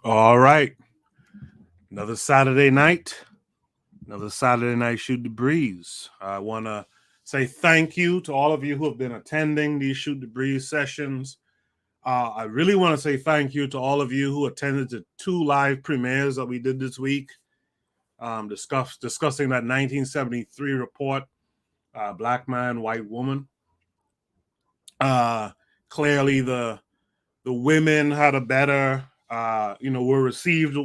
All right. Another Saturday night. Shoot the breeze. I want to say thank you to all of you who have been attending these Shoot the Breeze sessions. I really want to say thank you to all of you who attended the 2 live premieres that we did this week, discussing that 1973 report, Black Man, White Woman. Clearly, the women had a better, were received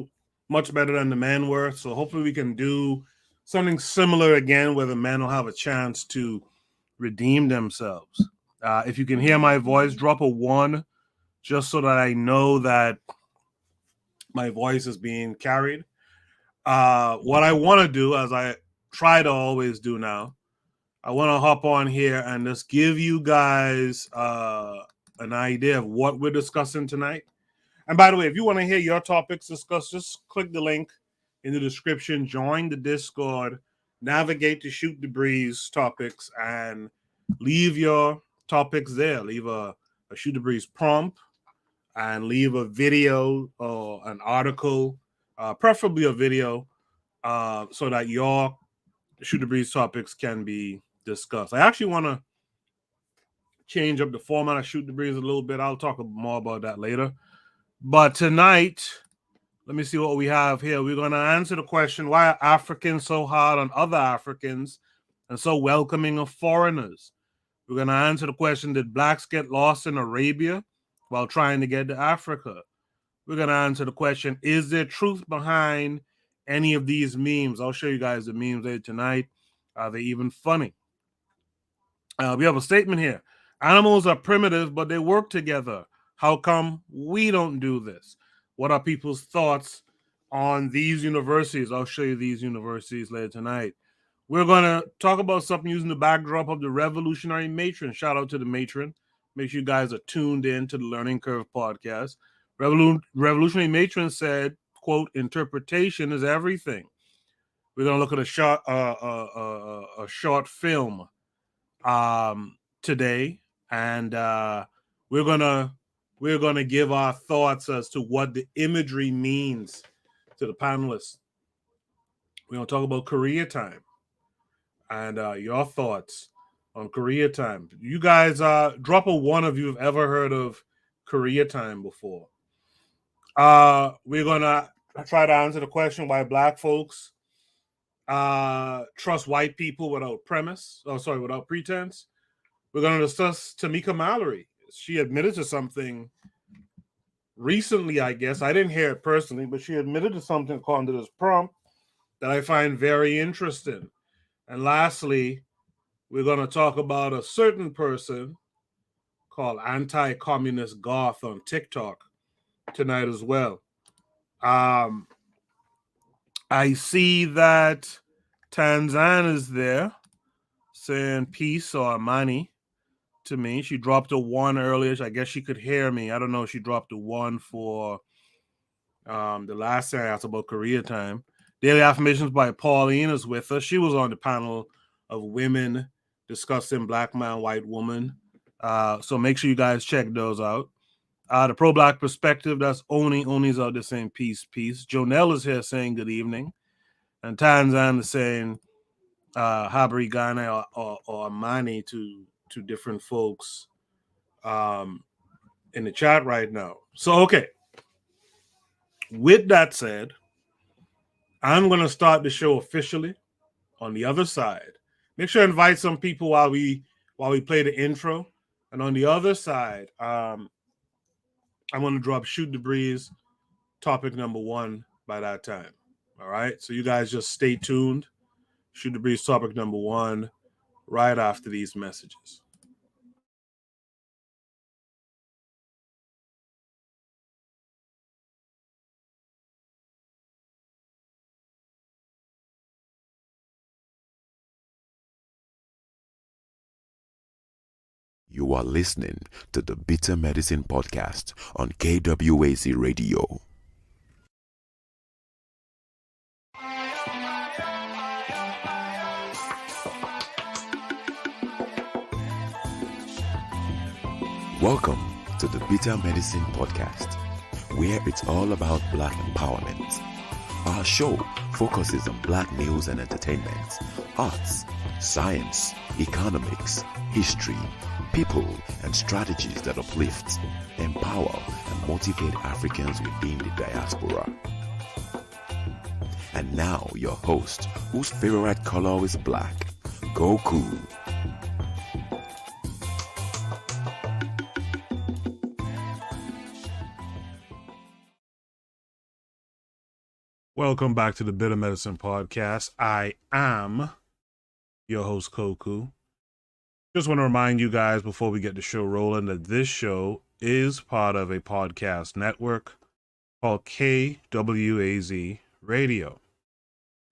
much better than the men were. So hopefully we can do something similar again where the men will have a chance to redeem themselves. If you can hear my voice, drop a 1 just so that I know that my voice is being carried. What I want to do, as I try to always do now, I want to hop on here and just give you guys an idea of what we're discussing tonight. And by the way, if you want to hear your topics discussed, just click the link in the description, join the Discord, navigate to Shoot the Breeze topics, and leave your topics there. Leave a Shoot the Breeze prompt and leave a video or an article, preferably a video, so that your Shoot the Breeze topics can be discussed. I actually want to change up the format of Shoot the Breeze a little bit. I'll talk more about that later. But tonight, let me see what we have here. We're going to answer the question, why are Africans so hard on other Africans and so welcoming of foreigners? We're going to answer the question, did blacks get lost in Arabia while trying to get to Africa? We're going to answer the question, is there truth behind any of these memes? I'll show you guys the memes later tonight. Are they even funny? We have a statement here. Animals are primitive, but they work together. How come we don't do this? What are people's thoughts on these universities? I'll show you these universities later tonight. We're going to talk about something using the backdrop of the Revolutionary Matron. Shout out to the Matron. Make sure you guys are tuned in to the Learning Curve podcast. Revolutionary Matron said, quote, interpretation is everything. We're going to look at a short film today, and we're gonna give our thoughts as to what the imagery means to the panelists. We're gonna talk about Korea time and your thoughts on Korea time. You guys, drop a 1 if you've ever heard of Korea time before. We're gonna try to answer the question why black folks trust white people without pretense. We're going to discuss Tamika Mallory. She admitted to something recently, I guess. I didn't hear it personally, but she admitted to something according to this prompt that I find very interesting. And lastly, we're going to talk about a certain person called Anti-Communist Goth on TikTok tonight as well. I see that Tanzan is there saying peace or Amani to me. She dropped a 1 earlier. I guess she could hear me. I don't know if she dropped a 1 for the last time I asked about Korea time. Daily Affirmations by Pauline is with us. She was on the panel of women discussing Black Man, White Woman. So make sure you guys check those out. The Pro-Black Perspective, that's Oni's out there saying peace. Jonelle is here saying good evening. And Tanzan is saying Habari Ghana or Amani to different folks in the chat right now. So, okay. With that said, I'm going to start the show officially on the other side. Make sure to invite some people while we play the intro. And on the other side, I'm going to drop Shoot the Breeze topic number 1 by that time. All right? So you guys just stay tuned. Shoot the Breeze topic number 1 right after these messages. You are listening to the Bitter Medicine Podcast on KWAZ Radio. Welcome to the Bitter Medicine Podcast, where it's all about black empowerment. Our show focuses on black news and entertainment, arts, science, economics, history, people, and strategies that uplift, empower, and motivate Africans within the diaspora. And now, your host, whose favorite color is black, Goku. Welcome back to the Bitter Medicine Podcast. I am your host, Koku. Just want to remind you guys before we get the show rolling that this show is part of a podcast network called KWAZ Radio.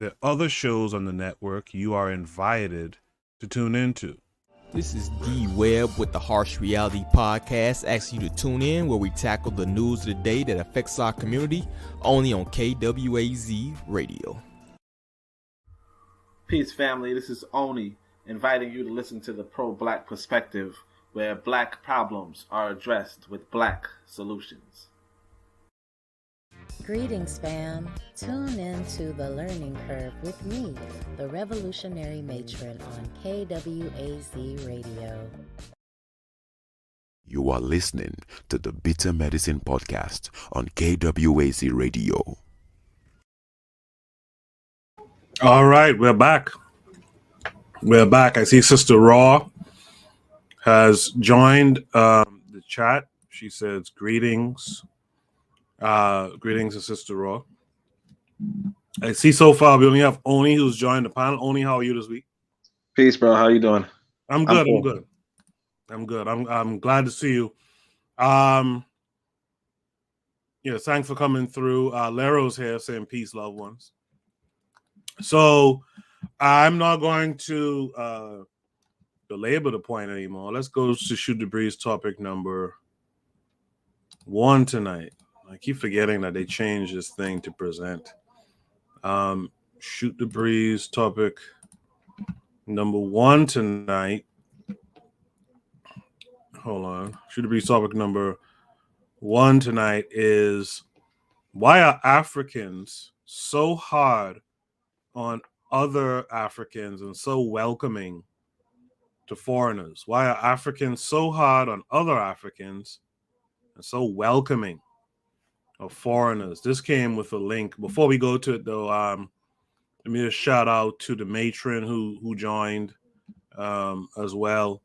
There are other shows on the network you are invited to tune into. This is D Webb with the Harsh Reality Podcast, asking you to tune in where we tackle the news of the day that affects our community, only on KWAZ Radio. Peace, family. This is Oni, inviting you to listen to the Pro-Black Perspective, where black problems are addressed with black solutions. Greetings, fam. Tune in to The Learning Curve with me, the revolutionary matron on KWAZ Radio. You are listening to the Bitter Medicine Podcast on KWAZ Radio. All right, we're back. I see Sister Raw has joined the chat. She says greetings. Greetings to Sister Raw. I see so far we only have Oni who's joined the panel. Oni, how are you this week? Peace, bro. How you doing? I'm good. I'm glad to see you. Yeah, thanks for coming through. Lero's here saying peace, loved ones. So I'm not going to belabor the point anymore. Let's go to Shoot the Breeze topic number 1 tonight. I keep forgetting that they changed this thing to present. Shoot the Breeze topic number 1 tonight. Hold on. Shoot the Breeze topic number 1 tonight is, why are Africans so hard on other Africans and so welcoming to foreigners? Why are Africans so hard on other Africans and so welcoming of foreigners? This came with a link. Before we go to it, though, let me just shout out to the matron who joined as well.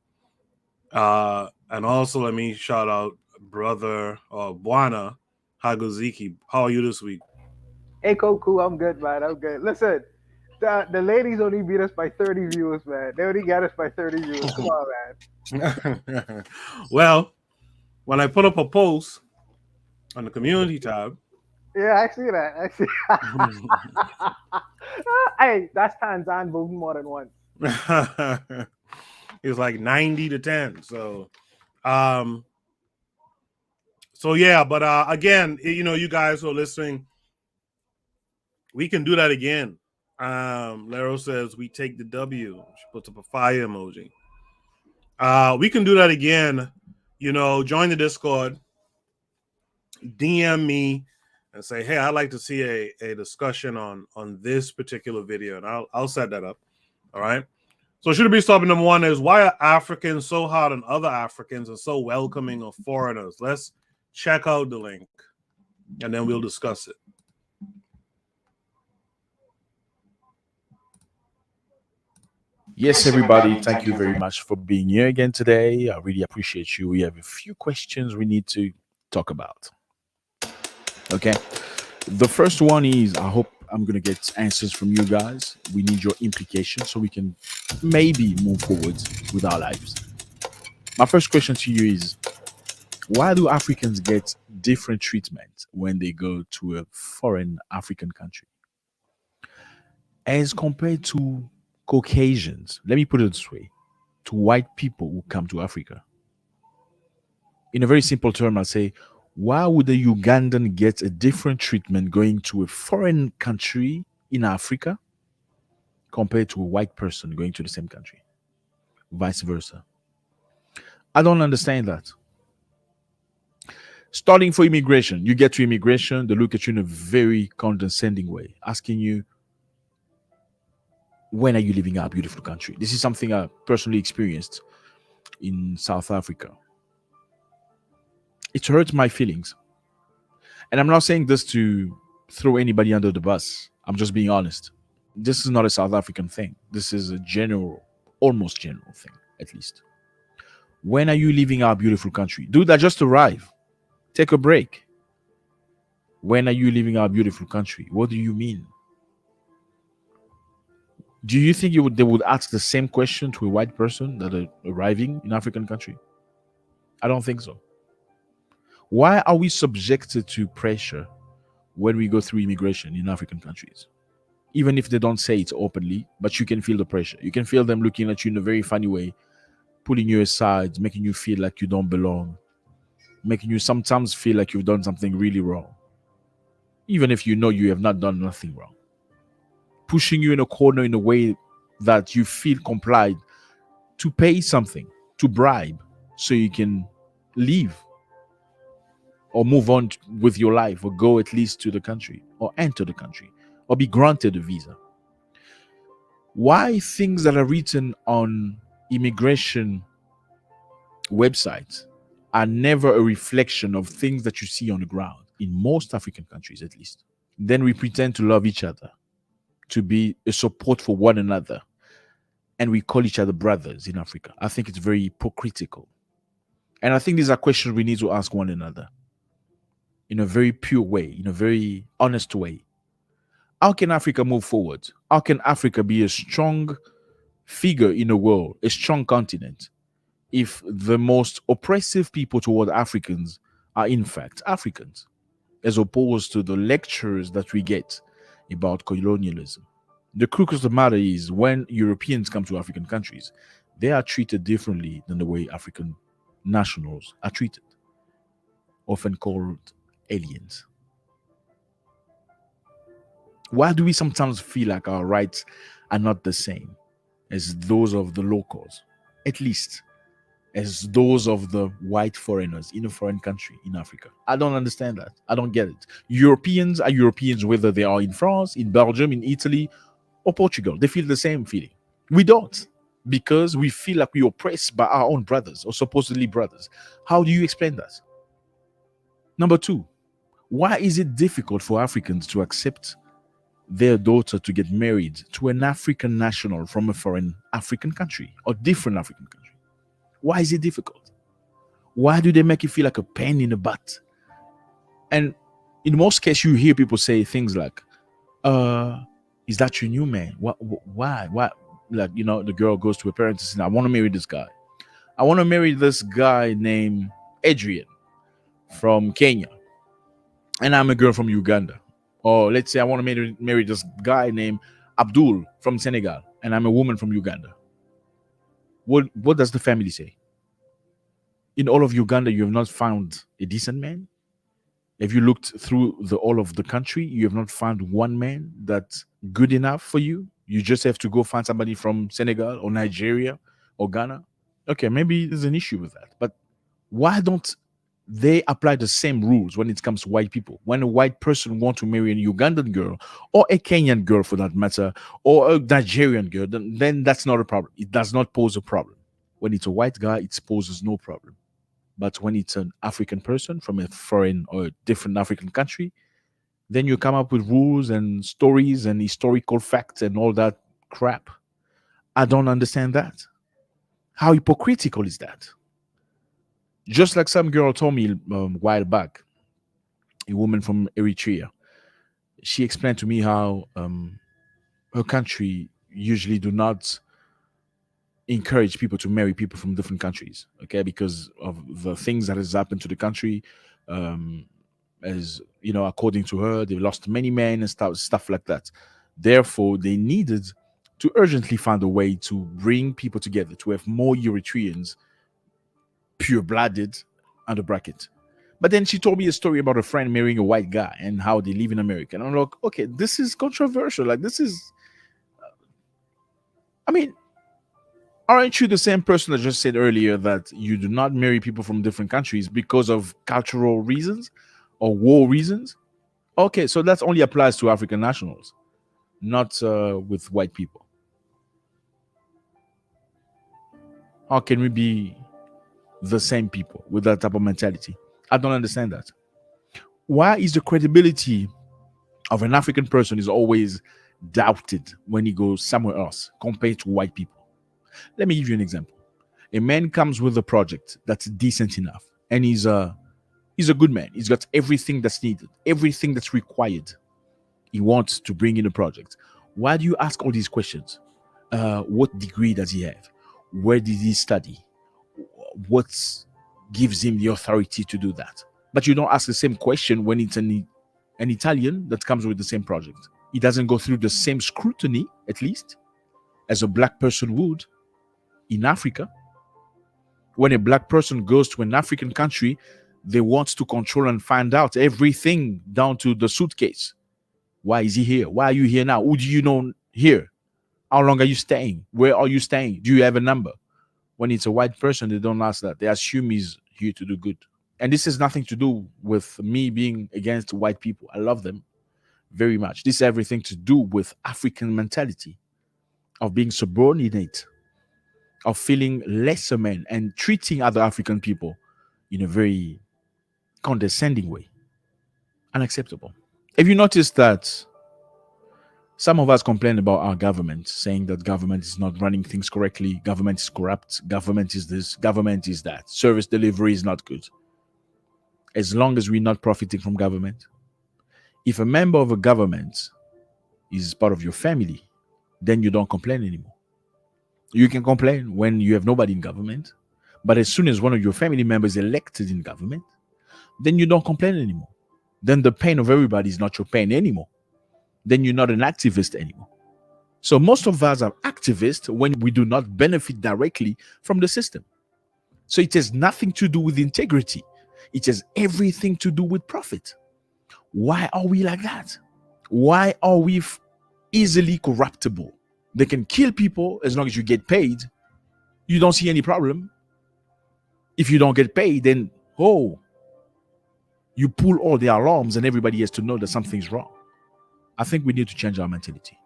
And also let me shout out brother Bwana Hagoziki. How are you this week? Hey, Koku, I'm good, man. I'm good. Listen, the ladies only beat us by 30 views, man. They only got us by 30 views. Come on, man. Well, when I put up a post on the community tab. Yeah, I see that. Hey, that's Tanzan voting more than once. It was like 90-10. So yeah, but again, you guys who are listening, we can do that again. Lero says we take the W. She puts up a fire emoji. We can do that again. Join the Discord, DM me, and say, hey, I'd like to see a discussion on this particular video, and I'll set that up. All right. So should it be topic number 1 is, why are Africans so hard on other Africans and so welcoming of foreigners? Let's check out the link, and then we'll discuss it. Yes, everybody, thank you very much for being here again today. I really appreciate you. We have a few questions we need to talk about. Okay. The first one is, I hope I'm going to get answers from you guys. We need your implications so we can maybe move forward with our lives. My first question to you is, why do Africans get different treatment when they go to a foreign African country as compared to Caucasians? Let me put it this way, to white people who come to Africa. In a very simple term, I'll say, why would a Ugandan get a different treatment going to a foreign country in Africa compared to a white person going to the same country? Vice versa. I don't understand that. Starting for immigration, you get to immigration, they look at you in a very condescending way, asking you, when are you leaving our beautiful country? This is something I personally experienced in South Africa. It hurts my feelings. And I'm not saying this to throw anybody under the bus. I'm just being honest. This is not a South African thing. This is a general, almost general thing, at least. When are you leaving our beautiful country? Dude, I just arrived. Take a break. When are you leaving our beautiful country? What do you mean? Do you think they would ask the same question to a white person that are arriving in African country? I don't think so. Why are we subjected to pressure when we go through immigration in African countries? Even if they don't say it openly, but you can feel the pressure. You can feel them looking at you in a very funny way, pulling you aside, making you feel like you don't belong, making you sometimes feel like you've done something really wrong, even if you know you have not done nothing wrong. Pushing you in a corner in a way that you feel complied to pay something, to bribe, so you can leave or move on with your life, or go at least to the country, or enter the country, or be granted a visa. Why things that are written on immigration websites are never a reflection of things that you see on the ground, in most African countries at least? Then we pretend to love each other, to be a support for one another, and we call each other brothers in Africa. I think it's very hypocritical. And I think these are questions we need to ask one another in a very pure way, in a very honest way. How can Africa move forward? How can Africa be a strong figure in the world, a strong continent, if the most oppressive people toward Africans are in fact Africans, as opposed to the lectures that we get about colonialism? The crux of the matter is, when Europeans come to African countries, they are treated differently than the way African nationals are treated, often called aliens. Why do we sometimes feel like our rights are not the same as those of the locals, at least as those of the white foreigners in a foreign country in Africa? I don't understand that. I don't get it. Europeans are Europeans, whether they are in France, in Belgium, in Italy, or Portugal. They feel the same feeling. We don't, because we feel like we're oppressed by our own brothers, or supposedly brothers. How do you explain that? Number two, why is it difficult for Africans to accept their daughter to get married to an African national from a foreign African country or different African country? Why is it difficult? Why do they make it feel like a pain in the butt? And in most cases, you hear people say things like, is that your new man? Why? Like, you know, the girl goes to her parents and says, I want to marry this guy. I want to marry this guy named Adrian from Kenya, and I'm a girl from Uganda. Or let's say I want to marry this guy named Abdul from Senegal, and I'm a woman from Uganda. What does the family say? In all of Uganda, you have not found a decent man? Have you looked through all of the country? You have not found one man that's good enough for you? You just have to go find somebody from Senegal or Nigeria or Ghana? Okay, maybe there's an issue with that. But why don't they apply the same rules when it comes to white people? When a white person wants to marry a Ugandan girl, or a Kenyan girl for that matter, or a Nigerian girl, then that's not a problem. It does not pose a problem. When it's a white guy, it poses no problem. But when it's an African person from a foreign or a different African country, then you come up with rules and stories and historical facts and all that crap. I don't understand that. How hypocritical is that? Just like some girl told me a while back, a woman from Eritrea, she explained to me how her country usually do not encourage people to marry people from different countries, okay, because of the things that has happened to the country. As you know, according to her, they lost many men and stuff like that. Therefore, they needed to urgently find a way to bring people together, to have more Eritreans, pure-blooded, under bracket. But then she told me a story about a friend marrying a white guy and how they live in America. And I'm like, okay, this is controversial. Like, this is, I mean, Aren't you the same person that just said earlier that you do not marry people from different countries because of cultural reasons or war reasons? Okay, so that only applies to African nationals, not with white people. How can we be the same people with that type of mentality? I don't understand that. Why is the credibility of an African person is always doubted when he goes somewhere else compared to white people? Let me give you an example. A man comes with a project that's decent enough, and he's a good man. He's got everything that's needed, everything that's required. He wants to bring in a project. Why do you ask all these questions? What degree does he have? Where did he study? What gives him the authority to do that? But you don't ask the same question when it's an Italian that comes with the same project. He doesn't go through the same scrutiny, at least, as a black person would in Africa. When a black person goes to an African country, they want to control and find out everything down to the suitcase. Why is he here? Why are you here now? Who do you know here? How long are you staying? Where are you staying? Do you have a number? When it's a white person, they don't ask that. They assume he's here to do good. And this has nothing to do with me being against white people. I love them very much. This has everything to do with African mentality of being subordinate, of feeling lesser men and treating other African people in a very condescending way. Unacceptable. Have you noticed that some of us complain about our government, saying that government is not running things correctly, government is corrupt, government is this, government is that, service delivery is not good. As long as we're not profiting from government, if a member of a government is part of your family, then you don't complain anymore. You can complain when you have nobody in government, but as soon as one of your family members is elected in government, then you don't complain anymore. Then the pain of everybody is not your pain anymore. Then you're not an activist anymore. So most of us are activists when we do not benefit directly from the system. So it has nothing to do with integrity. It has everything to do with profit. Why are we like that? Why are we easily corruptible? They can kill people as long as you get paid. You don't see any problem. If you don't get paid, then, you pull all the alarms and everybody has to know that something's wrong. I think we need to change our mentality.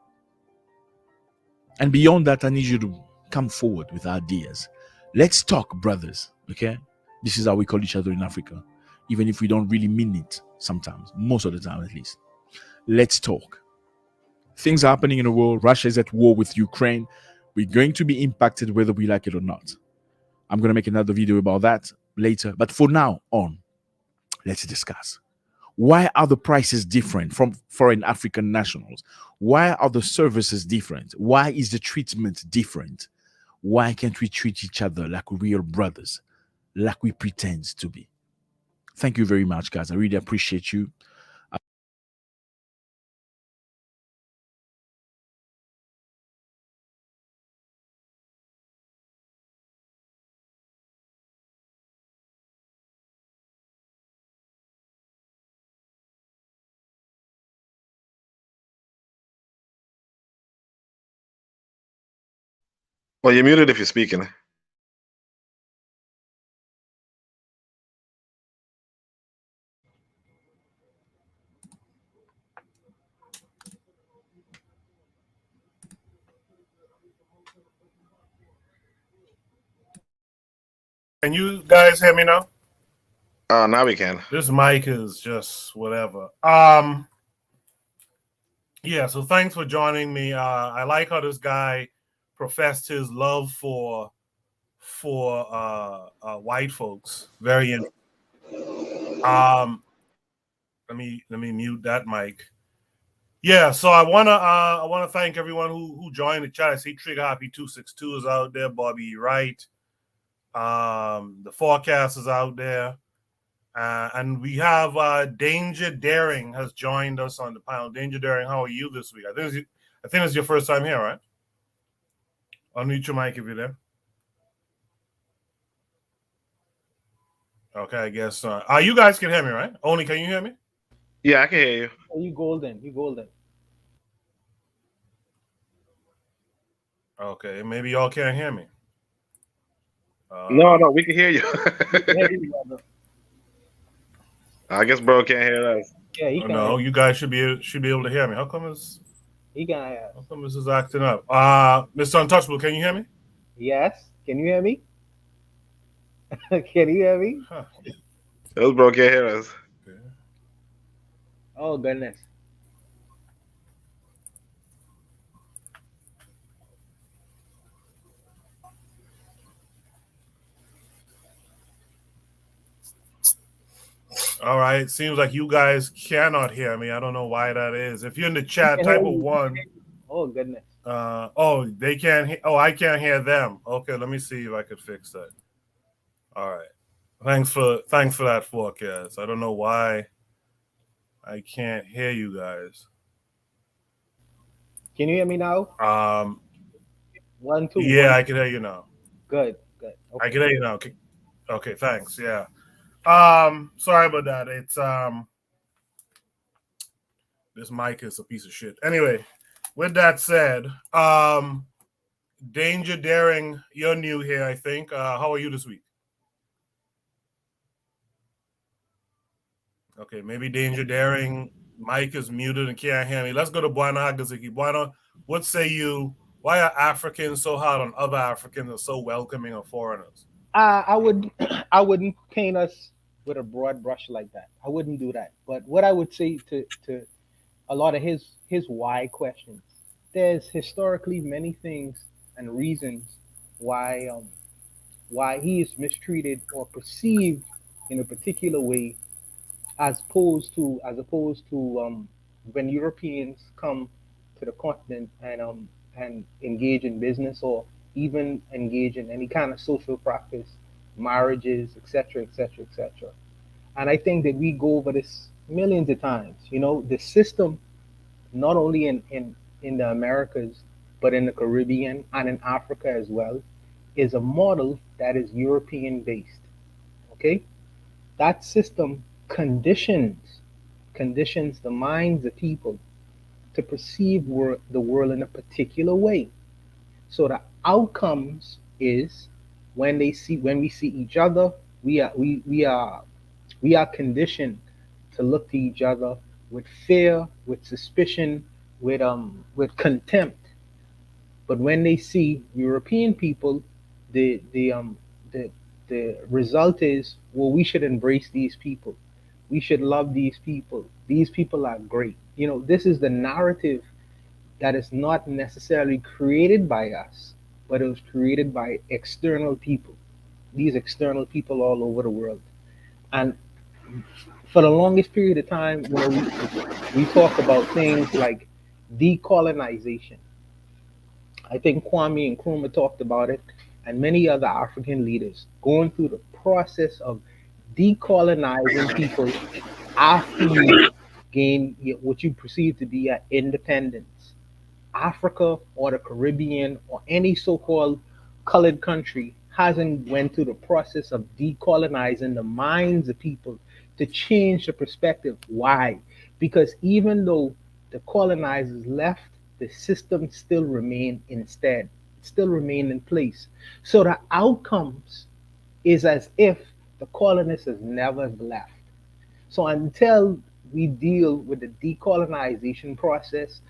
And beyond that, I need you to come forward with ideas. Let's talk, brothers, okay? This is how we call each other in Africa, even if we don't really mean it sometimes, most of the time at least. Let's talk. Things are happening in the world. Russia is at war with Ukraine. We're going to be impacted whether we like it or not. I'm going to make another video about that later. But for now on, let's discuss. Why are the prices different from foreign African nationals? Why are the services different? Why is the treatment different? Why can't we treat each other like real brothers, like we pretend to be? Thank you very much, guys. I really appreciate you. Well, you're muted if you're speaking. Can you guys hear me now? Now we can. This mic is just whatever. Yeah, so thanks for joining me. I like how this guy professed his love for white folks. Very interesting. Let me mute that mic. Yeah, so I wanna thank everyone who joined the chat. I see Trigger Happy 262 is out there, Bobby Wright. The forecast is out there. And we have Danger Daring has joined us on the panel. Danger Daring, how are you this week? I think it's your first time here, right? Unmute your mic if you're there. Okay, I guess. You guys can hear me, right? Only, can you hear me? Yeah, I can hear you. You golden. Okay, maybe y'all can't hear me. No, we can hear you. Yeah, you brother. I guess bro can't hear us. Yeah, he Oh, can. no, you guys should be able to hear me. He can hear How us. come this is acting up? Mr. Untouchable, can you hear me? Yes. Can you hear me? Can you hear me? Huh. Those bro can't hear us. Okay. Oh goodness. All right. Seems like you guys cannot hear me. I don't know why that is. If you're in the He chat, can hear type of you. one. Oh goodness. Oh, they can't. I can't hear them. Okay, let me see if I could fix that. All right. Thanks for that forecast. I don't know why I can't hear you guys. Can you hear me now? Um, 1, 2, yeah, 1. I can hear you now. Good. Good. I Okay. can hear you now. Okay, thanks. Yeah. Sorry about that. It's this mic is a piece of shit. Anyway, with that said, Danger Daring, you're new here, I think. How are you this week? Okay, maybe Danger Daring, Mike is muted and can't hear me. Let's go to Buana Hagaziki. Buana, what say you? Why are Africans so hard on other Africans and so welcoming of foreigners? I would I wouldn't paint us with a broad brush like that. I wouldn't do that. But what I would say to a lot of his why questions, there's historically many things and reasons why why he is mistreated or perceived in a particular way, as opposed to when Europeans come to the continent and engage in business or even engage in any kind of social practice, marriages, etc., etc., etc. And I think that we go over this millions of times. You know, the system, not only in the Americas, but in the Caribbean and in Africa as well, is a model that is European based. Okay? That system conditions the minds of people to perceive the world in a particular way. So the outcomes is when we see each other, we are conditioned to look to each other with fear, with suspicion, with contempt. But when they see European people, the the um the the result is, well, we should embrace these people. We should love these people. These people are great. You know, this is the narrative that is not necessarily created by us, but it was created by external people. These external people all over the world. And for the longest period of time, we talk about things like decolonization. I think Kwame and Nkrumah talked about it, and many other African leaders going through the process of decolonizing people after you gain what you perceive to be an independence. Africa or the Caribbean or any so-called colored country hasn't went through the process of decolonizing the minds of people to change the perspective. Why? Because even though the colonizers left, the system still remained instead, still remained in place. So the outcomes is as if the colonists never left. So until we deal with the decolonization process,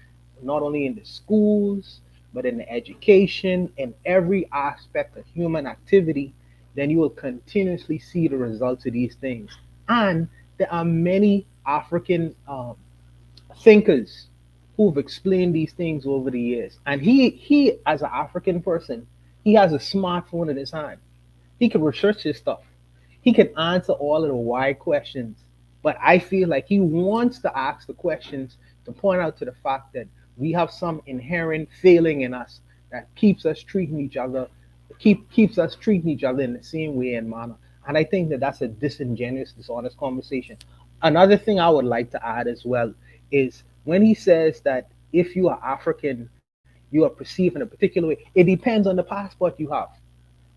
not only in the schools, but in the education and every aspect of human activity, then you will continuously see the results of these things. And there are many African thinkers who've explained these things over the years. And he as an African person, he has a smartphone in his hand. He can research his stuff. He can answer all of the why questions. But I feel like he wants to ask the questions to point out to the fact that we have some inherent failing in us that keeps us treating each other in the same way and manner. And I think that that's a disingenuous, dishonest conversation. Another thing I would like to add as well is when he says that if you are African, you are perceived in a particular way. It depends on the passport you have.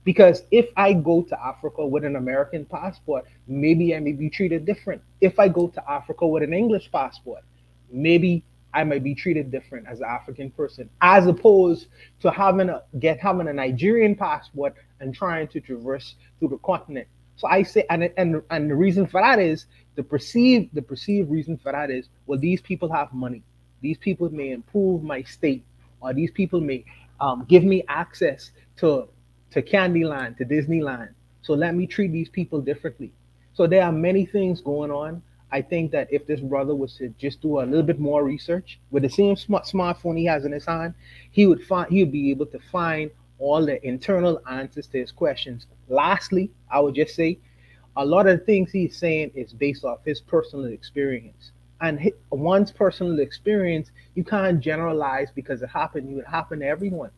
Because if I go to Africa with an American passport, maybe I may be treated different. If I go to Africa with an English passport, maybe I might be treated different as an African person, as opposed to having a Nigerian passport and trying to traverse through the continent. So I say, and the reason for that is the perceived reason for that is, well, these people have money, these people may improve my state, or these people may give me access to Candyland, to Disneyland. So let me treat these people differently. So there are many things going on. I think that if this brother was to just do a little bit more research with the same smartphone he has in his hand, he would be able to find all the internal answers to his questions. Lastly, I would just say a lot of the things he's saying is based off his personal experience. And one's personal experience, you can't generalize because it happened. It happened to everyone.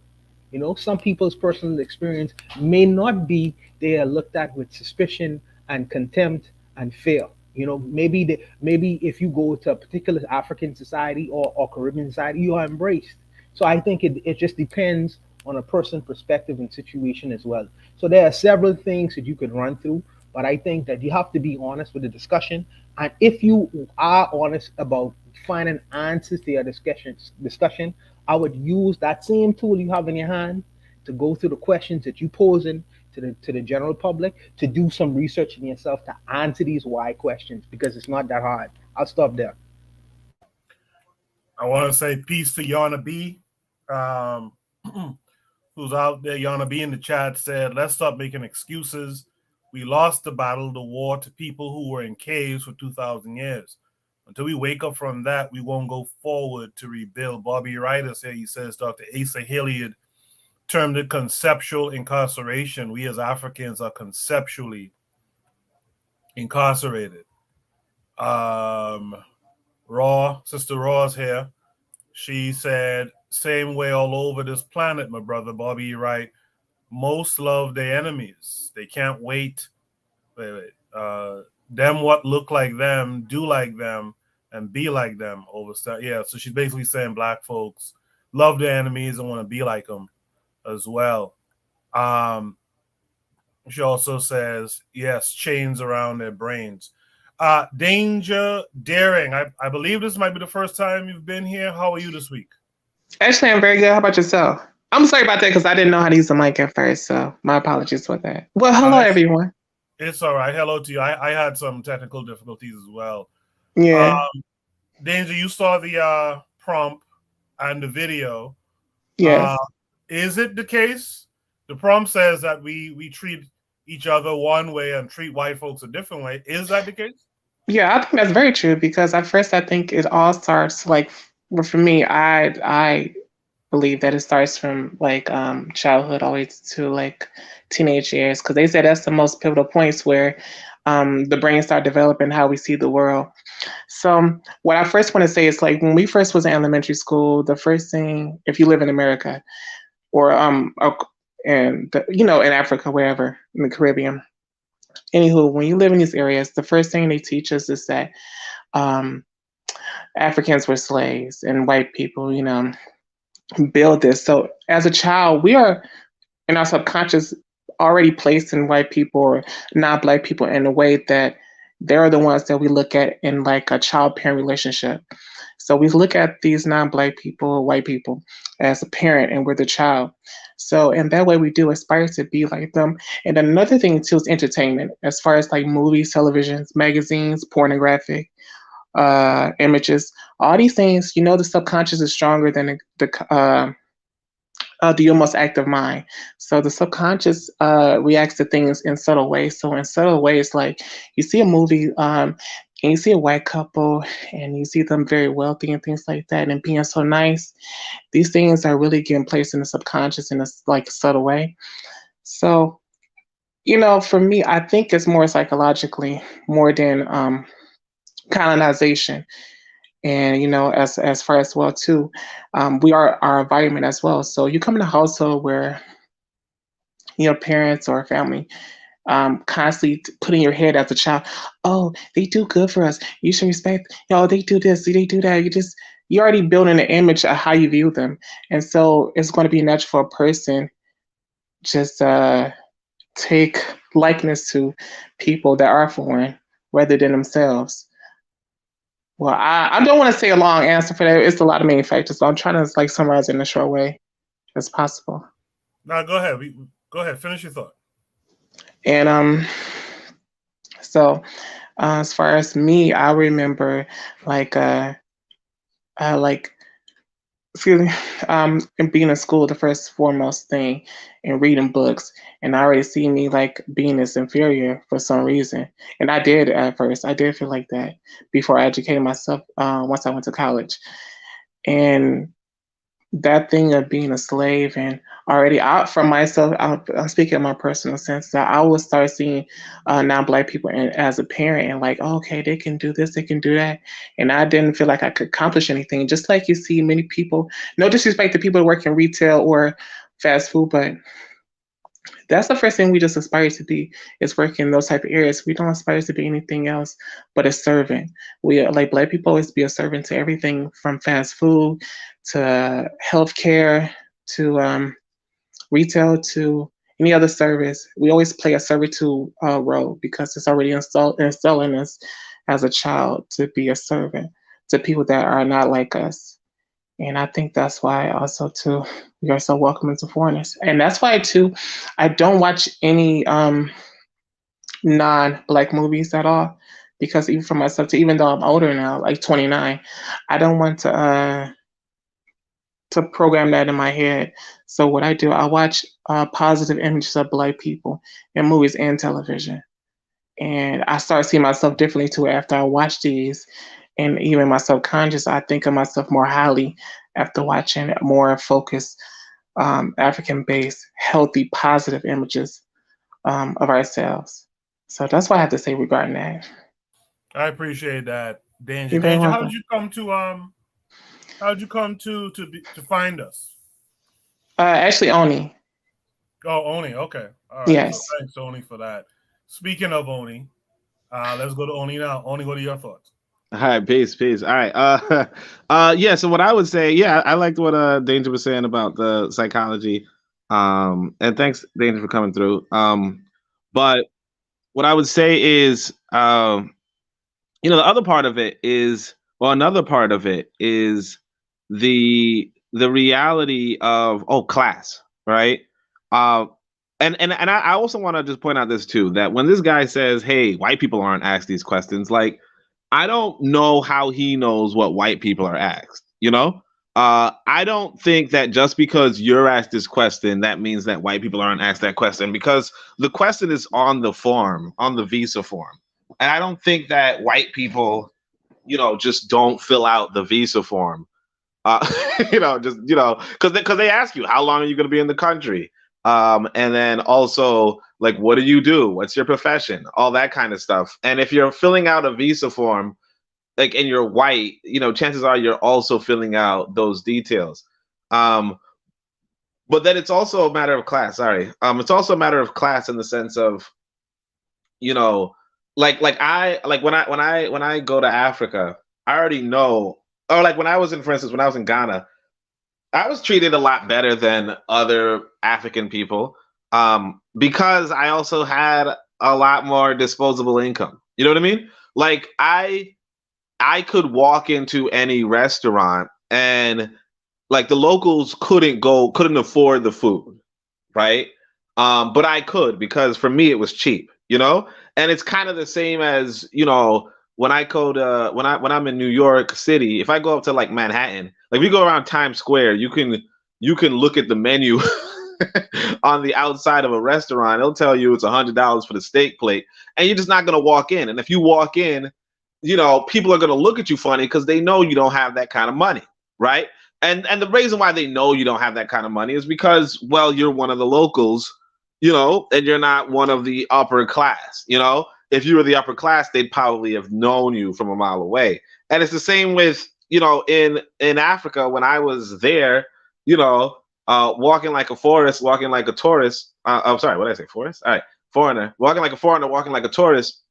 Some people's personal experience may not be, they are looked at with suspicion and contempt and fear. Maybe if you go to a particular African society or Caribbean society, you are embraced. So I think it just depends on a person's perspective and situation as well. So there are several things that you could run through, but I think that you have to be honest with the discussion. And if you are honest about finding answers to your discussion, I would use that same tool you have in your hand to go through the questions that you posing to the general public, to do some research in yourself to answer these why questions, because it's not that hard. I'll stop there. I want to say peace to Yana B, um, who's out there. Yana B in the chat said, let's stop making excuses. We lost the battle, the war, to people who were in caves for 2,000 years. Until we wake up from that, we won't go forward to rebuild. Bobby Wright here, he says, Dr. Asa Hilliard termed it conceptual incarceration. We as Africans are conceptually incarcerated. Sister Raw's here. She said, same way all over this planet, my brother Bobby Wright. Most love their enemies. They can't wait. Them what look like them, do like them, and be like them over stuff. Yeah, so she's basically saying black folks love their enemies and want to be like them as well. She also says, yes, chains around their brains. Danger Daring, I believe this might be the first time you've been here. How are you this week? Actually, I'm very good. How about yourself? I'm sorry about that because I didn't know how to use the mic at first, so my apologies for that. Well, hello, everyone. It's all right. Hello to you. I had some technical difficulties as well. Yeah. Danger, you saw the prompt and the video. Yes. Is it the case? The prompt says that we treat each other one way and treat white folks a different way. Is that the case? Yeah, I think that's very true because at first I think it all starts well, for me, I believe that it starts from childhood all the way to teenage years because they said that's the most pivotal points where the brain start developing how we see the world. So what I first want to say is when we first was in elementary school, the first thing, if you live in America or in Africa, wherever in the Caribbean, anywho, when you live in these areas, the first thing they teach us is that Africans were slaves and white people, build this. So as a child, we are in our subconscious already placed in white people or non-black people in a way that they're the ones that we look at in a child-parent relationship. So we look at these non-black people, white people, as a parent, and we're the child. So in that way, we do aspire to be like them. And another thing too is entertainment, as far as movies, televisions, magazines, pornographic images, all these things. The subconscious is stronger than the almost active mind. So the subconscious reacts to things in subtle ways. So in subtle ways, you see a movie and you see a white couple and you see them very wealthy and things like that and being so nice. These things are really getting placed in the subconscious in a subtle way. So, for me, I think it's more psychologically more than colonization. And as far as well too, we are our environment as well. So you come in a household where your parents or family constantly put in your head as a child, oh, they do good for us, you should respect, they do this, they do that. You're already building an image of how you view them. And so it's going to be natural for a person just take likeness to people that are foreign rather than themselves. Well, I don't want to say a long answer for that. It's a lot of main factors, so I'm trying to like summarize it in a short way as possible. Now, go ahead. Go ahead. Finish your thought. And so as far as me, I remember like like excuse me, and being in school, the first foremost thing, and reading books, and I already see me like being this inferior for some reason, and I did at first. I did feel like that before I educated myself. Once I went to college, and that thing of being a slave, and already out for myself, I'm speaking in my personal sense, that I will start seeing non-black people as a parent, and like, oh, okay, they can do this, they can do that, and I didn't feel like I could accomplish anything. Just like you see many people, no disrespect to people who work in retail or fast food, but that's the first thing we just aspire to be, is working in those type of areas. We don't aspire to be anything else but a servant. We like black people always be a servant to everything from fast food to healthcare to retail to any other service. We always play a servitude role because it's already instilling us as a child to be a servant to people that are not like us. And I think that's why also too we are so welcoming to foreigners. And that's why too I don't watch any non-black movies at all. Because even for myself too, even though I'm older now, like 29, I don't want to program that in my head. So what I do, I watch positive images of black people in movies and television. And I start seeing myself differently too after I watch these. And even my subconscious, I think of myself more highly after watching more focused, African-based, healthy, positive images of ourselves. So that's what I have to say regarding that. I appreciate that, Danger. You're very Danger, welcome. how'd you come to find us? Actually, Oni. Oh, Oni. Okay. All right. Yes. So thanks, Oni, for that. Speaking of Oni, let's go to Oni now. Oni, what are your thoughts? All right, peace. All right. Yeah. So what I would say, yeah, I liked what Danger was saying about the psychology. And thanks, Danger, for coming through. But what I would say is, the other part of it is, well, another part of it is the reality of class, right? And I also want to just point out this too, that when this guy says, "Hey, white people aren't asked these questions," like, I don't know how he knows what white people are asked. I don't think that just because you're asked this question, that means that white people aren't asked that question, because the question is on the form, on the visa form. And I don't think that white people, just don't fill out the visa form. Because they ask you, how long are you going to be in the country? And then also, like, what do you do? What's your profession? All that kind of stuff. And if you're filling out a visa form, like, and you're white, chances are you're also filling out those details. But then it's also a matter of class. Sorry. It's also a matter of class in the sense of, like when I go to Africa, I already know, or like when I was in Ghana, I was treated a lot better than other African people, because I also had a lot more disposable income. You know what I mean? Like, I could walk into any restaurant and, like, the locals couldn't afford the food, right? But I could, because for me it was cheap, And it's kind of the same as, when I go to when I'm in New York City, if I go up to like Manhattan, like if you go around Times Square, you can look at the menu on the outside of a restaurant. It'll tell you it's $100 for the steak plate, and you're just not gonna walk in. And if you walk in, people are gonna look at you funny because they know you don't have that kind of money, right? And the reason why they know you don't have that kind of money is because, well, you're one of the locals, and you're not one of the upper class, If you were the upper class, they'd probably have known you from a mile away. And it's the same with, in Africa, when I was there, walking like a forest, walking like a tourist. I'm sorry, what did I say? Forest? All right. Foreigner. Walking like a foreigner, walking like a tourist,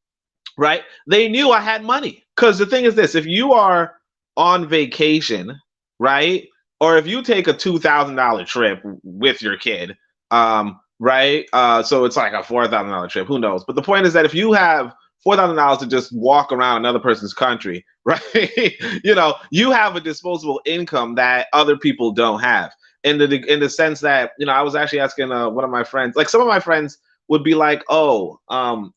right? They knew I had money. Because the thing is this, if you are on vacation, right? Or if you take a $2,000 trip with your kid, right? So it's like a $4,000 trip. Who knows? But the point is that if you have $4,000 to just walk around another person's country, right? You have a disposable income that other people don't have. In the sense that, I was actually asking one of my friends, like some of my friends would be like, oh,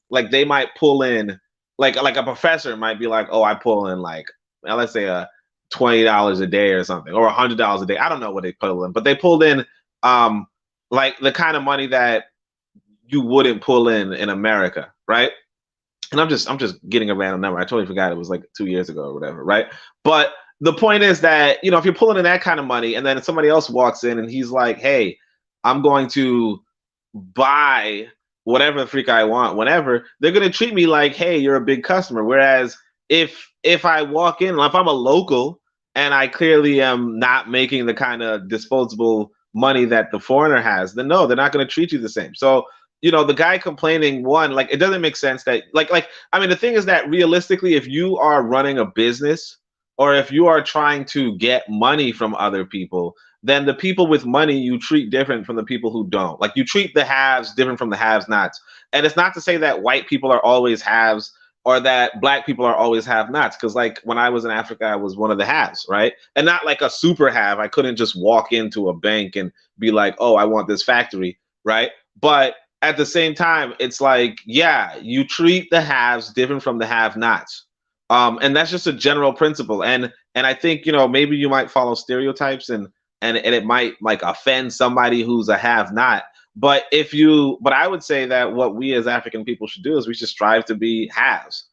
like they might pull in, like a professor might be like, oh, I pull in like, let's say $20 a day or something, or $100 a day. I don't know what they pull in, but they pulled in like the kind of money that you wouldn't pull in America, right? And I'm just getting a random number. I totally forgot it was like 2 years ago or whatever, right? But the point is that, if you're pulling in that kind of money and then somebody else walks in and he's like, hey, I'm going to buy whatever the freak I want, whenever, they're going to treat me like, hey, you're a big customer. Whereas if I walk in, if I'm a local and I clearly am not making the kind of disposable money that the foreigner has, then no, they're not going to treat you the same. So, the guy complaining, one, like, it doesn't make sense that, I mean, the thing is that realistically, if you are running a business or if you are trying to get money from other people, then the people with money you treat different from the people who don't. Like, you treat the haves different from the have-nots. And it's not to say that white people are always haves or that black people are always have-nots. Because, like, when I was in Africa, I was one of the haves, right? And not like a super have. I couldn't just walk into a bank and be like, oh, I want this factory, right? But at the same time, it's like, yeah, you treat the haves different from the have-nots. And that's just a general principle. And I think, maybe you might follow stereotypes and it might like offend somebody who's a have-not. But I would say that what we as African people should do is we should strive to be haves,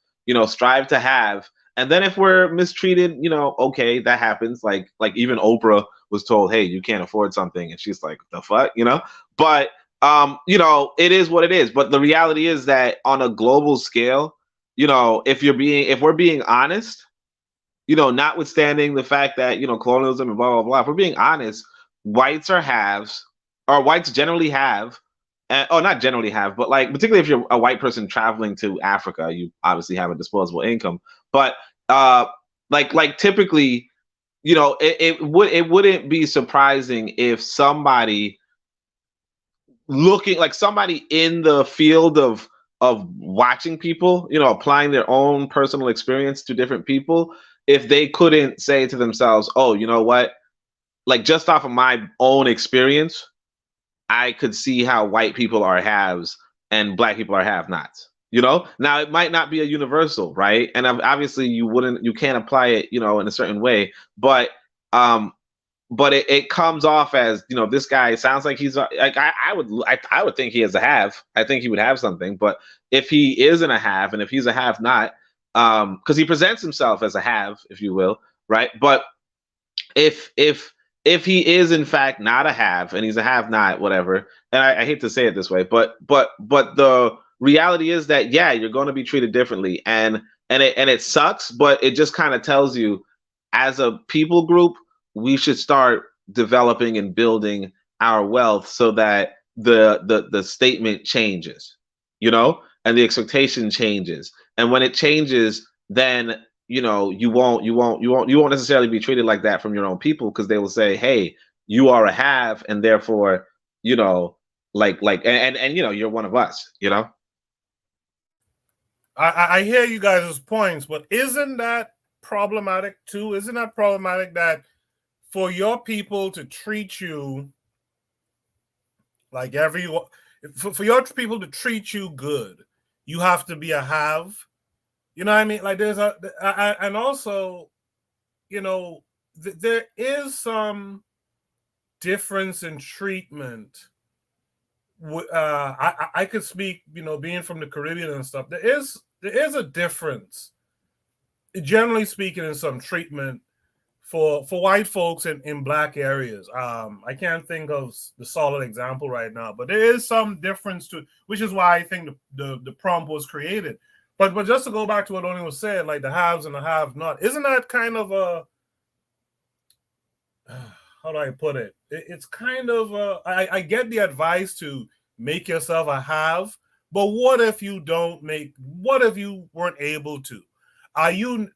strive to have. And then if we're mistreated, okay, that happens. Like even Oprah was told, hey, you can't afford something. And she's like, the fuck, But it is what it is. But the reality is that on a global scale, if we're being honest, notwithstanding the fact that, colonialism and blah, blah, blah, if we're being honest, whites are haves, or whites generally have, not generally have, but like, particularly if you're a white person traveling to Africa, you obviously have a disposable income. But like typically, it wouldn't be surprising if somebody somebody in the field of watching people, applying their own personal experience to different people, if they couldn't say to themselves, oh, you know what, like just off of my own experience, I could see how white people are haves and black people are have-nots. Now it might not be a universal, right? And obviously you can't apply it, in a certain way, but it comes off as, this guy sounds like he's like, I would think he is a have. I think he would have something. But if he isn't a have, and if he's a have-not, because he presents himself as a have, if you will, right? But if he is in fact not a have and he's a have-not, whatever, and I hate to say it this way, but the reality is that, yeah, you're going to be treated differently, and it sucks, but it just kind of tells you, as a people group, we should start developing and building our wealth so that the statement changes, and the expectation changes. And when it changes, then you won't necessarily be treated like that from your own people, because they will say, hey, you are a have, and therefore, and you're one of us, I hear you guys' points, but isn't that problematic too? Isn't that problematic that for your people to treat you like for your people to treat you good, you have to be a have? You know what I mean? Like and also, there is some difference in treatment. I could speak, being from the Caribbean and stuff. There is a difference, generally speaking, in some treatment for white folks in black areas. I can't think of the solid example right now, but there is some difference to, which is why I think the prompt was created. But just to go back to what Oni was saying, like the haves and the have-not, isn't that kind of a, how do I put it? It's kind of I get the advice to make yourself a have, but what if you weren't able to? Are you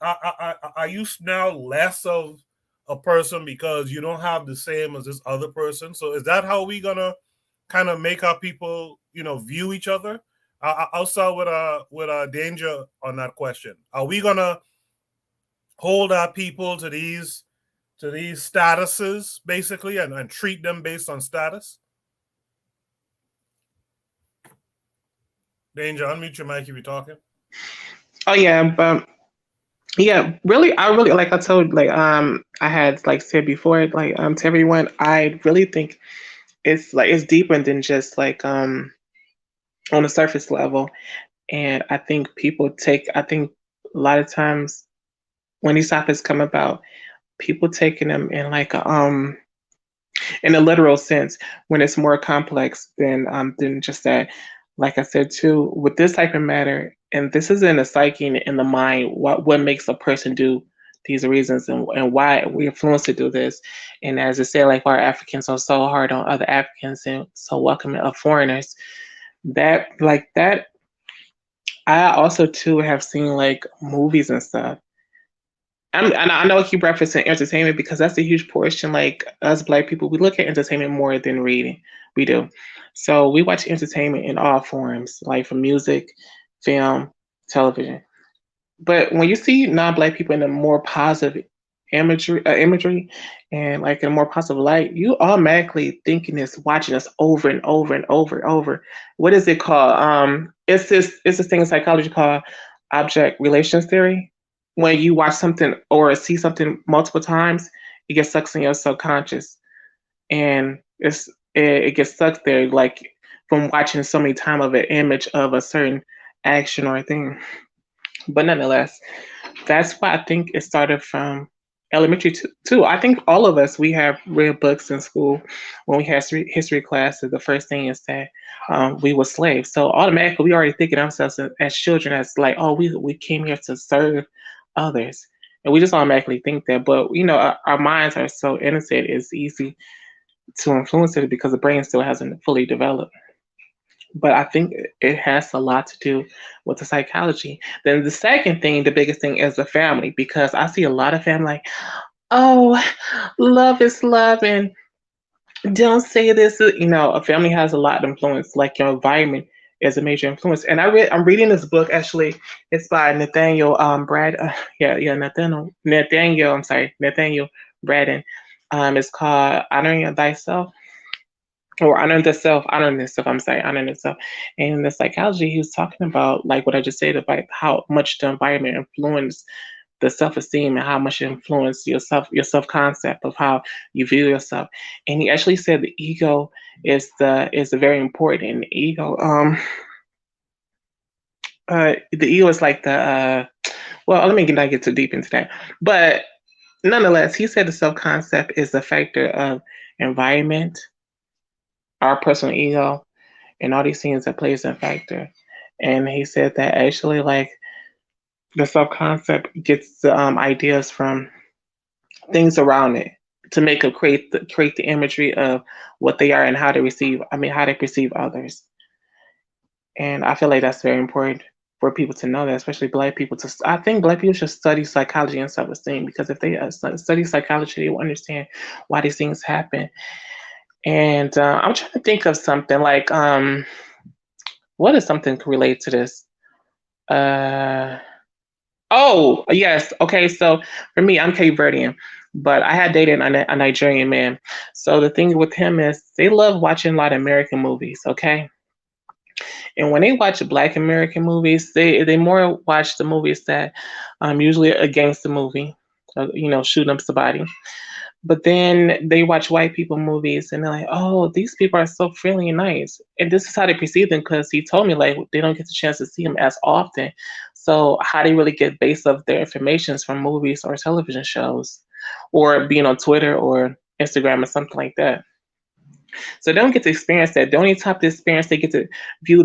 now less of a person because you don't have the same as this other person? So is that how we gonna kind of make our people, view each other? I'll start with Danger on that question. Are we gonna hold our people to these statuses basically and treat them based on status? Danger, unmute your mic if you're talking. Oh yeah, but yeah, really, I really like I told I had said before to everyone, I really think it's deeper than just on the surface level, and I think I think a lot of times when these topics come about, people taking them in a literal sense when it's more complex than just that. Like I said too, with this type of matter, and this is in the psyche and in the mind, what makes a person do these reasons and why we're influenced to do this. And as I said, why Africans are so hard on other Africans and so welcoming of foreigners. That I also too have seen movies and stuff. And I know I keep referencing entertainment because that's a huge portion. Like us Black people, we look at entertainment more than reading. We do. So we watch entertainment in all forms, like from music, film, television. But when you see non-Black people in a more positive imagery and in a more positive light, you automatically thinking this, watching this over and over and over and over. What is it called? It's this thing in psychology called object relations theory. When you watch something or see something multiple times, it gets stuck in your subconscious, and it gets stuck there from watching so many times of an image of a certain action or thing. But nonetheless, that's why I think it started from elementary too. I think all of us, we have read books in school when we had history classes. The first thing is that we were slaves. So automatically we already thinking of ourselves as children as we came here to serve others. And we just automatically think that. But, our minds are so innocent, it's easy to influence it because the brain still hasn't fully developed. But I think it has a lot to do with the psychology. Then the second thing, the biggest thing, is the family, because I see a lot of family oh, love is love, and don't say this. A family has a lot of influence, like your environment is a major influence. And I'm reading this book, actually. It's by Nathaniel Nathaniel Braden. It's called Honoring Thyself. Or honoring the self. And the psychology, he was talking about what I just said about how much the environment influenced the self-esteem and how much it influenced your self-concept of how you view yourself. And he actually said the ego is very important. And the ego, the ego is well, let me not get too deep into that. But nonetheless, he said the self-concept is a factor of environment, our personal ego, and all these things that plays a factor. And he said that actually the self-concept gets the ideas from things around it to make it create the imagery of what they are and how they perceive others. And I feel like that's very important for people to know that, especially Black people. I think Black people should study psychology and self-esteem, because if they study psychology, they will understand why these things happen. And I'm trying to think of something what is something related to this? Oh, yes. Okay, so for me, I'm Cape Verdean, but I had dated a Nigerian man. So the thing with him is they love watching a lot of American movies, okay? And when they watch Black American movies, they more watch the movies that usually against the movie, shooting up somebody. But then they watch white people movies and they're like, oh, these people are so friendly and nice. And this is how they perceive them, because he told me they don't get the chance to see them as often. So how they really get base of their information from movies or television shows or being on Twitter or Instagram or something like that. So they don't get to experience that. The only type of experience they get to view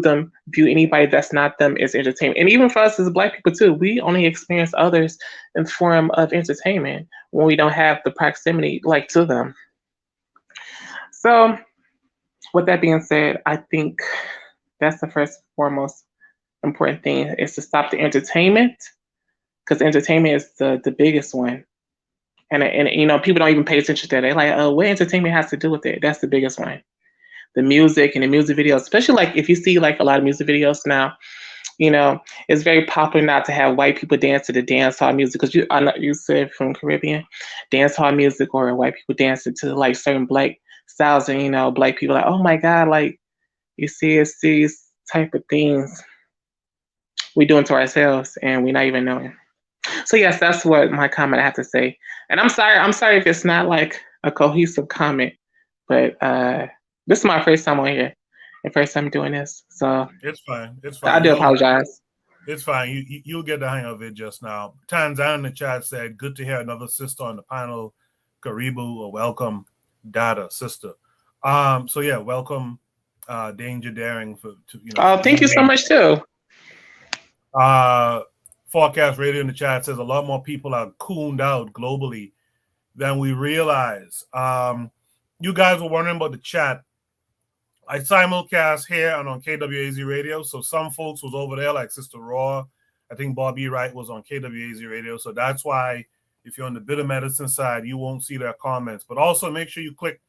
anybody that's not them is entertainment. And even for us as Black people too, we only experience others in the form of entertainment when we don't have the proximity to them. So with that being said, I think that's the first foremost important thing, is to stop the entertainment, because entertainment is the biggest one. And people don't even pay attention to that. They're like, what entertainment has to do with it? That's the biggest one. the music and the music videos, especially like if you see like a lot of music videos now, you know, it's very popular not to have white people dance to the dance hall music because I know you said from Caribbean dance hall music or white people dancing to like certain black styles, and you know, black people like, oh my God, like you see it's these type of things we doing to ourselves and we're not even knowing. So yes, that's what my comment I have to say. And I'm sorry if it's not like a cohesive comment, but this is my first time on here and first time doing this. So it's fine. It's fine. I do apologize. It's fine. You'll get the hang of it just now. Tanzan in the chat said, good to hear another sister on the panel. Karibu, or welcome, Dada, sister. So yeah, welcome, Danger Daring thank you so much too. Forecast Radio in the chat says a lot more people are cooned out globally than we realize. You guys were wondering about the chat. I simulcast here and on KWAZ Radio. So some folks was over there, like Sister Raw. I think Bobby Wright was on KWAZ Radio. So that's why if you're on the bitter medicine side, you won't see their comments. But also make sure you click,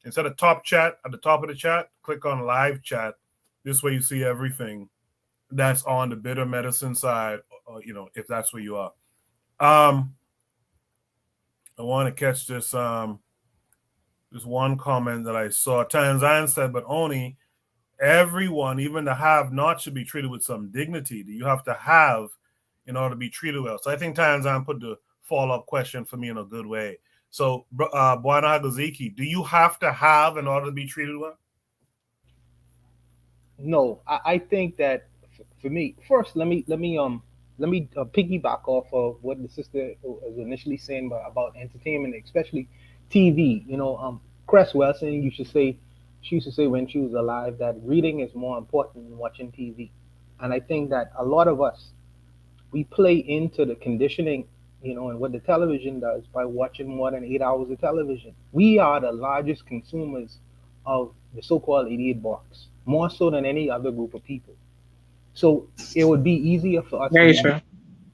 instead of top chat, at the top of the chat, click on live chat. This way you see everything that's on the bitter medicine side, if that's where you are. I want to catch this this one comment that I saw. Tanzan said, but only everyone, even the have-not, should be treated with some dignity. Do you have to have in order to be treated well? So I think Tanzan put the follow-up question for me in a good way. So, Bwana Hagaziki, do you have to have in order to be treated well? No, I think that for me, first, let me piggyback off of what the sister was initially saying about entertainment, especially TV. Cress Wilson she used to say when she was alive that reading is more important than watching TV. And I think that a lot of us, we play into the conditioning, and what the television does by watching more than 8 hours of television. We are the largest consumers of the so-called idiot box, more so than any other group of people. So it would be easier for us. Very true.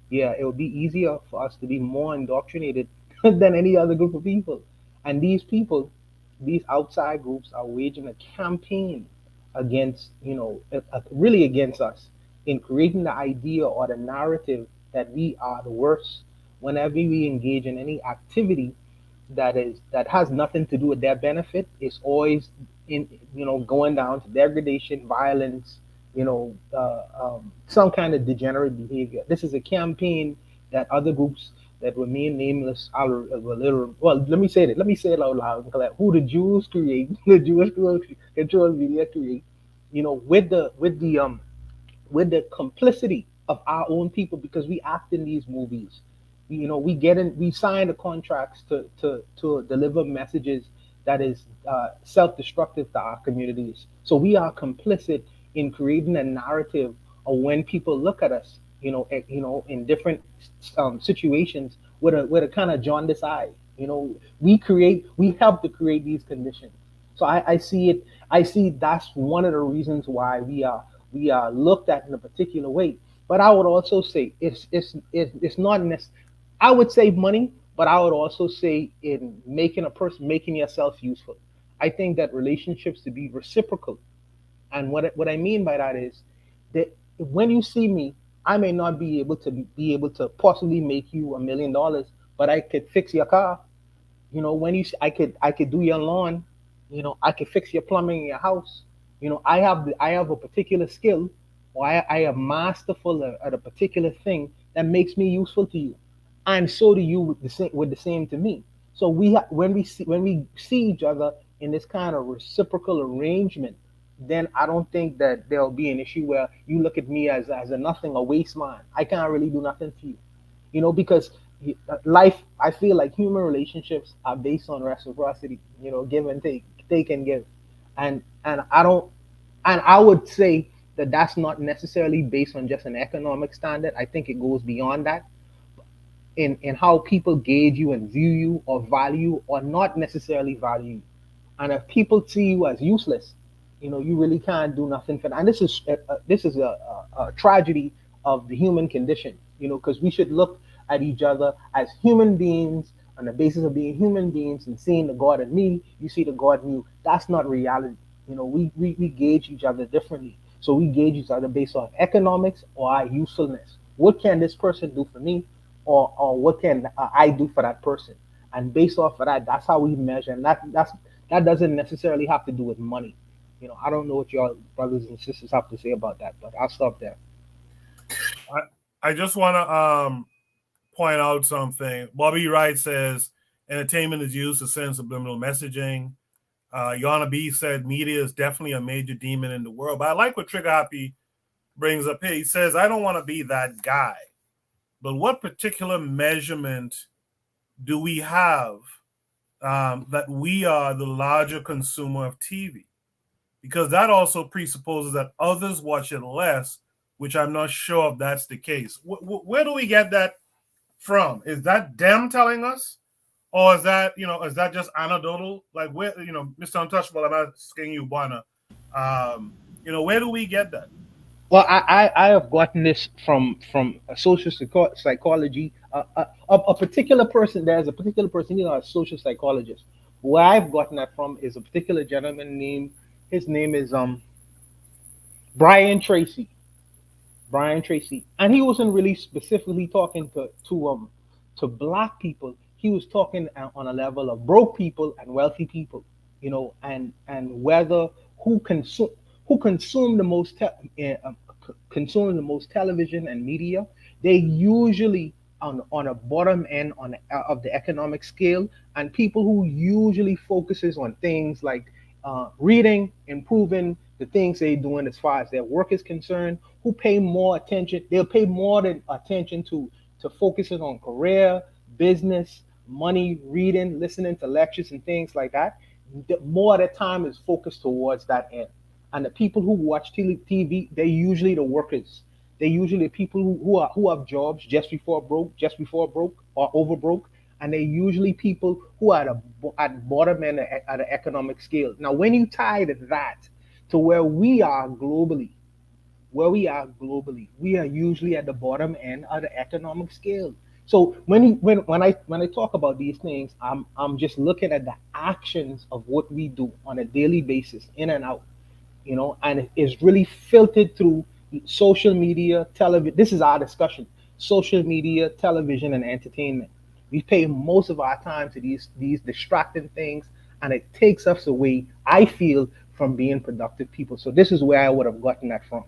Yeah, it would be easier for us to be more indoctrinated than any other group of people. And these people, these outside groups are waging a campaign against, really against us in creating the idea or the narrative that we are the worst whenever we engage in any activity that has nothing to do with their benefit. It's always going down to degradation, violence, some kind of degenerate behavior. This is a campaign that other groups that remain nameless let me say it out loud. Who the Jews create, the Jewish control media create, with the complicity of our own people, because we act in these movies. We sign the contracts to deliver messages that is self-destructive to our communities. So we are complicit in creating a narrative of when people look at us, in different situations with a kind of jaundiced eye. We help to create these conditions. So I see that's one of the reasons why we are looked at in a particular way. But I would also say it's not necessarily, I would save money, but I would also say in making yourself useful. I think that relationships to be reciprocal. And what I mean by that is that when you see me, I may not be able to possibly make you $1 million, but I could fix your car. I could do your lawn. I could fix your plumbing in your house. I have a particular skill, or I am masterful at a particular thing that makes me useful to you, and so do you with the same to me. So when we see each other in this kind of reciprocal arrangement, then I don't think that there'll be an issue where you look at me as a nothing, a waste man. I can't really do nothing for you, because life, I feel like human relationships are based on reciprocity, give and take and give. And I would say that that's not necessarily based on just an economic standard. I think it goes beyond that in how people gauge you and view you or value or not necessarily value you. And if people see you as useless, you really can't do nothing for that. And this is a tragedy of the human condition, because we should look at each other as human beings on the basis of being human beings and seeing the God in me, you see the God in you. That's not reality. You know, we gauge each other differently. So we gauge each other based on economics or our usefulness. What can this person do for me, or what can I do for that person? And based off of that, that's how we measure. And that doesn't necessarily have to do with money. You know, I don't know what your brothers and sisters have to say about that, but I'll stop there. I just want to point out something. Bobby Wright says entertainment is used to send subliminal messaging. Yana B said media is definitely a major demon in the world. But I like what Trigger Happy brings up here. He says, I don't want to be that guy. But what particular measurement do we have that we are the larger consumer of TV? Because that also presupposes that others watch it less, which I'm not sure if that's the case. Where do we get that from? Is that them telling us? Or is that, is that just anecdotal? Like, where, Mr. Untouchable, I'm asking you, Bwana, where do we get that? Well, I have gotten this from a social psychology. A particular person, there's a particular person, a social psychologist. Where I've gotten that from is a particular gentleman named, his name is Brian Tracy. Brian Tracy, and he wasn't really specifically talking to black people. He was talking on a level of broke people and wealthy people, and whether who consume the most consume the most television and media. They usually on a bottom end of the economic scale, and people who usually focuses on things like reading, improving the things they're doing as far as their work is concerned, who pay more attention. They'll pay more than attention to focusing on career, business, money, reading, listening to lectures and things like that. More of the time is focused towards that end. And the people who watch TV, they're usually the workers. They're usually people who have jobs just before broke, or over broke, and they're usually people who are at bottom end at the economic scale. Now, when you tie that to where we are globally, we are usually at the bottom end of the economic scale. So when I talk about these things, I'm just looking at the actions of what we do on a daily basis, in and out, and it is really filtered through social media, television. This is our discussion: social media, television, and entertainment. We pay most of our time to these distracting things, and it takes us away, I feel, from being productive people. So this is where I would have gotten that from.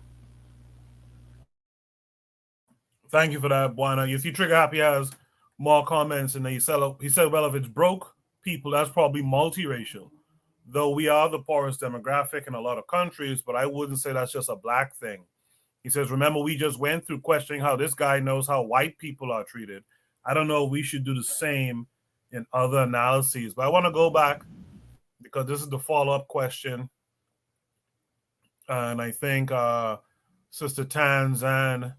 Thank you for that, Bwana. You see, Trigger Happy has more comments, and he said, well, if it's broke people, that's probably multiracial. Though we are the poorest demographic in a lot of countries, but I wouldn't say that's just a black thing. He says, remember, we just went through questioning how this guy knows how white people are treated. I don't know if we should do the same in other analyses. But I want to go back because this is the follow-up question. And I think Sister Tanzan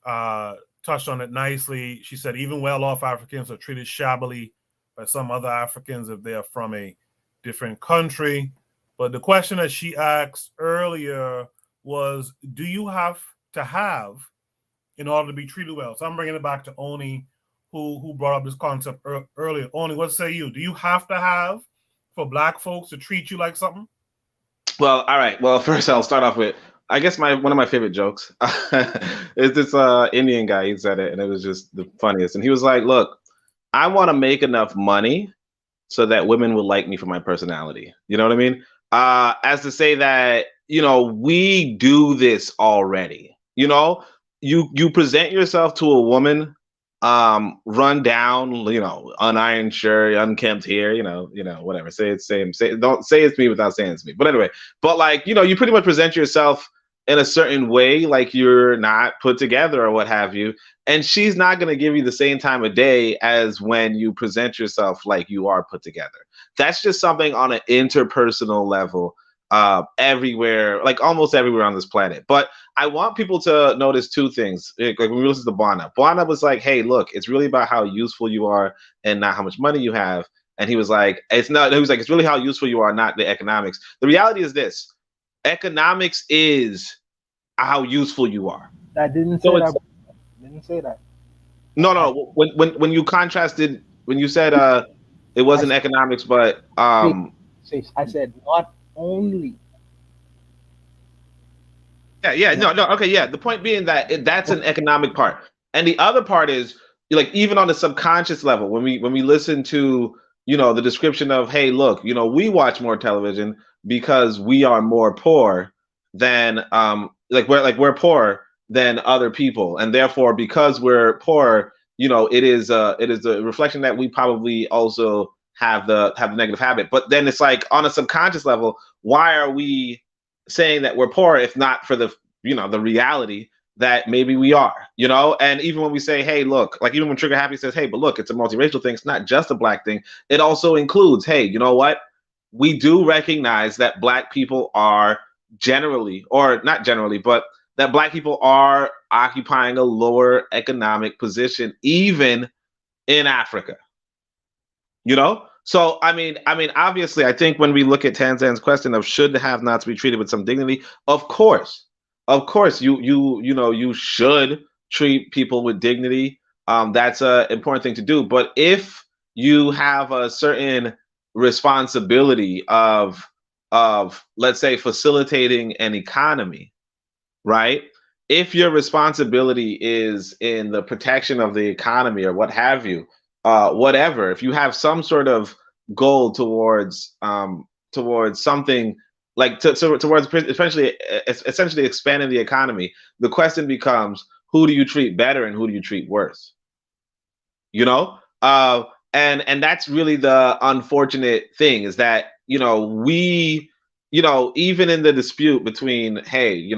touched on it nicely. She said, even well-off Africans are treated shabbily by some other Africans if they are from a different country. But the question that she asked earlier was, do you have to have in order to be treated well? So I'm bringing it back to Oni, who brought up this concept earlier. Oni, what say you? Do you have to have for black folks to treat you like something? Well, all right. Well, first I'll start off with, I guess one of my favorite jokes is this Indian guy. He said it, and it was just the funniest. And he was like, look, I want to make enough money so that women will like me for my personality. You know what I mean? As to say that, we do this already. You present yourself to a woman, run down, unironed shirt, unkempt hair, whatever. Say it's same. Don't say it's me without saying it's me. But anyway, you pretty much present yourself in a certain way, like you're not put together or what have you. And she's not going to give you the same time of day as when you present yourself like you are put together. That's just something on an interpersonal level, everywhere, like almost everywhere on this planet. But I want people to notice two things. Like when we listen to Bwana was like, hey, look, it's really about how useful you are and not how much money you have. And he was like, it's really how useful you are, not the economics. The reality is this: economics is how useful you are. I didn't say that. Didn't say that. No. When you contrasted, when you said it wasn't economics, but I said not only. Yeah, no, okay, yeah. The point being that that's an economic part, and the other part is like even on the subconscious level when we listen to the description of, hey, look, we watch more television because we are more poor than we're poor than other people, and therefore because we're poor, it is a reflection that we probably also have the negative habit. But then it's like on a subconscious level, why are we saying that we're poor if not for the the reality that maybe we are, and even when we say, hey, look, like even when Trigger Happy says, hey, but look, it's a multiracial thing, it's not just a black thing, it also includes, hey, you know what, we do recognize that black people are generally, or not generally, but that black people are occupying a lower economic position even in Africa. So I mean, obviously, I think when we look at Tanzan's question of should the have-nots be treated with some dignity, of course, you should treat people with dignity. That's an important thing to do. But if you have a certain responsibility of let's say facilitating an economy, right? If your responsibility is in the protection of the economy or what have you, whatever, if you have some sort of goal towards something like towards essentially expanding the economy, the question becomes, who do you treat better and who do you treat worse? And that's really the unfortunate thing, is that we even in the dispute between, hey,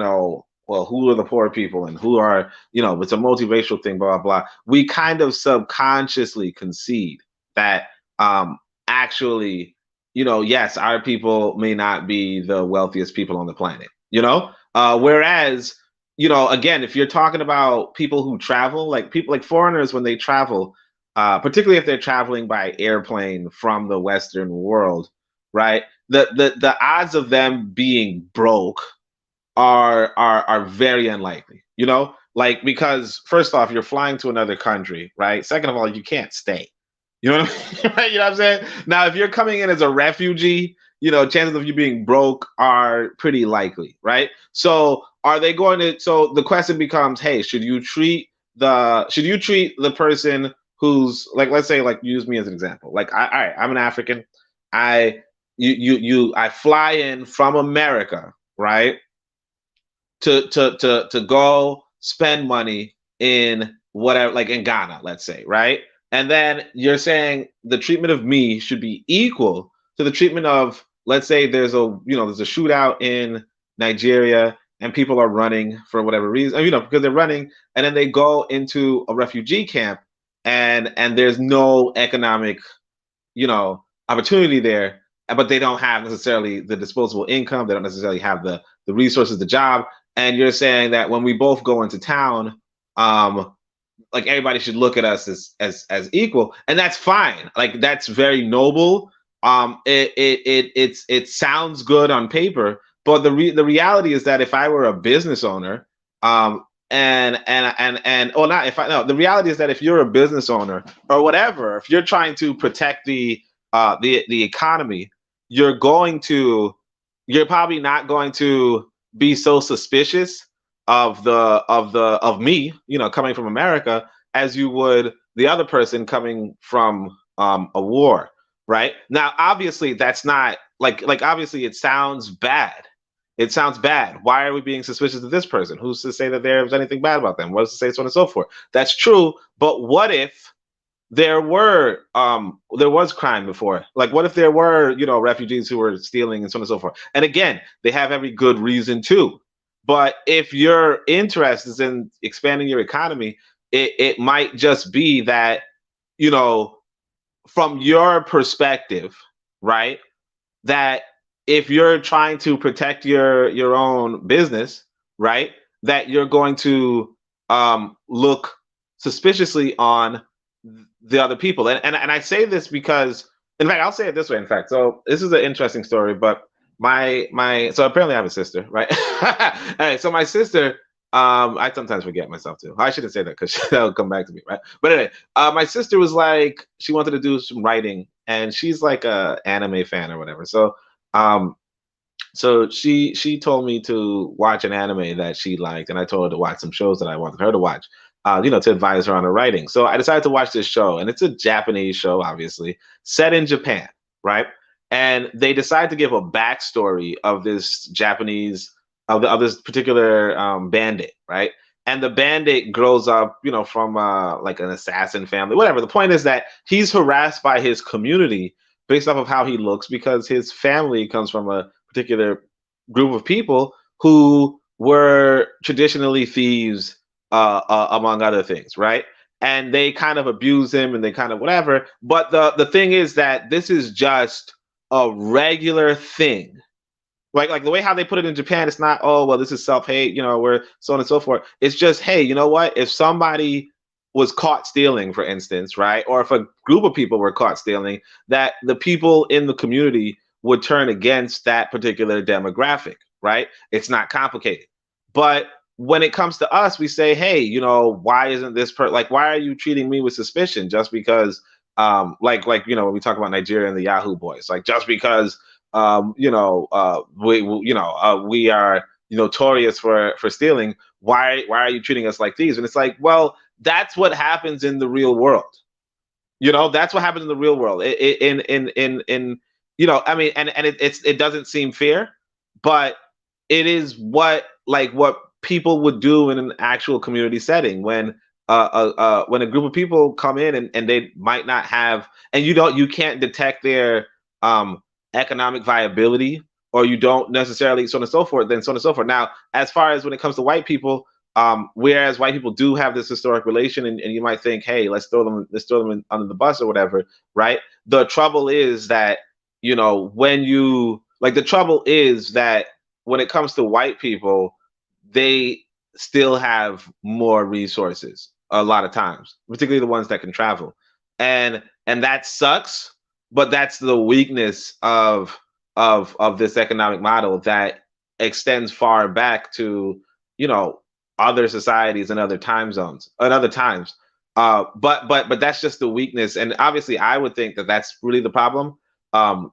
well, who are the poor people and who are, it's a multiracial thing, blah, blah, blah. We kind of subconsciously concede that actually, yes, our people may not be the wealthiest people on the planet, whereas, again, if you're talking about people who travel, like people like foreigners, when they travel, particularly if they're traveling by airplane from the Western world, right? The odds of them being broke are very unlikely, like, because first off, you're flying to another country, right? Second of all, you can't stay. You know what I mean? You know what I'm saying? Now, if you're coming in as a refugee, chances of you being broke are pretty likely, right? So are they going to, so the question becomes, hey, should you treat the person who's like, let's say, like, use me as an example. Like, all right, I'm an African. I fly in from America, right? To go spend money in whatever, like in Ghana, let's say, right? And then you're saying the treatment of me should be equal to the treatment of, let's say there's a shootout in Nigeria and people are running for whatever reason, because they're running, and then they go into a refugee camp and there's no economic, opportunity there, but they don't have necessarily the disposable income, they don't necessarily have the resources, the job. And you're saying that when we both go into town, like, everybody should look at us as equal, and that's fine. Like, that's very noble. It sounds good on paper, but the reality is that if I were a business owner, the reality is that if you're a business owner or whatever, if you're trying to protect the economy, you're probably not going to be so suspicious of me, coming from America, as you would the other person coming from a war, right? Now, obviously, that's not like obviously it sounds bad. It sounds bad. Why are we being suspicious of this person? Who's to say that there's anything bad about them? What's to say so on and so forth? That's true. But what if there was crime before? Like, what if there were, refugees who were stealing and so on and so forth? And again, they have every good reason to. But if your interest is in expanding your economy, it might just be that, from your perspective, right, that if you're trying to protect your own business, right, that you're going to look suspiciously on the other people. And I say this because, in fact, I'll say it this way, in fact. So this is an interesting story, but so apparently I have a sister, right? All right, so my sister, I sometimes forget myself too. I shouldn't say that because that'll come back to me, right? But anyway, my sister was like, she wanted to do some writing, and she's like a anime fan or whatever. So So she told me to watch an anime that she liked, and I told her to watch some shows that I wanted her to watch, to advise her on her writing. So I decided to watch this show, and it's a Japanese show, obviously, set in Japan, right? And they decided to give a backstory of this Japanese of this particular bandit, right? And the bandit grows up, from like an assassin family, whatever. The point is that he's harassed by his community based off of how he looks because his family comes from a particular group of people who were traditionally thieves, among other things, right? And they kind of abuse him and they kind of whatever. But the thing is that this is just a regular thing. Like the way how they put it in Japan, it's not, oh well, this is self-hate, we're so on and so forth. It's just, hey, you know what? If somebody was caught stealing, for instance, right? Or if a group of people were caught stealing, that the people in the community would turn against that particular demographic, right? It's not complicated. But when it comes to us, we say, hey, why isn't this like, why are you treating me with suspicion just because, when we talk about Nigeria and the Yahoo boys, like just because, we are notorious for stealing. Why are you treating us like thieves? And it's like, well, that's what happens in the real world. That's what happens in the real world. It doesn't seem fair, but it is what people would do in an actual community setting when a group of people come in and they might not have, and you can't detect their economic viability, or you don't necessarily so on and so forth. Now, as far as when it comes to white people, whereas white people do have this historic relation, and you might think, hey, let's throw them under the bus or whatever, right? The trouble is that when it comes to white people, they still have more resources a lot of times, particularly the ones that can travel, and that sucks. But that's the weakness of this economic model that extends far back to other societies and other time zones and other times. But that's just the weakness, and obviously I would think that that's really the problem, of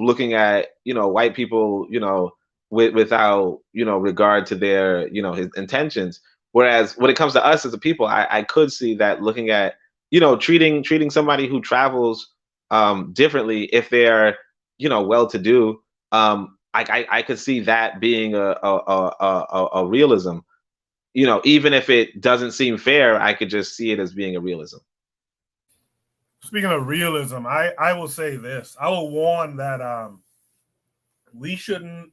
looking at white people without regard to their his intentions. Whereas when it comes to us as a people, I could see that looking at treating somebody who travels differently if they're well-to-do. I could see that being a realism. Even if it doesn't seem fair, I could just see it as being a realism. Speaking of realism, I will say this. I will warn that we shouldn't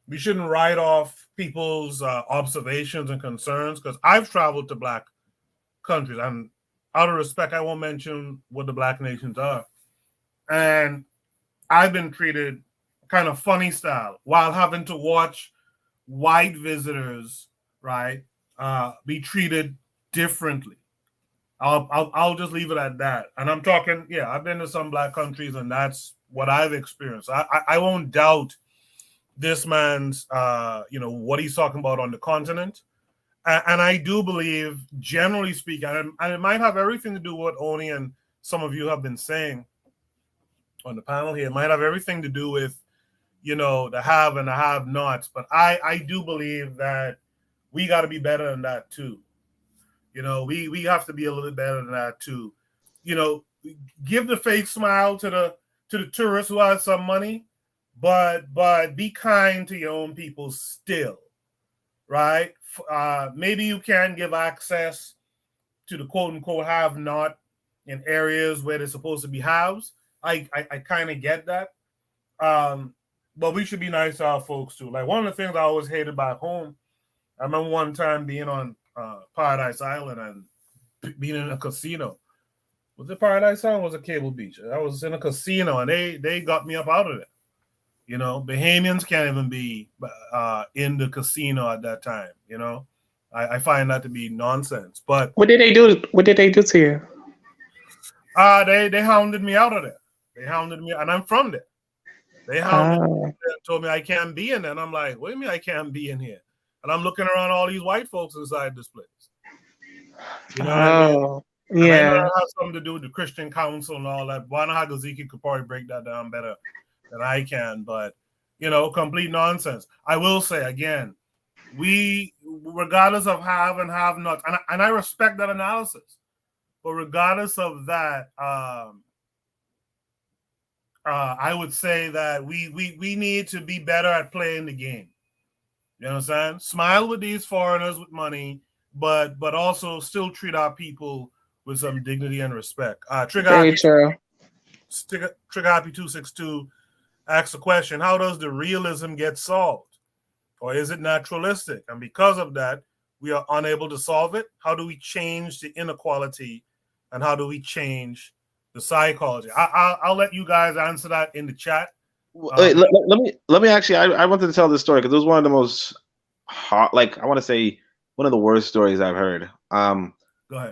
write off people's observations and concerns, because I've traveled to Black countries, and out of respect, I won't mention what the Black nations are. And I've been treated kind of funny style while having to watch white visitors, right, be treated differently. I'll just leave it at that. And I'm talking, I've been to some Black countries, and that's what I've experienced. I won't doubt this man's, what he's talking about on the continent. And I do believe, generally speaking, and it might have everything to do with what Oni and some of you have been saying on the panel here. It might have everything to do with, the have and the have-nots. But I do believe that we got to be better than that too. We have to be a little bit better than that too. Give the fake smile to the tourists who have some money, but be kind to your own people still, right? Maybe you can give access to the quote-unquote have-not in areas where they're supposed to be haves. I kind of get that. But we should be nice to our folks too. Like, one of the things I always hated back home, I remember one time being on Paradise Island and being in a casino. Was it Paradise Island or was it Cable Beach? I was in a casino, and they got me up out of there. Bahamians can't even be in the casino at that time. I find that to be nonsense. But what did they do? What did they do to you? They hounded me out of there. They hounded me, and I'm from there. They hounded me and told me I can't be in there. And I'm like, what do you mean I can't be in here? And I'm looking around all these white folks inside this place. What I mean? Yeah. And I know that has something to do with the Christian Council and all that. Why not Gaziki could probably break that down better than I can. But complete nonsense. I will say again, we, regardless of have and have not, and I respect that analysis, but regardless of that, I would say that we need to be better at playing the game. You know what I'm saying? Smile with these foreigners with money, but also still treat our people with some dignity and respect. Very true. Trigger Happy 262 asks a question: how does the realism get solved, or is it naturalistic? And because of that, we are unable to solve it. How do we change the inequality, and how do we change the psychology? I'll let you guys answer that in the chat. Let me actually. I wanted to tell this story because it was one of the most hard, like I want to say one of the worst stories I've heard. Go ahead.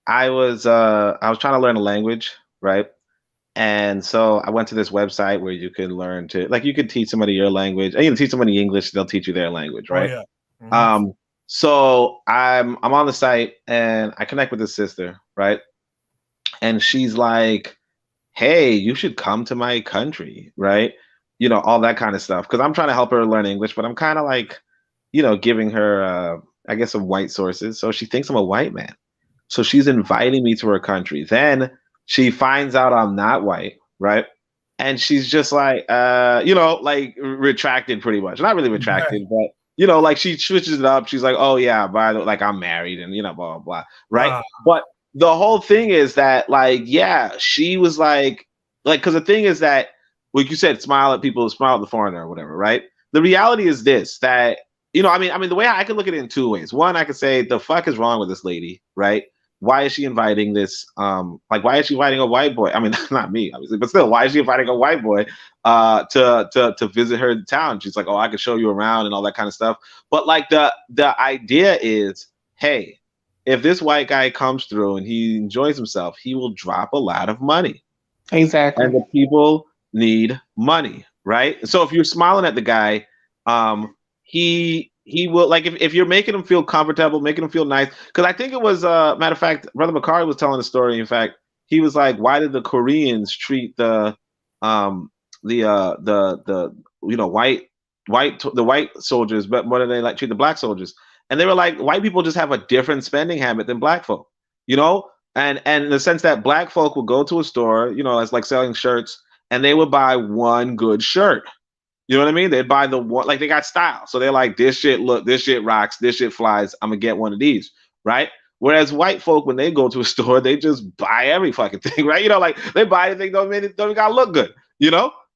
I was trying to learn a language, right? And so I went to this website where you can learn to, like, you could teach somebody your language, and you can teach somebody English, they'll teach you their language, right? Oh, yeah. Mm-hmm. So I'm on the site and I connect with this sister, right? And she's like, hey, you should come to my country, right? All that kind of stuff. Because I'm trying to help her learn English, but I'm kind of like, giving her, I guess, some white sources. So she thinks I'm a white man. So she's inviting me to her country. Then she finds out I'm not white, right? And she's just like, like retracted pretty much. Not really retracted, but like she switches it up. She's like, oh yeah, by the way, like I'm married and blah blah blah, right? But the whole thing is that, like, yeah, she was like, because the thing is that, like you said, smile at people, smile at the foreigner or whatever, right? The reality is this, that I mean, the way I could look at it in two ways. One, I could say, the fuck is wrong with this lady, right? Why is she inviting this? Like, why is she inviting a white boy? I mean, not me, obviously, but still, why is she inviting a white boy to visit her town? She's like, oh, I could show you around and all that kind of stuff. But like the idea is, hey, if this white guy comes through and he enjoys himself, he will drop a lot of money. Exactly. And the people need money, right? So if you're smiling at the guy, he will, like, if you're making him feel comfortable, making him feel nice, because I think it was matter of fact, Brother Makari was telling a story. In fact, he was like, why did the Koreans treat the white soldiers, but more than they like treat the black soldiers? And they were like, white people just have a different spending habit than black folk, and in the sense that black folk would go to a store, as like selling shirts, and they would buy one good shirt. You know what I mean? They'd buy the one, like, they got style. So they're like, this shit rocks, this shit flies, I'm gonna get one of these, right? Whereas white folk, when they go to a store, they just buy every fucking thing, right? Like, they buy anything, don't even gotta look good,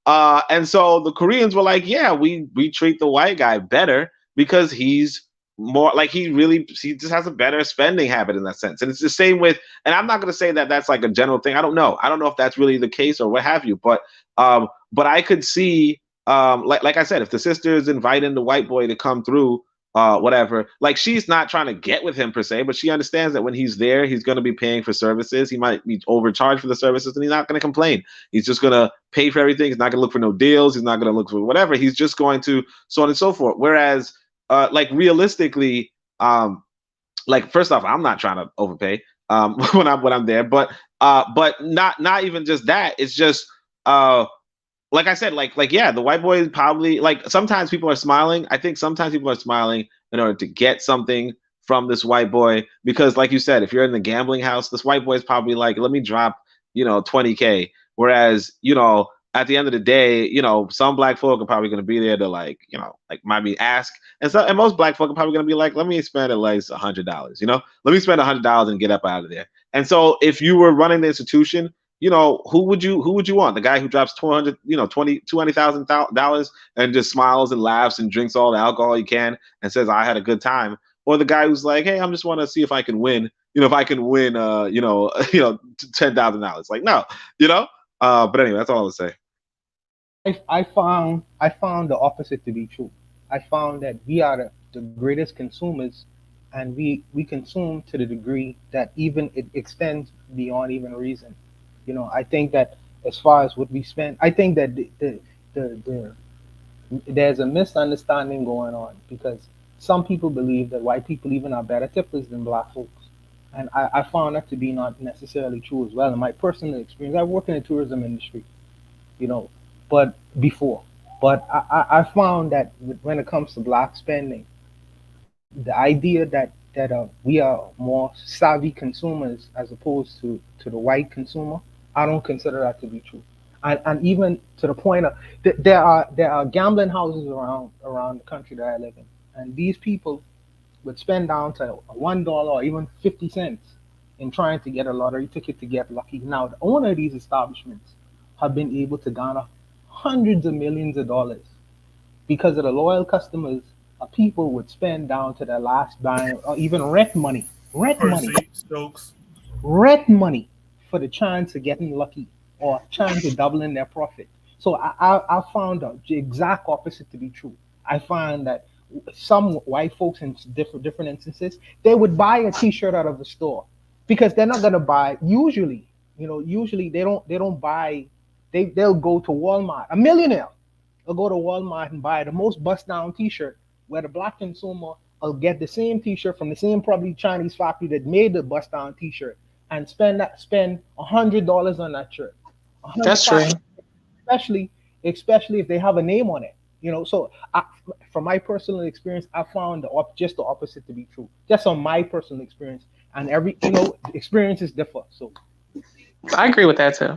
And so the Koreans were like, yeah, we treat the white guy better because he's more like, he just has a better spending habit in that sense. And it's the same with, and I'm not going to say that that's like a general thing. I don't know if that's really the case or what have you, but I could see, like I said, if the sister is inviting the white boy to come through, whatever, like, she's not trying to get with him per se, but she understands that when he's there, he's going to be paying for services. He might be overcharged for the services, and he's not going to complain. He's just going to pay for everything. He's not going to look for no deals. He's not going to look for whatever. He's just going to, so on and so forth. Whereas, like, realistically, like, first off, I'm not trying to overpay when I'm there, but not even just that. It's just like I said, like yeah, the white boy is probably, like, sometimes people are smiling. I think sometimes people are smiling in order to get something from this white boy, because, like you said, if you're in the gambling house, this white boy is probably like, let me drop, $20K. Whereas, at the end of the day, some black folk are probably going to be there to, like, maybe ask, and most black folk are probably going to be like, let me spend at least $100, let me spend $100 and get up out of there. And so if you were running the institution, who would you want? The guy who drops $200,000 and just smiles and laughs and drinks all the alcohol he can and says, I had a good time? Or the guy who's like, hey, I'm just want to see if I can win, $10,000. Like, no, but anyway, that's all I would say. I found the opposite to be true. I found that we are the greatest consumers, and we consume to the degree that even it extends beyond even reason. I think that as far as what we spend, I think that there's a misunderstanding going on, because some people believe that white people even are better tippers than black folks. And I found that to be not necessarily true as well. In my personal experience, I work in the tourism industry, but before. But I found that when it comes to black spending, the idea that we are more savvy consumers as opposed to the white consumer, I don't consider that to be true. And even to the point of there are gambling houses around the country that I live in, and these people would spend down to $1 or even 50 cents in trying to get a lottery ticket to get lucky. Now the owner of these establishments have been able to garner hundreds of millions of dollars because of the loyal customers people would spend down to their last dime or even rent money, Percy Stokes. rent money for the chance of getting lucky or chance of doubling their profit. So I found out the exact opposite to be true. I find that some white folks in different instances, they would buy a T-shirt out of the store because they're not gonna buy. Usually they don't buy. They'll go to Walmart. A millionaire will go to Walmart and buy the most bust down T-shirt, where the black consumer will get the same T-shirt from the same probably Chinese factory that made the bust down T-shirt and spend $100 on that shirt. That's true. Especially if they have a name on it. So from my personal experience, I found just the opposite to be true. Just on my personal experience, and every experiences differ. So I agree with that too.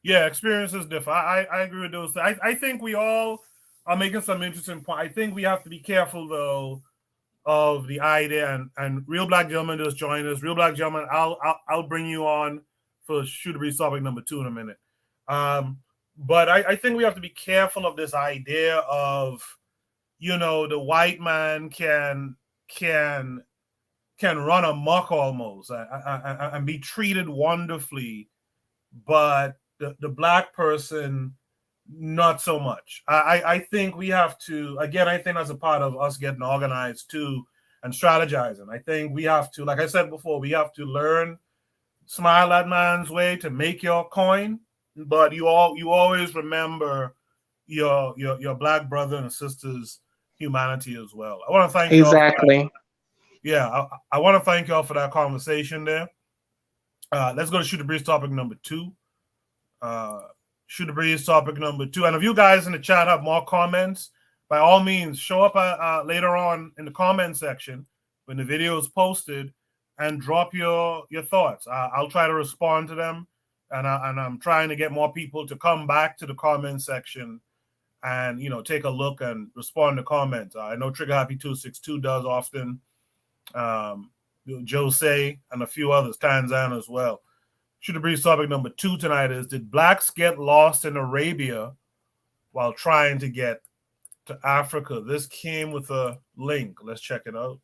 Yeah, experiences differ. I agree with those. I think we all are making some interesting point. I think we have to be careful though of the idea, and Real Black Gentleman just joined us. Real Black Gentleman, I'll bring you on for Shoot the Breeze topic number 2 in a minute. But I think we have to be careful of this idea of, the white man can run amok almost and be treated wonderfully, but the black person not so much. I think we have to, again, I think that's a part of us getting organized too and strategizing. I think we have to, like I said before, we have to learn smile that man's way to make your coin, but you always remember your black brother and sister's humanity as well. I want to thank you all. Exactly. I want to thank you all for that conversation there. Let's go to Shoot the Breeze topic number 2. Shoot the Breeze topic number 2. And if you guys in the chat have more comments, by all means, show up later on in the comment section when the video is posted and drop your thoughts. I'll try to respond to them, and I'm trying to get more people to come back to the comment section and take a look and respond to comments. I know Trigger Happy 262 does often. Jose and a few others, Tanzan as well. Shoot the Breeze topic number 2 tonight is: did blacks get lost in Arabia while trying to get to Africa? This came with a link. Let's check it out.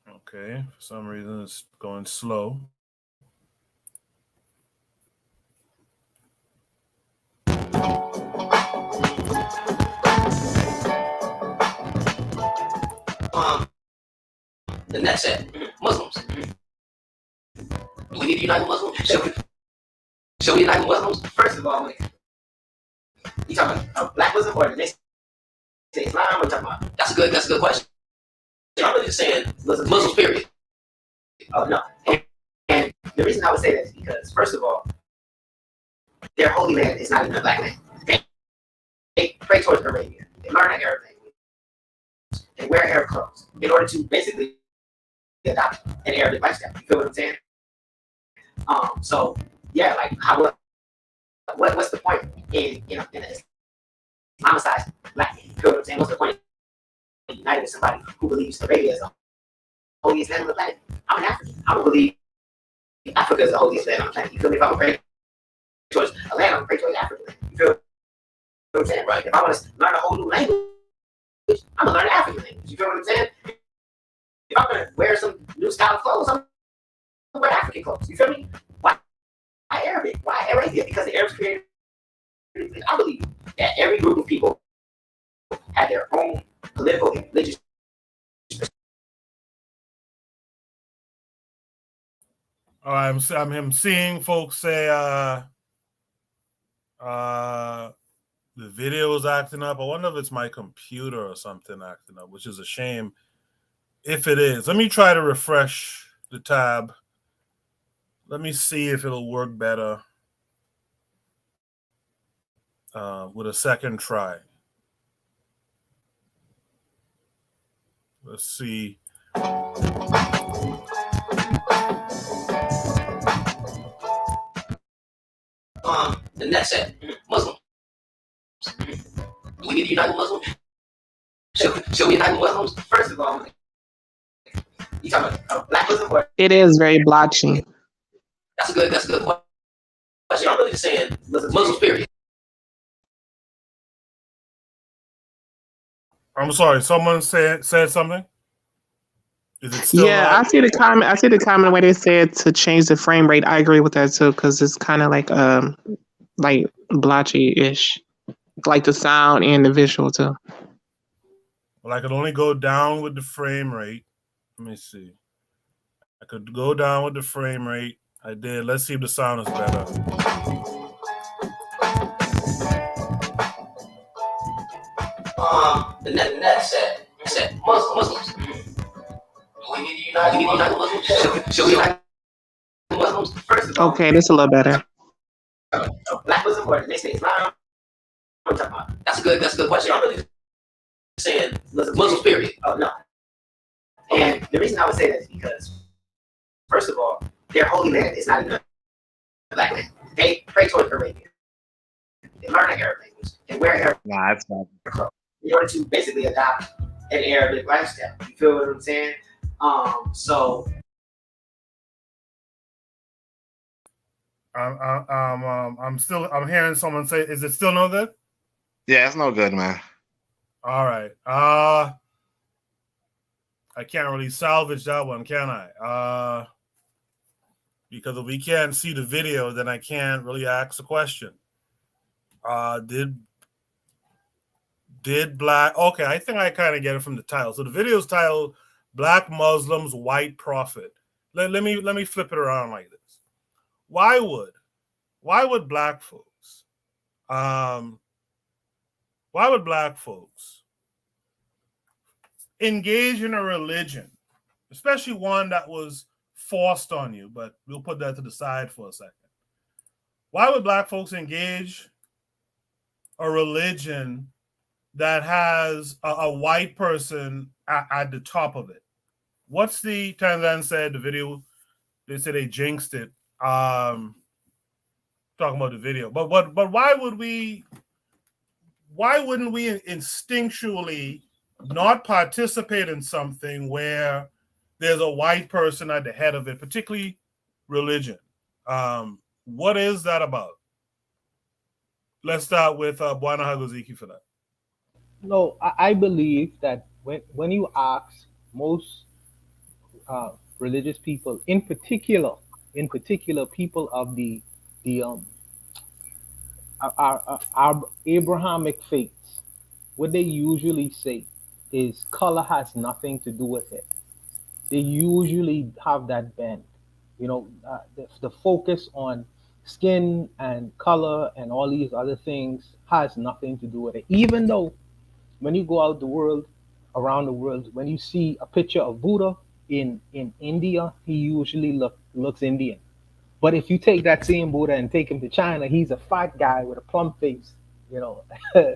Okay, for some reason it's going slow. The next set, Muslims. Do we need to unite the Muslims? Shall we unite the Muslims? First of all, you talking about black Muslim or the next Islam? What you talking about? That's a good question. I'm really just saying Muslims, period. Oh no. And the reason I would say that is because, first of all, their holy land is not even a black land. They pray towards Arabia. They learn an Arabic language. They wear Arab clothes in order to basically adopt an Arabic lifestyle. You feel what I'm saying? So yeah, like what's the point in an Islamicized black man? You feel what I'm saying? What's the point in uniting with somebody who believes Arabia is the holiest land on the planet? I'm an African. I don't believe Africa is the holiest land on the planet. You feel me? If I'm praying towards a land, I'm praying towards Africa land. You feel what I'm saying? Right. If I want to learn a whole new language, I'm gonna learn the African language. You feel what I'm saying? If I'm gonna wear some new style of clothes, I'm gonna wear African clothes. You feel me? Why Arabic? Why Arabia? Because the Arabs created. I believe that every group of people had their own political and religious. I'm seeing folks say the video is acting up. I wonder if it's my computer or something acting up, which is a shame if it is. Let me try to refresh the tab. Let me see if it'll work better with a second try. Let's see. The next set, Muslims. Do we need to unite with Muslims? Should we unite with Muslims? First of all, you talking about black Muslim or? It is very blotchy. That's a good question. I'm really just saying Muslims, period. I'm sorry, someone said something? Is it still Yeah, live? I see the comment where they said to change the frame rate. I agree with that too, because it's kind of like blotchy-ish, like the sound and the visual too. Well, I could only go down with the frame rate. Let me see. I could go down with the frame rate. I did. Let's see if the sound is better. The next set, Muslims. Do we need to unite with Muslims? Should we unite with Muslims? First of all, Okay, that's a little better. black Muslim or they say Islam. That's a good question. I'm really saying Muslims, period. Oh no. And the reason I would say that is because, first of all, their holy land is not in the black land. They pray toward Arabia. They learn an Arabic language. They wear Arabic. Nah, it's not. In order to basically adopt an Arabic lifestyle. You feel what I'm saying? So I'm hearing someone say, is it still no good? Yeah, it's no good, man. All right. I can't really salvage that one, can I? Because if we can't see the video, then I can't really ask a question. Did black? Okay, I think I kind of get it from the title. So the video is titled "Black Muslims, White Prophet." Let me flip it around like this. Why would black folks? Why would black folks engage in a religion, especially one that was forced on you? But we'll put that to the side for a second. Why would black folks engage a religion that has a white person at the top of it? What's the Tanzan said the video? They said they jinxed it. Talking about the video, but why wouldn't we instinctually not participate in something where there's a white person at the head of it, particularly religion? What is that about? Let's start with Bwana Hagoziki for that. No, I believe that when you ask most religious people, in particular people of the our Abrahamic faiths, what they usually say is color has nothing to do with it. They usually have that bend, the focus on skin and color and all these other things has nothing to do with it. Even though when you go out around the world, when you see a picture of Buddha in India, he usually looks Indian. But if you take that same Buddha and take him to China, he's a fat guy with a plump face,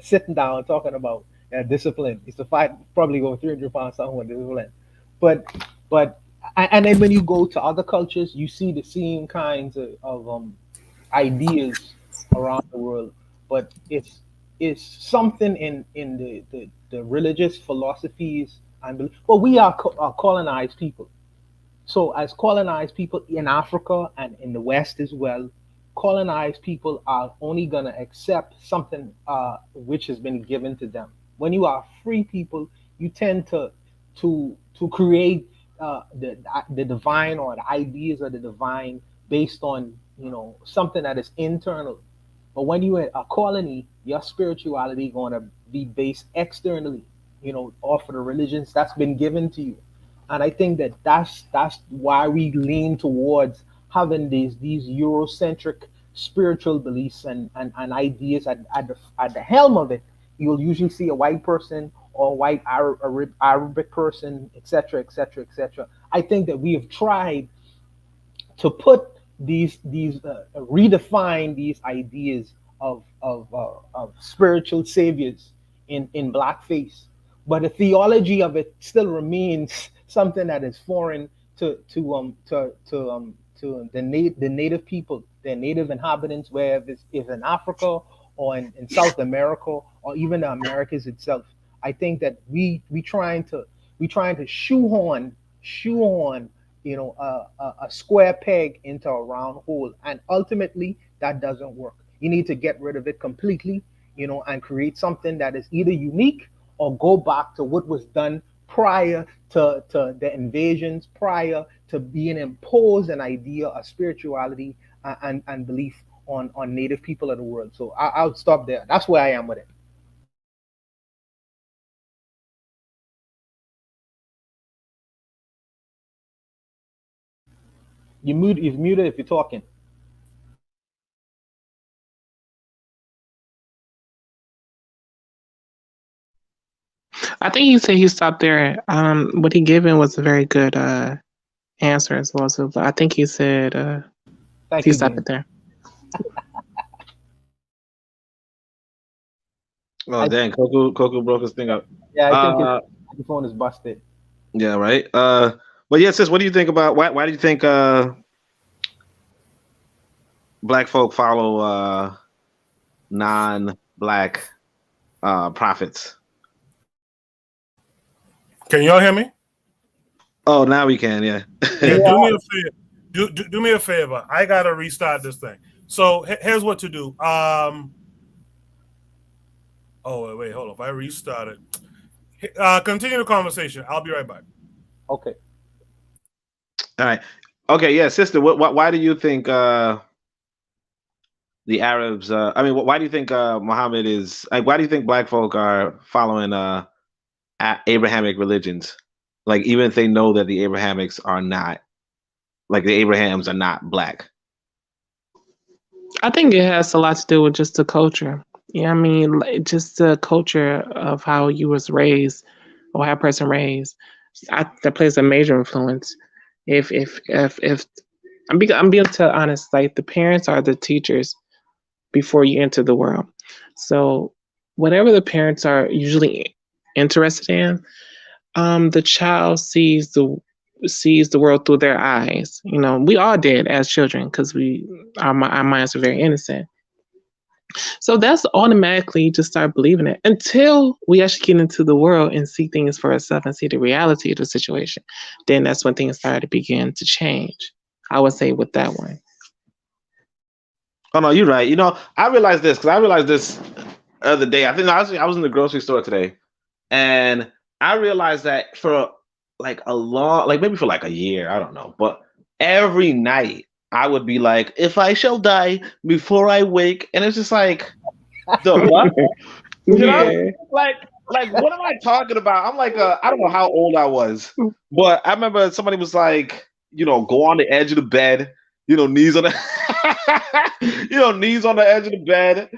sitting down talking about discipline. He's a fight, probably over 300 pounds, something with discipline. But and then when you go to other cultures, you see the same kinds of ideas around the world. But it's something in the religious philosophies and belief. Well, we are colonized people. So as colonized people in Africa and in the West as well, colonized people are only going to accept something which has been given to them. When you are free people, you tend to create the divine or the ideas of the divine based on something that is internal. But when you're a colony, your spirituality going to be based externally, off of the religions that's been given to you. And I think that's why we lean towards having these Eurocentric spiritual beliefs and ideas at the helm of it. You'll usually see a white person or a white Arabic person, etc., etc., etc. I think that we have tried to put these redefine these ideas of spiritual saviors in blackface, but the theology of it still remains something that is foreign to the native people, the native inhabitants, whether it's in Africa or in South America or even the Americas itself. I think that we trying to shoehorn a square peg into a round hole, and ultimately that doesn't work. You need to get rid of it completely, and create something that is either unique or go back to what was done prior to the invasions, prior to being imposed an idea of spirituality and belief on native people of the world. So I'll stop there. That's where I am with it. You're muted if you're talking. I think he said he stopped there. What he given was a very good answer as well. So I think he said Thank he you, stopped James. it there. Oh dang, Coco broke his thing up. Yeah, I think his Uh, microphone is busted. yeah, right. But yeah, sis, what do you think about why do you think black folk follow non-black prophets? Can y'all hear me? Oh, now we can, yeah. Yeah, do me a favor. Do me a favor. I gotta restart this thing. So here's what to do. Oh wait, hold on. If I restart it, continue the conversation. I'll be right back. Okay. All right. Okay, yeah, sister. Why do you think the Arabs? I mean, why do you think Muhammad is like? Why do you think black folk are following Abrahamic religions? Like, even if they know that the Abrahamics are not, like the Abrahams are not black. I think it has a lot to do with just the culture. Yeah, I mean, like, just the culture of how you was raised or how a person raised. That plays a major influence. If I'm being totally honest, like the parents are the teachers before you enter the world. So whatever the parents are usually interested in, the child sees the world through their eyes. We all did as children because our minds are very innocent. So that's automatically just start believing it until we actually get into the world and see things for ourselves and see the reality of the situation. Then that's when things start to begin to change. I would say with that one. Oh no, you're right. I realized this the other day. I think I was in the grocery store today, and I realized that for like a long, like maybe for like a year, I don't know, but every night I would be like, if I shall die before I wake, and it's just like, the what? Yeah. Like what am I talking about? I'm like, I don't know how old I was, but I remember somebody was like, go on the edge of the bed, knees on the, knees on the edge of the bed,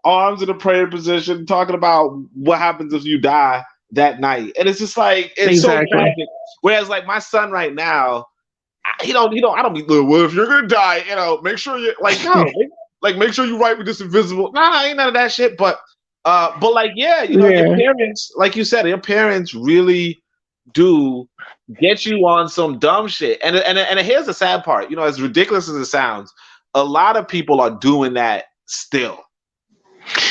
arms in a prayer position, talking about what happens if you die that night, and it's just like it's Exactly. so tragic. Whereas like my son right now, I don't be well. If you're gonna die, make sure you no, like make sure you write with this invisible. Nah, ain't none of that shit. But like yeah, your parents, like you said, your parents really do get you on some dumb shit. And here's the sad part. As ridiculous as it sounds, a lot of people are doing that still.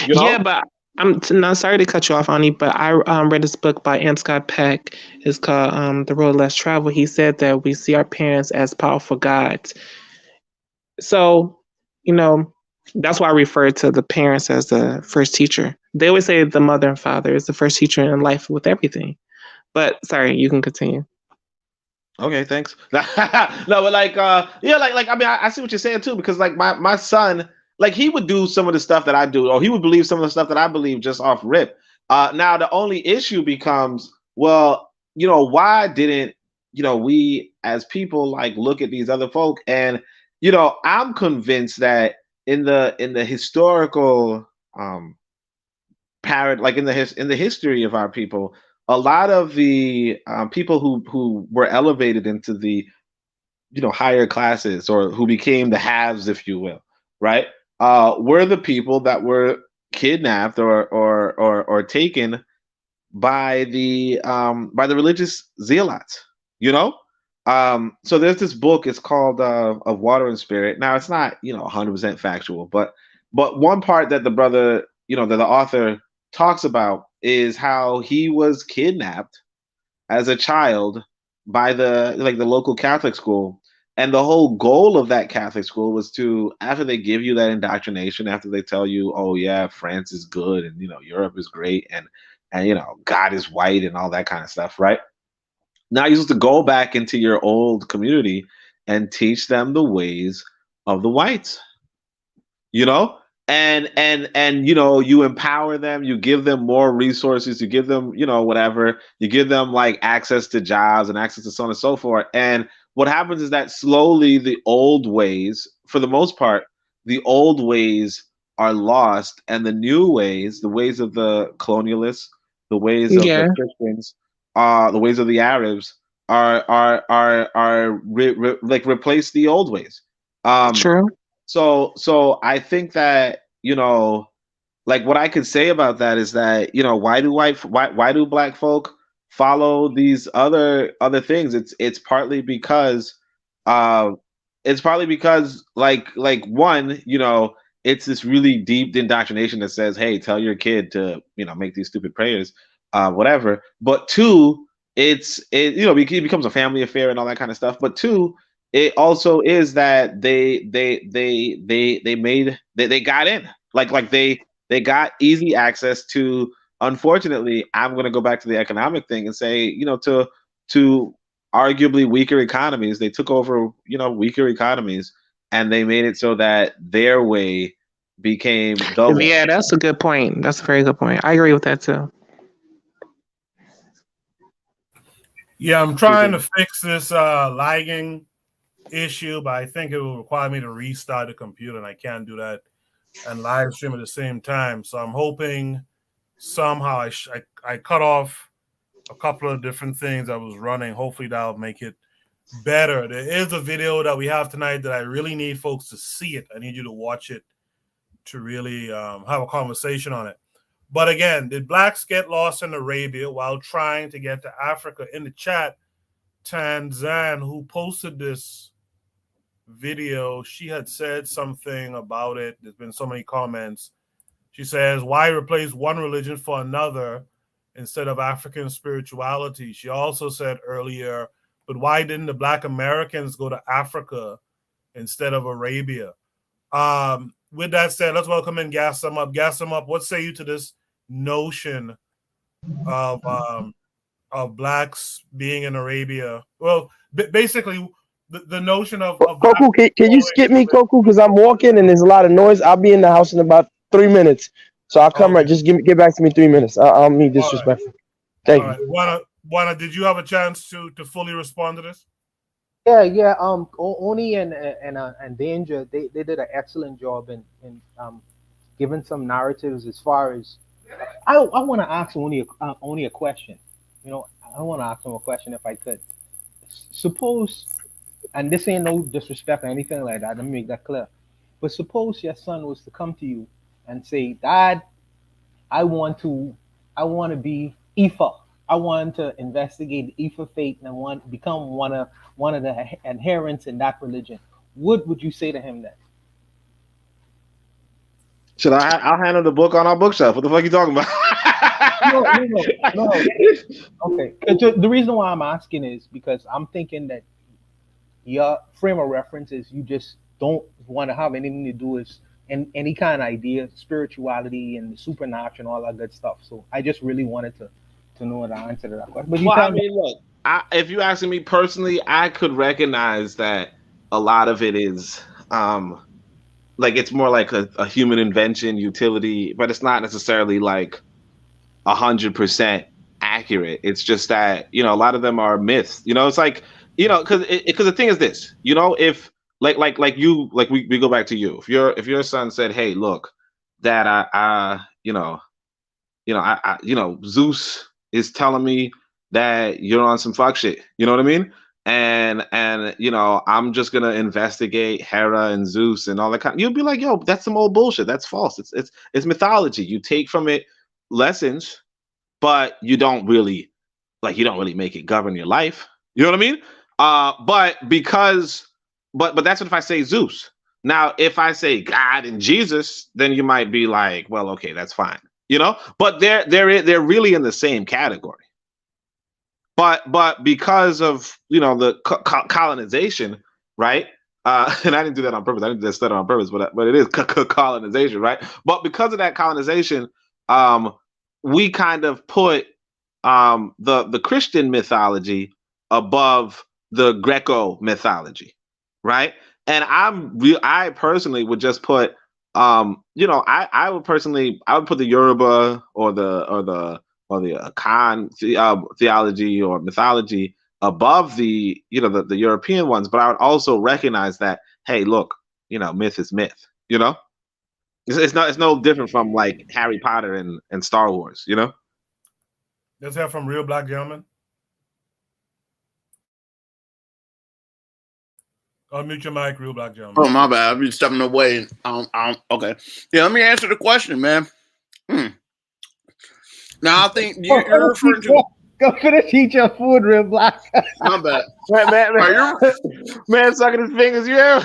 Yeah, but I'm not sorry to cut you off, Ani, but I read this book by M. Scott Peck. It's called The Road Less Traveled. He said that we see our parents as powerful gods. So, that's why I refer to the parents as the first teacher. They always say the mother and father is the first teacher in life with everything. But sorry, you can continue. Okay, thanks. No, but like yeah, like I mean I see what you're saying too, because like my son, like he would do some of the stuff that I do, or he would believe some of the stuff that I believe just off rip. Now the only issue becomes, well, why didn't we as people like look at these other folk? And I'm convinced that in the historical like in the history of our people, a lot of the people who were elevated into the higher classes, or who became the haves, if you will, right? Were the people that were kidnapped or taken by the religious zealots, you know. So there's this book. It's called of Water and Spirit. Now it's not 100% factual, but one part that the brother, that the author talks about is how he was kidnapped as a child by the local Catholic school. And the whole goal of that Catholic school was to, after they give you that indoctrination, after they tell you, oh yeah, France is good, and Europe is great, and God is white and all that kind of stuff, right? Now you're supposed to go back into your old community and teach them the ways of the whites, you know and you empower them, you give them more resources, you give them whatever, you give them like access to jobs and access to so on and so forth. And what happens is that slowly the old ways, for the most part, the old ways are lost, and the new ways, the ways of the colonialists, the ways of the Yeah, Christians, the ways of the Arabs like replace the old ways. um true. so I think that, like what I could say about that is that, why do black folk follow these other things? It's partly because uh like one, it's this really deep indoctrination that says, hey, tell your kid to, make these stupid prayers, whatever. But two, it becomes a family affair and all that kind of stuff. But two, it also is that they got in, they got easy access to. Unfortunately, I'm going to go back to the economic thing and say, to arguably weaker economies, they took over weaker economies, and they made it so that their way became the way. Yeah, that's a good point. That's a very good point. I agree with that too. Yeah, I'm trying to fix this lagging issue, but I think it will require me to restart the computer, and I can't do that and live stream at the same time. So I'm hoping somehow I cut off a couple of different things I was running. Hopefully that'll make it better. There is a video that we have tonight that I really need folks to see it. I need you to watch it to really have a conversation on it. But again, did blacks get lost in Arabia while trying to get to Africa? In the chat, Tanzan, who posted this video, she had said something about it. There's been so many comments. She says, why replace one religion for another instead of African spirituality? She also said earlier, but why didn't the Black Americans go to Africa instead of Arabia? With that said, let's welcome in Gassam Up. Gassam Up, what say you to this notion of blacks being in Arabia? Well, basically, the notion of Koku, can you skip me, Koku? Because I'm walking and there's a lot of noise. I'll be in the house in about 3 minutes. So I'll come right. Just get back to me 3 minutes. I'll be disrespectful. Thank you. Wana, did you have a chance to fully respond to this? Yeah. Oni and Danger, they did an excellent job in giving some narratives as far as I want to ask Oni a question. I want to ask him a question if I could. Suppose, and this ain't no disrespect or anything like that, let me make that clear. But suppose your son was to come to you and say, Dad, I want to be Ifa. I want to investigate the Ifa faith and I want to become one of the adherents in that religion. What would you say to him then? Should I'll handle the book on our bookshelf. What the fuck are you talking about? No. Okay. The reason why I'm asking is because I'm thinking that your frame of reference is you just don't want to have anything to do with any kind of idea, spirituality and the supernatural and all that good stuff. So I just really wanted to know the answer to that question. But look, if you asking me personally, I could recognize that a lot of it is like it's more like a human invention, utility, but it's not necessarily like 100% accurate. It's just that, a lot of them are myths. It's like, because the thing is this, if we go back to you. If your son said, hey, look, Dad, Zeus is telling me that you're on some fuck shit. You know what I mean? and I'm just gonna investigate Hera and Zeus and all that kind. You'll be like, yo, that's some old bullshit. That's false. It's mythology. You take from it lessons, but you don't really make it govern your life. You know what I mean? But that's what if I say Zeus. Now, if I say God and Jesus, then you might be like, well, okay, that's fine. But they're really in the same category. But because of the colonization, right? And I didn't do that on purpose. I didn't do that study on purpose, but it is colonization, right? But because of that colonization, we kind of put the Christian mythology above the Greco mythology, right? And I personally would just put I would put the Yoruba or the Khan theology or mythology above the the European ones, but I would also recognize that, hey, look, myth is myth. It's no different from like Harry Potter and Star Wars. Let's hear from Real Black Gentleman. Unmute your mic, Real Black Gentleman. Oh, my bad. I've been stepping away. Okay. Yeah, let me answer the question, man. Now, I think you're referring to... Go finish eat your food, Real Black. My bad. Man sucking his fingers. You hear?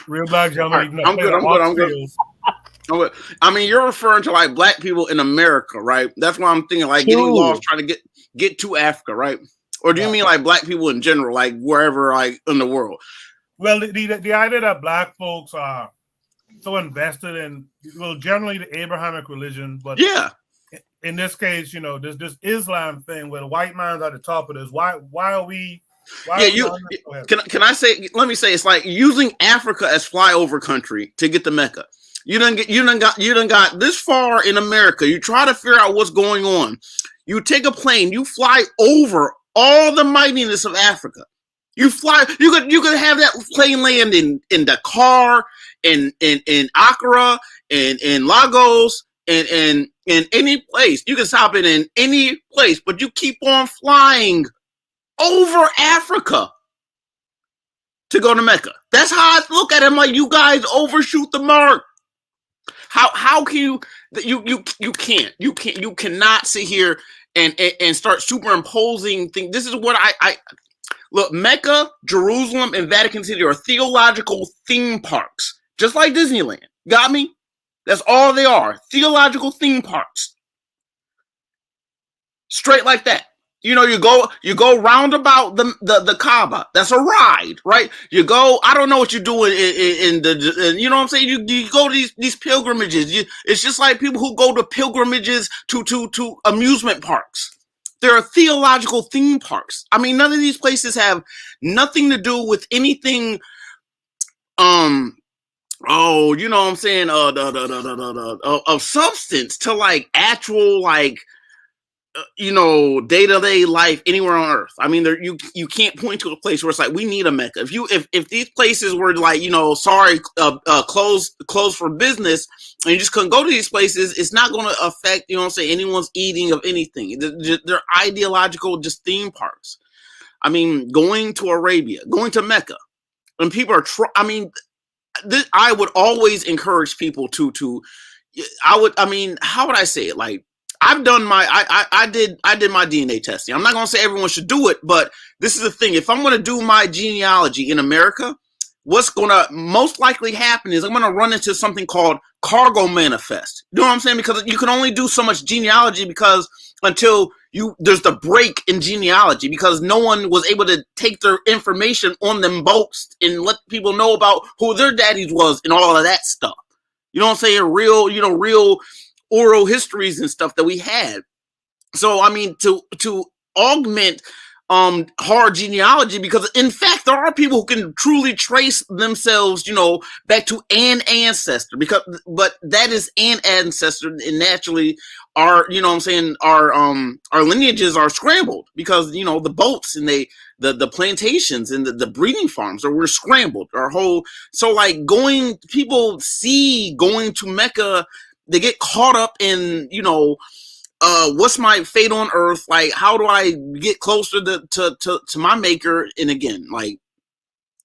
Real Black Gentleman. Right, I'm good. I mean, you're referring to like black people in America, right? That's why I'm thinking like getting lost trying to get to Africa, right? Or do you mean like black people in general, like wherever like in the world? Well, the idea that black folks are so invested in, generally the Abrahamic religion, but yeah, in this case, this Islam thing where the white man's at the top of this. Why are we? Can I say? Let me say, it's like using Africa as flyover country to get to Mecca. You done got this far in America. You try to figure out what's going on. You take a plane. You fly over all the mightiness of Africa. You fly. You could have that plane land in Dakar, in Accra, in Lagos, in any place. You can stop it in any place, but you keep on flying over Africa to go to Mecca. That's how I look at it. I'm like, you guys overshoot the mark. How can you cannot sit here and start superimposing things. This is what I look. Mecca, Jerusalem, and Vatican City are theological theme parks, just like Disneyland. Got me? That's all they are. Theological theme parks. Straight like that. You go round about the Kaaba. That's a ride, right? You go. I don't know what you're doing in the. You know what I'm saying? You go to these pilgrimages. It's just like people who go to pilgrimages to amusement parks. There are theological theme parks. I mean, none of these places have nothing to do with anything. Oh, you know what I'm saying? Of substance to like actual like. Day-to-day life anywhere on earth. I mean, you can't point to a place where it's like we need a Mecca. If these places were like closed for business and you just couldn't go to these places, it's not going to affect anyone's eating of anything. They're ideological, just theme parks. I mean, going to Arabia, going to Mecca, and people are. I would always encourage people to. How would I say it? Like. I've done I did my DNA testing. I'm not going to say everyone should do it, but this is the thing. If I'm going to do my genealogy in America, what's going to most likely happen is I'm going to run into something called cargo manifest. You know what I'm saying? Because you can only do so much genealogy until there's the break in genealogy because no one was able to take their information on them boats and let people know about who their daddies was and all of that stuff. You know what I'm saying? Real oral histories and stuff that we had. So I mean to augment hard genealogy, because in fact there are people who can truly trace themselves, back to an ancestor, but that is an ancestor, and naturally our our lineages are scrambled because the boats and the plantations and the breeding farms were scrambled. People going to Mecca, they get caught up in, what's my fate on earth? Like, how do I get closer to my maker? And again, like,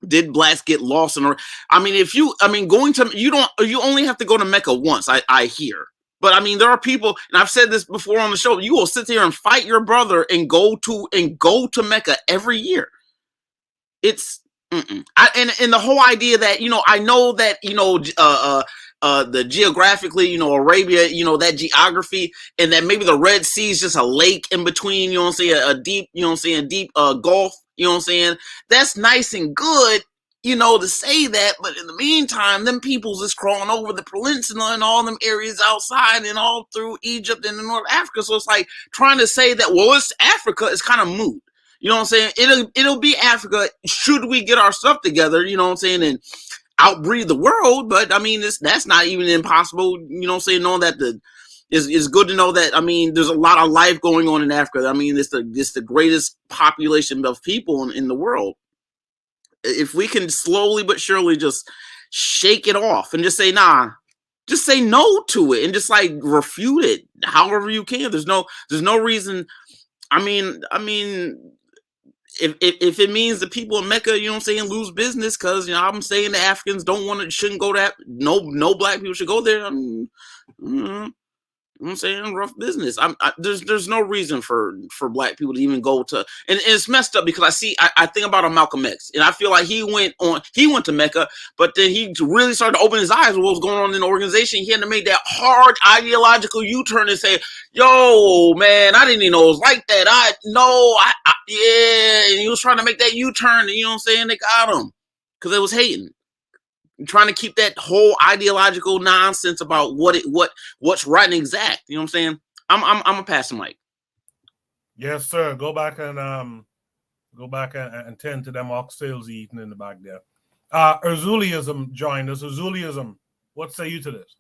did blacks get lost in? I mean, going to, you only have to go to Mecca once. I hear, but I mean, there are people, and I've said this before on the show. You will sit there and fight your brother and go to Mecca every year. It's and the whole idea that I know that the geographically, Arabia, that geography, and that maybe the Red Sea is just a lake in between, you know what I'm saying, a deep, deep gulf, you know what I'm saying. That's nice and good, to say that, but in the meantime, them peoples is crawling over the peninsula and all them areas outside and all through Egypt and the North Africa. So it's like trying to say that, well, it's Africa is kind of moot. You know what I'm saying? It'll be Africa should we get our stuff together, you know what I'm saying, and outbreed the world. But I mean, that's not even impossible, you know what I'm saying, knowing that it's good to know that, I mean, there's a lot of life going on in Africa. I mean, it's the greatest population of people in the world. If we can slowly but surely just shake it off and just say, nah, just say no to it and just like refute it however you can. There's no reason. I mean, if it means the people in Mecca, you know what I'm saying, lose business because, I'm saying the Africans shouldn't go to, no black people should go there. I mean, you know what I'm saying, rough business. There's no reason for black people to even go to, and it's messed up because I think about a Malcolm X, and I feel like he went to Mecca, but then he really started to open his eyes to what was going on in the organization. He had to make that hard ideological U-turn and say, yo, man, I didn't even know it was like that. Yeah, and he was trying to make that U-turn, and you know what I'm saying, they got him because they was hating. Trying to keep that whole ideological nonsense about what's right and exact. You know what I'm saying? I'm a pass the mic. Yes, sir. Go back and tend to them oxtails eating in the back there. Erzuliism joined us. Erzuliism, what say you to this?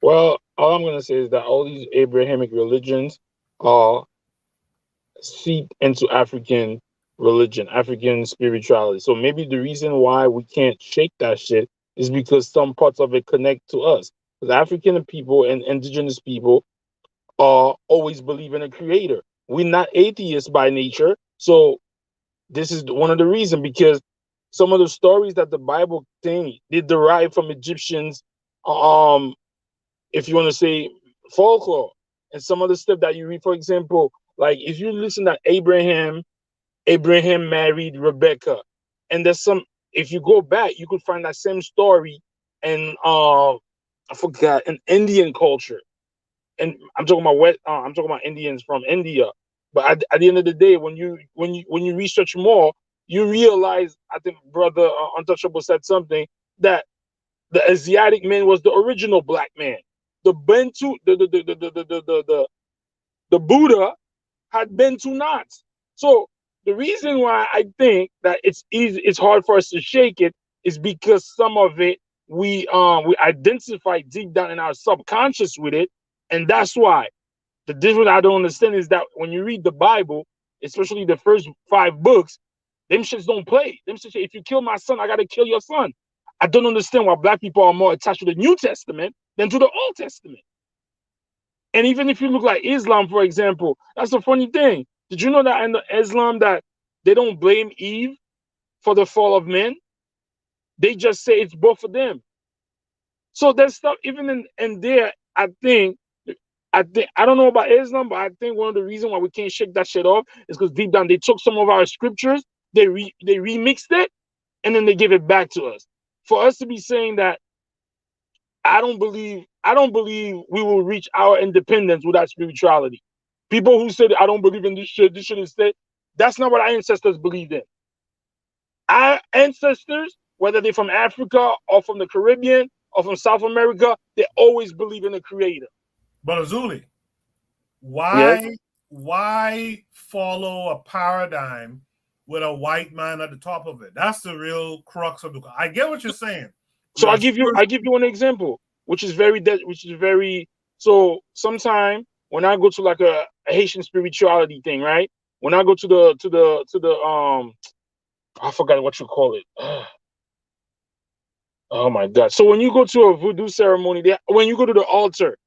Well, all I'm going to say is that all these Abrahamic religions are seeped into African religion, African spirituality. So maybe the reason why we can't shake that shit is because some parts of it connect to us. Because African people and indigenous people always believe in a creator. We're not atheists by nature. So this is one of the reasons, because some of the stories that the Bible thing they derive from Egyptians, if you want to say folklore, and some of the stuff that you read, for example, like if you listen to Abraham married Rebecca, and there's some, if you go back, you could find that same story in I forgot, in Indian culture. And I'm talking about Indians from India. But at the end of the day, when you research more, you realize, I think brother Untouchable said something, that the Asiatic man was the original black man. The Bantu, the Buddha had Bantu knots. So the reason why I think that it's hard for us to shake it is because some of it we identify deep down in our subconscious with it, and that's why. The difference I don't understand is that when you read the Bible, especially the first 5 books, them shits don't play. Them shits say, if you kill my son, I gotta kill your son. I don't understand why black people are more attached to the New Testament than to the Old Testament. And even if you look like Islam, for example, that's a funny thing. Did you know that in Islam that they don't blame Eve for the fall of men? They just say it's both of them. So there's stuff even in there. I don't know about Islam, but I think one of the reasons why we can't shake that shit off is because deep down they took some of our scriptures, they remixed it, and then they give it back to us. For us to be saying that, I don't believe we will reach our independence without spirituality. People who said, I don't believe in this shit is dead, that's not what our ancestors believed in. Our ancestors, whether they're from Africa or from the Caribbean or from South America, they always believe in a creator. But Azuli, why follow a paradigm with a white man at the top of it? That's the real crux of the. I get what you're saying. So I give you an example, which is very. So sometime when I go to like a Haitian spirituality thing, right? When I go to the I forgot what you call it. Oh my God! So when you go to a voodoo ceremony, when you go to the altar,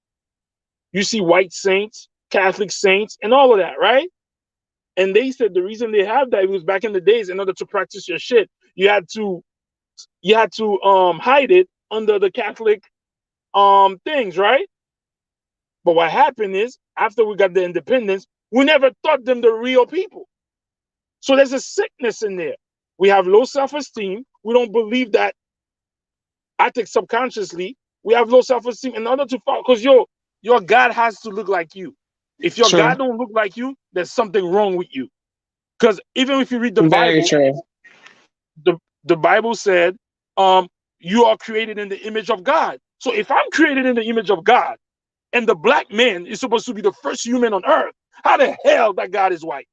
You see white saints, Catholic saints, and all of that, right? And they said the reason they have that, it was back in the days, in order to practice your shit, you had to hide it under the Catholic things, right? But what happened is, after we got the independence, we never taught them the real people. So there's a sickness in there. We have low self-esteem. We don't believe that. I think subconsciously we have low self-esteem in order to follow, because your God has to look like you. If your True. God don't look like you, there's something wrong with you. Because even if you read the Very Bible, true. the Bible said, you are created in the image of God. So if I'm created in the image of God, and the black man is supposed to be the first human on earth, how the hell that God is white?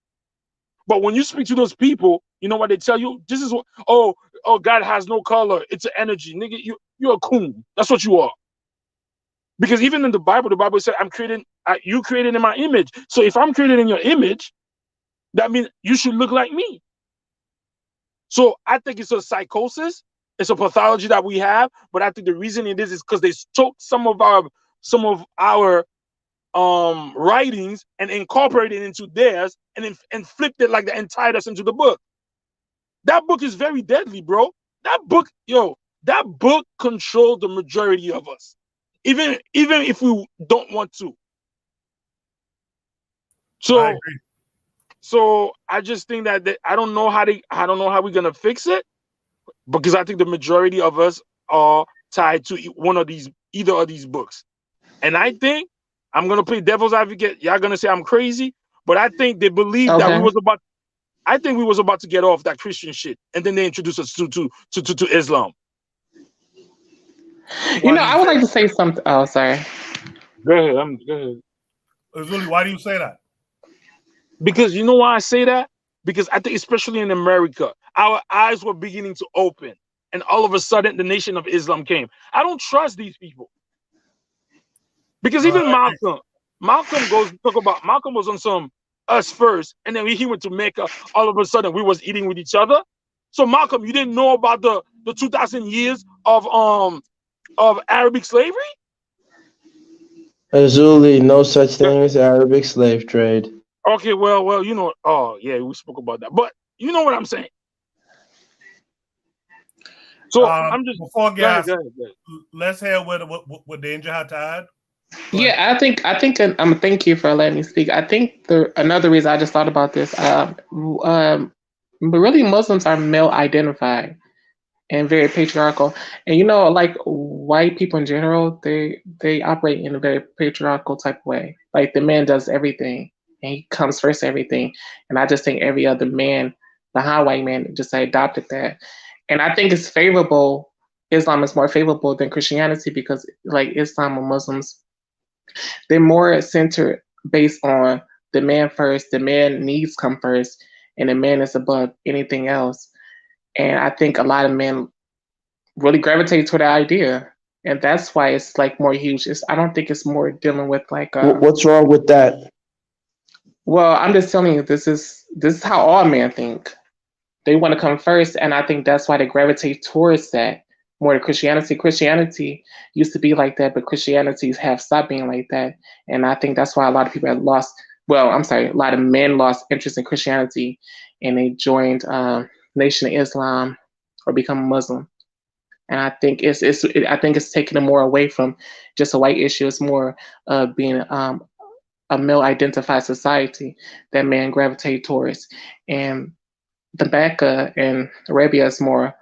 But when you speak to those people, you know what they tell you? This is what, oh, God has no color. It's an energy. Nigga, you're a coon. That's what you are. Because even in the Bible said, you created in my image. So if I'm created in your image, that means you should look like me. So I think it's a psychosis. It's a pathology that we have. But I think the reason it is because they took some of our writings and incorporated it into theirs and flipped it like that and tied us into the book. That book is very deadly, bro. That book controls the majority of us, even if we don't want to. So I just think that I don't know how we're gonna fix it, because I think the majority of us are tied to either of these books. And I think I'm gonna play devil's advocate. Y'all gonna say I'm crazy, but I think they believe that we was about to get off that Christian shit, and then they introduced us to Islam. I would like to say something. Oh, sorry. Go ahead. Go ahead. Azuli, why do you say that? Because you know why I say that? Because I think, especially in America, our eyes were beginning to open, and all of a sudden, the Nation of Islam came. I don't trust these people. Because even Malcolm was on some us first, and then he went to Mecca. All of a sudden, we was eating with each other. So Malcolm, you didn't know about the 2,000 years of Arabic slavery? Azuli, no such thing as Arabic slave trade. Okay, well, oh yeah, we spoke about that, but you know what I'm saying. So I'm just before gas. Go ahead. Let's hear what Danger had to add. Yeah, I think thank you for letting me speak. I think another reason I just thought about this, but really Muslims are male identified and very patriarchal. And like white people in general, they operate in a very patriarchal type of way. Like the man does everything and he comes first everything. And I just think every other man, behind white man, just adopted that. And I think it's favorable. Islam is more favorable than Christianity because like Islam and Muslims, they're more centered based on the man first, the man needs come first, and the man is above anything else. And I think a lot of men really gravitate to that idea. And that's why it's like more huge. I don't think it's more dealing with like what's wrong with that? Well, I'm just telling you, this is how all men think. They want to come first, and I think that's why they gravitate towards that more than Christianity. Christianity used to be like that, but Christianity have stopped being like that. And I think that's why a lot of people have lost, a lot of men lost interest in Christianity and they joined Nation of Islam or become Muslim. And I think it's taking them more away from just a white issue. It's more being a male identified society that men gravitate towards. And the Mecca and Arabia is more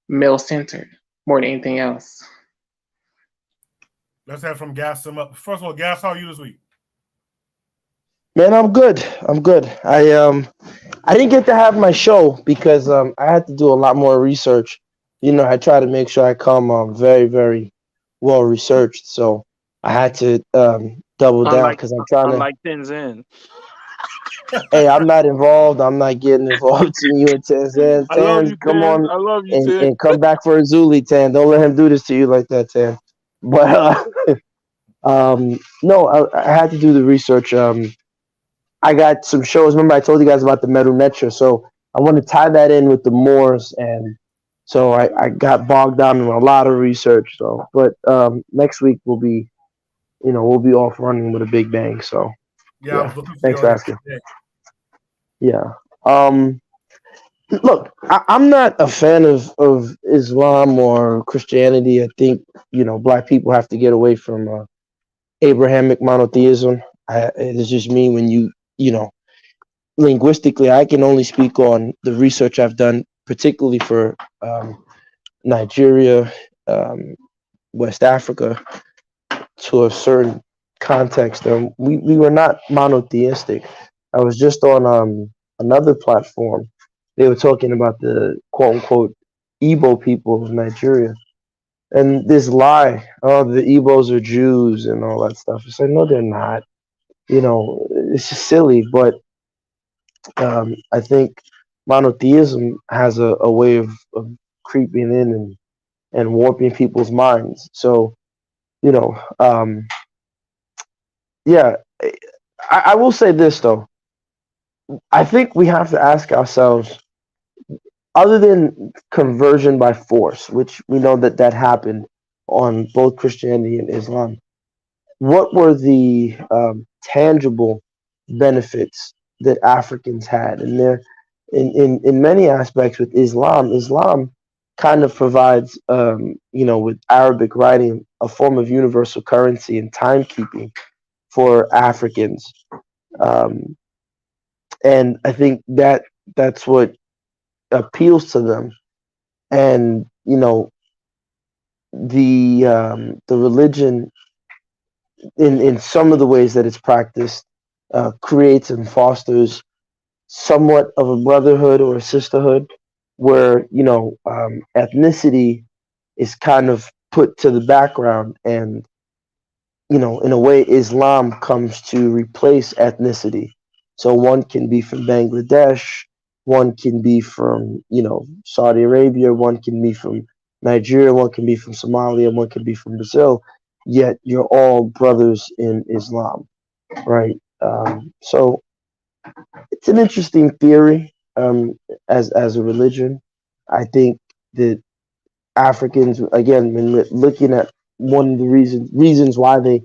male centered more than anything else. Let's have from Gas sum up. First of all, Gas, how are you this week? Man, I'm good. I didn't get to have my show because I had to do a lot more research. I try to make sure I come very, very well researched. So I had to double down because I'm trying to. Like Tenzin. Hey, I'm not involved. I'm not getting involved in you and Tan. Tan, come on and come back for Azuli, Tan. Don't let him do this to you like that, Tan. But no, I had to do the research. I got some shows. Remember, I told you guys about the Medu so I want to tie that in with the Moors, and so I got bogged down in a lot of research. So, but next week will be we'll be off running with a big bang. So Yeah, I was looking for thanks your for answer asking. today. Yeah. Look, I'm not a fan of Islam or Christianity. I think black people have to get away from Abrahamic monotheism. It's just me. When linguistically, I can only speak on the research I've done, particularly for Nigeria, West Africa, to a certain context. We were not monotheistic. I was just on another platform. They were talking about the quote unquote Igbo people of Nigeria. And this lie, oh, the Igbos are Jews and all that stuff. It's like, no, they're not. It's just silly. But I think monotheism has a way of creeping in and warping people's minds. So, yeah, I will say this, though. I think we have to ask ourselves, other than conversion by force, which we know that happened on both Christianity and Islam, what were the tangible benefits that Africans had? And in many aspects with Islam kind of provides, with Arabic writing, a form of universal currency and timekeeping for Africans. And I think that's what appeals to them. And the religion, in some of the ways that it's practiced, creates and fosters somewhat of a brotherhood or a sisterhood, where ethnicity is kind of put to the background, and in a way Islam comes to replace ethnicity. So one can be from Bangladesh, one can be from Saudi Arabia, one can be from Nigeria, one can be from Somalia, one can be from Brazil, yet you're all brothers in Islam, right? So it's an interesting theory, as a religion. I think that Africans, again, when we're looking at one of the reasons why they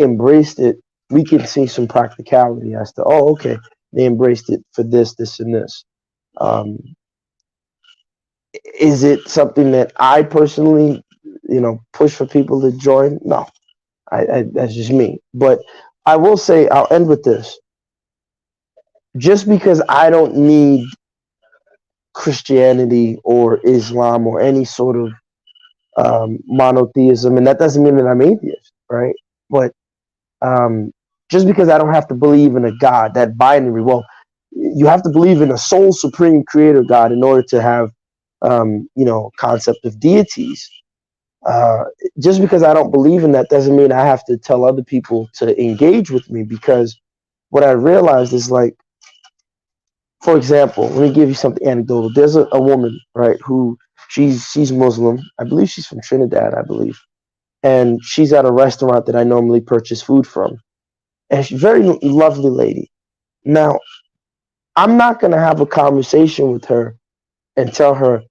embraced it, we can see some practicality as to, oh, okay, they embraced it for this, this, and this. Is it something that I personally, push for people to join? No, I that's just me. But I will say, I'll end with this. Just because I don't need Christianity or Islam or any sort of monotheism, and that doesn't mean that I'm atheist, right? But just because I don't have to believe in a God, that binary, well, you have to believe in a sole supreme creator God in order to have, concept of deities. Just because I don't believe in that doesn't mean I have to tell other people to engage with me, because what I realized is, like, for example, let me give you something anecdotal. There's a woman, right, who she's Muslim. I believe she's from Trinidad, I believe. And she's at a restaurant that I normally purchase food from. And she's a very lovely lady. Now, I'm not going to have a conversation with her and tell her,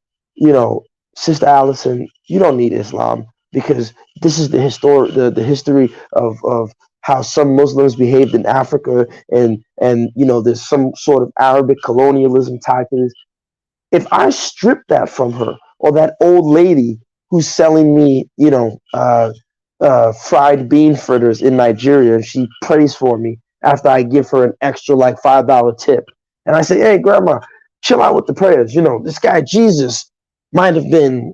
Sister Allison, you don't need Islam, because this is the history of how some Muslims behaved in Africa, and there's some sort of Arabic colonialism tied to this. If I strip that from her, or that old lady who's selling me, fried bean fritters in Nigeria, and she prays for me after I give her an extra like $5 tip, and I say, hey, grandma, chill out with the prayers. This guy Jesus might have been,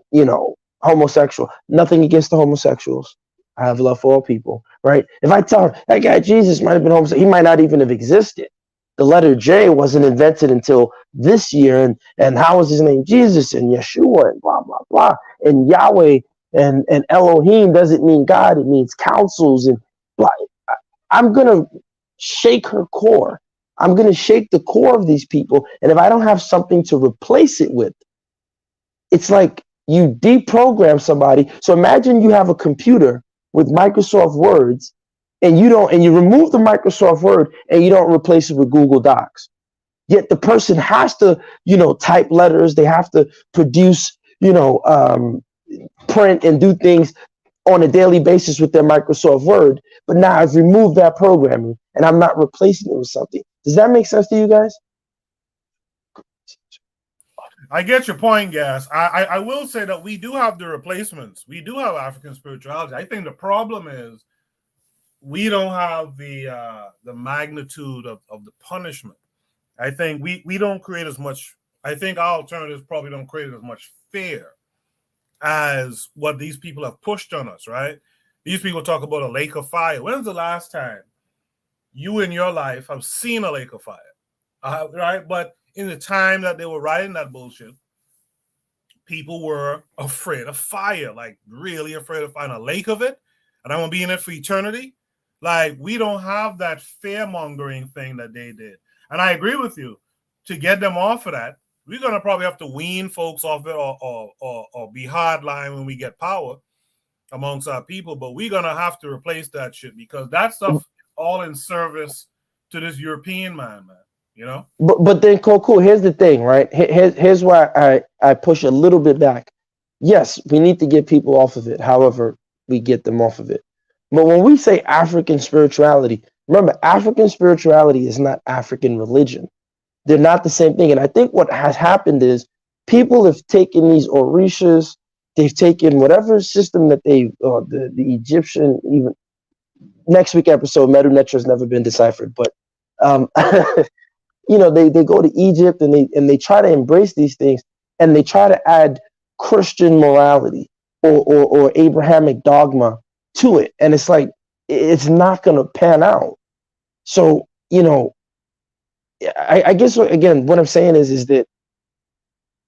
homosexual. Nothing against the homosexuals. I have love for all people, right? If I tell her that guy Jesus might have been homosexual, he might not even have existed. The letter J wasn't invented until this year, and how was his name Jesus and Yeshua and blah blah blah, and Yahweh and Elohim doesn't mean God, it means councils and blah. I'm gonna shake her core. I'm gonna shake the core of these people, and if I don't have something to replace it with, it's like you deprogram somebody. So imagine you have a computer with Microsoft Words, and you remove the Microsoft Word and you don't replace it with Google Docs. Yet the person has to, type letters. They have to produce, print and do things on a daily basis with their Microsoft Word. but now I've removed that programming and I'm not replacing it with something. Does that make sense to you guys? I get your point, Gas. I will say that we do have the replacements. We do have African spirituality. I think the problem is we don't have the magnitude of the punishment. I think we don't create as much. I think our alternatives probably don't create as much fear as what these people have pushed on us, right? These people talk about a lake of fire. When's the last time you in your life have seen a lake of fire? Right? But in the time that they were writing that bullshit, people were afraid of fire, like really afraid of finding a lake of it, and I'm gonna be in it for eternity. Like, we don't have that fear-mongering thing that they did. And I agree with you. To get them off of that, we're gonna probably have to wean folks off it or be hardline when we get power amongst our people. But we're gonna have to replace that shit because that stuff all in service to this European man. You know? But then, cool. Here's the thing, right? Here's why I push a little bit back. Yes, we need to get people off of it. However, we get them off of it. But when we say African spirituality, remember, African spirituality is not African religion. They're not the same thing. And I think what has happened is people have taken these Orishas, they've taken whatever system that the Egyptian, even next week episode, Medu Neter has never been deciphered, but they go to Egypt and they try to embrace these things and they try to add Christian morality or Abrahamic dogma to it. And it's like, it's not going to pan out. So, I guess, again, what I'm saying is that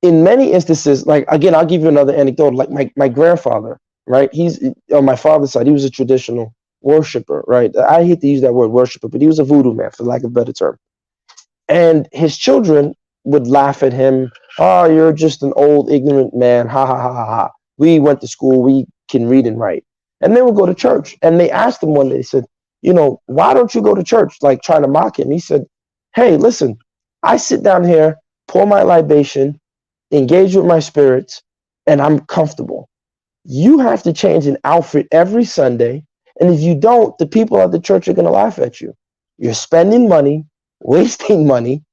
in many instances, like, again, I'll give you another anecdote. Like my grandfather, right? He's on my father's side. He was a traditional worshiper, right? I hate to use that word worshiper, but he was a voodoo man, for lack of a better term. And his children would laugh at him. Oh, you're just an old, ignorant man. Ha, ha, ha, ha, ha. We went to school. We can read and write. And they would go to church. And they asked him one day, they said, why don't you go to church? Like, trying to mock him. He said, hey, listen, I sit down here, pour my libation, engage with my spirits, and I'm comfortable. You have to change an outfit every Sunday. And if you don't, the people at the church are going to laugh at you. You're spending money, wasting money.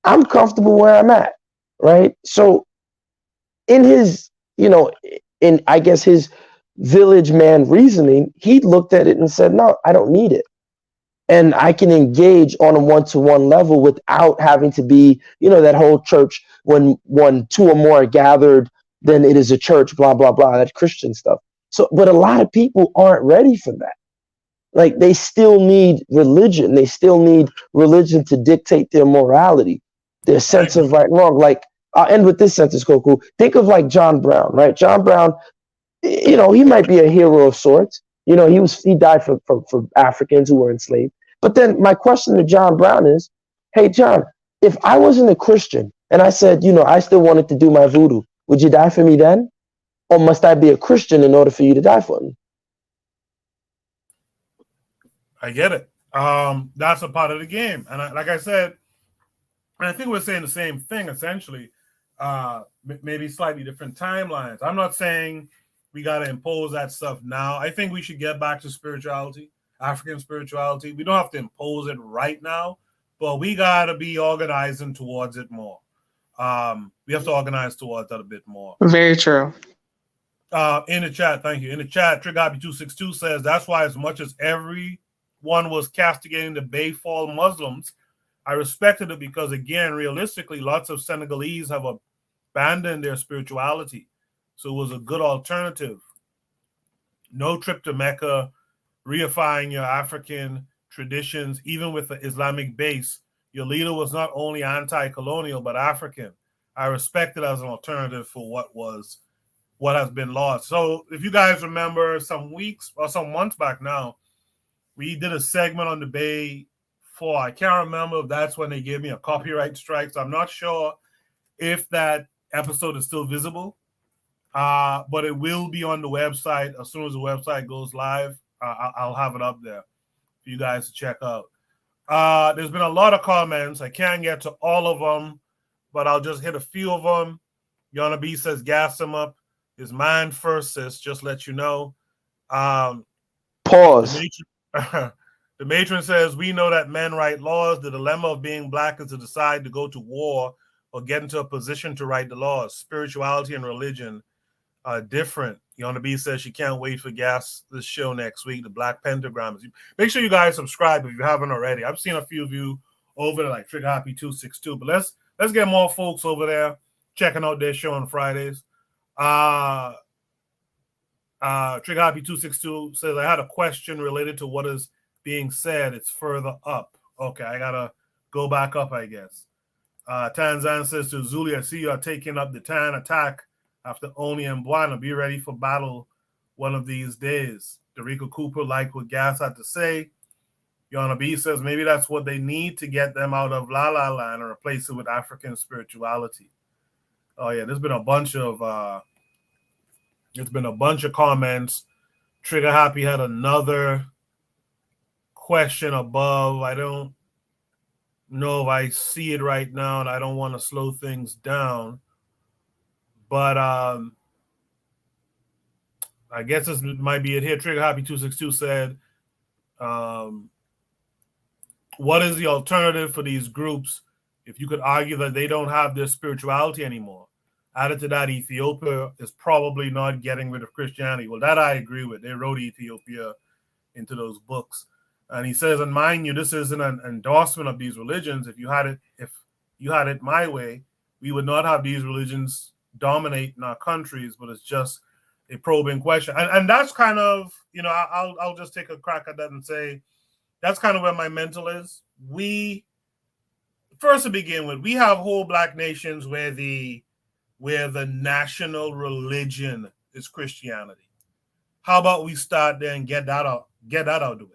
I'm comfortable where I'm at, right? So in his, in I guess his village man reasoning, he looked at it and said, no, I don't need it. And I can engage on a one-to-one level without having to be, that whole church when two or more are gathered, then it is a church, blah, blah, blah, that Christian stuff. So, but a lot of people aren't ready for that. Like, they still need religion. They still need religion to dictate their morality, their sense of right and wrong. Like, I'll end with this sentence, Koku. Think of like John Brown, right? John Brown, he might be a hero of sorts. He died for Africans who were enslaved. But then my question to John Brown is, hey, John, if I wasn't a Christian and I said, I still wanted to do my voodoo, would you die for me then? Or must I be a Christian in order for you to die for me? I get it. That's a part of the game. And like I said, and I think we're saying the same thing, essentially, maybe slightly different timelines. I'm not saying we got to impose that stuff now. I think we should get back to spirituality, African spirituality. We don't have to impose it right now, but we got to be organizing towards it more. We have to organize towards that a bit more. Very true. In the chat, thank you. In the chat, Triggabi262 says, that's why as much as everyone was castigating the Bayfall Muslims, I respected it because, again, realistically, lots of Senegalese have abandoned their spirituality. So it was a good alternative. No trip to Mecca, reifying your African traditions, even with the Islamic base. Your leader was not only anti-colonial, but African. I respect it as an alternative for what has been lost. So if you guys remember some weeks or some months back now, we did a segment on the Bay for, I can't remember if that's when they gave me a copyright strike. So I'm not sure if that episode is still visible, but it will be on the website. As soon as the website goes live, I'll have it up there for you guys to check out. There's been a lot of comments. I can't get to all of them, but I'll just hit a few of them. Yana B says, gas him up. His mind first, sis, just let you know. Pause. The matron says, we know that men write laws. The dilemma of being black is to decide to go to war or get into a position to write the laws. Spirituality and religion are different. Yona B says she can't wait for this show next week, the Black Pentagram. Make sure you guys subscribe if you haven't already. I've seen a few of you over there, like Trigger Happy 262, but let's get more folks over there checking out their show on Fridays. Trigger Happy 262 says, I had a question related to what is being said. It's further up. Okay, I gotta go back up, I guess. Tanzan says to Zuli, I see you are taking up the Tan attack after Oni and Buana. Be ready for battle one of these days. Derico Cooper liked what Gas had to say. Yana B says maybe that's what they need to get them out of La La Land and replace it with African spirituality. Oh yeah, there's been a bunch of comments. Trigger Happy had another question above. I don't know if I see it right now, and I don't want to slow things down. But I guess this might be it here. Trigger Happy 262 said, what is the alternative for these groups if you could argue that they don't have their spirituality anymore? Added to that, Ethiopia is probably not getting rid of Christianity. Well, that I agree with. They wrote Ethiopia into those books. And he says, and mind you, this isn't an endorsement of these religions. If you had it my way, we would not have these religions dominate in our countries, but it's just a probing question. And that's kind of, I'll just take a crack at that and say, that's kind of where my mental is. We, first to begin with, we have whole black nations where the national religion is Christianity. How about we start there and get that out of the way,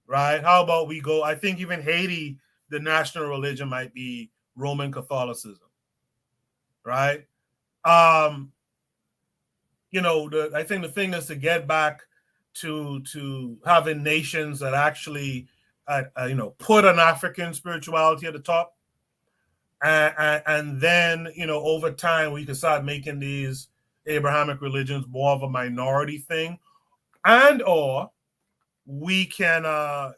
right? How about we go? I think even Haiti, the national religion might be Roman Catholicism, right? I think the thing is to get back to having nations that actually, put an African spirituality at the top. And then, over time, we can start making these Abrahamic religions more of a minority thing. Or we can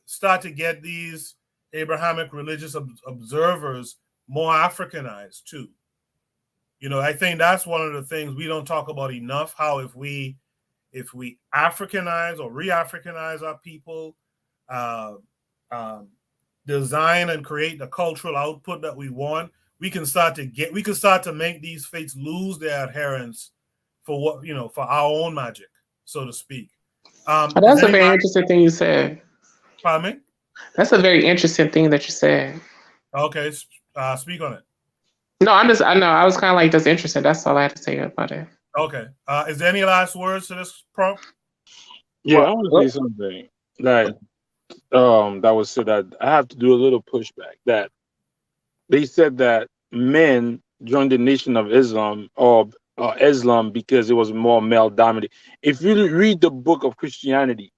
start to get these Abrahamic religious observers more Africanized, too. I think that's one of the things we don't talk about enough, how if we Africanize or re-Africanize our people, design and create the cultural output that we want, we can start to make these faiths lose their adherence for for our own magic, so to speak. That's a very interesting thing you said. Pardon me? That's a very interesting thing that you said. Okay, speak on it. No, I know. I was kind of like, that's interesting. That's all I had to say about it. Okay. Is there any last words to this prompt? Yeah, I want to say something that was said that I have to do a little pushback. That they said that men joined the Nation of Islam or Islam because it was more male dominated. If you read the book of Christianity,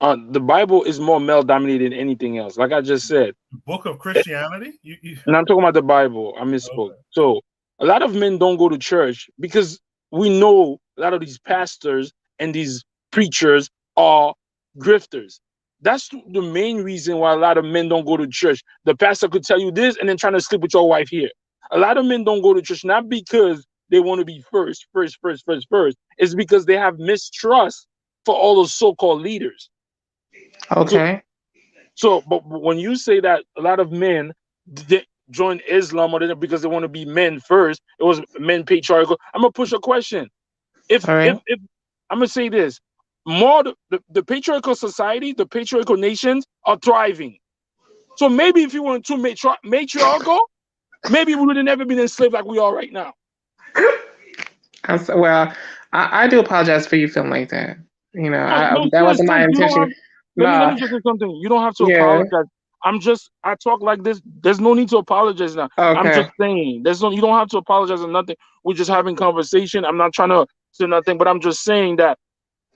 the Bible is more male dominated than anything else. Like I just said, the book of Christianity. And I'm talking about the Bible. I misspoke. Okay. So a lot of men don't go to church because we know a lot of these pastors and these preachers are grifters. That's the main reason why a lot of men don't go to church. The pastor could tell you this and then trying to sleep with your wife here. A lot of men don't go to church not because they want to be first. It's because they have mistrust for all those so-called leaders. Okay. But when you say that a lot of men join Islam or because they want to be men first, it was men patriarchal. I'm gonna push a question. If I'm gonna say this, more the patriarchal society, the patriarchal nations are thriving. So maybe if you weren't too matriarchal, maybe we would have never been enslaved like we are right now. I do apologize for you feeling like that. That wasn't my intention. Let me just say something. You don't have to apologize. I talk like this. There's no need to apologize now. Okay. I'm just saying. You don't have to apologize or nothing. We're just having conversation. I'm not trying to say nothing, but I'm just saying that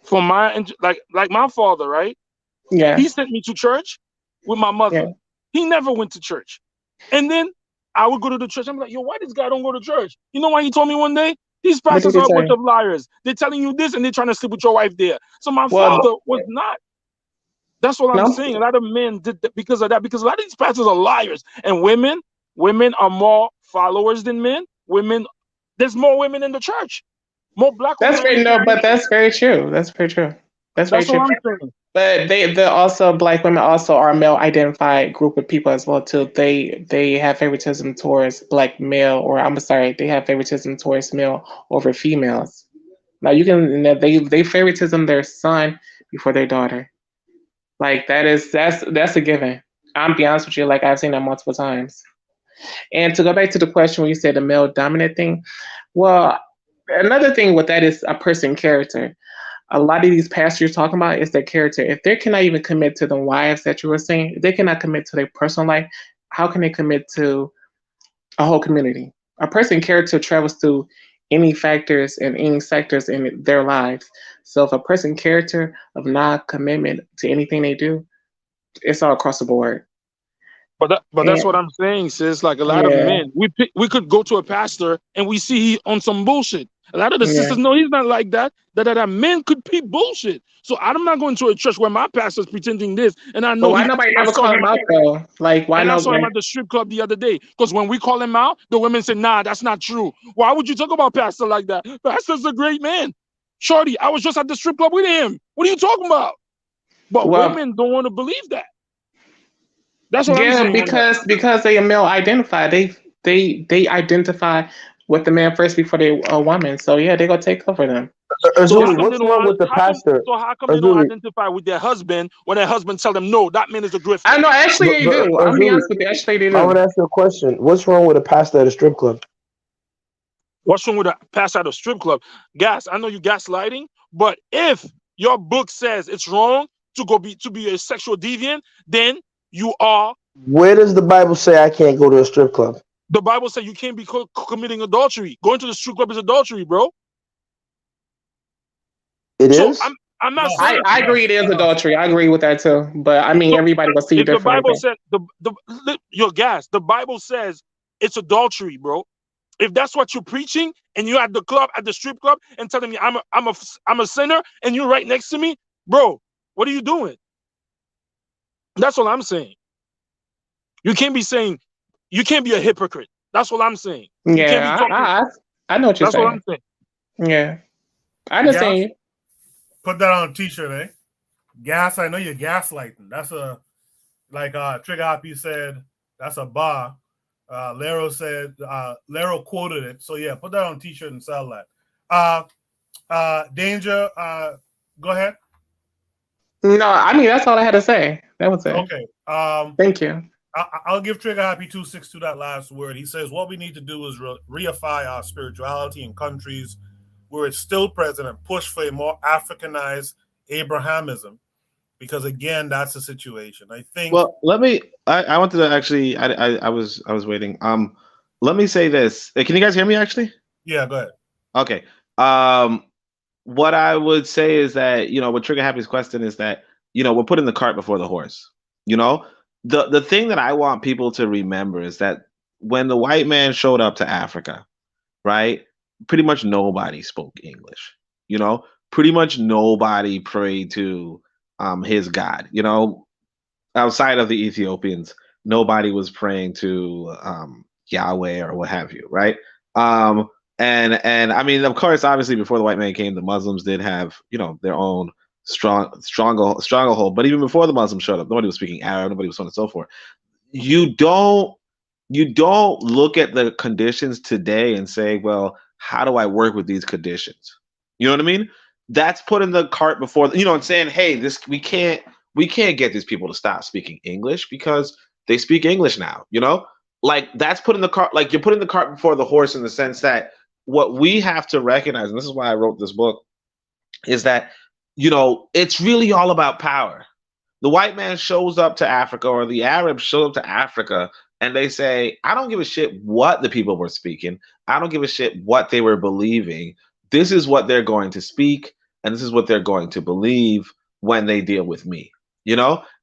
for like my father, right? Yeah. He sent me to church with my mother. Yeah. He never went to church. And then I would go to the church. I'm like, yo, why this guy don't go to church? You know why he told me one day? These pastors are a bunch of liars. They're telling you this and they're trying to sleep with your wife there. So my father was not. That's what I'm No, saying. A lot of men did that because of that. Because a lot of these pastors are liars, and women are more followers than men. There's more women in the church, more black women that's in very the no, church. but that's very true. That's very true. That's very That's true. what I'm saying. But they also black women also are a male identified group of people as well too. They have favoritism towards black male, or I'm sorry, they have favoritism towards male over females. Now you can they favoritism their son before their daughter. Like that's a given. I'm be honest with you, like I've seen that multiple times. And to go back to the question when you said the male dominant thing, well, another thing with that is a person character. A lot of these pastors you're talking about is their character. If they cannot even commit to the wives that you were saying, if they cannot commit to their personal life, how can they commit to a whole community? A person character travels through any factors and any sectors in their lives. So if a person character of non-commitment to anything they do, it's all across the board. But that's what And I'm saying, sis. Like a lot of yeah, men, we could go to a pastor and we see he on some bullshit. A lot of the yeah. sisters know he's not like that. That men could be bullshit. So I'm not going to a church where my pastor's pretending this, and I But know why he. nobody I never saw call him, him out though? Like why and I no? saw him at the strip club the other day. Because when we call him out, the women say, "Nah, that's not true." Why would you talk about pastor like that? Pastor's a great man. Shorty, I was just at the strip club with him. What are you talking about? But Well, women don't want to believe that. That's what I'm yeah, saying on that. because they are male identified. They identify with the man first before they a woman. So yeah, they gonna take over them. So how Azuli, come they what's don't wrong with the pastor? how come they don't Azuli, identify with their husband when their husband tell them no, that man is a grifter? I know, actually they do. I'm be Azuli, honest with you, actually they I want do. to ask you a question. What's wrong with a pastor at a strip club? What's wrong with a pass out of strip club? Gas, I know you gaslighting, but if your book says it's wrong to be a sexual deviant, then you are. Where does the Bible say I can't go to a strip club? The Bible says you can't be committing adultery. Going to the strip club is adultery, bro. It So is? I'm not No, saying I agree it is no. adultery. I agree with that too. But I mean so everybody will see if the Bible differently. said your gas, the Bible says it's adultery, bro. If that's what you're preaching, and you're at the club, at the strip club, and telling me I'm a sinner, and you're right next to me, bro, what are you doing? That's what I'm saying. You can't be saying, you can't be a hypocrite. That's what I'm saying. You can't be Yeah, talking. I know what you're That's what saying. I'm saying. Yeah. I Gas, understand you. put that on a t-shirt, eh? Gas, I know you're gaslighting. That's a, like Trigger Happy said, that's a bar. Lero said, Lero quoted it. So yeah, put that on a t-shirt and sell that. Danger, go ahead. No, I mean that's all I had to say. That was it. Okay. Thank you. I'll give Trigger Happy 262 that last word. He says, what we need to do is reify our spirituality in countries where it's still present and push for a more Africanized Abrahamism. Because again, that's the situation. I think. Well, let me. I wanted to actually. I was waiting. Let me say this. Can you guys hear me? Actually. Yeah. Go ahead. Okay. What I would say is that what Trigger Happy's question is that we're putting the cart before the horse. The thing that I want people to remember is that when the white man showed up to Africa, right? Pretty much nobody spoke English. Pretty much nobody prayed to his God. Outside of the Ethiopians, nobody was praying to Yahweh or what have you, right? And I mean, of course, obviously, before the white man came, the Muslims did have their own stronghold. But even before the Muslims showed up, nobody was speaking Arab, nobody was so on and so forth. You don't look at the conditions today and say, well, how do I work with these conditions? You know what I mean? That's putting the cart before, and saying, hey, we can't get these people to stop speaking English because they speak English now, like that's putting the cart, like you're putting the cart before the horse in the sense that what we have to recognize, and this is why I wrote this book, is that, it's really all about power. The white man shows up to Africa, or the Arabs show up to Africa, and they say, I don't give a shit what the people were speaking. I don't give a shit what they were believing. This is what they're going to speak, and this is what they're going to believe when they deal with me.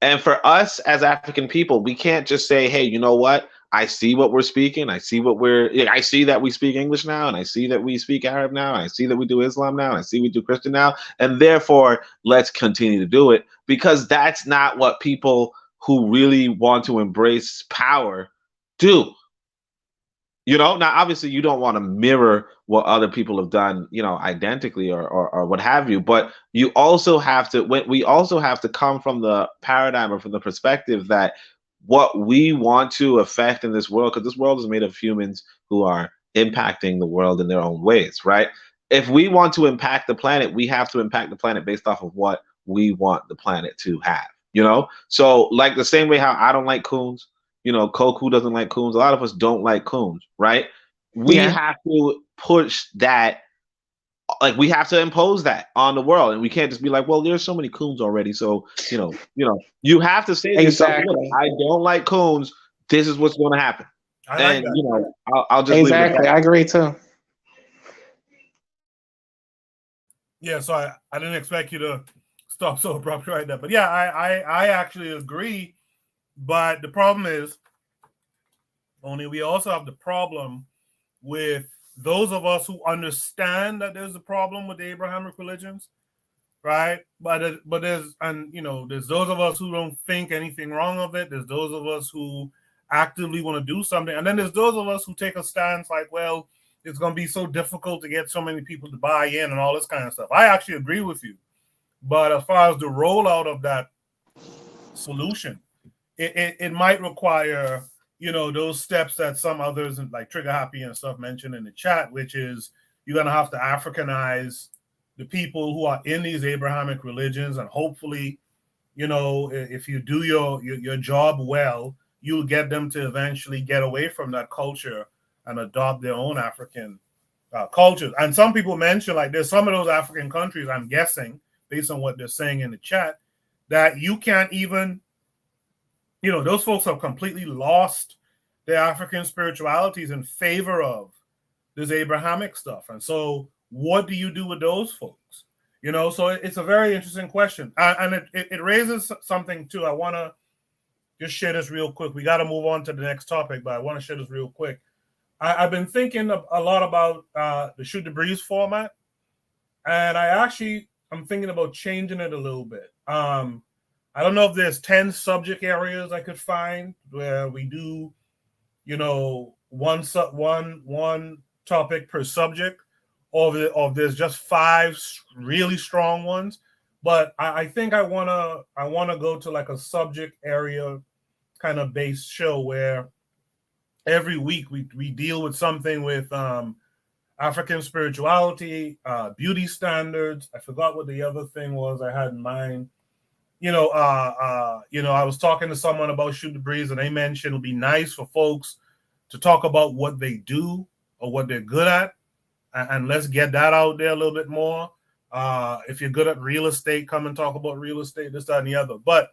And for us as African people, we can't just say, hey, you know what? I see what we're speaking. I see that we speak English now, and I see that we speak Arab now, and I see that we do Islam now, and I see we do Christian now, and therefore let's continue to do it, because that's not what people who really want to embrace power do. Now obviously you don't want to mirror what other people have done, identically or what have you, but we also have to come from the paradigm or from the perspective that what we want to affect in this world, because this world is made of humans who are impacting the world in their own ways, right? If we want to impact the planet, we have to impact the planet based off of what we want the planet to have, So like the same way how I don't like coons, Koku doesn't like coons. A lot of us don't like coons, right? We Yeah. have to push that, like we have to impose that on the world, and we can't just be like, well, there's so many coons already, so you have to say to yourself, look, Exactly. I don't like coons. This is what's going to happen, I like and that. I'll just leave it at Exactly. that. I agree too. Yeah, so I didn't expect you to stop so abruptly right there, but yeah, I actually agree. But the problem is, only we also have the problem with those of us who understand that there's a problem with the Abrahamic religions, right? But there's there's those of us who don't think anything wrong of it. There's those of us who actively want to do something, and then there's those of us who take a stance like, well, it's going to be so difficult to get so many people to buy in and all this kind of stuff. I actually agree with you, but as far as the rollout of that solution, it might require those steps that some others like Trigger Happy and stuff mentioned in the chat, which is you're going to have to Africanize the people who are in these Abrahamic religions, and hopefully if you do your job well, you'll get them to eventually get away from that culture and adopt their own African cultures. And some people mention, like, there's some of those African countries, I'm guessing based on what they're saying in the chat, that you can't even those folks have completely lost their African spiritualities in favor of this Abrahamic stuff. And so what do you do with those folks? So it's a very interesting question. And it raises something too. I want to just share this real quick. We got to move on to the next topic, but I want to share this real quick. I've been thinking a lot about the Shoot the Breeze format, and I'm thinking about changing it a little bit. I don't know if there's 10 subject areas I could find where we do, one topic per subject, or if there's just 5 really strong ones. But I think I wanna go to like a subject area kind of based show where every week we deal with something with African spirituality, beauty standards. I forgot what the other thing was I had in mind. I was talking to someone about Shoot the Breeze, and they mentioned it'll be nice for folks to talk about what they do or what they're good at, and let's get that out there a little bit more. If you're good at real estate, come and talk about real estate, this, that, and the other. But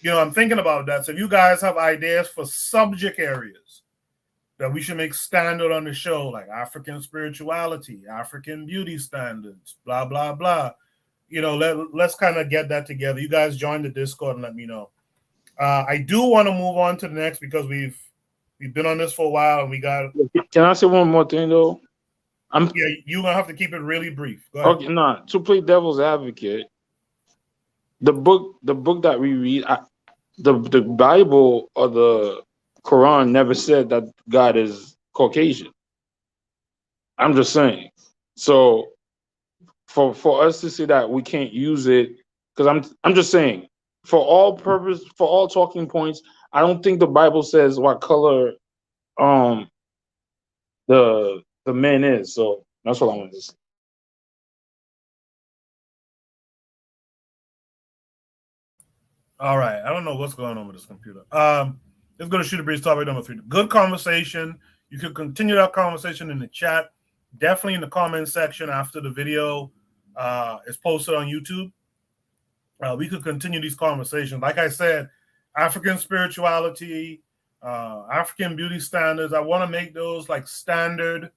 I'm thinking about that. So if you guys have ideas for subject areas that we should make standard on the show, like African spirituality, African beauty standards, blah, blah, blah. Let's kind of get that together. You guys join the Discord and let me know. I do want to move on to the next because we've been on this for a while and we got. Can I say one more thing though? You're gonna have to keep it really brief. Go ahead. Okay, to play devil's advocate, the book that we read, the Bible or the Quran never said that God is Caucasian. I'm just saying. So for us to say that we can't use it, because I'm just saying, for all talking points, I don't think the Bible says what color the man is. So that's what I wanted to say. All right. I don't know what's going on with this computer. Let's go to Shoot the Breeze topic number 3. Good conversation. You can continue that conversation in the chat. Definitely in the comment section after the video is posted on YouTube. We could continue these conversations. Like I said, African spirituality, African beauty standards. I want to make those like standard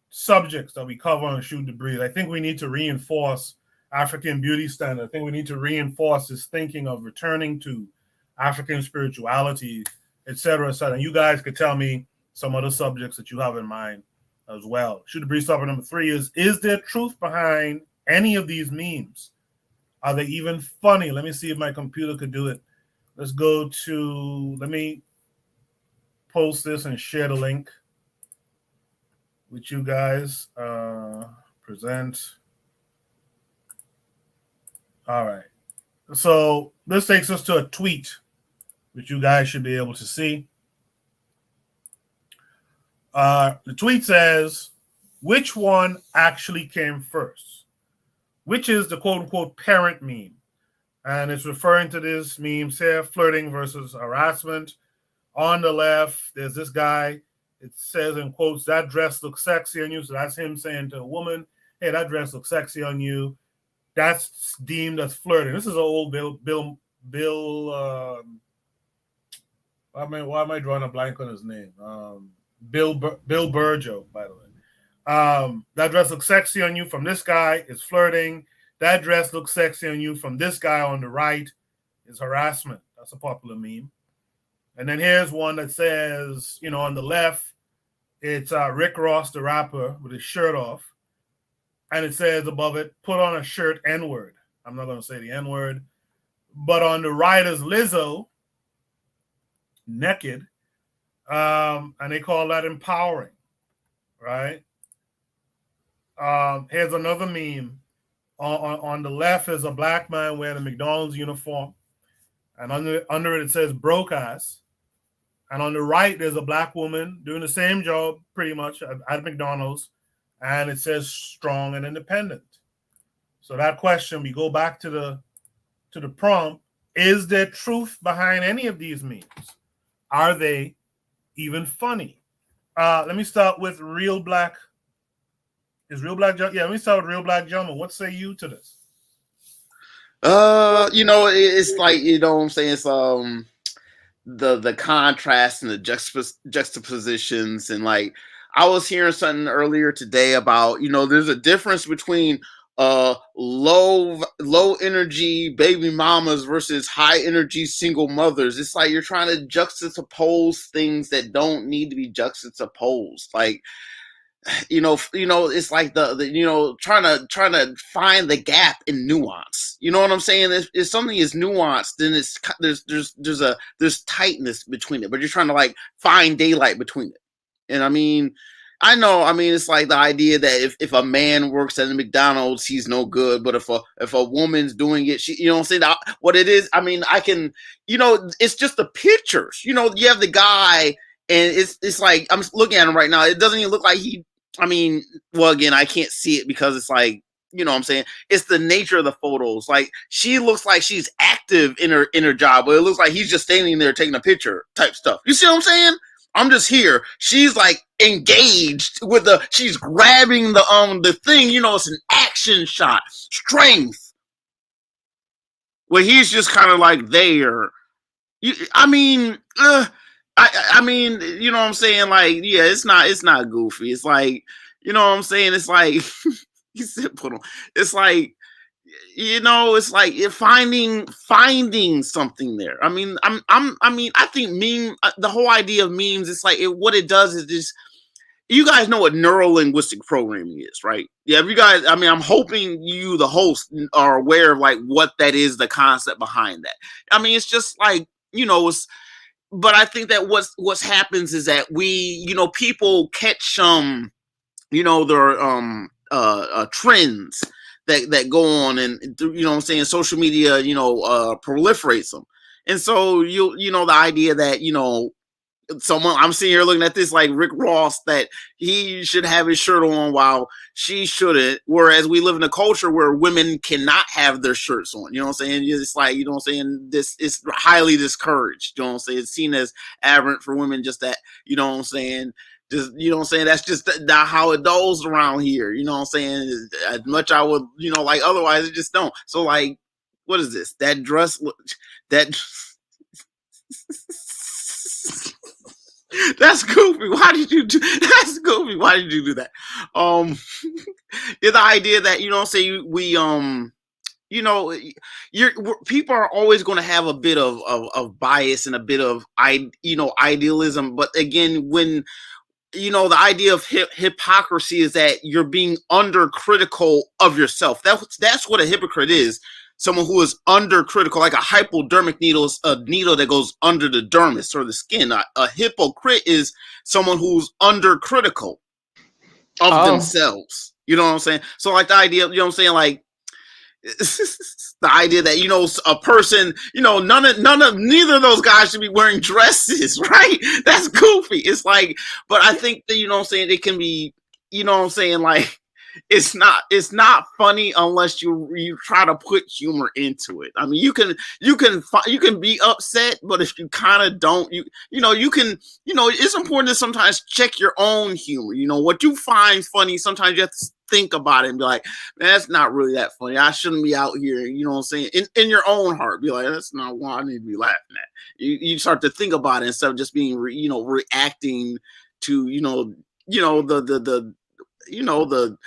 subjects that we cover on Shoot the Breeze. I think we need to reinforce African beauty standard. I think we need to reinforce this thinking of returning to African spirituality etc., etc. And you guys could tell me some other subjects that you have in mind as well. Shoot the breeze topic number 3 is there truth behind any of these memes? Are they even funny? Let me see if my computer could do it. Let's go to, let me post this and share the link with you guys. Present. All right. So this takes us to a tweet, which you guys should be able to see. The tweet says, which one actually came first? Which is the quote-unquote parent meme? And it's referring to this meme here, flirting versus harassment. On the left, there's this guy. It says in quotes, that dress looks sexy on you. So that's him saying to a woman, hey, that dress looks sexy on you. That's deemed as flirting. This is an old Bill. Why am I drawing a blank on his name? Bill Burjo, by the way. That dress looks sexy on you from this guy is flirting. That dress looks sexy on you from this guy on the right is harassment. That's a popular meme. And then here's one that says, on the left, it's Rick Ross, the rapper, with his shirt off. And it says above it, put on a shirt, N-word. I'm not going to say the N-word. But on the right is Lizzo, naked. And they call that empowering, right? Here's another meme. On the left is a black man wearing a McDonald's uniform. And under it says broke ass. And on the right, there's a black woman doing the same job pretty much at McDonald's. And it says strong and independent. So that question, we go back to the prompt. Is there truth behind any of these memes? Are they even funny? Let me start with Real Black. Is Real Black? Yeah, let me start with Real Black Gentleman. What say you to this? It's like, what I'm saying, it's the contrast and the juxtapositions, and like I was hearing something earlier today about, there's a difference between low energy baby mamas versus high energy single mothers. It's like you're trying to juxtapose things that don't need to be juxtaposed. Like, it's like the trying to find the gap in nuance. You know what I'm saying? If something is nuanced, then there's tightness between it, but you're trying to like find daylight between it. And I know, it's like the idea that if a man works at a McDonald's, he's no good. But if a woman's doing it, she, what I'm saying, what it is, I can, it's just the pictures. You have the guy, and it's like, I'm looking at him right now. It doesn't even look like well, again, I can't see it because it's like, what I'm saying, it's the nature of the photos. Like, she looks like she's active in her job, but it looks like he's just standing there taking a picture type stuff. You see what I'm saying? I'm just here. She's like engaged with she's grabbing the thing, it's an action shot, strength. Well, he's just kind of like there. I mean, what I'm saying? Like, yeah, it's not goofy. It's like, what I'm saying? It's like, he said, put on. It's like, it's like you're finding something there. I think the whole idea of memes, it's like what it does is just, you guys know what neuro-linguistic programming is, right? Yeah, you guys, I'm hoping you, the host, are aware of like what that is, the concept behind that. It's just like, but I think that what's happens is that we, people catch their trends that go on, and what I'm saying, social media, proliferates them. And so the idea that, someone, I'm sitting here looking at this like Rick Ross, that he should have his shirt on while she shouldn't, whereas we live in a culture where women cannot have their shirts on. You know what I'm saying? It's like, this is highly discouraged. You know what I'm saying? It's seen as aberrant for women, just that, that's just not how it goes around here. You know what I'm saying? As much I would, like, otherwise it just don't. So like, what is this? That dress, that's goofy. Why did you do? That's goofy. Why did you do that? The idea that, we people are always going to have a bit of bias and a bit of idealism. But again, when the idea of hypocrisy is that you're being undercritical of yourself. That's what a hypocrite is. Someone who is undercritical, like a hypodermic needle is a needle that goes under the dermis or the skin. A hypocrite is someone who's undercritical of themselves. You know what I'm saying? So like the idea, you know what I'm saying? Like the idea that, a person, neither of those guys should be wearing dresses, right? That's goofy. It's like, but I think that, what I'm saying, it can be, what I'm saying, like, it's not funny unless you try to put humor into it. I mean, you can be upset, but if you kind of don't, you can, it's important to sometimes check your own humor. What you find funny, sometimes you have to think about it and be like, man, that's not really that funny. I shouldn't be out here, you know what I'm saying? In your own heart, be like, that's not what I need to be laughing at. You start to think about it instead of just being, reacting to, the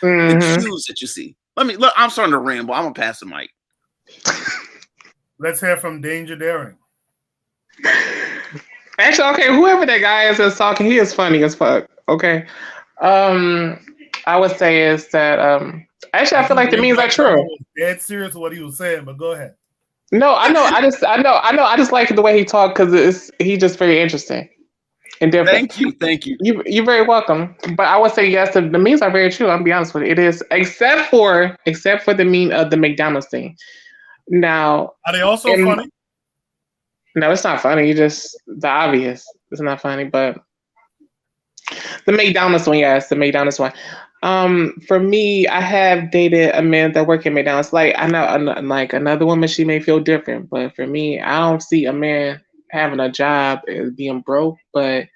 cues that you see. I'm starting to ramble. I'm gonna pass the mic. Let's hear from Danger Daring. Actually, okay, whoever that guy is that's talking, he is funny as fuck. Okay. I would say is that actually I feel like the memes are true. Dead serious what he was saying, but go ahead. No, I know. I just like the way he talked because he's just very interesting and different. Thank you. You're very welcome. But I would say yes, the memes are very true. I'll be honest with you. It is, except for the meme of the McDonald's thing. Now, are they also funny? No, it's not funny. You just the obvious. It's not funny, but the McDonald's one, yes, the McDonald's one. For me, I have dated a man that work at McDonald's. Like I know, like another woman, she may feel different, but for me, I don't see a man having a job as being broke. But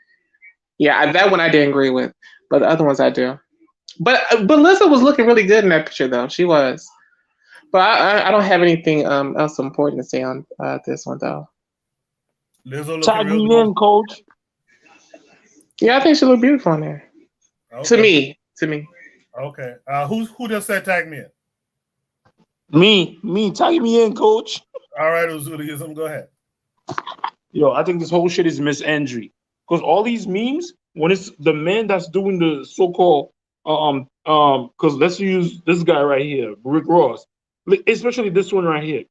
yeah, that one I didn't agree with, but the other ones I do. But Lizzo was looking really good in that picture, though. She was. But I don't have anything else important to say on this one, though. Lizzo tag me in, coach. Yeah, I think she looked beautiful in there. Okay. To me. Okay. Who just said tag me in? Me. Tag me in, coach. All right, Uzulism, go ahead. Yo, I think this whole shit is misandry. Because all these memes, when it's the man that's doing the so-called because let's use this guy right here, Rick Ross, especially this one right here.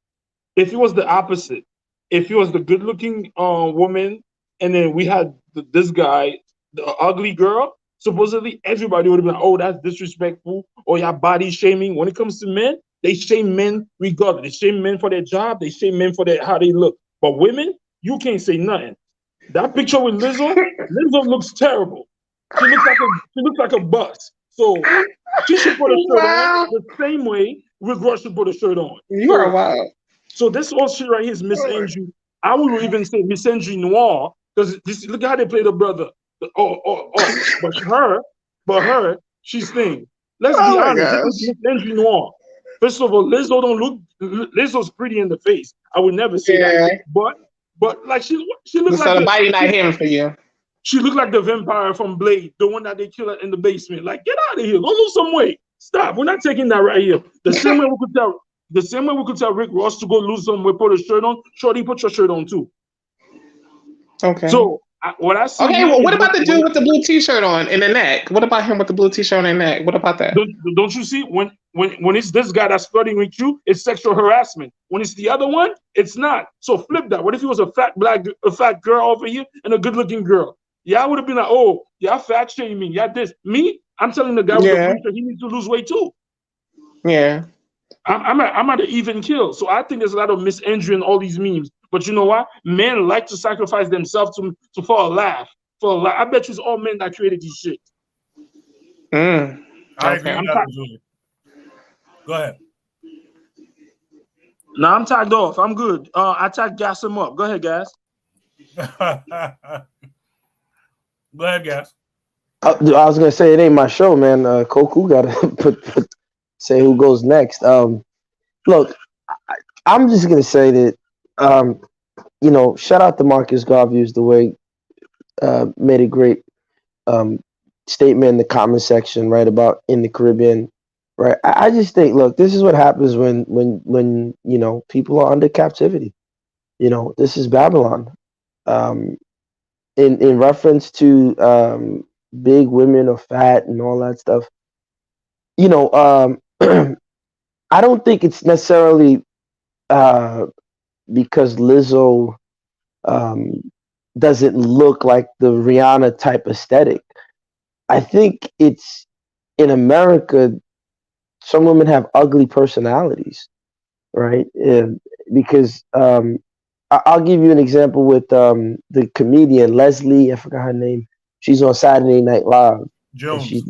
If it was the opposite, if it was the good-looking woman, and then we had this guy, the ugly girl, supposedly everybody would have been, oh, that's disrespectful, or you're body shaming. When it comes to men, they shame men regardless. They shame men for their job. They shame men for how they look. But women, you can't say nothing. That picture with Lizzo looks terrible. She looks like a bus. So she should put a shirt on the same way Rick Ross should put a shirt on. You are wild. So this whole shit right here is misandry. I would even say misandry noir, because look at how they play the brother. But her, she's thin. Let's be honest, this is misandry noir. First of all, Lizzo's pretty in the face. I would never say that. But like she looks like the body not him for you. She looked like the vampire from Blade, the one that they killed in the basement. Like, get out of here. Go lose some weight. Stop. We're not taking that right here. The same way we could tell Rick Ross to go lose some weight, put a shirt on. Shorty, put your shirt on too. Okay. So what I see. Okay, well, what about the dude with the blue T-shirt on in the neck? What about him with the blue T-shirt on in the neck? What about that? Don't you see when it's this guy that's flirting with you, it's sexual harassment. When it's the other one, it's not. So flip that. What if he was a fat girl over here and a good-looking girl? Yeah, I would have been like, oh, yeah, fat shaming. Yeah, this. Me, I'm telling the guy with the blue shirt he needs to lose weight too. Yeah. I'm at an even kill. So I think there's a lot of misandry in all these memes. But you know what? Men like to sacrifice themselves for a laugh. I bet you it's all men that created these shit. I agree with that, Julie. Go ahead. No, I'm tagged off. I'm good. I tagged Gas him up. Go ahead, Gas. Go ahead, Gas. I was gonna say it ain't my show, man. Koku gotta say who goes next. Look, I'm just gonna say that shout out to Marcus Garvey, the way made a great statement in the comment section, right, about in the Caribbean, right? I just think, look, this is what happens when you know people are under captivity. You know, this is Babylon. Um, in reference to big women or fat and all that stuff. You know, I don't think it's necessarily uh, because Lizzo um, doesn't look like the Rihanna type aesthetic. I think it's in America. Some women have ugly personalities, right? Because I'll give you an example with the comedian Leslie. I forgot her name. She's on Saturday Night Live, and Jones. she's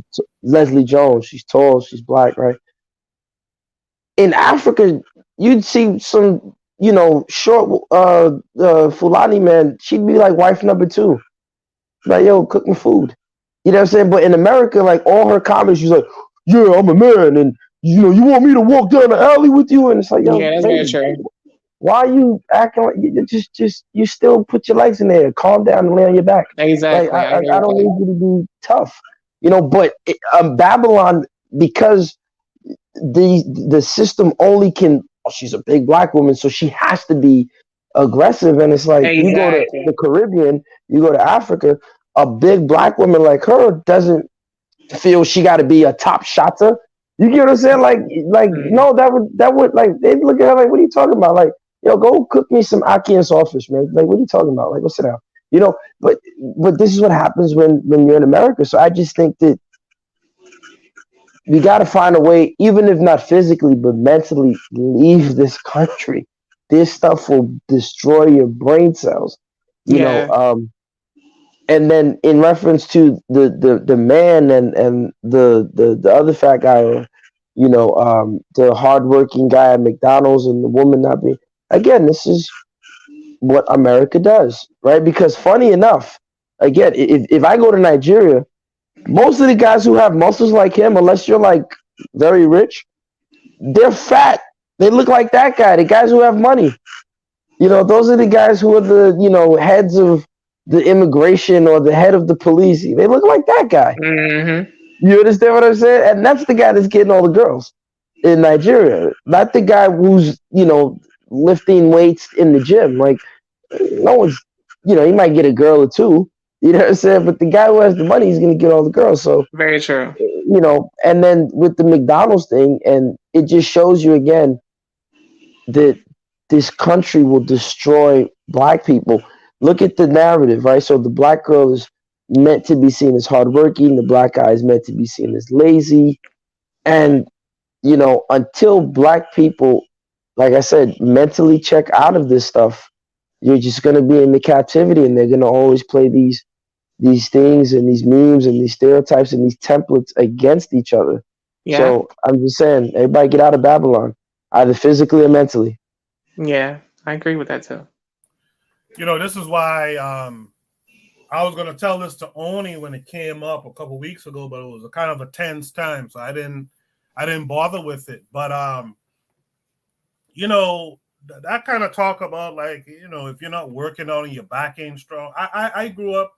Leslie Jones. She's tall. She's black, right? In Africa, you'd see some, you know, short Fulani man. She'd be like wife number two. Like, yo, cook my food. You know what I'm saying? But in America, like all her comments, she's like, yeah, I'm a man, and you know, you want me to walk down the alley with you? And it's like, yo, Yeah, that's very lady, true. why are you acting like just you still put your legs in there, calm down and lay on your back? Like Exactly. I agree I with don't that. need you to be tough, you know. But Babylon, because the system only can. Oh, she's a big black woman, so she has to be aggressive. And it's like you go to Exactly. the Caribbean, you go to Africa, a big black woman like her doesn't feel she got to be a top shotter. You get what I'm saying? Like no, that would like they'd look at her like, what are you talking about? Like, yo, go cook me some ackee and saltfish, man. Like, what are you talking about? Like, go sit down. You know, but this is what happens when you're in America. So I just think that we got to find a way, even if not physically, but mentally, leave this country. This stuff will destroy your brain cells. You know, Yeah. and then in reference to the man and the other fat guy, or you know, the hardworking guy at McDonald's, and the woman not being, again, this is what America does, right? Because funny enough, again, if I go to Nigeria, most of the guys who have muscles like him, unless you're like very rich, they're fat. They look like that guy. The guys who have money, you know, those are the guys who are the, you know, heads of the immigration or the head of the police. They look like that guy. Mm-hmm. You understand what I'm saying? And that's the guy that's getting all the girls in Nigeria, not the guy who's, you know, lifting weights in the gym. Like, no one's, you know, he might get a girl or two, you know what I'm saying? But the guy who has the money, he's going to get all the girls. So, Very true. you know, and then with the McDonald's thing, and it just shows you again that this country will destroy black people. Look at the narrative, right? So the black girl is meant to be seen as hardworking, the black guy is meant to be seen as lazy. And, you know, until black people, like I said, mentally check out of this stuff, you're just gonna be in the captivity, and they're gonna always play these things and these memes and these stereotypes and these templates against each other. Yeah. So I'm just saying, everybody get out of Babylon, either physically or mentally. Yeah, I agree with that too. You know, this is why I was going to tell this to Oni when it came up a couple weeks ago, but it was a kind of a tense time, so I didn't bother with it. But you know, that kind of talk about, like, you know, if you're not working on it, your back ain't strong. I grew up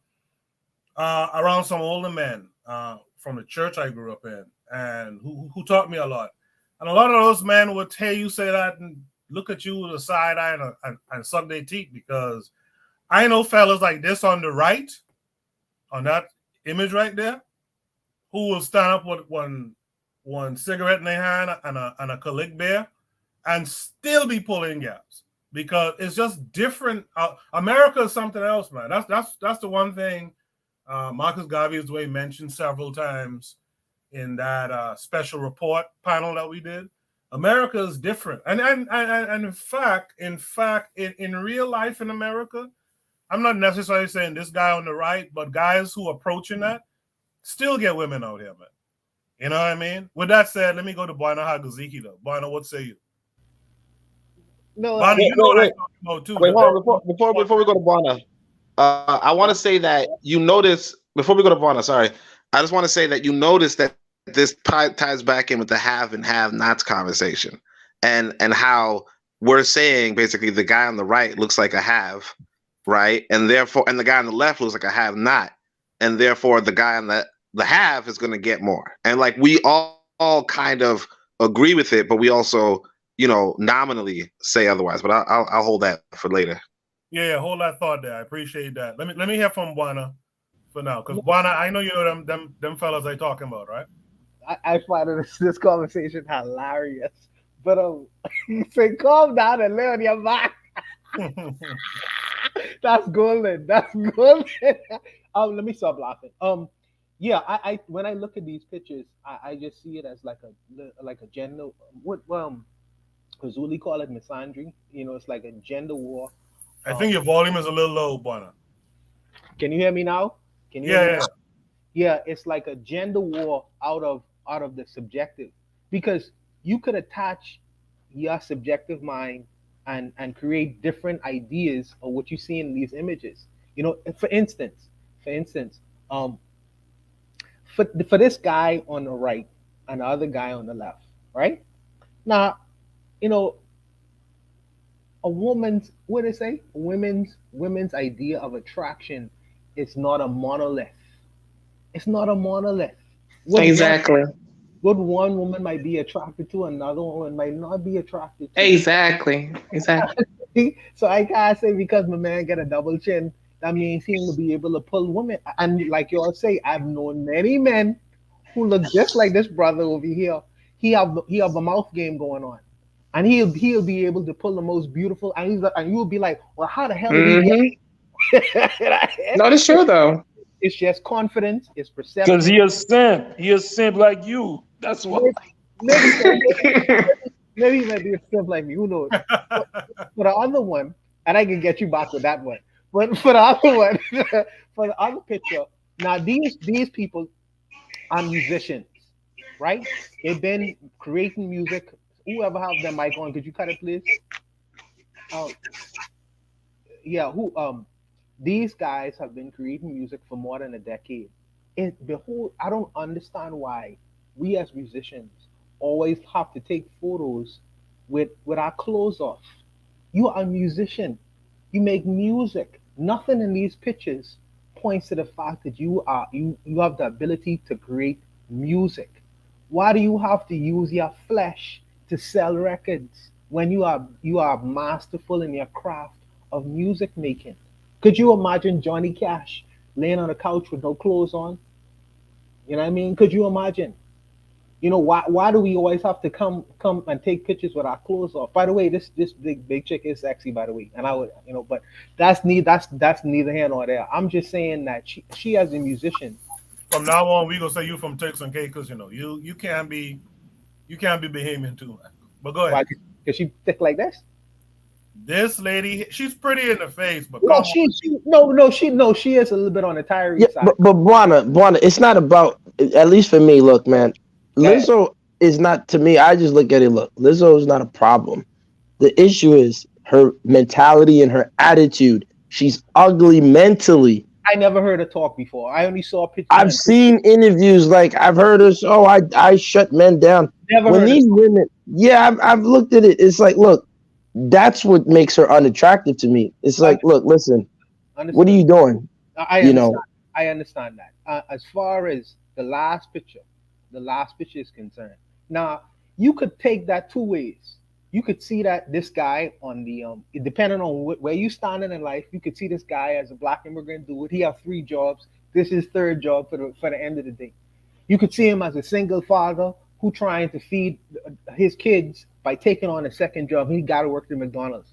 around some older men from the church I grew up in, and who taught me a lot. And a lot of those men would hear you say that and look at you with a side eye and suck their teeth, because I know fellas like this on the right, on that image right there, who will stand up with one cigarette in their hand and a Calic bear and still be pulling gaps, because it's just different. America is something else, man. That's the one thing Marcus Garvey has mentioned several times in that special report panel that we did. America is different, and in fact, in real life in America, I'm not necessarily saying this guy on the right, but guys who are approaching that still get women out here, man. You know what I mean? With that said, let me go to Buana Hagaziki, though. Buana, what say you? No, Buana, you know what I'm talking about, too. Wait, hold on. Before we go to Buana, I want to say that you notice, before we go to Buana, sorry, I just want to say that you notice that this ties back in with the have and have nots conversation, and how we're saying basically the guy on the right looks like a have, right? And therefore, and the guy on the left looks like a have not, and therefore the guy on the have is going to get more. And like we all all kind of agree with it, but we also, nominally say otherwise. But I'll hold that for later. Yeah, hold that thought there. I appreciate that. Let me hear from Buana for now, because Buana, I know you know them fellas I talking about, right? I find this conversation hilarious. But say calm down and lay on your back. That's golden. That's golden. Let me stop laughing. Yeah, I when I look at these pictures, I just see it as like a gender what Zuli call it misandry. It's like a gender war. I think your volume is a little low, Buana. Can you hear me now? Can you hear me Yeah. now? Yeah, it's like a gender war out of the subjective, because you could attach your subjective mind and create different ideas of what you see in these images. For instance, um, for this guy on the right and the other guy on the left, right? Now, you know, a woman's what do they say? Women's idea of attraction is not a monolith. It's not a monolith. What one Exactly. what one woman might be attracted to, another woman might not be attracted to. Exactly. So I can't say because my man get a double chin, that means he will be able to pull women. And like you all say, I've known many men who look just like this brother over here. He have a mouth game going on, and he'll be able to pull the most beautiful. And you'll be like, well, how the hell did he Mm-hmm. get? No, that's true though. It's just confidence. It's Because perception. he a simp. He a simp like you. That's why. Maybe, maybe he might be a simp like me. Who knows? But for the other one, and I can get you back with that one. But for the other one, for the other picture, now these people are musicians, right? They've been creating music. Whoever have their mic on, could you cut it, please? Um, yeah, who these guys have been creating music for more than a decade. I don't understand why we as musicians always have to take photos with our clothes off. You are a musician. You make music. Nothing in these pictures points to the fact that you have the ability to create music. Why do you have to use your flesh to sell records when you are masterful in your craft of music making? Could you imagine Johnny Cash laying on a couch with no clothes on? You know what I mean? Could you imagine? Why do we always have to come and take pictures with our clothes off? By the way, this big chick is sexy, by the way, and I would but that's neither here nor there. I'm just saying that she as a musician. From now on, we gonna say you from Turks and Caicos. You can't be Bahamian too. But go Why? ahead. Because she thick like this. This lady, she's pretty in the face, but No, come she is a little bit on the tiring Yeah, side. but Buana, it's not about. At least for me, look, man. Go ahead. Lizzo is not to me. I just look at it. Look, Lizzo is not a problem. The issue is her mentality and her attitude. She's ugly mentally. I never heard her talk before. I only saw pictures. I've seen interviews, like I've heard her. Oh, I shut men down. Never When heard these women, yeah, I've looked at it. It's like, look, that's what makes her unattractive to me. It's like, look, listen, what are you doing? I understand. I understand that. As far as the last picture is concerned. Now, you could take that two ways. You could see that this guy on the depending on where you standing in life, you could see this guy as a black immigrant dude. He have 3 jobs. This is third job for the end of the day. You could see him as a single father who trying to feed his kids by taking on a second job. He got to work at McDonald's.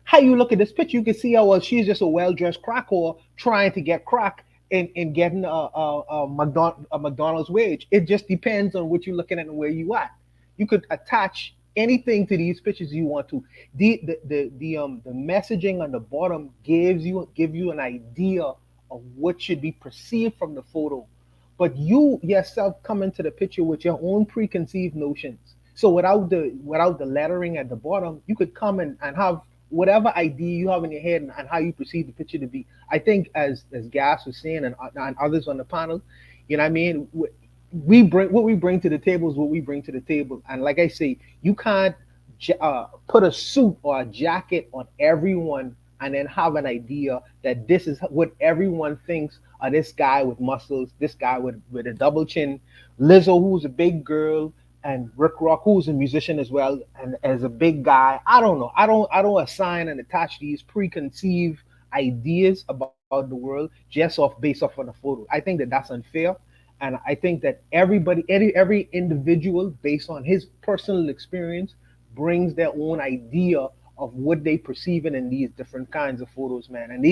How you look at this picture, you can see how well she's just a well-dressed crack whore trying to get crack and getting a McDonald's wage. It just depends on what you're looking at and where you at. You could attach anything to these pictures you want to. The messaging on the bottom give you an idea of what should be perceived from the photo, but you yourself come into the picture with your own preconceived notions. So without the lettering at the bottom, you could come and have whatever idea you have in your head and how you perceive the picture to be. I think as Gas was saying and others on the panel, you know what I mean? We bring to the table is what we bring to the table. And like I say, you can't put a suit or a jacket on everyone and then have an idea that this is what everyone thinks this guy with muscles, this guy with a double chin, Lizzo, who's a big girl, and Rick Rock, who's a musician as well, and as a big guy. I don't know. I don't assign and attach these preconceived ideas about the world just based off of the photo. I think that that's unfair, and I think that every individual, based on his personal experience, brings their own idea of what they perceiving in these different kinds of photos, man. And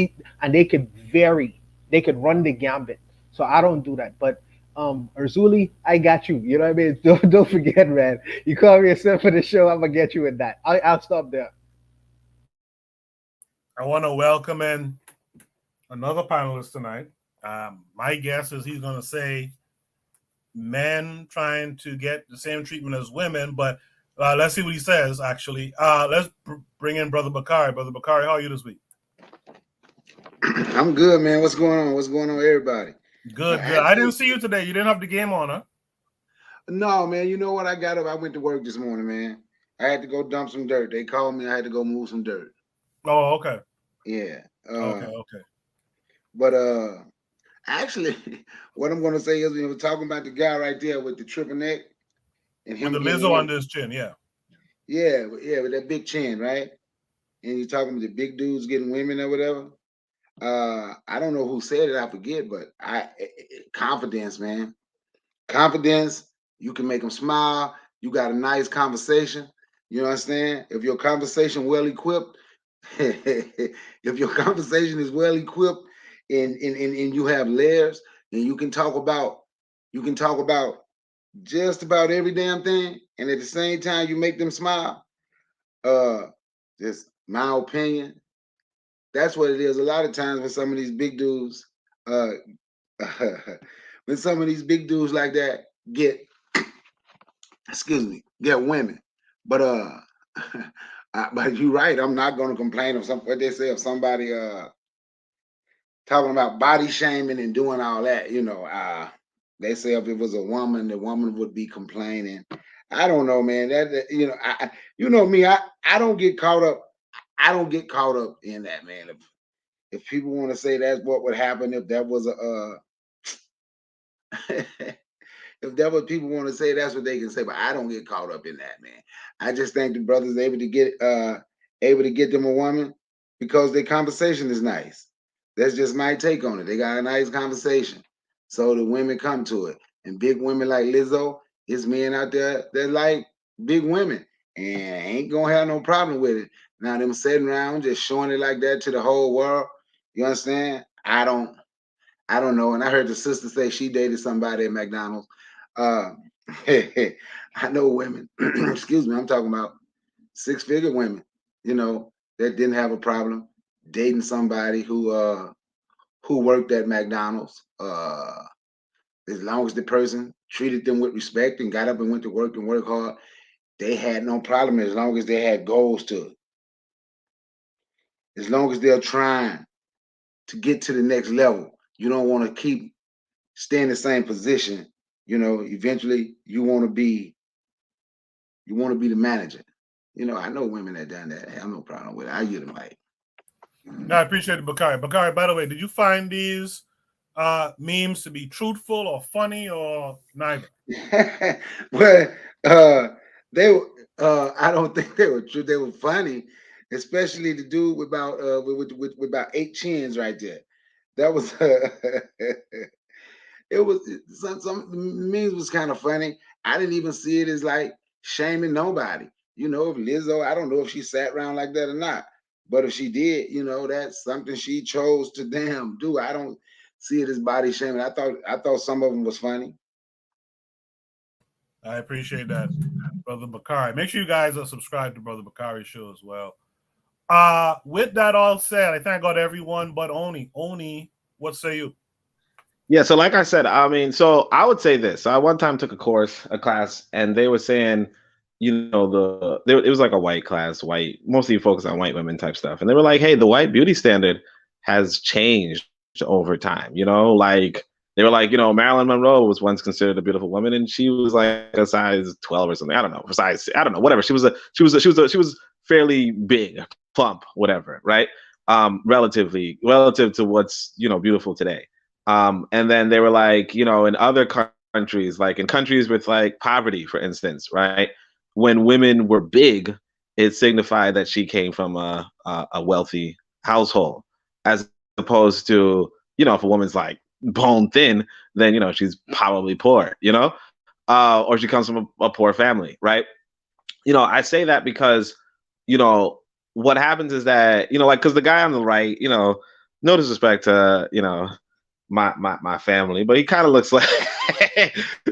they could vary. They could run the gambit. So I don't do that. But Urzuli, I got you. You know what I mean? Don't forget, man. You call me a sip for the show, I'm gonna get you with that. I'll stop there. I want to welcome in another panelist tonight. My guess is he's going to say men trying to get the same treatment as women, but let's see what he says, actually. Let's bring in Brother Bakari. Brother Bakari, how are you this week? I'm good, man. What's going on? What's going on, everybody? Good, good. I didn't see you today. You didn't have the game on, huh? No, man. You know what? I got up. I went to work this morning, man. I had to go dump some dirt. They called me. I had to go move some dirt. Oh, okay. Yeah. Okay. But actually, what I'm gonna say is, we're talking about the guy right there with the triple neck and him with the Lizzo under his chin, yeah. Yeah, with that big chin, right? And you're talking about the big dudes getting women or whatever. I don't know who said it, I forget, but confidence, man. Confidence, you can make them smile. You got a nice conversation. You know what I'm saying? If your conversation well equipped, if your conversation is well equipped and you have layers and you can talk about just about every damn thing, and at the same time you make them smile. Just my opinion. That's what it is. A lot of times when some of these big dudes, when some of these big dudes like that get women. But but you're right. I'm not going to complain of what they say, of somebody talking about body shaming and doing all that. They say if it was a woman, the woman would be complaining. I don't know, man. You know me. I don't get caught up. I don't get caught up in that, man. If people want to say that's what would happen if that was if that what people want to say, that's what they can say. But I don't get caught up in that, man. I just think the brothers able to get them a woman because their conversation is nice. That's just my take on it. They got a nice conversation, so the women come to it. And big women like Lizzo, it's men out there that like big women and ain't gonna have no problem with it. Now them sitting around just showing it like that to the whole world. You understand? I don't know. And I heard the sister say she dated somebody at McDonald's. I know women, excuse me, I'm talking about 6-figure women, that didn't have a problem dating somebody who worked at McDonald's. As long as the person treated them with respect and got up and went to work and worked hard, they had no problem as long as they had goals to it. As long as they're trying to get to the next level. You don't want to stay in the same position. Eventually you want to be the manager. I know women that done that. I have no problem with it. I use them like. No, I appreciate it, Bakari. Bakari, by the way, did you find these memes to be truthful or funny or neither? Well, they I don't think they were true. They were funny, especially the dude with about 8 chins right there. That was it was some memes was kind of funny. I didn't even see it as like shaming nobody. If Lizzo, I don't know if she sat around like that or not. But if she did, that's something she chose to damn do. I don't see it as body shaming. I thought some of them was funny. I appreciate that, Brother Bakari. Make sure you guys are subscribed to Brother Bakari's show as well. With that all said, I think I got everyone but Oni. Oni, what say you? Yeah, so like I said, I mean, so I would say this. I one time took a class, and they were saying, it was like a white class, mostly focused on white women type stuff. And they were like, hey, the white beauty standard has changed over time. Like they were like, Marilyn Monroe was once considered a beautiful woman, and she was like a size 12 or something. I don't know, whatever. She was fairly big, plump, whatever, right? Relative to what's beautiful today. And then they were like, you know, in other countries, like in countries with like poverty, for instance, right? When women were big, it signified that she came from a wealthy household, as opposed to, you know, if a woman's like bone thin, then, you know, she's probably poor, you know, or she comes from a poor family, right? You know, I say that because, you know, what happens is that, you know, like, because the guy on the right, you know, no disrespect to, you know, my family, but he kind of looks like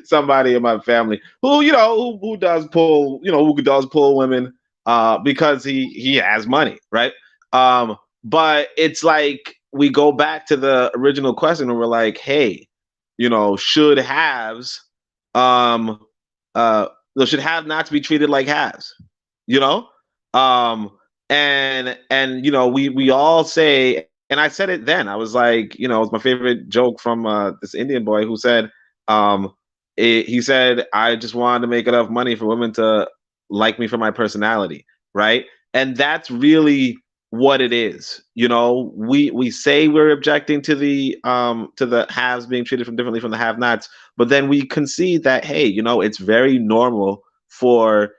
somebody in my family who, you know, who does pull, you know, who does pull women because he has money, right? But it's like we go back to the original question and we're like, hey, you know, should haves um should have not to be treated like haves, you know? Um and you know, we all say, and I said it then. I was like, you know, it's my favorite joke from this Indian boy who said, he said, I just wanted to make enough money for women to like me for my personality, right? And that's really what it is. You know, we say we're objecting to the haves being treated from differently from the have-nots, but then we concede that, hey, you know, it's very normal for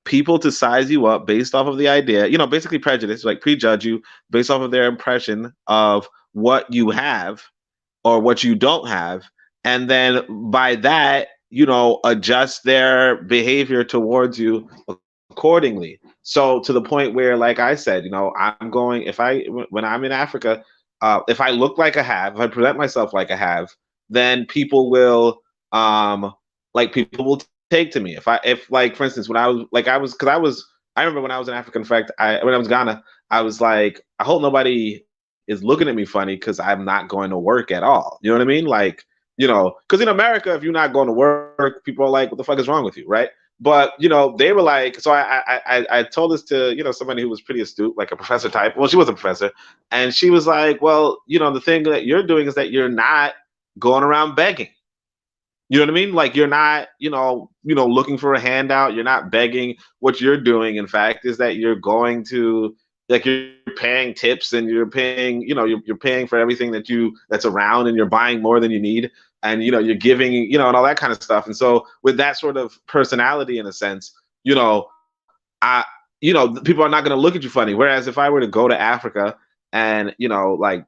people to size you up based off of the idea, you know, basically prejudice, like prejudge you based off of their impression of what you have or what you don't have. And then by that, you know, adjust their behavior towards you accordingly. So to the point where, like I said, you know, I'm going, when I'm in Africa, if I look like a have, if I present myself like a have, then people will, people will take to me. If like, for instance, when I remember when I was in Africa, in fact, when I was in Ghana, I was like, I hope nobody is looking at me funny because I'm not going to work at all. You know what I mean? Like, you know, because in America, if you're not going to work, people are like, what the fuck is wrong with you, right? But, you know, they were like, so I told this to, you know, somebody who was pretty astute, like a professor type. Well, she was a professor. And she was like, well, you know, the thing that you're doing is that you're not going around begging. You know what I mean? Like, you're not, looking for a handout. You're not begging. What you're doing, in fact, is that you're going to, like, you're paying tips and you're paying, you're paying for everything that's around, and you're buying more than you need. And, you're giving, and all that kind of stuff. And so with that sort of personality, in a sense, I, people are not going to look at you funny. Whereas if I were to go to Africa and, like,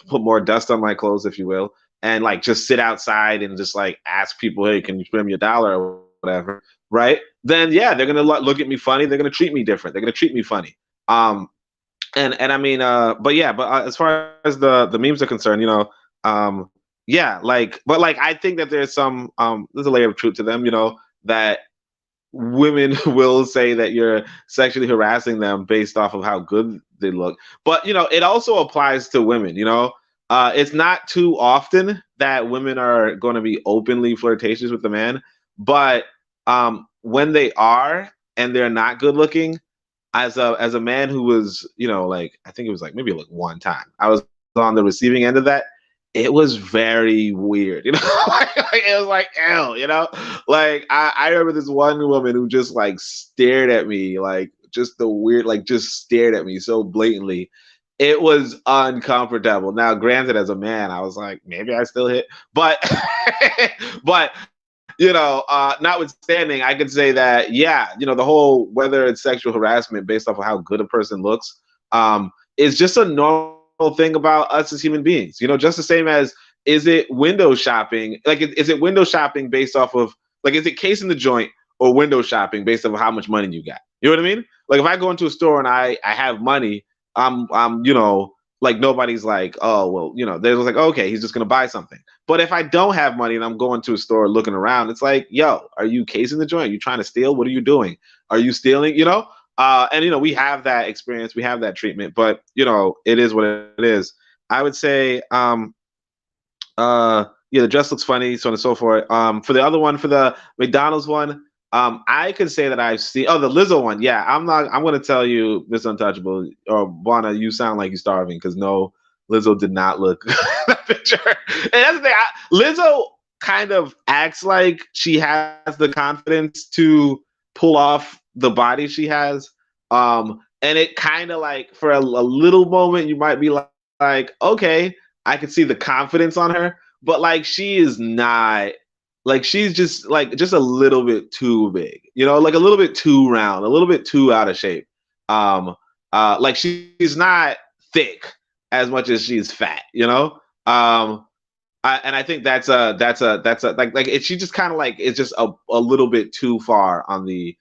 put more dust on my clothes, if you will, and like just sit outside and just like ask people, hey, can you spend me $1 or whatever, right? Then yeah, they're gonna look at me funny. They're gonna treat me different. They're gonna treat me funny. And I mean, but as far as the memes are concerned, yeah, but I think that there's a layer of truth to them, that women will say that you're sexually harassing them based off of how good they look. But it also applies to women. It's not too often that women are going to be openly flirtatious with the man, but when they are and they're not good looking, as a man who was, I think it was maybe one time I was on the receiving end of that. It was very weird, it was like, ew, I remember this one woman who just stared at me, just the weird, just stared at me so blatantly. It was uncomfortable. Now, granted, as a man, I was like, maybe I still hit, but, but, notwithstanding, I could say that, yeah, the whole, whether it's sexual harassment based off of how good a person looks, is just a normal thing about us as human beings, just the same as, is it window shopping? Is it window shopping based off of, is it casing the joint or window shopping based off of how much money you got? You know what I mean? Like, if I go into a store and I have money, I'm nobody's like, oh, well, they're like, okay, he's just going to buy something. But if I don't have money and I'm going to a store looking around, it's like, yo, are you casing the joint? Are you trying to steal? What are you doing? Are you stealing? And we have that experience, we have that treatment, but it is what it is. I would say, yeah, the dress looks funny, so on and so forth. For the other one, for the McDonald's one, I could say that I've seen. Oh, the Lizzo one. Yeah, I'm going to tell you, Miss Untouchable or Buana, you sound like you're starving, because no, Lizzo did not look that picture. And that's the thing. Lizzo kind of acts like she has the confidence to pull off the body she has. And it kind of for a little moment, you might be like, okay, I could see the confidence on her, but like she is not like she's just a little bit too big, you know, like a little bit too round, a little bit too out of shape. Like she's not thick as much as she's fat, you know. And I think that's a like she just kind of like it's just a little bit too far on the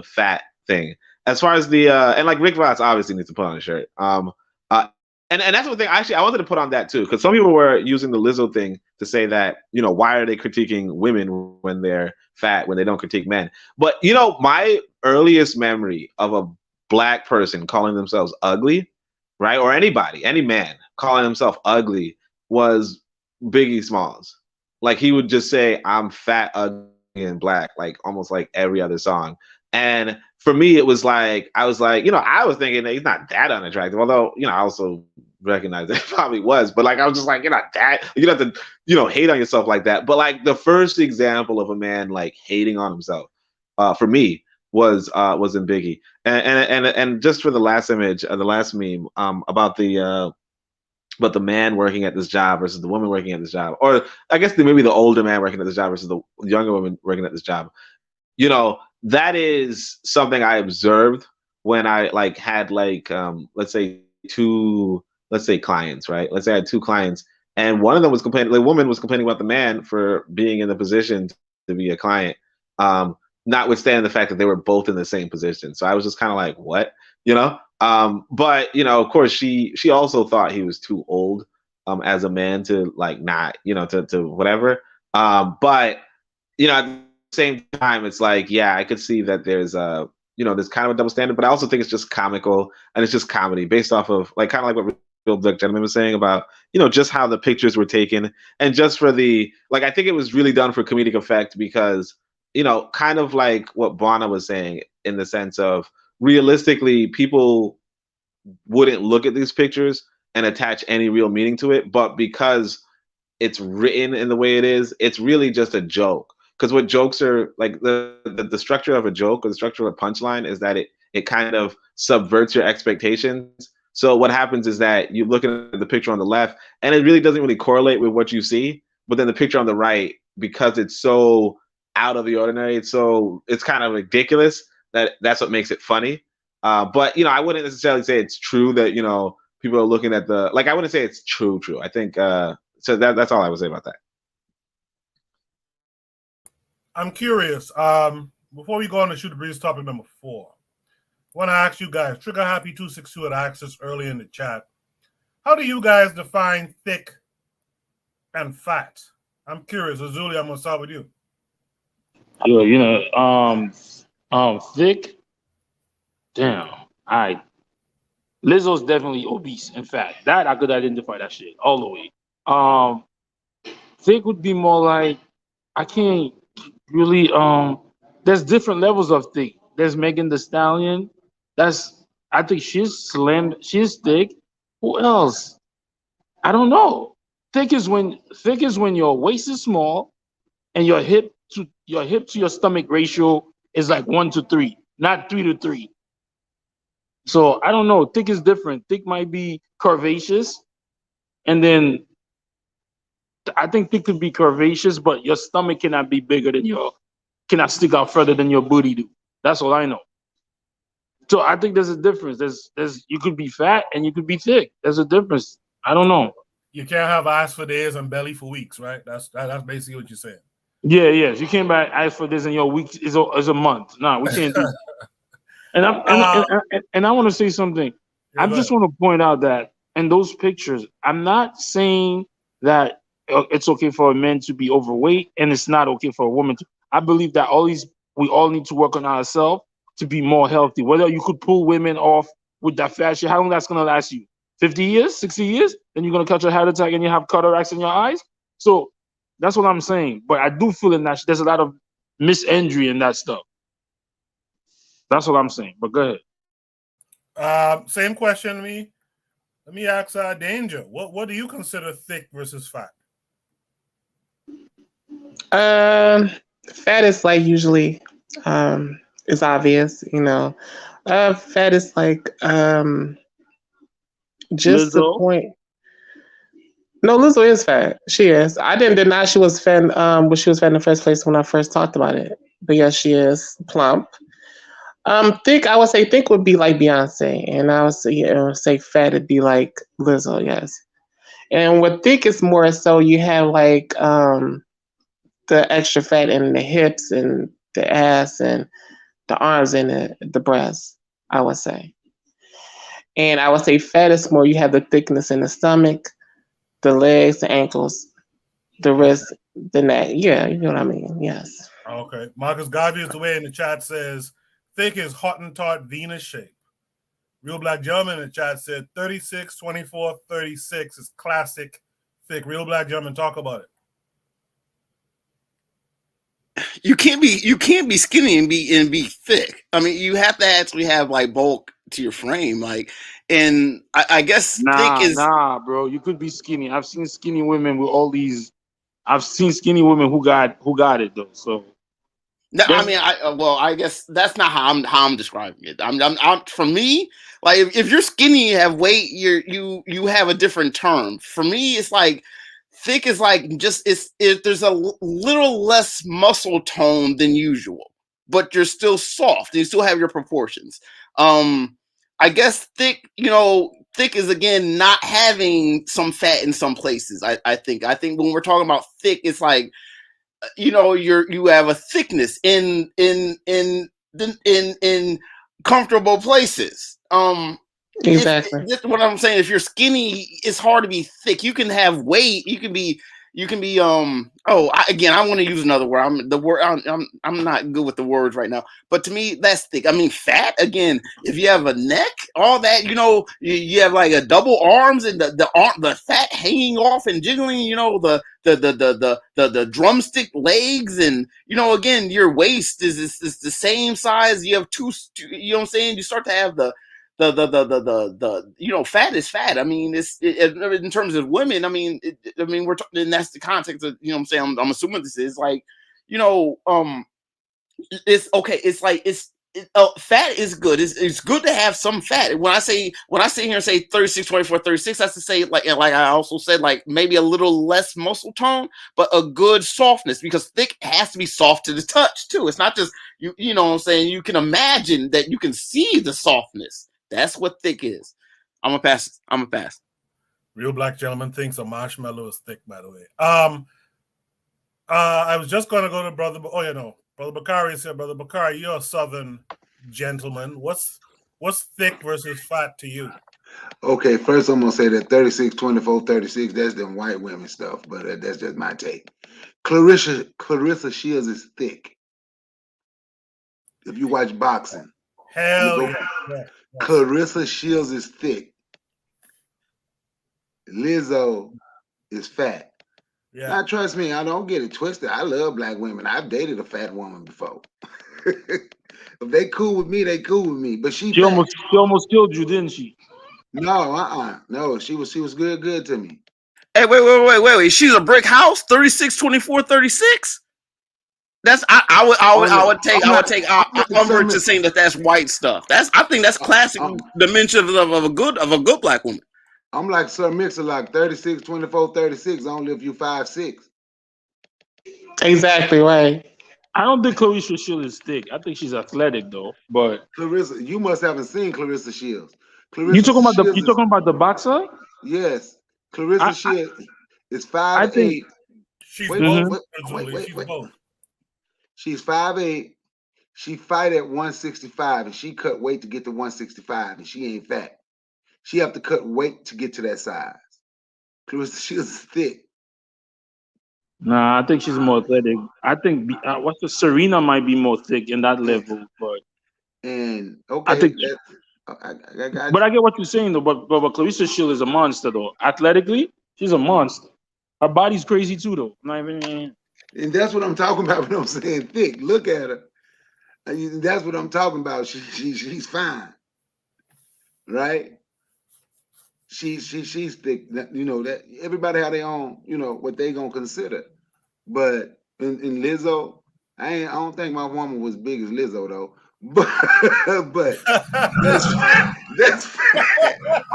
fat thing. As far as the and like Rick Ross obviously needs to put on a shirt. And that's the thing. Actually, I wanted to put on that too, because some people were using the Lizzo thing to say that, you know, why are they critiquing women when they're fat, when they don't critique men? But you know, my earliest memory of a black person calling themselves ugly, right, or anybody, any man calling himself ugly, was Biggie Smalls. Like he would just say, "I'm fat, ugly, and black," like almost like every other song. And for me, it was like I was like, you know, I was thinking that he's not that unattractive, although you know I also recognize that he probably was. But like I was just like, you're not that. You don't have to, you know, hate on yourself like that. But like the first example of a man like hating on himself, for me, was in Biggie. And just for the last image, the last meme, about the man working at this job versus the woman working at this job, or I guess maybe the older man working at this job versus the younger woman working at this job. You know, that is something I observed when I like had like let's say clients, right? Let's say I had two clients, and one of them was complaining, the woman was complaining about the man for being in the position to be a client, notwithstanding the fact that they were both in the same position. So I was just kind of like, what, you know? But you know, of course, she also thought he was too old as a man to like not, you know, to whatever. But you know, at the same time, it's like, yeah, I could see that there's you know, there's kind of a double standard, but I also think it's just comical and it's just comedy based off of like kind of like what Bill Duck Gentleman was saying about, you know, just how the pictures were taken, and just for the like, I think it was really done for comedic effect because, you know, kind of like what Bwana was saying in the sense of realistically, people wouldn't look at these pictures and attach any real meaning to it, but because it's written in the way it is, it's really just a joke. Because what jokes are like, the structure of a joke or the structure of a punchline is that it kind of subverts your expectations. So what happens is that you look at the picture on the left and it really doesn't really correlate with what you see, but then the picture on the right, because it's so out of the ordinary, it's kind of ridiculous, that's what makes it funny. But you know, I wouldn't necessarily say it's true that, you know, people are looking at the, like, I wouldn't say it's true. I think so that's all I would say about that. I'm curious. Before we go on to Shoot the Breeze topic number 4, I want to ask you guys, Trigger Happy 262 had asked us early in the chat, how do you guys define thick and fat? I'm curious. Azuli, I'm gonna start with you. Yo, you know, thick. Damn. Lizzo's definitely obese and fat. That I could identify that shit all the way. Thick would be more like, I can't really there's different levels of thick. There's Megan Thee Stallion. I think she's slim, she's thick. Who else? I don't know. Thick is when your waist is small and your hip to your stomach ratio is like 1:3, not 3:3. So I don't know. Thick is different. Thick might be curvaceous, and then I think thick could be curvaceous, but your stomach cannot be bigger than cannot stick out further than your booty do. That's all I know. So I think there's a difference. There's you could be fat and you could be thick. There's a difference. I don't know. You can't have eyes for days and belly for weeks, right? That's basically what you're saying. Yeah, yes. You can't buy eyes for this and your week is a month. No, we can't do that. And I want to say something. I just want to point out that in those pictures, I'm not saying that it's okay for a man to be overweight and it's not okay for a woman to. I believe that we all need to work on ourselves to be more healthy. Whether you could pull women off with that fat shit, how long that's gonna last you? 50 years, 60 years? Then you're gonna catch a heart attack and you have cataracts in your eyes. So that's what I'm saying. But I do feel in that there's a lot of misandry in that stuff. That's what I'm saying. But go ahead. Same question to me. Let me ask Danger. What do you consider thick versus fat? Fat is like usually it's obvious, you know. Fat is like just Lizzo? the point. No, Lizzo is fat. She is. I didn't deny she was fat. But she was fat in the first place when I first talked about it. But yes, she is plump. Thick. I would say thick would be like Beyonce, and I would say fat would be like Lizzo. Yes. And with thick, it's more so you have like the extra fat in the hips and the ass and the arms and the breasts. I would say. And I would say fat is more you have the thickness in the stomach, the legs, the ankles, the wrist, the neck. Yeah, you know what I mean. Yes. Okay. Marcus Garvey is the way in the chat says thick is Hottentot Venus shape. Real Black Gentleman in the chat said 36, 24, 36 is classic thick. Real Black Gentleman, talk about it. You can't be skinny and be thick. I mean, you have to actually have like bulk to your frame, like, and I guess thick is bro. You could be skinny. I've seen skinny women with all these. I've seen skinny women who got it though. So no, I mean, I guess that's not how I'm describing it. I'm for me, like if you're skinny, you have weight, you have a different term. For me, it's like thick is like just there's a little less muscle tone than usual, but you're still soft. You still have your proportions. I guess thick, thick is again not having some fat in some places. I think when we're talking about thick, it's like you have a thickness in comfortable places. Exactly. That's what I'm saying. If you're skinny, it's hard to be thick. You can have weight. You can be. I want to use another word. I'm not good with the words right now. But to me, that's thick. I mean, fat. Again, if you have a neck, all that, you have like a double arms and the fat hanging off and jiggling. The drumstick legs, and again, your waist is the same size. You have two. You know what I'm saying? You start to have the fat is fat. I mean, in terms of women. I mean, we're talking, and that's the context of what I'm saying. I'm assuming this is like, it's okay. It's like fat is good. It's good to have some fat. When I sit here and say 36, 24, 36, that's to say like I also said like maybe a little less muscle tone, but a good softness, because thick has to be soft to the touch too. It's not just you know what I'm saying. You can imagine that you can see the softness. That's what thick is. I'm gonna pass. Real Black Gentleman thinks a marshmallow is thick, by the way. I was just gonna go to Brother. Oh, Brother Bakari is here. Brother Bakari, you're a Southern gentleman. What's thick versus fat to you? Okay, first I'm gonna say that 36, 24, 36, that's them white women stuff, but that's just my take. Clarissa Shields is thick. If you watch boxing, hell yeah. Clarissa Shields is thick. Lizzo is fat. Yeah. Now, trust me, I don't get it twisted. I love black women. I've dated a fat woman before. If they cool with me, they cool with me. But she almost killed you, didn't she? No, no. She was good to me. Hey, wait. She's a brick house. 36, 24, 36. That's I would take umbrage to saying that's white stuff. I think that's classic dimension of a good black woman. I'm like Sir Mix-a-Lot, 36, 24, 36. Only if you 5'6". Exactly right. I don't think Clarissa Shields is thick. I think she's athletic though. But Clarissa, you must haven't seen Clarissa Shields. You talking about the boxer? Yes, Clarissa Shields is 5'8". She's Wait. She's 5'8". She fight at 165, and she cut weight to get to 165, and she ain't fat. She have to cut weight to get to that size. Clarissa Shields is thick. Nah, I think she's more athletic. I think Serena might be more thick in that level, but I think. But I get what you're saying though. But Clarissa Shields is a monster though. Athletically, she's a monster. Her body's crazy too though. Not even. And that's what I'm talking about when I'm saying thick. Look at her. That's what I'm talking about. She's fine, right? She's thick. That everybody have their own, what they gonna consider. But in Lizzo, I don't think my woman was big as Lizzo though. but that's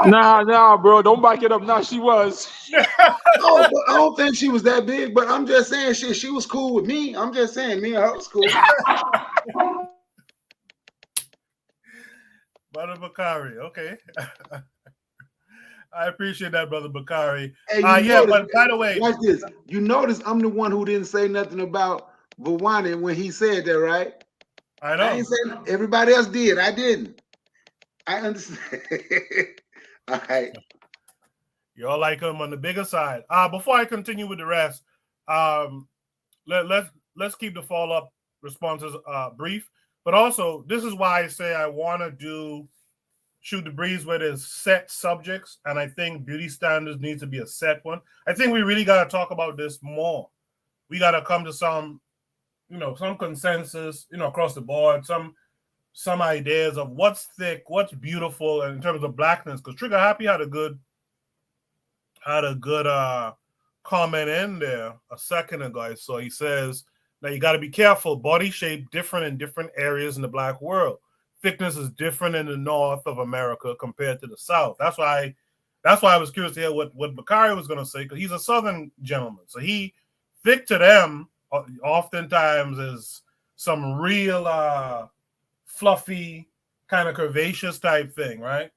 Nah, bro. Don't back it up. Nah, she was. oh, but I don't think she was that big. But I'm just saying, she was cool with me. I'm just saying, me and her was cool. Brother Bakari, okay. I appreciate that, Brother Bakari. Hey, Yeah, but by the way, watch this. You notice I'm the one who didn't say nothing about Vawani when he said that, right? I know. I ain't saying everybody else did. I didn't. I understand. All right. You all like him on the bigger side. Before I continue with the rest, let's keep the follow-up responses brief. But also, this is why I say I want to shoot the breeze where there's set subjects, and I think beauty standards needs to be a set one. I think we really got to talk about this more. We got to come to some consensus, across the board, some ideas of what's thick, what's beautiful, and in terms of blackness. Because Trigger Happy had a good comment in there a second ago. So he says, now you got to be careful. Body shape different in different areas in the black world. Thickness is different in the north of America compared to the south. That's why I was curious to hear what Bakari was going to say, because he's a southern gentleman. So thick to them oftentimes is some real fluffy, kind of curvaceous type thing, right?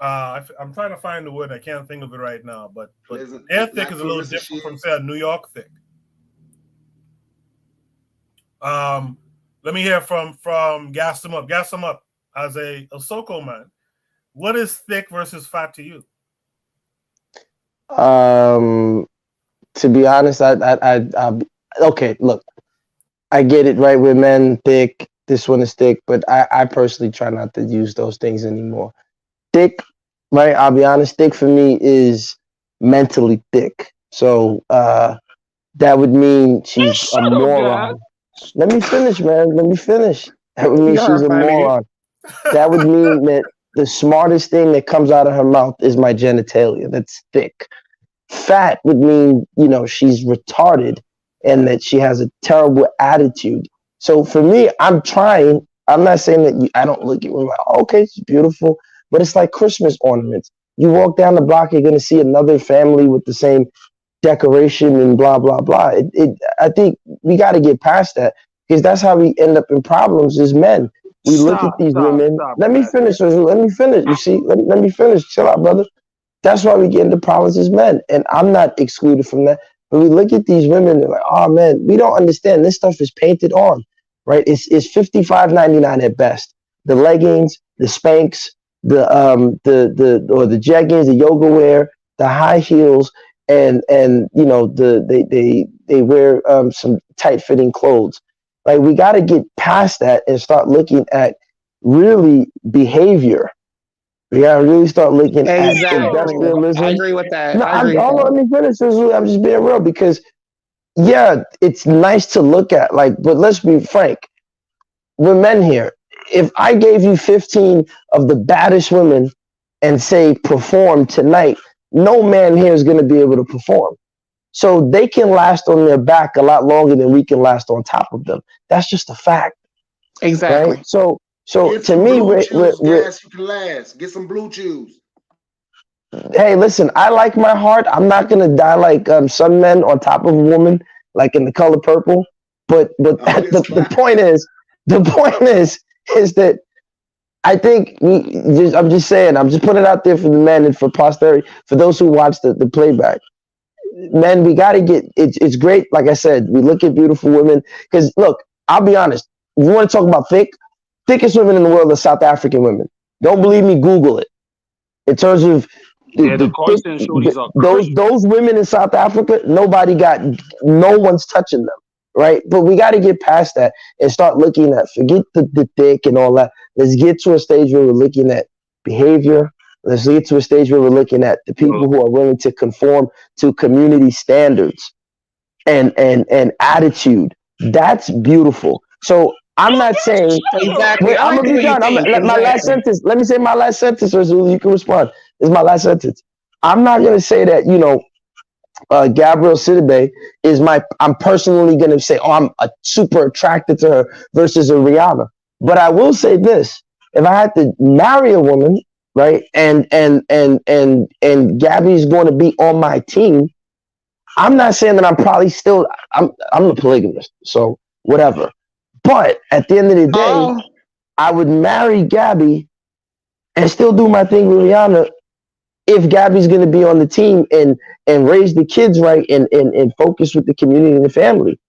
I'm trying to find the word. I can't think of it right now, but their thick is a little different from, say, a New York thick. Let me hear from Gas Them Up. Gas Them Up, as a Soko man, what is thick versus fat to you? To be honest, I okay, look, I get it, right? With men, thick, this one is thick, but I personally try not to use those things anymore. Thick, right? I'll be honest, thick for me is mentally thick. So that would mean she's a moron. Let me finish, man. Let me finish. That would mean she's a moron. That would mean that the smartest thing that comes out of her mouth is my genitalia. That's thick. Fat would mean, she's retarded and that she has a terrible attitude. So for me, I'm trying. I'm not saying that I don't look at women like, oh, okay, she's beautiful, but it's like Christmas ornaments. You walk down the block, you're going to see another family with the same decoration and blah, blah, blah. I think we got to get past that, because that's how we end up in problems as men. We look at these women. Let me finish. Let me finish. You see, let me finish. Chill out, brother. That's why we get into problems as men. And I'm not excluded from that. But we look at these women and like, oh man, we don't understand. This stuff is painted on, right? It's $55.99 at best. The leggings, the Spanx, the jeggings, the yoga wear, the high heels, and they wear some tight fitting clothes. Like, we got to get past that and start looking at really behavior. We got to really start looking at industrialism. I agree with that. No, let me finish. I'm just being real, because yeah, it's nice to look at, like, but let's be frank. We're men here. If I gave you 15 of the baddest women and say perform tonight, no man here is going to be able to perform. So they can last on their back a lot longer than we can last on top of them. That's just a fact. Exactly. Right? So get to me, you can last. Get some blue chews. Hey, listen, I like my heart. I'm not gonna die like some men on top of a woman, like in The Color Purple. But the point is that I think I'm just saying, I'm just putting it out there for the men and for posterity, for those who watch the playback. Men, we got to get it's great. Like I said, we look at beautiful women, because look, I'll be honest. If you want to talk about thickest women in the world are South African women. Don't believe me? Google it. In terms of those women in South Africa, no one's touching them, right? But we got to get past that and start looking at, forget the thick and all that. Let's get to a stage where we're looking at behavior. Let's get to a stage where we're looking at the people who are willing to conform to community standards and attitude. That's beautiful. So I'm not saying exactly. Wait, I'm gonna be done. My last sentence. Let me say my last sentence, or you can respond. This is my last sentence. I'm not gonna say that Gabrielle Sidibe is I'm personally gonna say, oh, I'm super attracted to her versus a Rihanna. But I will say this: if I had to marry a woman, right, and Gabby's going to be on my team, I'm not saying that I'm probably still I'm a polygamist, so whatever. But at the end of the day, I would marry Gabby and still do my thing with Rihanna if Gabby's going to be on the team and raise the kids right and focus with the community and the family,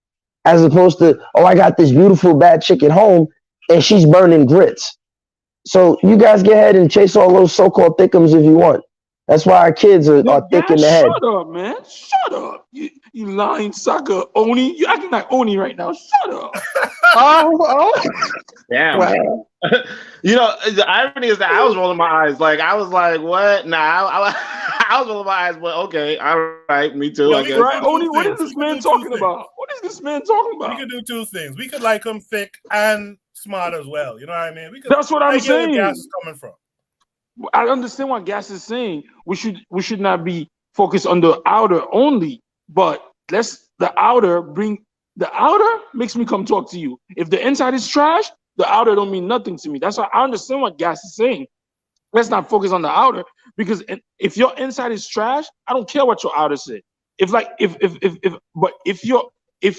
as opposed to, oh, I got this beautiful bad chick at home and she's burning grits. So you guys get ahead and chase all those so-called thickums if you want. That's why our kids are thick in the head. Shut up, man. Shut up. You lying sucker, Oni. You acting like Oni right now. Shut up. Damn. Wow. You know, the irony is that I was rolling my eyes. Like, I was like, what? Nah, I was rolling my eyes, but okay, all right, me too, I guess. Right, Oni, what is this man talking about? What is this man talking about? We could do two things. We could like him thick and smart as well. You know what I mean? We could, That's what I'm saying. Where Gas is coming from. I understand what Gas is saying. We should not be focused on the outer only, but the outer makes me come talk to you. If the inside is trash, the outer don't mean nothing to me. That's why I understand what Gas is saying. Let's not focus on the outer, because if your inside is trash, I don't care what your outer said. If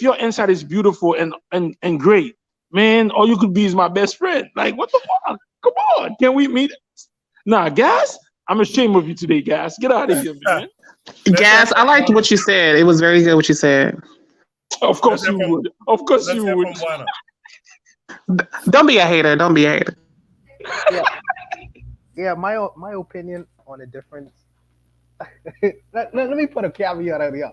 your inside is beautiful and great, man, all you could be is my best friend. Like, what the fuck? Come on, can we meet? Nah, Gas, I'm ashamed of you today, Gas. Get out of here, man. Gas, I liked what you said. It was very good what you said. Of course you would. Of course you would. Don't be a hater. Don't be a hater. Yeah, my opinion on the difference. let me put a caveat out here,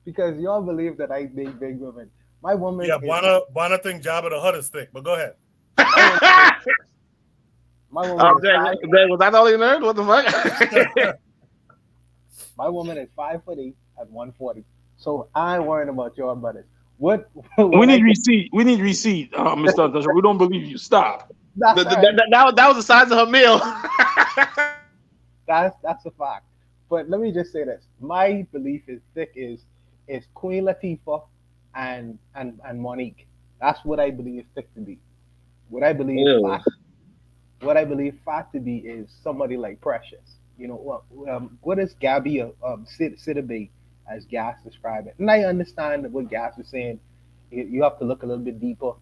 because y'all believe that I date big women. My woman. Yeah, Buana think Jabba the Hutt is thick, but go ahead. My woman. Was that all you learned? What the fuck? My woman is 5'8" at 140. So I ain't worrying about your brothers. What we need receipt. We need receipt, Mr. Untouchable. We don't believe you. Stop. That was the size of her meal. That's a fact. But let me just say this: my belief is thick is Queen Latifah and Monique. That's what I believe thick to be. What I believe fat to be is somebody like Precious. You know what is Gabby Sidibe as Gas described it? And I understand what Gas is saying. You have to look a little bit deeper.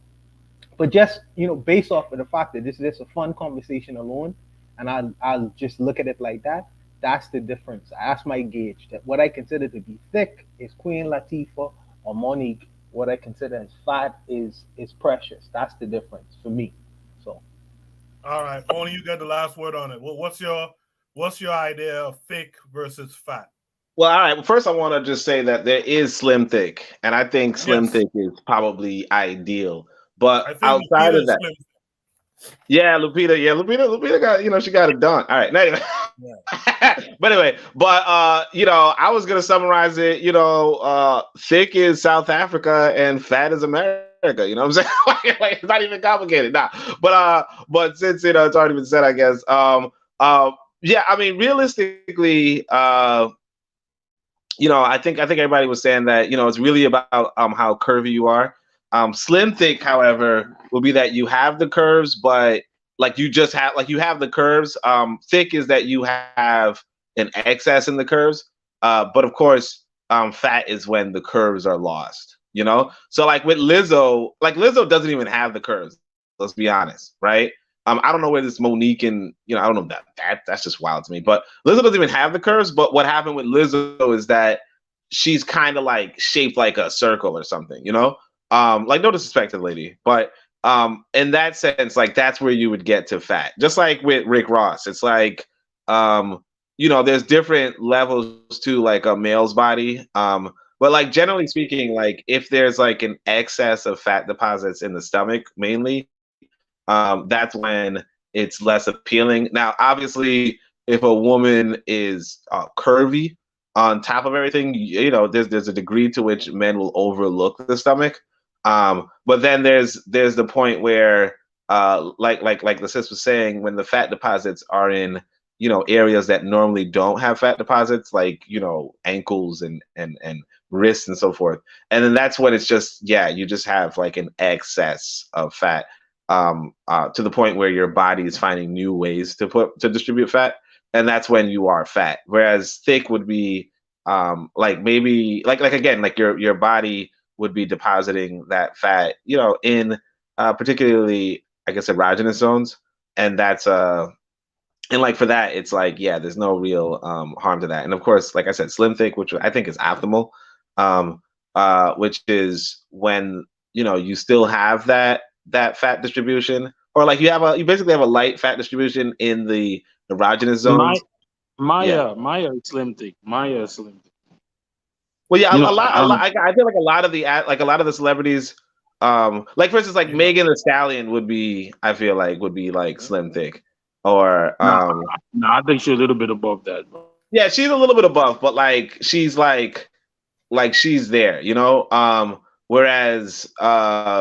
But just, based off of the fact that this is a fun conversation alone, and I'll just look at it like that, that's the difference. That's my gauge. That what I consider to be thick is Queen Latifah or Monique. What I consider as fat is Precious. That's the difference for me. So, all right, Oni, you got the last word on it. Well, what's your idea of thick versus fat? Well, all right. First, I want to just say that there is slim thick, and I think slim thick is probably ideal. But outside of that, yeah, Lupita got, she got it done. All right, anyway. But I was gonna summarize it. Thick is South Africa and fat is America. You know what I'm saying? It's not even complicated, nah. But since it's already been said, I guess. Yeah, I mean, realistically, I think everybody was saying that it's really about how curvy you are. Slim thick, however, will be that you have the curves, but you have the curves. Thick is that you have an excess in the curves. But of course, fat is when the curves are lost. So with Lizzo, Lizzo doesn't even have the curves. Let's be honest, right? I don't know where this Monique and I don't know that's just wild to me. But Lizzo doesn't even have the curves. But what happened with Lizzo is that she's kind of shaped like a circle or something. No disrespect to the lady, but in that sense, that's where you would get to fat. Just like with Rick Ross, it's there's different levels to a male's body. But generally speaking, if there's an excess of fat deposits in the stomach, mainly, that's when it's less appealing. Now, obviously, if a woman is curvy on top of everything, there's a degree to which men will overlook the stomach. But then there's the point where, like the sis was saying, when the fat deposits are in, areas that normally don't have fat deposits, ankles and wrists and so forth. And then that's when it's just, you just have an excess of fat. to the point where your body is finding new ways to distribute fat, and that's when you are fat. Whereas thick would be like maybe like again, like your body would be depositing that fat, you know, in particularly I guess erogenous zones, and that's and like for that, it's like, yeah, there's no real harm to that. And of course, like I said, slim thick, which I think is optimal, which is when, you know, you still have that fat distribution, or like you basically have a light fat distribution in the erogenous zones. Maya is slim thick. Maya is slim thick. Well, yeah, You know, I feel like a lot of the celebrities, like for instance, like Megan Thee Stallion would be, I feel like would be like slim thick, or I think she's a little bit above that, bro. yeah, she's a little bit above, but like she's like she's there, you know. Whereas like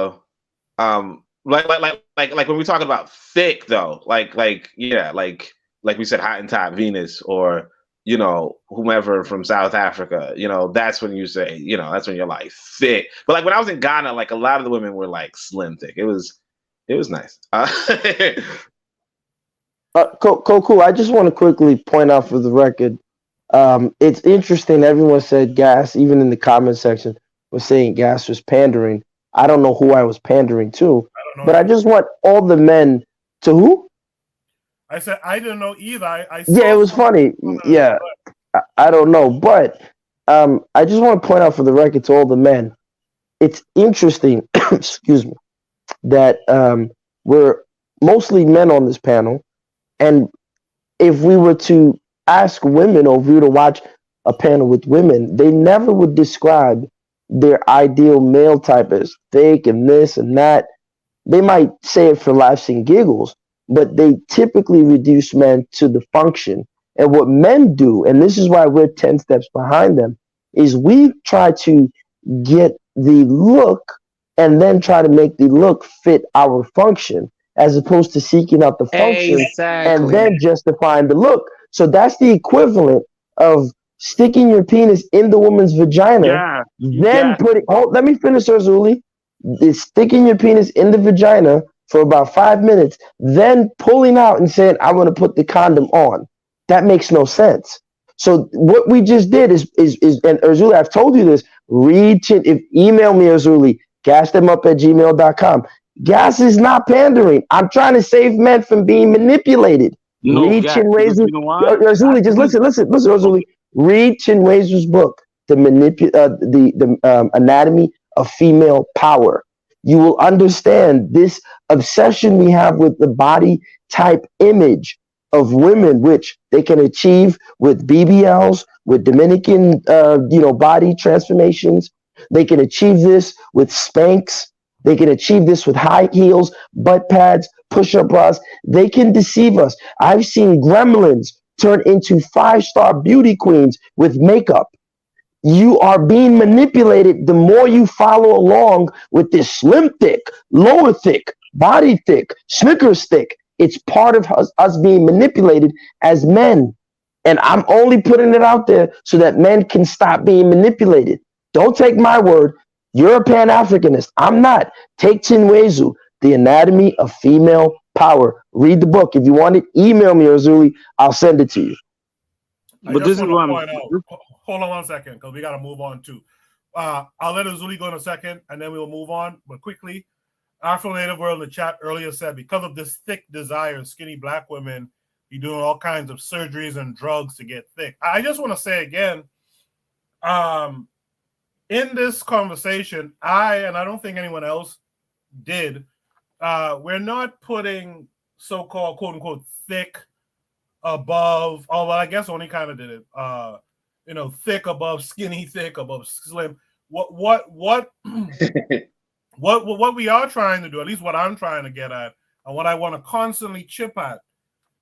when we talking about thick though, like yeah, like we said, Hottentot Venus, or you know, whomever from South Africa, you know, that's when you say, you know, that's when you're like thick. But like when I was in Ghana, like a lot of the women were like slim thick. It was nice. Cool. I just want to quickly point out for the record, it's interesting. Everyone said gas, even in the comment section, was saying gas was pandering. I don't know who I was pandering to, but I just want all the men to who? I said I didn't know either. Yeah, it was funny. Yeah, I don't know, but I just want to point out for the record to all the men, it's interesting. Excuse me, that we're mostly men on this panel, and if we were to ask women, or if we were to watch a panel with women, they never would describe their ideal male type as thick and this and that. They might say it for laughs and giggles, but they typically reduce men to the function. And what men do, and this is why we're 10 steps behind them, is we try to get the look and then try to make the look fit our function, as opposed to seeking out the function and then justifying the look. So that's the equivalent of sticking your penis in the woman's vagina, then putting. Oh, let me finish, Zuli. It's sticking your penis in the vagina for about 5 minutes, then pulling out and saying, "I want to put the condom on." That makes no sense. So what we just did is and Urzuli, I've told you this. Email me, Urzuli, gasthemup@gmail.com. Gas is not pandering. I'm trying to save men from being manipulated. Read Chinwezu's. Urzuli, just listen, Urzuli. Read Chinwezu's book, The Anatomy of Female Power. You will understand this obsession we have with the body type image of women, which they can achieve with BBLs, with Dominican, body transformations. They can achieve this with Spanx. They can achieve this with high heels, butt pads, push-up bras. They can deceive us. I've seen gremlins turn into 5-star beauty queens with makeup. You are being manipulated the more you follow along with this slim thick, lower thick, body thick, Snickers thick. It's part of us being manipulated as men. And I'm only putting it out there so that men can stop being manipulated. Don't take my word. You're a Pan-Africanist. I'm not. Take Chinwezu, The Anatomy of Female Power. Read the book. If you want it, email me, Urzuli. I'll send it to you. But this is what I'm. Hold on 1 second, because we got to move on too. I'll let Urzuli go in a second, and then we'll move on. But quickly, Afro Native World in the chat earlier said, because of this thick desire, skinny black women be doing all kinds of surgeries and drugs to get thick. I just want to say again, in this conversation, and I don't think anyone else did, we're not putting so-called quote-unquote thick above, well, I guess only kind of did it, thick above skinny, thick above slim. What what we are trying to do, at least what I'm trying to get at, and what I want to constantly chip at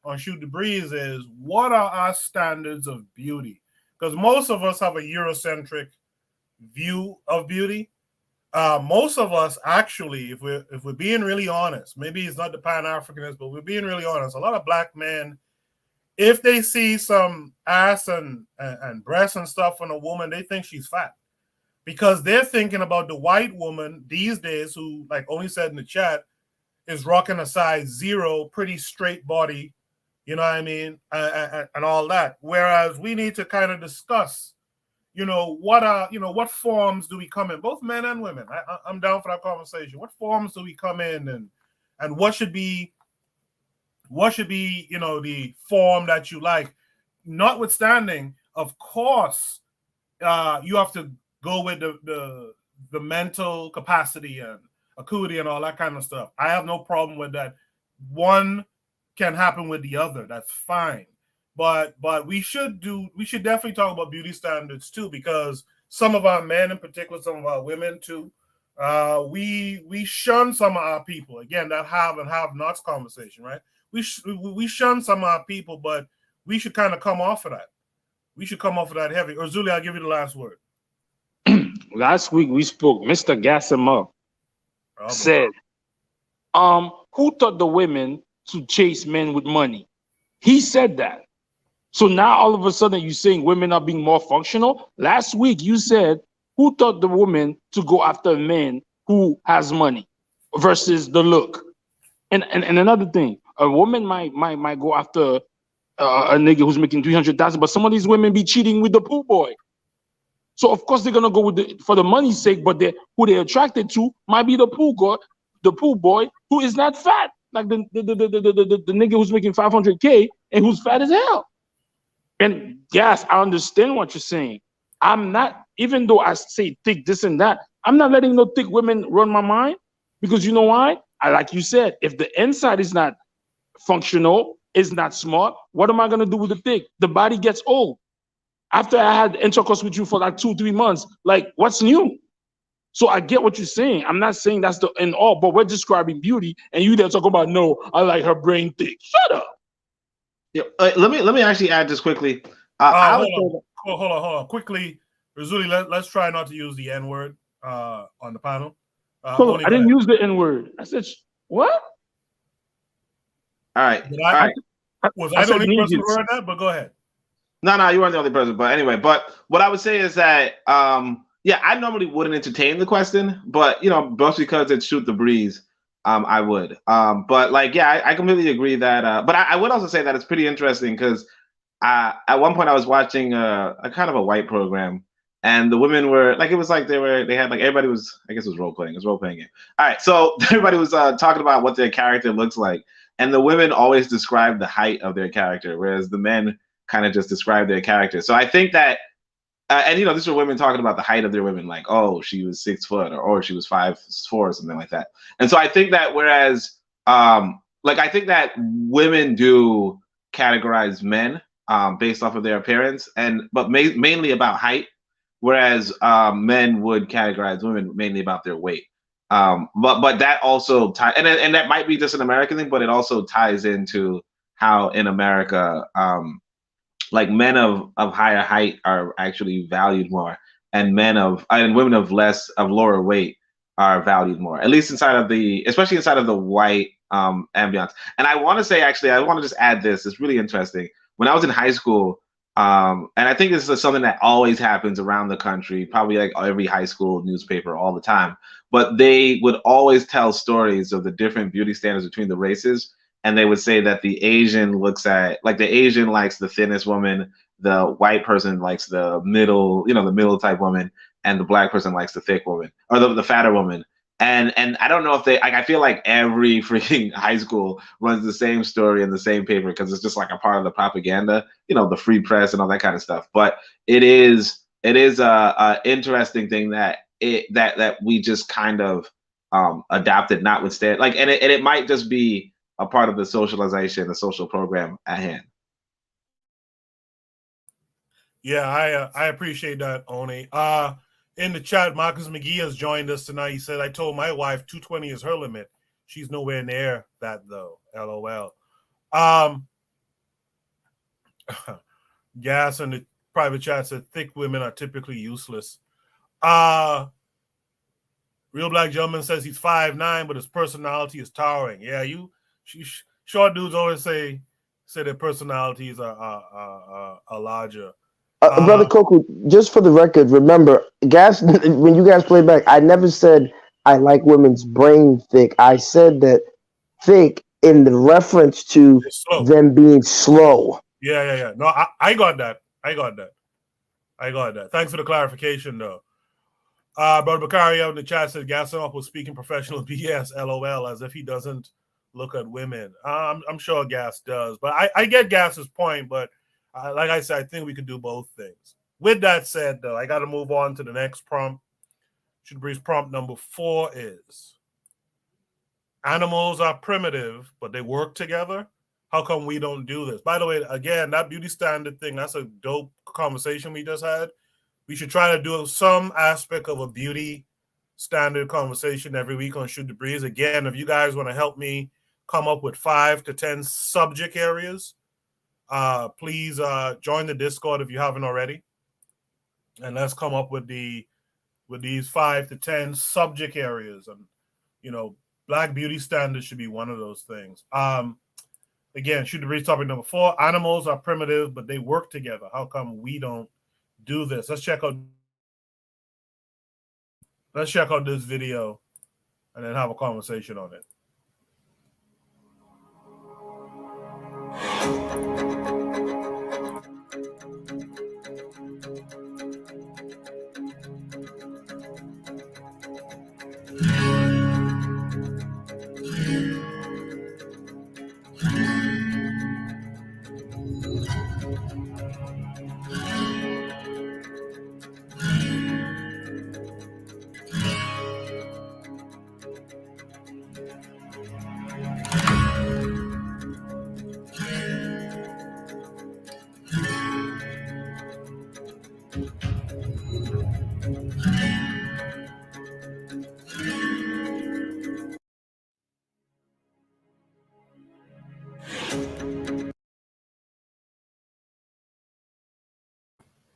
on Shoot the Breeze, is what are our standards of beauty? Because most of us have a Eurocentric view of beauty. Most of us, actually, if we're being really honest, maybe it's not the Pan-Africanist, but we're being really honest. A lot of black men, if they see some ass and breasts and stuff on a woman, they think she's fat, because they're thinking about the white woman these days who, like Oni said in the chat, is rocking a size 0, pretty straight body, you know what I mean, and all that. Whereas we need to kind of discuss, what forms do we come in, both men and women. I'm down for that conversation. What forms do we come in, and what should be, the form that you like? Notwithstanding, of course, you have to go with the mental capacity and acuity and all that kind of stuff. I have no problem with that. One can happen with the other. That's fine. But we should definitely talk about beauty standards too, because some of our men in particular, some of our women too, we shun some of our people. Again, that have and have nots conversation, right? We shun some of our people, but we should kind of come off of that. We should come off of that heavy. Or Zuli, I'll give you the last word. Last week we spoke. Mr. Gassama said, who taught the women to chase men with money? He said that. So now all of a sudden you're saying women are being more functional? Last week you said, who taught the woman to go after a man who has money versus the look? And another thing, a woman might go after a nigga who's making 300,000, but some of these women be cheating with the pool boy. So of course they're gonna go with for the money's sake, but who they're attracted to might be the pool boy who is not fat, like the nigga who's making 500K and who's fat as hell. And yes, I understand what you're saying. I'm not, even though I say thick this and that, I'm not letting no thick women run my mind, because you know why? Like you said, if the inside is not functional, is not smart, what am I gonna do with the thick? The body gets old. After I had intercourse with you for like 2-3 months, like what's new? So I get what you're saying. I'm not saying that's the end all, but we're describing beauty, and you there talk about, no, I like her brain thick. Shut up. Yeah, let me actually add this quickly. Hold on. Quickly, Razuli, let's try not to use the N word on the panel. I didn't use the N word. I said what? All right. Was I the only person who heard that? But go ahead. No, you weren't the only person. But anyway, what I would say is that, I normally wouldn't entertain the question, but just because it's shoot the breeze, I would. But I completely agree that. But I would also say that it's pretty interesting because at one point I was watching a kind of a white program, and the women were like, it was like they had like everybody was, I guess it was role playing. It was role playing game. All right, so everybody was talking about what their character looks like, and the women always describe the height of their character, whereas the men kind of just describe their character. So I think that, and these are women talking about the height of their women, like, oh, she was 6 foot, or she was 5'4", or something like that. And so I think that whereas, I think that women do categorize men based off of their appearance, but mainly about height, whereas men would categorize women mainly about their weight. But that also ties, and that might be just an American thing, but it also ties into how in America, men of higher height are actually valued more, and women of lower weight are valued more, at least especially inside of the white ambiance. And I want to say, actually, I want to just add this. It's really interesting. When I was in high school, and I think this is something that always happens around the country, probably like every high school newspaper all the time, but they would always tell stories of the different beauty standards between the races. And they would say that the Asian likes the thinnest woman, the white person likes the middle, the middle type woman, and the black person likes the thick woman, or the fatter woman. And I don't know if I feel like every freaking high school runs the same story in the same paper, because it's just like a part of the propaganda, the free press and all that kind of stuff. But it is a interesting thing that we just kind of adopted, notwithstanding, and it might just be a part of the socialization, the social program at hand. Yeah, I appreciate that, Oni. In the chat, Marcus McGee has joined us tonight. He said, I told my wife 220 is her limit. She's nowhere near that, though. LOL. Gas in the private chat said, thick women are typically useless. Real Black Gentleman says he's 5'9", but his personality is towering. Yeah, short dudes always say their personalities are larger. Brother Koku, just for the record, remember, when you guys play back, I never said I like women's brain thick. I said that thick in the reference to It's slow. them being slow. Yeah. No, I got that. I got that. Thanks for the clarification, though. Brother Bakari out in the chat said Gaston was speaking professional BS, LOL, as if he doesn't look at women. I'm sure Gas does, but I get Gas's point. But like I said, I think we could do both things. With that said, though, I got to move on to the next prompt. Should Breeze prompt number 4 is: animals are primitive, but they work together. How come we don't do this? By the way, again, that beauty standard thing, that's a dope conversation we just had. We should try to do some aspect of a beauty standard conversation every week on Shoot the Breeze. Again, if you guys want to help me come up with 5 to 10 subject areas, please join the Discord if you haven't already. And let's come up with these 5 to 10 subject areas. And, Black beauty standards should be one of those things. Again, Shoot the Breeze topic number 4. Animals are primitive, but they work together. How come we don't do this? Let's check out this video and then have a conversation on it.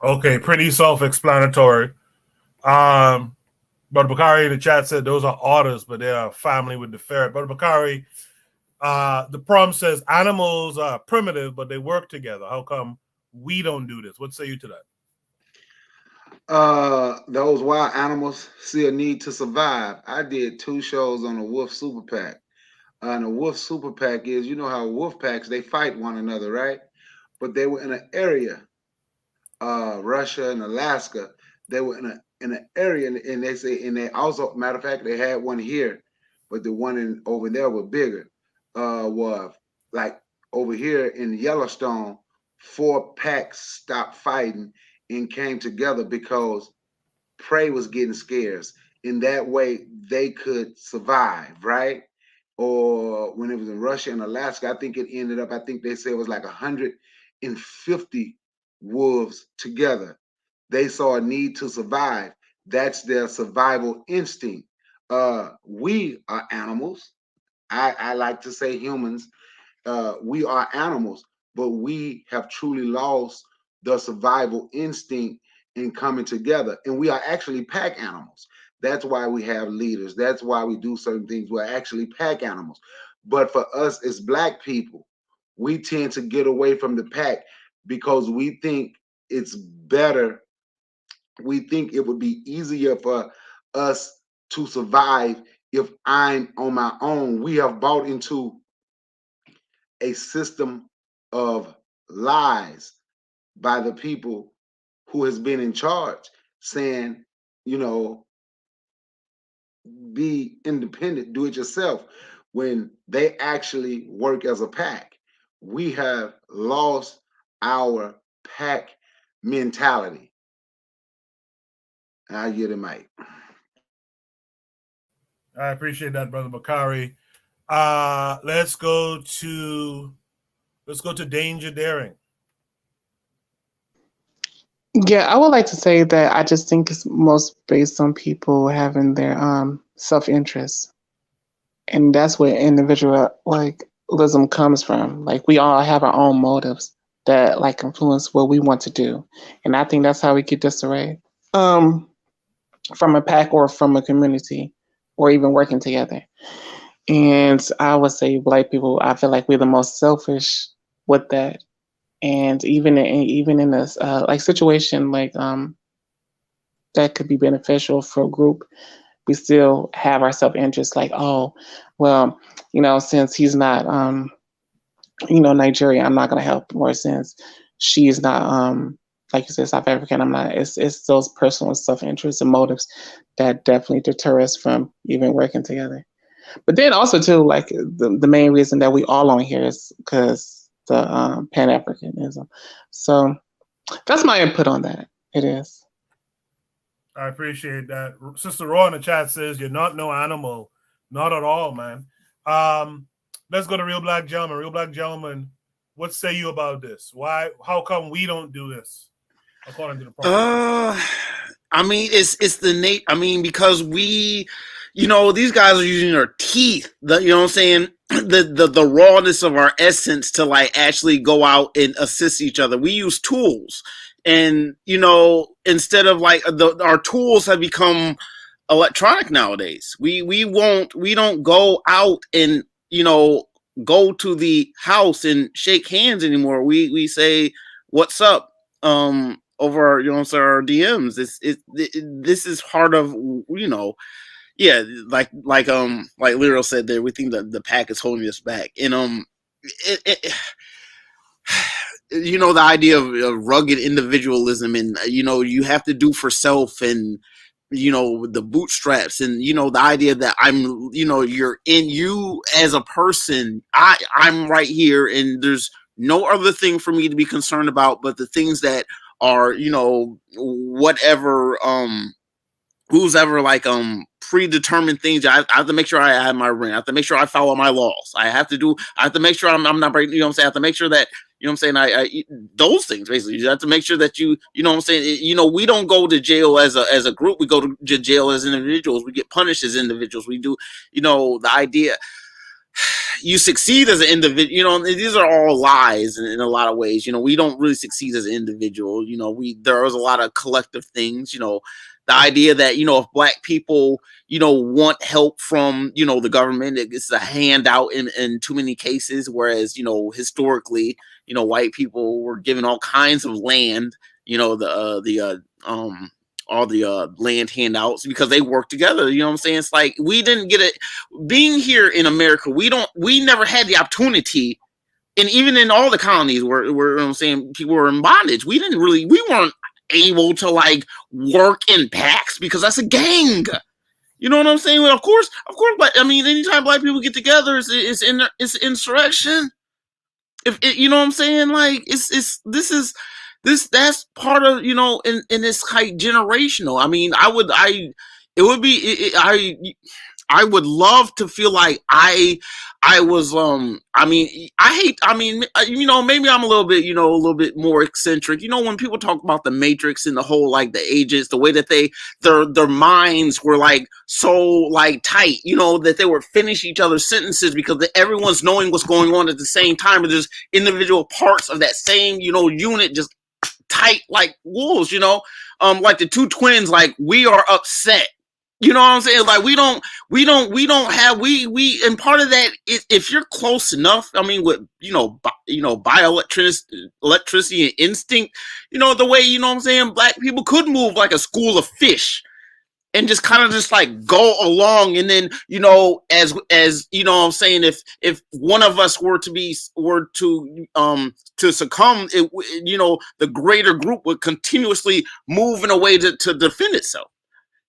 Okay, pretty self-explanatory. Brother Bakari in the chat said those are otters, but they are family with the ferret. Brother Bakari, the prompt says animals are primitive, but they work together. How come we don't do this? What say you to that? Those wild animals see a need to survive. I did 2 shows on the wolf super pack. And the wolf super pack is, you know how wolf packs, they fight one another, right? But they were in an area, Russia and Alaska. They were in an area, and they say, and they also, matter of fact, they had one here, but the one over there was bigger. Was like over here in Yellowstone, 4 packs stopped fighting and came together because prey was getting scarce. In that way, they could survive, right? Or when it was in Russia and Alaska, I think it ended up, I think they said it was like 150 wolves together. They saw a need to survive. That's their survival instinct. We are animals. I like to say humans. We are animals, but we have truly lost the survival instinct in coming together. And we are actually pack animals. That's why we have leaders. That's why we do certain things. We're actually pack animals. But for us as Black people, we tend to get away from the pack because we think it's better. We think it would be easier for us to survive if I'm on my own. We have bought into a system of lies by the people who has been in charge, saying, be independent, do it yourself, when they actually work as a pack. We have lost our pack mentality. I get it, Mike. I appreciate that, Brother Bakari. Let's go to Danger Daring. Yeah, I would like to say that I just think it's most based on people having their self-interest. And that's where individualism comes from. Like, we all have our own motives that influence what we want to do. And I think that's how we get disarray from a pack or from a community or even working together. And I would say Black people, I feel like we're the most selfish with that. And even in this situation that could be beneficial for a group, we still have our self-interest, like, oh, well, you know, since he's not, you know, Nigerian, I'm not going to help. Or since she's not, like you said, South African, I'm not. It's those personal self-interest and motives that definitely deter us from even working together. But then also too, like the main reason that we all on here is because the Pan-Africanism. So that's my input on that. It is. I appreciate that. Sister Raw in the chat says you're not no animal. Not at all, man. Let's go to Real Black Gentleman. Real Black Gentleman, what say you about this? Why? How come we don't do this according to the program? I mean, it's the I mean, because we, you know, these guys are using their teeth. You know what I'm saying? The rawness of our essence to like actually go out and assist each other. We use tools, and you know, instead of like our tools have become electronic nowadays. We don't go out and, you know, go to the house and shake hands anymore. We say what's up over, you know, our DMs. This is part of, you know, yeah, like Lero said there, we think that the pack is holding us back. And you know, the idea of rugged individualism, and you know, you have to do for self, and you know, the bootstraps, and you know, the idea that I'm, you know, you're in you as a person, I'm right here, and there's no other thing for me to be concerned about but the things that are, you know, whatever who's ever like predetermined things. I have to make sure I have my ring. I have to make sure I follow my laws. I have to make sure I'm not breaking, you know what I'm saying? I have to make sure that, you know what I'm saying, I those things basically. You have to make sure that you know what I'm saying, you know, we don't go to jail as a group, we go to jail as individuals. We get punished as individuals. We do, you know, the idea you succeed as an individual, you know, these are all lies in a lot of ways. You know, we don't really succeed as an individual. You know, there was a lot of collective things, you know, the idea that, you know, if black people, you know, want help from, you know, the government, it's a handout in too many cases. Whereas, you know, historically, you know, white people were given all kinds of land, you know, all the land handouts because they work together. You know what I'm saying? It's like we didn't get it being here in America. We never had the opportunity, and even in all the colonies where you know what I'm saying, people were in bondage. We weren't able to like work in packs because that's a gang. You know what I'm saying? Well, of course, but I mean, anytime black people get together, it's insurrection. If it, you know what I'm saying, like that's part of, you know, in this like generational. I mean, I would love to feel like I was I mean, you know, maybe I'm a little bit more eccentric. You know, when people talk about the Matrix and the whole like the agents, the way that their minds were like so like tight, you know, that they would finish each other's sentences because everyone's knowing what's going on at the same time, but there's individual parts of that same, you know, unit just tight like wolves, you know, like the two twins, like we are upset. You know what I'm saying? Like we don't have, and part of that is if you're close enough, I mean, with, you know, electricity and instinct, you know, the way, you know what I'm saying, black people could move like a school of fish and just kind of just like go along. And then, you know, as you know what I'm saying, if one of us were to succumb, you know, the greater group would continuously move in a way to defend itself.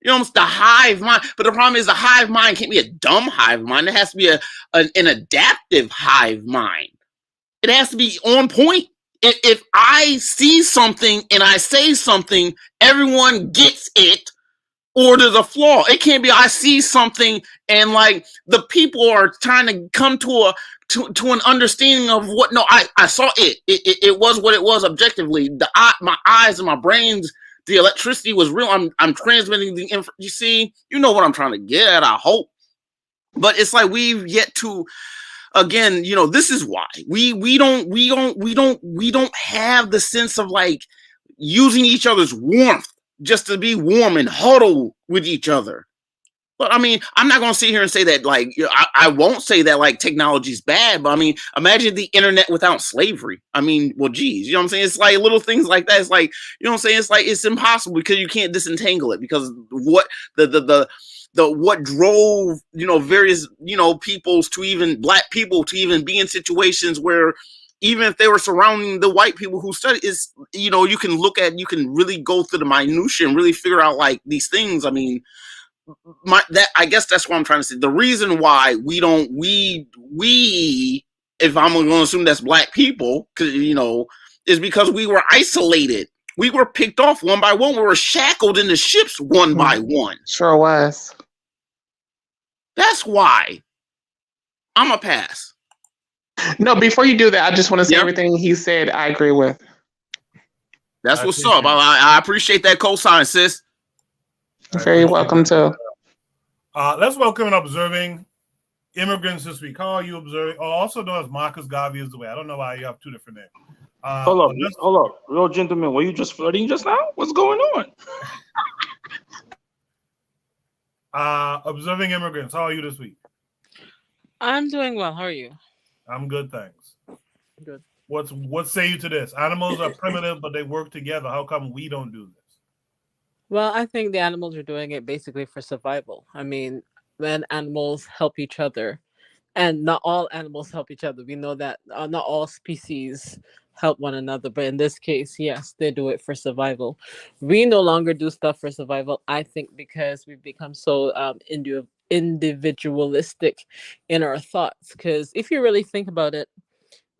You know, it's the hive mind. But the problem is the hive mind can't be a dumb hive mind. It has to be an adaptive hive mind. It has to be on point. If I see something and I say something, everyone gets it, or there's a flaw. It can't be I see something and like the people are trying to come to an understanding of what. No, I saw it. It was what it was objectively. My eyes and my brains. The electricity was real. I'm transmitting the info. You see, you know what I'm trying to get at, I hope. But it's like we've yet to, again, you know, this is why we don't have the sense of like using each other's warmth just to be warm and huddle with each other. But I mean, I'm not going to sit here and say that, like, I won't say that, like, technology's bad, but I mean, imagine the internet without slavery. I mean, well, geez, you know what I'm saying? It's like little things like that. It's like, you know what I'm saying? It's like, it's impossible because you can't disentangle it because what the what drove various peoples to even black people to even be in situations where even if they were surrounding the white people who study is you can really go through the minutia and really figure out like these things. I mean, I guess that's what I'm trying to say. The reason why we don't if I'm going to assume that's black people, is because we were isolated. We were picked off one by one. We were shackled in the ships one by one. Sure was. That's why I'm a pass. No, before you do that, I just want to say everything he said, I agree with. That's what's up. I appreciate that cosign, sis. Very welcome too. Let's welcome an observing immigrants this week. How are you observing? Also known as Marcus Garvey is the way. I don't know why you have two different names. Hold up. Real gentleman, were you just flirting just now? What's going on? Observing immigrants, how are you this week? I'm doing well. How are you? I'm good, thanks. Good. What say you to this? Animals are primitive, but they work together. How come we don't do this? Well, I think the animals are doing it basically for survival. I mean, when animals help each other, and not all animals help each other. We know that not all species help one another, but in this case, yes, they do it for survival. We no longer do stuff for survival, I think, because we've become so individualistic in our thoughts. Because if you really think about it,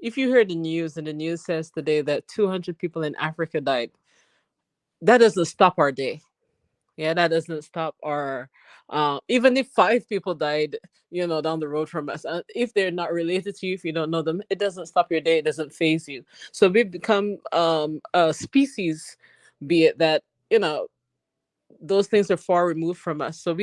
if you hear the news and the news says today that 200 people in Africa died, that doesn't stop our day. Yeah, that doesn't stop our even if 5 people died, down the road from us, if they're not related to you, if you don't know them, it doesn't stop your day, it doesn't phase you. So we've become a species, be it that those things are far removed from us, so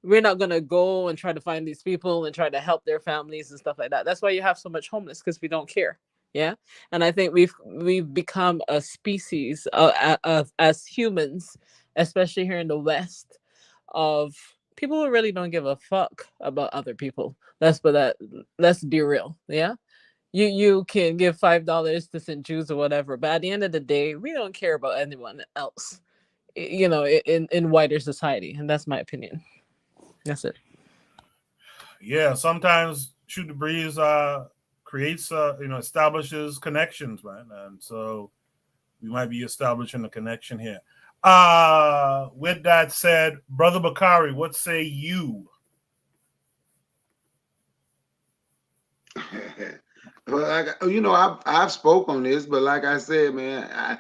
we're not going to go and try to find these people and try to help their families and stuff like that. That's why you have so much homeless, because we don't care. Yeah. And I think we've become a species as humans, especially here in the West, of people who really don't give a fuck about other people. Let's be real. Yeah. You can give $5 to St. Jews or whatever, but at the end of the day, we don't care about anyone else, in wider society. And that's my opinion. That's it. Yeah, sometimes shoot the breeze creates establishes connections, man, and so we might be establishing a connection here. With that said, Brother Bakari, what say you? Well, I've spoke on this, but like I said, man,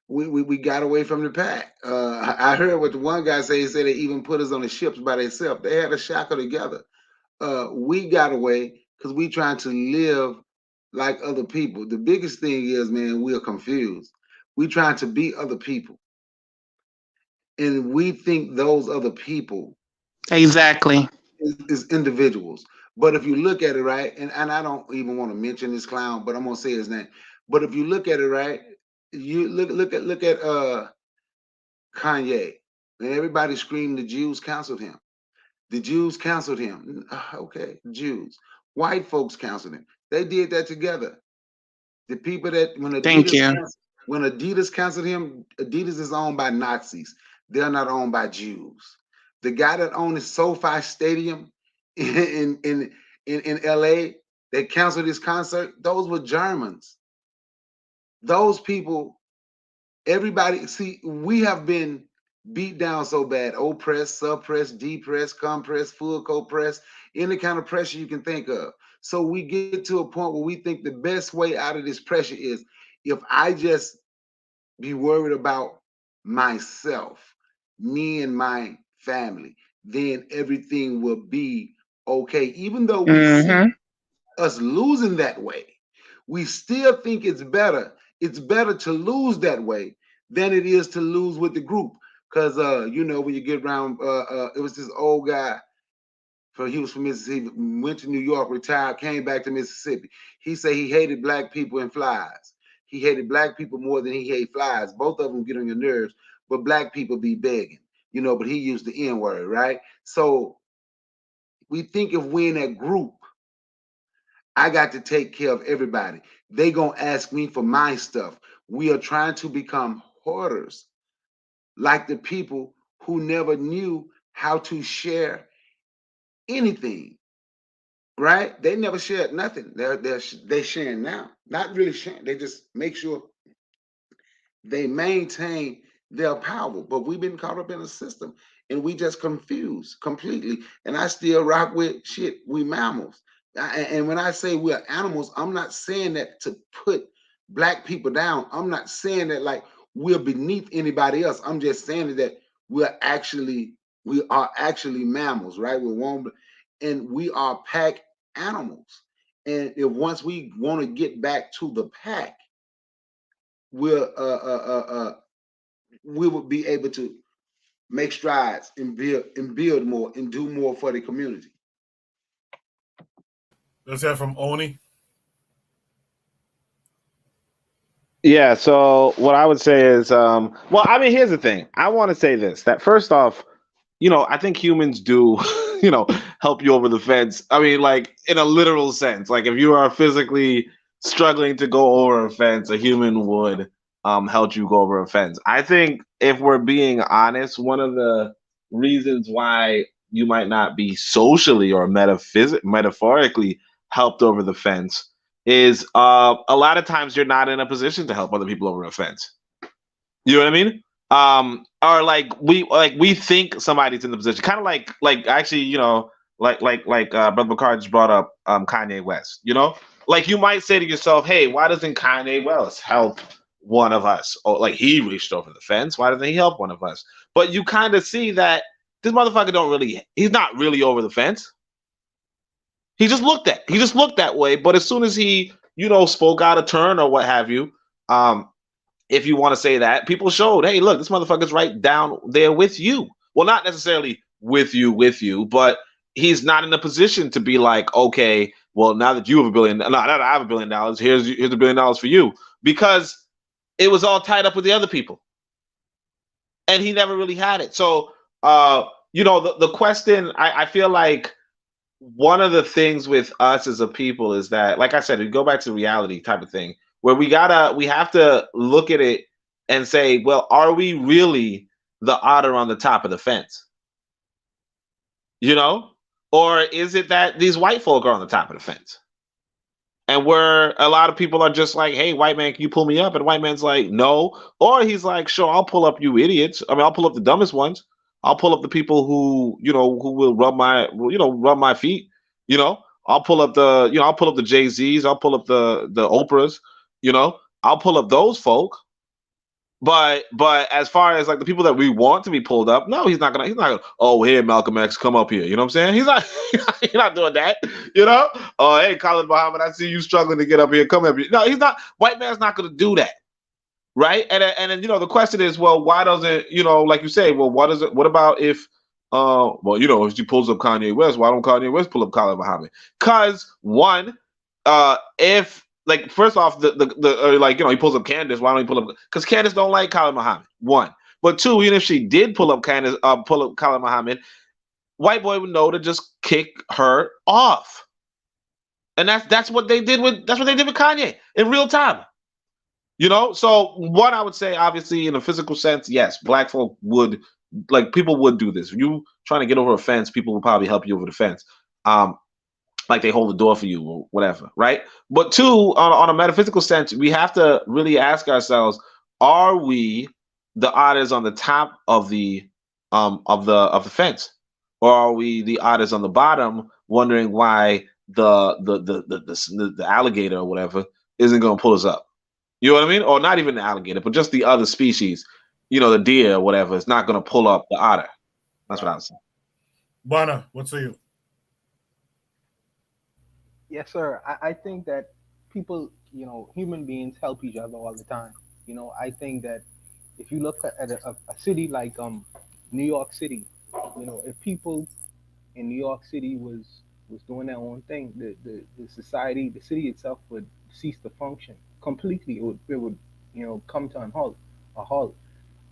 we got away from the pack. I heard what the one guy say. He said they even put us on the ships by themselves. They had a shackle together. We got away because we trying to live like other people. The biggest thing is, man, we are confused. We trying to be other people, and we think those other people exactly is individuals. But if you look at it right, and I don't even want to mention this clown, but I'm gonna say his name. But if you look at it right, you look at Kanye, and everybody screamed the Jews canceled him. The Jews canceled him. Okay, Jews. White folks canceled him. They did that together. The people that when Adidas canceled him, Adidas is owned by Nazis. They're not owned by Jews. The guy that owned the SoFi Stadium in LA that canceled his concert, those were Germans. Those people, everybody, see, we have been beat down so bad, oppressed, suppressed, depressed, compressed, full co-pressed, any kind of pressure you can think of. So we get to a point where we think the best way out of this pressure is if I just be worried about myself, me and my family, then everything will be okay. Even though we see us losing that way, we still think it's better. It's better to lose that way than it is to lose with the group. Because when you get around, it was this old guy. He was from Mississippi, went to New York, retired, came back to Mississippi. He said he hated black people and flies. He hated black people more than he hated flies. Both of them get on your nerves, but black people be begging, but he used the N-word, right? So we think if we're in that group, I got to take care of everybody. They gonna ask me for my stuff. We are trying to become hoarders, like the people who never knew how to share anything, right? They never shared nothing. They're sharing now. Not really sharing. They just make sure they maintain their power. But we've been caught up in a system and we just confused completely. And I still rock with shit. We mammals. And when I say we're animals, I'm not saying that to put black people down. I'm not saying that like we're beneath anybody else. I'm just saying that we are actually mammals, right? We're one, and we are pack animals. And if once we want to get back to the pack, we'll we would be able to make strides and build more and do more for the community. Let's hear from Oni. Yeah, so what I would say is, well, I mean, here's the thing. I want to say this, that first off, I think humans do, help you over the fence. I mean, like in a literal sense, like if you are physically struggling to go over a fence, a human would help you go over a fence. I think if we're being honest, one of the reasons why you might not be socially or metaphorically helped over the fence is a lot of times you're not in a position to help other people over a fence. You know what I mean? Or like we think somebody's in the position, kind of like actually, like Brother McCart just brought up Kanye West. Like you might say to yourself, hey, why doesn't Kanye West help one of us? Or like he reached over the fence, why doesn't he help one of us? But you kind of see that this motherfucker he's not really over the fence. He just looked that way. But as soon as he, spoke out of turn or what have you, if you want to say that, people showed, hey, look, this motherfucker's right down there with you. Well, not necessarily with you, but he's not in a position to be like, okay, well, now that you have $1 billion, now that I have $1 billion, here's $1 billion for you, because it was all tied up with the other people, and he never really had it. So, the question, I feel like one of the things with us as a people is that, like I said, we go back to reality type of thing, where we have to look at it and say, well, are we really the otter on the top of the fence? Or is it that these white folk are on the top of the fence? And where a lot of people are just like, hey, white man, can you pull me up? And white man's like, no. Or he's like, sure, I'll pull up you idiots. I mean, I'll pull up the dumbest ones. I'll pull up the people who will rub my feet. I'll pull up the Jay-Z's. I'll pull up the Oprahs. I'll pull up those folk. But as far as like the people that we want to be pulled up, no, he's not gonna, oh, here, Malcolm X, come up here. You know what I'm saying? He's not doing that, Oh, hey, Khalid Muhammad, I see you struggling to get up here. Come up here. No, he's not. White man's not gonna do that. Right. And then, the question is, well, why doesn't, like you say, well, what about if, if she pulls up Kanye West, why don't Kanye West pull up Khalid Muhammad? Because one, if, like, first off, he pulls up Candace. Why don't he pull up? Because Candace don't like Khalid Muhammad. One, but two, even if she did pull up Khalid Muhammad, white boy would know to just kick her off. And that's what they did with Kanye in real time. So what I would say, obviously, in a physical sense, yes, black folk would, like, people would do this. If you trying to get over a fence, people will probably help you over the fence. Like they hold the door for you or whatever, right? But two, on a metaphysical sense, we have to really ask ourselves: are we the otters on the top of the fence, or are we the otters on the bottom, wondering why the alligator or whatever isn't going to pull us up? You know what I mean? Or not even the alligator, but just the other species, the deer or whatever, is not going to pull up the otter. That's what I was saying. Bana, what say you? Yes, sir. I think that people, human beings help each other all the time. I think that if you look at a city like New York City, if people in New York City was doing their own thing, the society, the city itself would cease to function completely. It would come to a halt.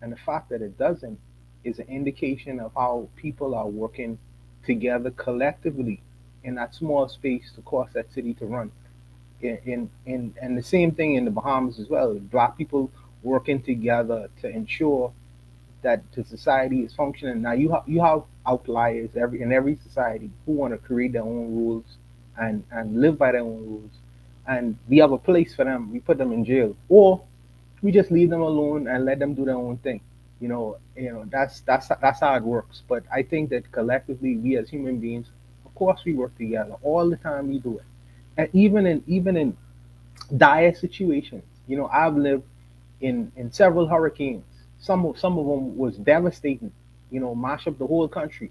And the fact that it doesn't is an indication of how people are working together collectively in that small space to cause that city to run. And the same thing in the Bahamas as well. Black people working together to ensure that the society is functioning. Now you have outliers in every society who want to create their own rules and live by their own rules, and we have a place for them. We put them in jail, or we just leave them alone and let them do their own thing. That's how it works. But I think that collectively, we as human beings, of course, we work together all the time. We do it, and even in dire situations. I've lived in several hurricanes. Some of them was devastating. Mash up the whole country.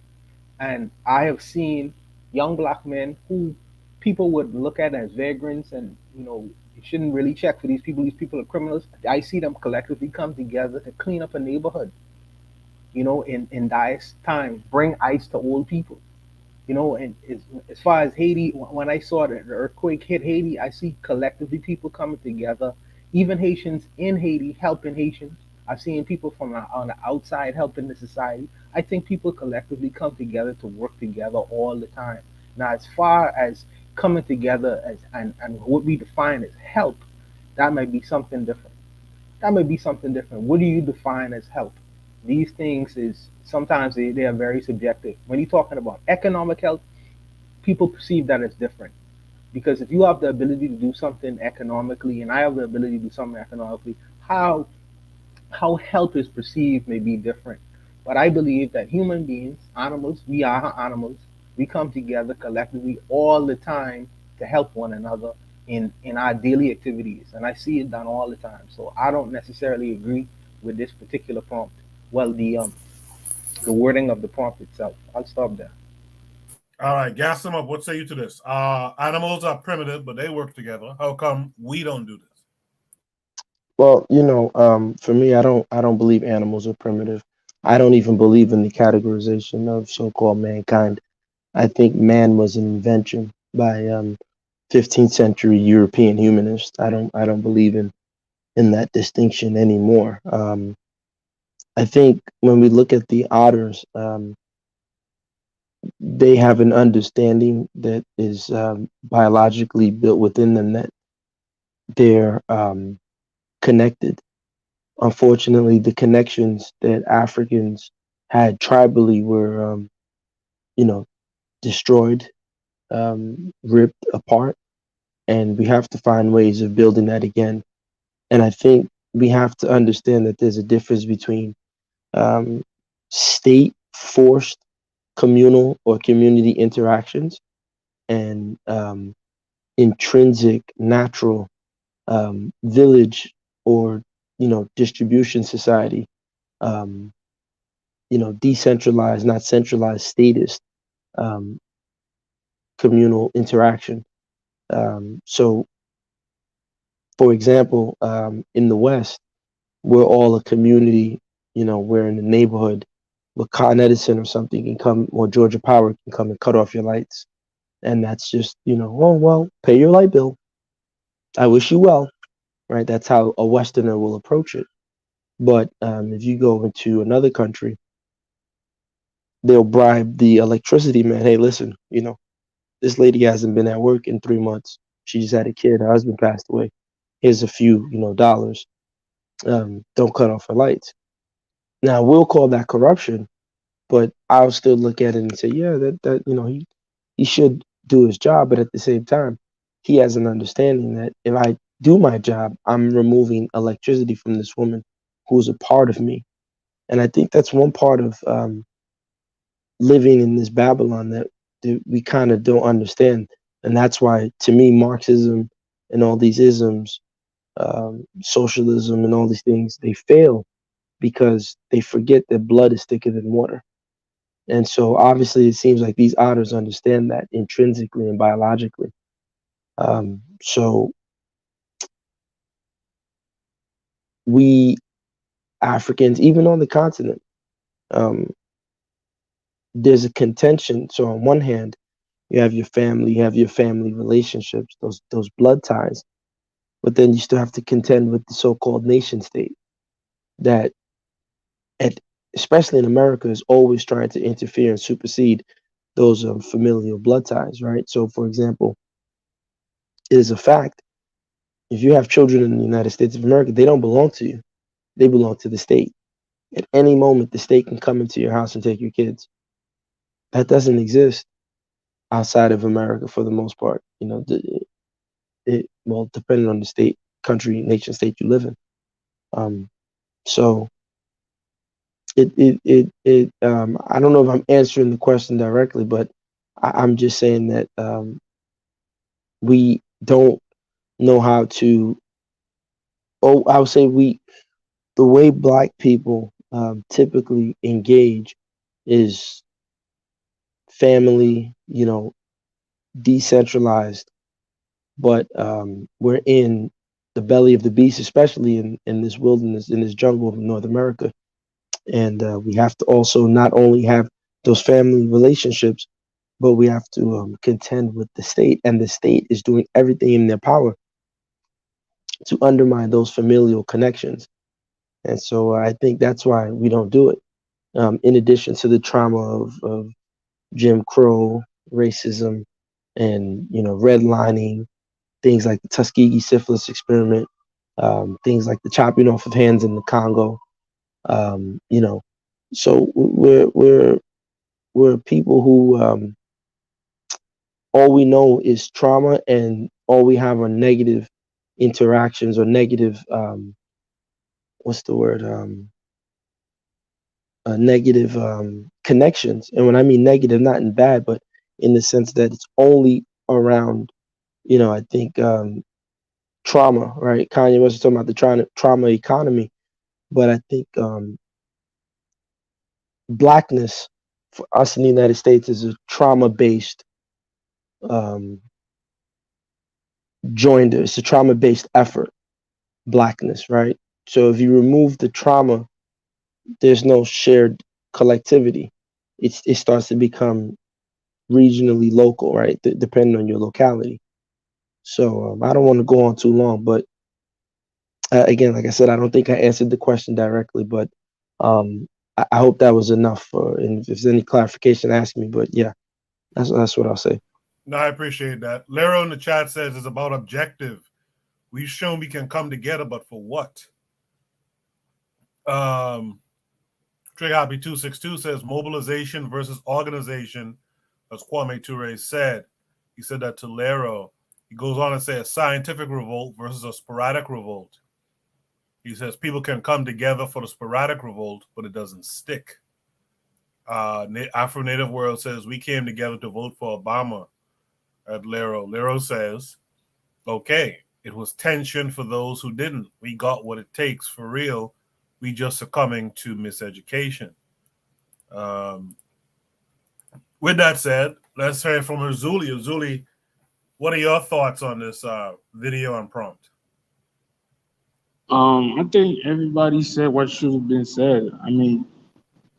And I have seen young black men who people would look at as vagrants, and you shouldn't really check for these people. These people are criminals. I see them collectively come together to clean up a neighborhood. In dire time, bring ice to old people. And as far as Haiti, when I saw the earthquake hit Haiti, I see collectively people coming together, even Haitians in Haiti helping Haitians. I've seen people on the outside helping the society. I think people collectively come together to work together all the time. Now, as far as coming together and what we define as help, that might be something different. That might be something different. What do you define as help? These things is sometimes they are very subjective. When you're talking about economic help, people perceive that as different. Because if you have the ability to do something economically, and I have the ability to do something economically, how help is perceived may be different. But I believe that human beings, animals, we are animals. We come together collectively all the time to help one another in our daily activities. And I see it done all the time. So I don't necessarily agree with this particular prompt. Well, the wording of the prompt itself. I'll stop there. All right, gas them up. What say you to this? Animals are primitive, but they work together. How come we don't do this? Well, for me, I don't believe animals are primitive. I don't even believe in the categorization of so-called mankind. I think man was an invention by 15th century European humanists. I don't believe in that distinction anymore. I think when we look at the otters, they have an understanding that is biologically built within them that they're connected. Unfortunately, the connections that Africans had tribally were, you know, destroyed, ripped apart, and we have to find ways of building that again. And I think we have to understand that there's a difference between state forced communal or community interactions and intrinsic natural village or distribution society, um, decentralized, not centralized, statist um, communal interaction. So, for example, in the West, we're all a community. We're in a neighborhood. But Con Edison or something can come, or Georgia Power can come and cut off your lights, and that's just oh well, pay your light bill. I wish you well, right? That's how a Westerner will approach it. But if you go into another country, they'll bribe the electricity man. Hey, listen, this lady hasn't been at work in 3 months. She just had a kid. Her husband passed away. Here's a few, dollars. Don't cut off her lights. Now we'll call that corruption, but I'll still look at it and say, yeah, that he should do his job. But at the same time, he has an understanding that if I do my job, I'm removing electricity from this woman who's a part of me. And I think that's one part of living in this Babylon that we kind of don't understand. And that's why, to me, Marxism and all these isms, socialism and all these things, they fail because they forget that blood is thicker than water. And so obviously it seems like these otters understand that intrinsically and biologically. So we Africans, even on the continent, there's a contention. So on one hand, you have your family relationships, those blood ties, but then you still have to contend with the so-called nation state that, at, especially in America, is always trying to interfere and supersede those familial blood ties, right? So, for example, it is a fact, if you have children in the United States of America, they don't belong to you. They belong to the state. at any moment the state can come into your house and take your kids. That doesn't exist outside of America for the most part. You know, well, depending on the state, country, nation, state you live in. So I don't know if I'm answering the question directly, but I'm just saying that we don't know how to. Oh, I would say the way Black people typically engage is family, you know, decentralized, but we're in the belly of the beast, especially in this wilderness, in this jungle of North America. And we have to also not only have those family relationships, but we have to contend with the state. And the state is doing everything in their power to undermine those familial connections. And so I think that's why we don't do it. In addition to the trauma of Jim Crow, racism, and, you know, redlining, things like the Tuskegee syphilis experiment, things like the chopping off of hands in the Congo, you know. So we're people who all we know is trauma, and all we have are negative interactions or negative what's the word negative connections. And when I mean negative, not in bad, but in the sense that it's only around, you know, I think trauma, right? Kanye was talking about the trauma economy, but I think Blackness for us in the United States is a trauma-based joinder. It's a trauma-based effort, Blackness, right? So if you remove the trauma, there's no shared collectivity. It starts to become regionally local, right? Depending on your locality. So I don't want to go on too long, but again, like I said, I don't think I answered the question directly, but I hope that was enough. And if there's any clarification, ask me. But yeah, that's what I'll say. No, I appreciate that. Lero in the chat says it's about objective. We've shown we can come together, but for what? Trey Hobby 262 says mobilization versus organization, as Kwame Ture said. He said that to Lero. He goes on and say a scientific revolt versus a sporadic revolt. He says people can come together for the sporadic revolt, but it doesn't stick. Afro-Native World says we came together to vote for Obama at Lero. Lero says, okay, it was tension for those who didn't. We got what it takes for real. We just succumbing to miseducation. With that said, let's hear from Azuli. Azuli, what are your thoughts on this video and prompt? I think everybody said what should have been said. I mean,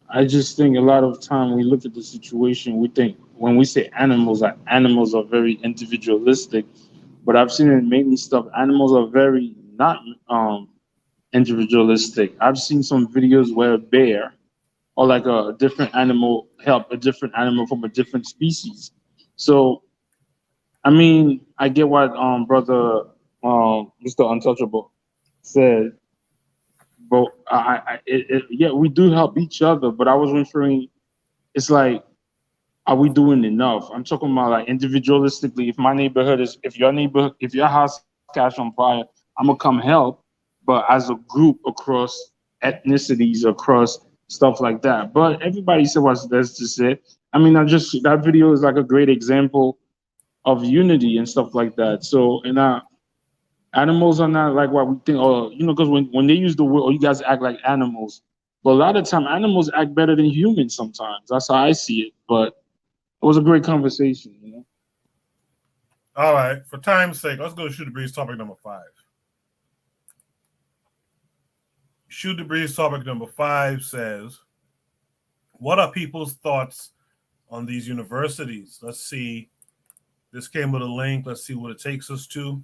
I just think a lot of time we look at the situation, we think when we say animals are very individualistic, but I've seen in many stuff, animals are very not individualistic. I've seen some videos where a bear or like a different animal help a different animal from a different species. So, I mean, I get what brother Mr. Untouchable said, but yeah, we do help each other. But I was wondering, it's like, are we doing enough? I'm talking about like individualistically. If your house catch on fire, I'm gonna come help. But as a group across ethnicities, across stuff like that. But everybody said what there's to say. I mean, that video is like a great example of unity and stuff like that. So, animals are not like what we think, or because when they use the word, you guys act like animals. But a lot of time, animals act better than humans sometimes. That's how I see it. But it was a great conversation, All right. For time's sake, let's go to Shoot the Breeze topic number 5. Shoot the Breeze topic number 5 says, what are people's thoughts on these universities? Let's see. This came with a link. Let's see what it takes us to.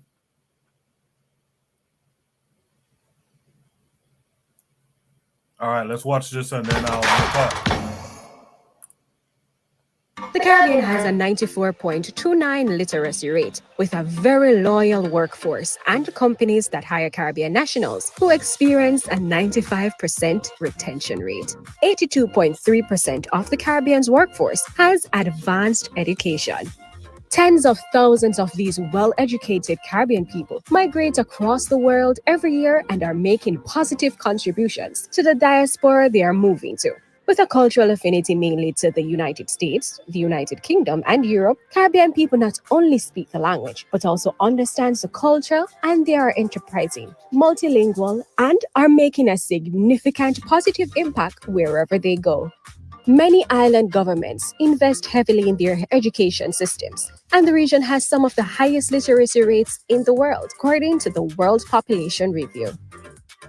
All right, let's watch this and then I'll talk. The Caribbean has a 94.29 literacy rate, with a very loyal workforce and companies that hire Caribbean nationals who experience a 95% retention rate. 82.3% of the Caribbean's workforce has advanced education. Tens of thousands of these well-educated Caribbean people migrate across the world every year and are making positive contributions to the diaspora they are moving to. With a cultural affinity mainly to the United States, the United Kingdom, and Europe, Caribbean people not only speak the language, but also understand the culture, and they are enterprising, multilingual, and are making a significant positive impact wherever they go. Many island governments invest heavily in their education systems, and the region has some of the highest literacy rates in the world, according to the World Population Review.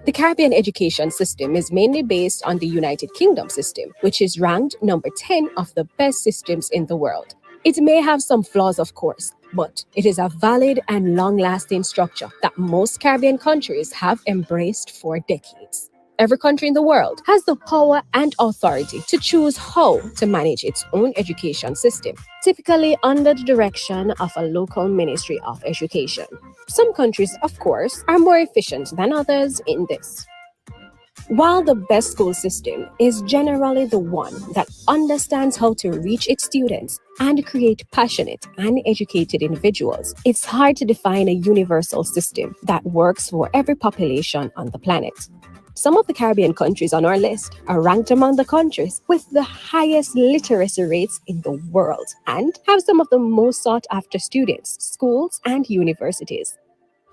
The Caribbean education system is mainly based on the United Kingdom system, which is ranked number 10 of the best systems in the world. It may have some flaws, of course, but it is a valid and long-lasting structure that most Caribbean countries have embraced for decades. Every country in the world has the power and authority to choose how to manage its own education system, typically under the direction of a local Ministry of Education. Some countries, of course, are more efficient than others in this. While the best school system is generally the one that understands how to reach its students and create passionate and educated individuals, it's hard to define a universal system that works for every population on the planet. Some of the Caribbean countries on our list are ranked among the countries with the highest literacy rates in the world and have some of the most sought-after students, schools, and universities.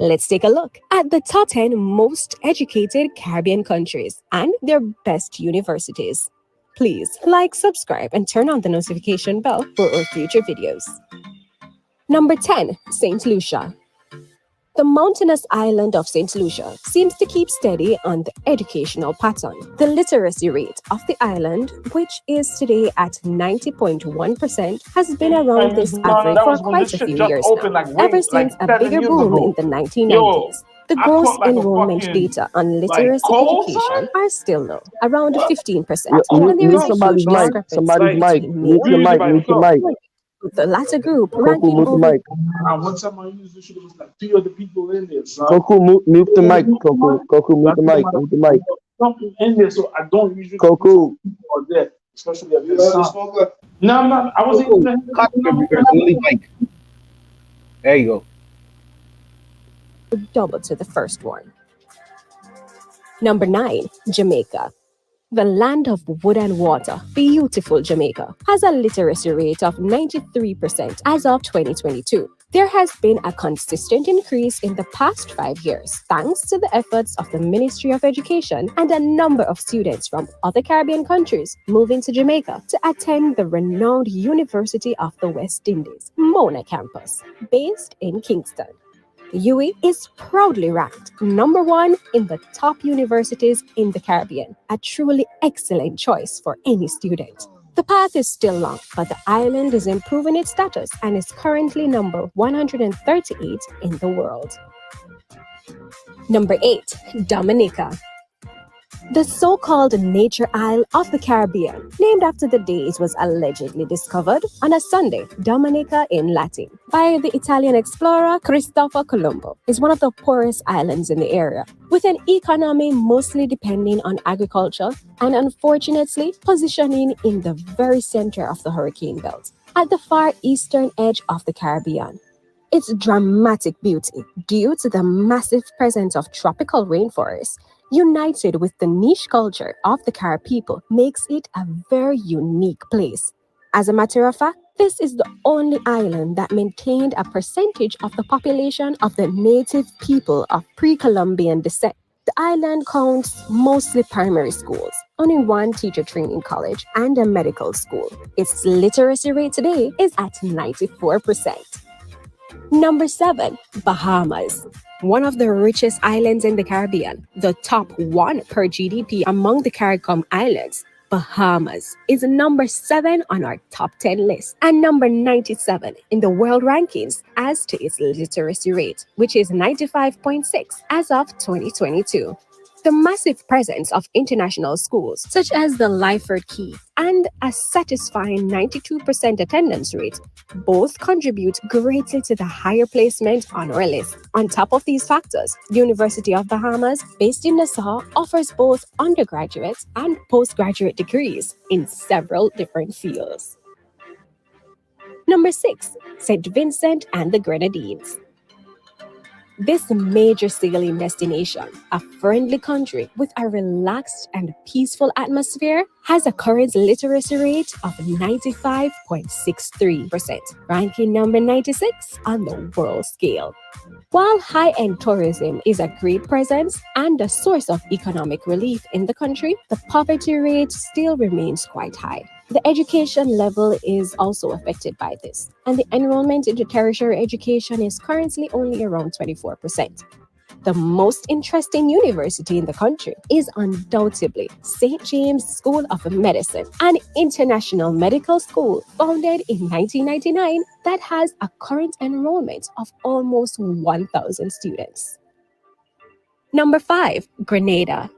Let's take a look at the top 10 most educated Caribbean countries and their best universities. Please like, subscribe, and turn on the notification bell for our future videos. Number 10, St. Lucia. The mountainous island of St. Lucia seems to keep steady on the educational pattern. The literacy rate of the island, which is today at 90.1%, has been around this average for quite a few years now, ever since a bigger boom in the 1990s. The gross enrollment data on literacy education are still low, around 15%, and there is a huge discrepancy between Mute your mic. with the latter group ranking Coco, mute the over. mic. One time I used this shit, it was like 3 other people in there, son. Coco, mute the mic. Coco, mute the mic. Mute the mic. Something in there, so I don't usually Coco. or there, especially at this time. No, I wasn't even. There you go. Double to the first one. Number 9, Jamaica. The land of wood and water, beautiful Jamaica, has a literacy rate of 93% as of 2022. There has been a consistent increase in the past 5 years, thanks to the efforts of the Ministry of Education and a number of students from other Caribbean countries moving to Jamaica to attend the renowned University of the West Indies, Mona campus, based in Kingston. UWI is proudly ranked number 1 in the top universities in the Caribbean, a truly excellent choice for any student. The path is still long, but the island is improving its status and is currently number 138 in the world. Number 8, Dominica. The so-called Nature Isle of the Caribbean, named after the day it was allegedly discovered on a Sunday, Dominica in Latin, by the Italian explorer Cristoforo Colombo, is one of the poorest islands in the area, with an economy mostly depending on agriculture and unfortunately positioning in the very center of the hurricane belt, at the far eastern edge of the Caribbean. Its dramatic beauty, due to the massive presence of tropical rainforests, united with the niche culture of the Carib people, makes it a very unique place. As a matter of fact, this is the only island that maintained a percentage of the population of the native people of pre-Columbian descent. The island counts mostly primary schools, only 1 teacher training college, and a medical school. Its literacy rate today is at 94%. Number 7, Bahamas. One of the richest islands in the Caribbean, the top 1 per GDP among the CARICOM islands, Bahamas is number 7 on our top 10 list and number 97 in the world rankings as to its literacy rate, which is 95.6 as of 2022. The massive presence of international schools such as the Lyford Key and a satisfying 92% attendance rate both contribute greatly to the higher placement on our list. On top of these factors, the University of Bahamas, based in Nassau, offers both undergraduate and postgraduate degrees in several different fields. Number 6, St. Vincent and the Grenadines. This major sailing destination, a friendly country with a relaxed and peaceful atmosphere, has a current literacy rate of 95.63%, ranking number 96 on the world scale. While high-end tourism is a great presence and a source of economic relief in the country, the poverty rate still remains quite high. The education level is also affected by this, and the enrollment into tertiary education is currently only around 24%. The most interesting university in the country is undoubtedly St. James School of Medicine, an international medical school founded in 1999 that has a current enrollment of almost 1,000 students. Number 5, Grenada.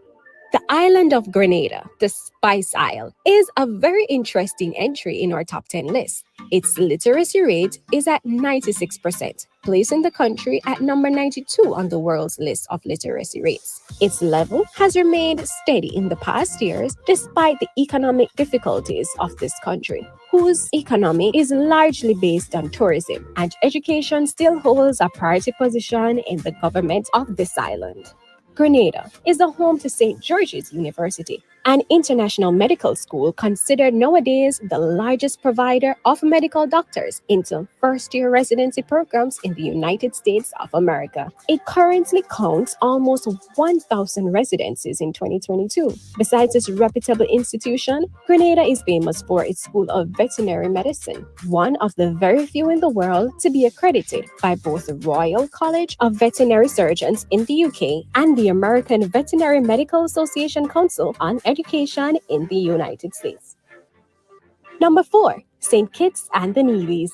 The island of Grenada, the Spice Isle, is a very interesting entry in our top 10 list. Its literacy rate is at 96%, placing the country at number 92 on the world's list of literacy rates. Its level has remained steady in the past years despite the economic difficulties of this country, whose economy is largely based on tourism, and education still holds a priority position in the government of this island. Grenada is the home to St. George's University, an international medical school considered nowadays the largest provider of medical doctors into first-year residency programs in the United States of America. It currently counts almost 1,000 residencies in 2022. Besides its reputable institution, Grenada is famous for its School of Veterinary Medicine, one of the very few in the world to be accredited by both the Royal College of Veterinary Surgeons in the UK and the American Veterinary Medical Association Council on Education in the United States. Number 4, St. Kitts and the Nevis.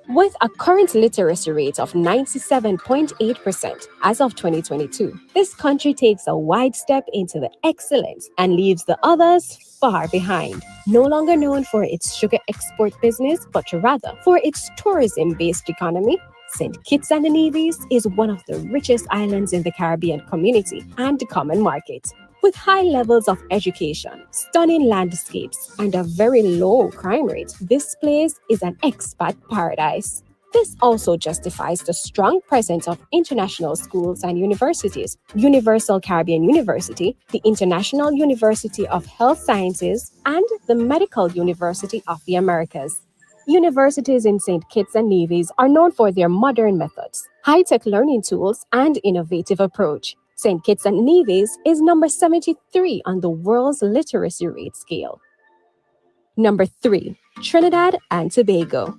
With a current literacy rate of 97.8% as of 2022, this country takes a wide step into the excellence and leaves the others far behind. No longer known for its sugar export business, but rather for its tourism-based economy, St. Kitts and the Nevis is one of the richest islands in the Caribbean community and the common market. With high levels of education, stunning landscapes, and a very low crime rate, this place is an expat paradise. This also justifies the strong presence of international schools and universities, Universal Caribbean University, the International University of Health Sciences, and the Medical University of the Americas. Universities in St. Kitts and Nevis are known for their modern methods, high-tech learning tools, and innovative approach. St. Kitts and Nevis is number 73 on the world's literacy rate scale. Number 3, Trinidad and Tobago.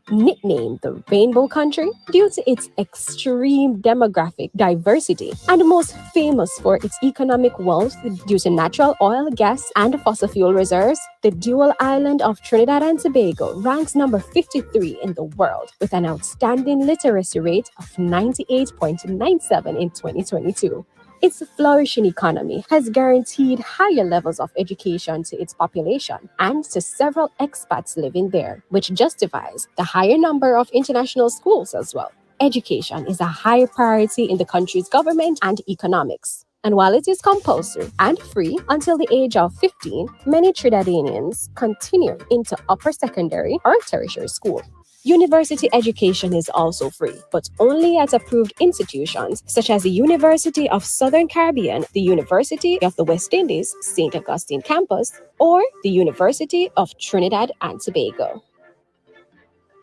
Nicknamed the Rainbow Country due to its extreme demographic diversity and most famous for its economic wealth due to natural oil, gas, and fossil fuel reserves, the dual island of Trinidad and Tobago ranks number 53 in the world with an outstanding literacy rate of 98.97 in 2022. Its flourishing economy has guaranteed higher levels of education to its population and to several expats living there, which justifies the higher number of international schools as well. Education is a high priority in the country's government and economics. And while it is compulsory and free until the age of 15, many Trinidadians continue into upper secondary or tertiary school. University education is also free, but only at approved institutions such as the University of Southern Caribbean, the University of the West Indies, St. Augustine Campus, or the University of Trinidad and Tobago.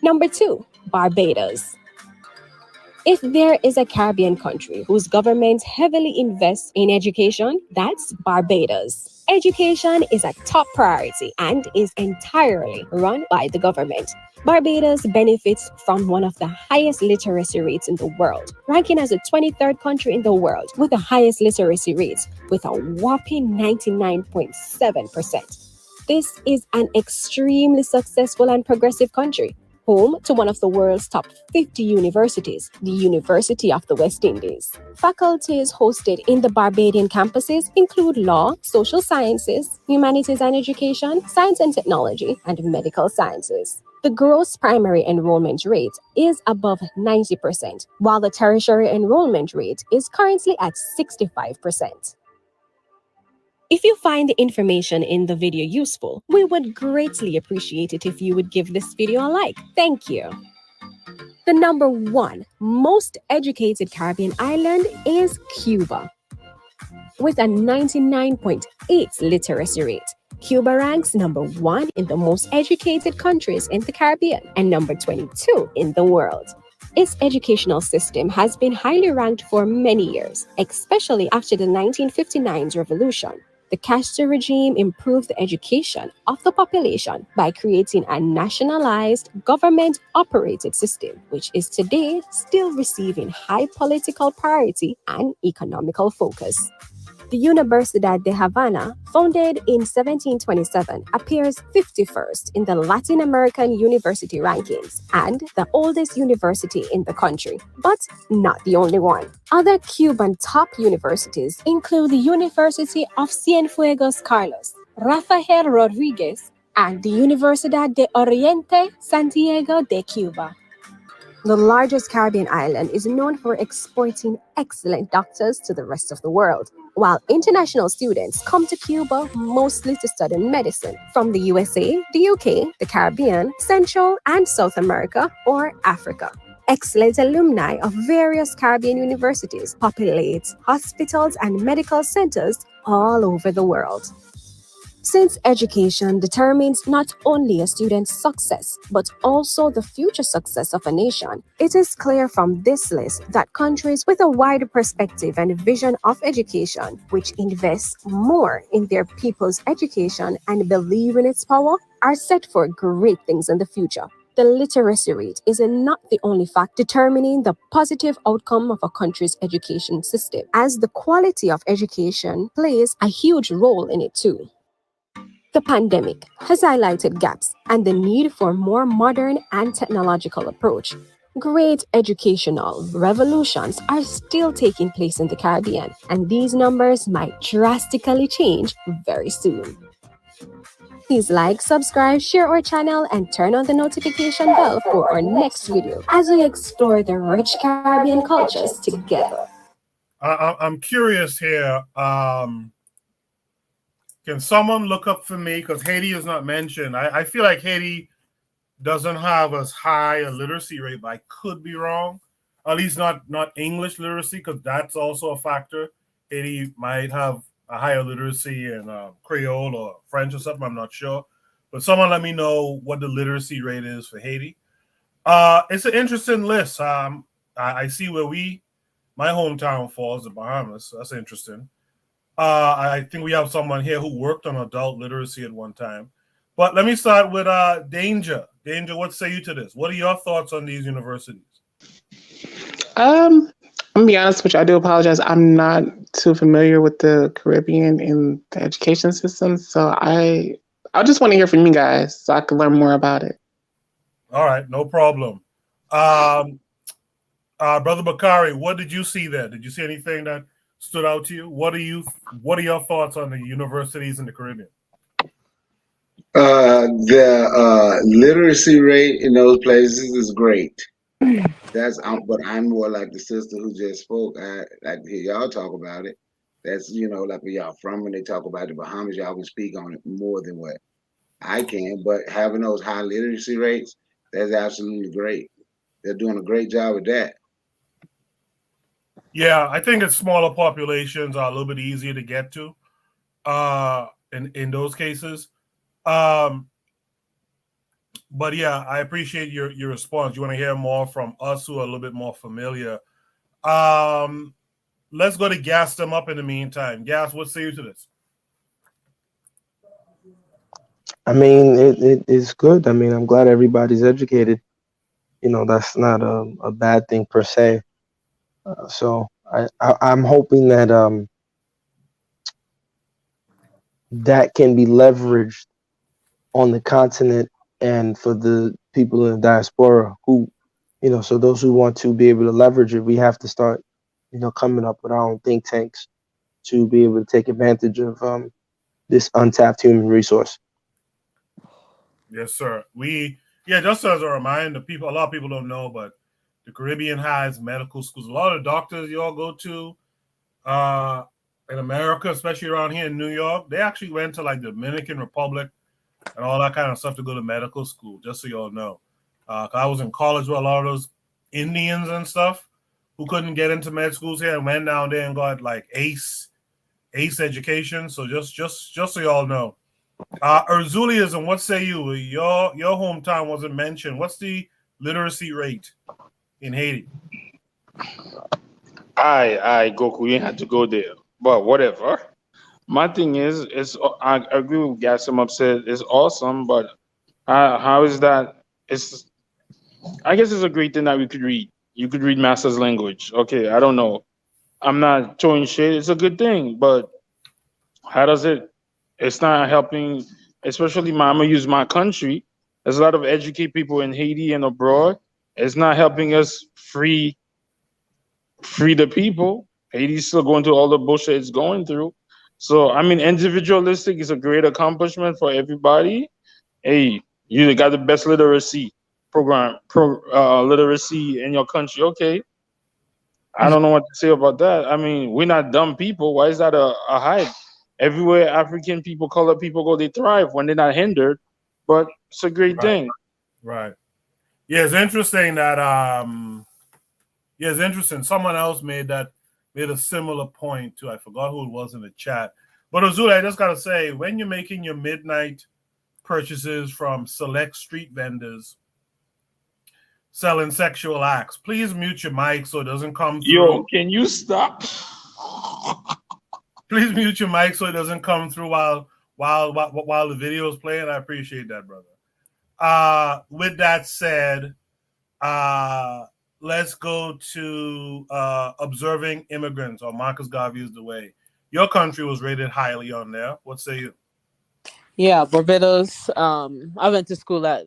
Number 2, Barbados. If there is a Caribbean country whose government heavily invests in education, that's Barbados. Education is a top priority and is entirely run by the government. Barbados benefits from one of the highest literacy rates in the world, ranking as the 23rd country in the world with the highest literacy rates, with a whopping 99.7%. This is an extremely successful and progressive country home to one of the world's top 50 universities, the University of the West Indies. Faculties hosted in the Barbadian campuses include law, social sciences, humanities and education, science and technology, and medical sciences. The gross primary enrollment rate is above 90%, while the tertiary enrollment rate is currently at 65%. If you find the information in the video useful, we would greatly appreciate it if you would give this video a like. Thank you. The number 1 most educated Caribbean island is Cuba. With a 99.8 literacy rate, Cuba ranks number 1 in the most educated countries in the Caribbean and number 22 in the world. Its educational system has been highly ranked for many years, especially after the 1959 revolution. The Castro regime improved the education of the population by creating a nationalized, government-operated system, which is today still receiving high political priority and economical focus. The Universidad de Havana, founded in 1727, appears 51st in the Latin American university rankings and the oldest university in the country, but not the only one. Other Cuban top universities include the University of Cienfuegos Carlos, Rafael Rodriguez, and the Universidad de Oriente Santiago de Cuba. The largest Caribbean island is known for exporting excellent doctors to the rest of the world, while international students come to Cuba mostly to study medicine from the USA, the UK, the Caribbean, Central and South America, or Africa. Excellent alumni of various Caribbean universities populate hospitals and medical centers all over the world. Since education determines not only a student's success, but also the future success of a nation, it is clear from this list that countries with a wider perspective and vision of education, which invest more in their people's education and believe in its power, are set for great things in the future. The literacy rate is not the only fact determining the positive outcome of a country's education system, as the quality of education plays a huge role in it too. The pandemic has highlighted gaps and the need for a more modern and technological approach. Great educational revolutions are still taking place in the Caribbean, and these numbers might drastically change very soon. Please like, subscribe, share our channel, and turn on the notification bell for our next video as we explore the rich Caribbean cultures together. I'm curious here. Can someone look up for me, because Haiti is not mentioned. I feel like Haiti doesn't have as high a literacy rate, but I could be wrong. At least not English literacy, because that's also a factor. Haiti might have a higher literacy in Creole or French or something. I'm not sure. But someone let me know what the literacy rate is for Haiti. It's an interesting list. I see where my hometown falls, the Bahamas. So that's interesting. I think we have someone here who worked on adult literacy at one time. But let me start with Danger. Danger, what say you to this? What are your thoughts on these universities? I'm gonna be honest with you. I do apologize. I'm not too familiar with the Caribbean and the education system, so I just want to hear from you guys so I can learn more about it. All right, no problem. Brother Bakari, what did you see there? Did you see anything that stood out to you? What are your thoughts on the universities in the Caribbean? The literacy rate in those places is great. But I'm more like the sister who just spoke. I like to hear y'all talk about it. That's like where y'all from when they talk about the Bahamas, y'all can speak on it more than what I can. But having those high literacy rates, that's absolutely great. They're doing a great job with that. Yeah, I think it's smaller populations are a little bit easier to get to in those cases. But yeah, I appreciate your response. You want to hear more from us who are a little bit more familiar. Let's go to Gas them up in the meantime. Gas, what say you to this? I mean, it is good. I mean, I'm glad everybody's educated. That's not a bad thing per se. So I'm hoping that that can be leveraged on the continent and for the people in the diaspora who, so those who want to be able to leverage it, we have to start, coming up with our own think tanks to be able to take advantage of this untapped human resource. Yes, sir. Just as a reminder, a lot of people don't know, but the Caribbean has medical schools. A lot of doctors you all go to in America, especially around here in New York, they actually went to like the Dominican Republic and all that kind of stuff to go to medical school, just so you all know. 'Cause I was in college with a lot of those Indians and stuff who couldn't get into med schools here and went down there and got like ACE education. So just so you all know. Erzuliism, what say you? Your hometown wasn't mentioned. What's the literacy rate in Haiti? I Goku, you had to go there, but whatever. My thing is, I agree with Gassim upset. It's awesome, but how is that? I guess it's a great thing that we could read. You could read master's language. Okay, I don't know. I'm not throwing shade. It's a good thing, but how does it? It's not helping, especially I'm gonna use my country. There's a lot of educated people in Haiti and abroad. It's not helping us free the people. Haiti's still going through all the bullshit it's going through. So I mean, individualistic is a great accomplishment for everybody. Hey, you got the best literacy literacy in your country. Okay, I don't know what to say about that. I mean, we're not dumb people. Why is that a hype? Everywhere African people, colored people go, they thrive when they're not hindered. But it's a great thing. Right. Yeah, it's interesting that it's interesting. Someone else made a similar point too. I forgot who it was in the chat. But Azula, I just gotta say, when you're making your midnight purchases from select street vendors selling sexual acts, please mute your mic so it doesn't come through. Yo, can you stop? Please mute your mic so it doesn't come through while the video is playing. I appreciate that, brother. With that said, let's go to observing immigrants, or Marcus Garvey is the way. Your country was rated highly on there. What say you? Yeah, Barbados. I went to school at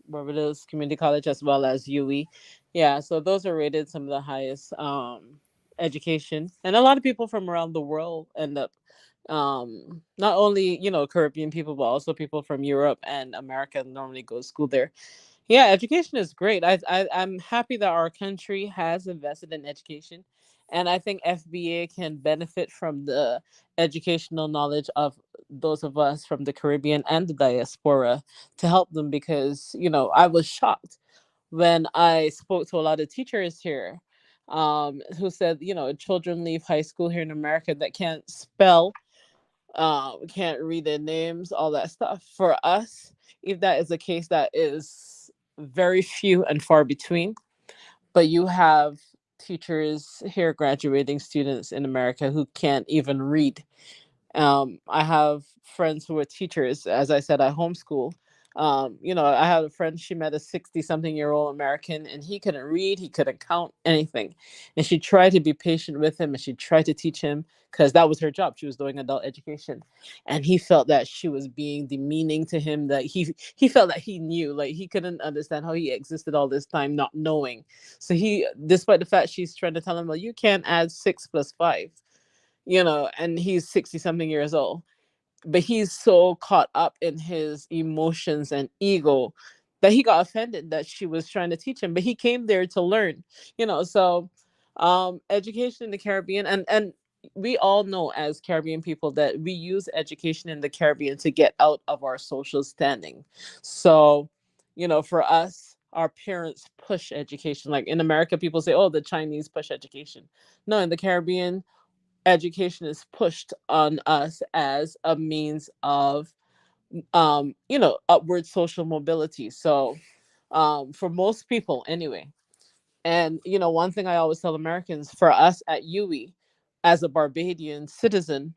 Barbados Community College as well as UE. Yeah, so those are rated some of the highest education, and a lot of people from around the world end up not only Caribbean people, but also people from Europe and America normally go to school there. Yeah, education is great. I'm happy that our country has invested in education, and I think FBA can benefit from the educational knowledge of those of us from the Caribbean and the diaspora to help them, because I was shocked when I spoke to a lot of teachers here who said children leave high school here in America that can't spell, can't read their names, all that stuff. For us, if that is the case, that is very few and far between. But you have teachers here, graduating students in America who can't even read. I have friends who are teachers. As I said, I homeschool. I had a friend, she met a 60-something-year-old American, and he couldn't read, he couldn't count anything. And she tried to be patient with him, and she tried to teach him, because that was her job. She was doing adult education. And he felt that she was being demeaning to him, that he felt that he knew, like he couldn't understand how he existed all this time not knowing. So despite the fact she's trying to tell him, well, you can't add 6 plus 5, and he's 60-something years old, but he's so caught up in his emotions and ego that he got offended that she was trying to teach him, but he came there to learn. So education in the Caribbean, and we all know as Caribbean people that we use education in the Caribbean to get out of our social standing. So for us, our parents push education. Like in America, people say, oh, the Chinese push education. No, in the Caribbean, education is pushed on us as a means of upward social mobility. So for most people anyway. And one thing I always tell Americans, for us at UE, as a Barbadian citizen,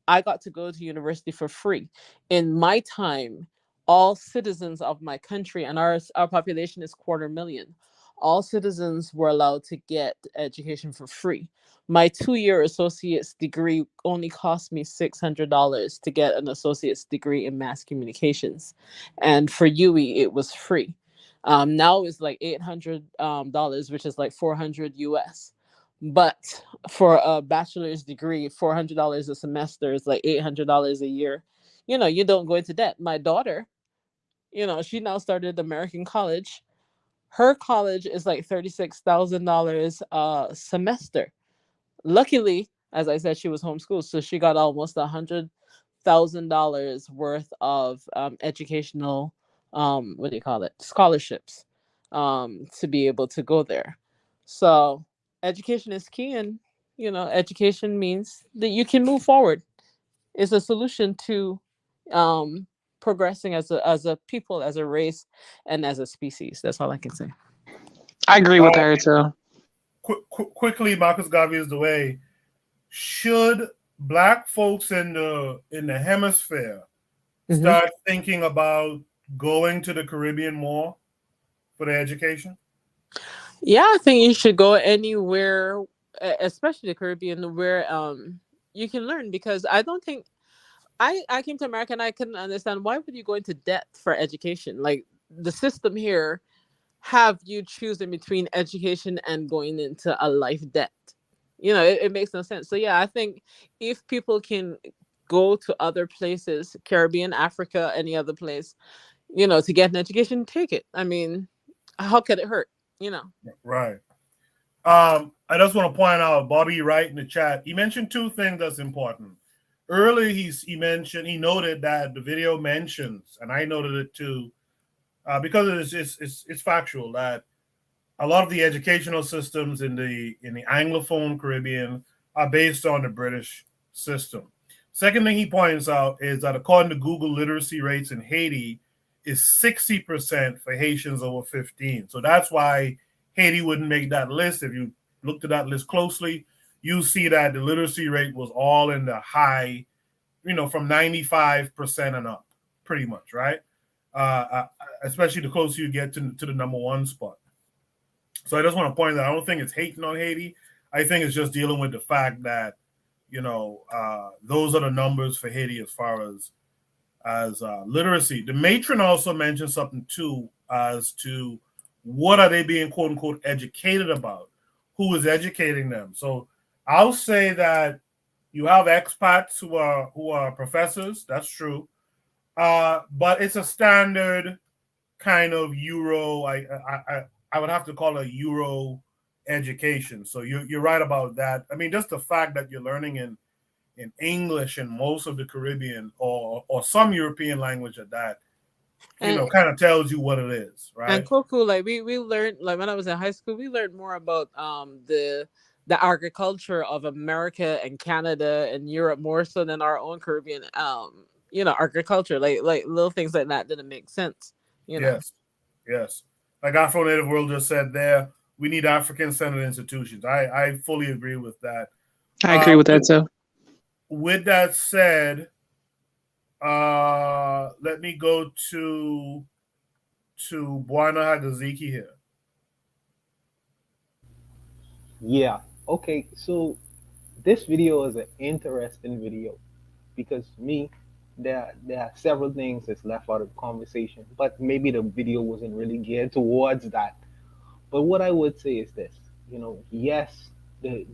I got to go to university for free. In my time, all citizens of my country, and our population is 250,000, all citizens were allowed to get education for free. My 2-year associate's degree only cost me $600 to get an associate's degree in mass communications. And for UE, it was free. Now it's like $800, which is like 400 US. But for a bachelor's degree, $400 a semester is like $800 a year. You don't go into debt. My daughter, she now started American college. Her college is like $36,000 a semester. Luckily, as I said, she was homeschooled, so she got almost $100,000 worth of educational, what do you call it, scholarships, to be able to go there. So education is key, and education means that you can move forward. It's a solution to um, progressing as a people, as a race, and as a species. That's all I can say. I agree with her too. Quickly, Marcus Garvey is the way. Should Black folks in the hemisphere start thinking about going to the Caribbean more for their education? Yeah, I think you should go anywhere, especially the Caribbean, where you can learn. Because I don't think I came to America and I couldn't understand, why would you go into debt for education? Like, the system here have you choosing between education and going into a life debt. It makes no sense. So yeah, I think if people can go to other places, Caribbean, Africa, any other place, to get an education, take it. I mean, how could it hurt? Right. I just want to point out, Bobby Wright in the chat, he mentioned two things that's important. Earlier, he noted that the video mentions, and I noted it too, because it's factual, that a lot of the educational systems in the Anglophone Caribbean are based on the British system. Second thing he points out is that according to Google, literacy rates in Haiti is 60% for Haitians over 15. So that's why Haiti wouldn't make that list. If you looked at that list closely, you see that the literacy rate was all in the high, from 95% and up, pretty much, right? Especially the closer you get to the number one spot. So I just want to point out, I don't think it's hating on Haiti. I think it's just dealing with the fact that, those are the numbers for Haiti as far as literacy. The matron also mentioned something too, as to what are they being quote unquote educated about? Who is educating them? So I'll say that you have expats who are professors. That's true, but it's a standard kind of Euro. I would have to call it a Euro education. So you're right about that. I mean, just the fact that you're learning in English in most of the Caribbean or some European language at that, kind of tells you what it is, right? And Koku, like we learned, like when I was in high school, we learned more about the agriculture of America and Canada and Europe more so than our own Caribbean agriculture. Like little things like that didn't make sense. Yes. Like Afro Native World just said there, we need African-centered institutions. I fully agree with that. I agree with that too. With that said, let me go to Buana Hadaziki here. Yeah. Okay. So this video is an interesting video because there are several things that's left out of the conversation, but maybe the video wasn't really geared towards that. But what I would say is this: yes, the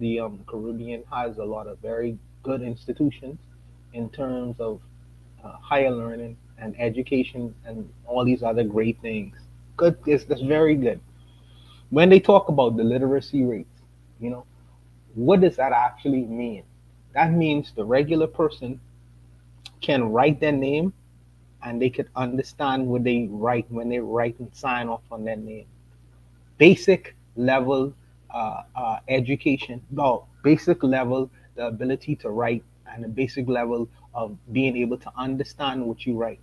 Caribbean has a lot of very good institutions in terms of higher learning and education and all these other great things. Good, that's very good. When they talk about the literacy rates, what does that actually mean? That means the regular person can write their name and they could understand what they write when they write and sign off on their name. Basic level education, basic level, the ability to write, and the basic level of being able to understand what you write.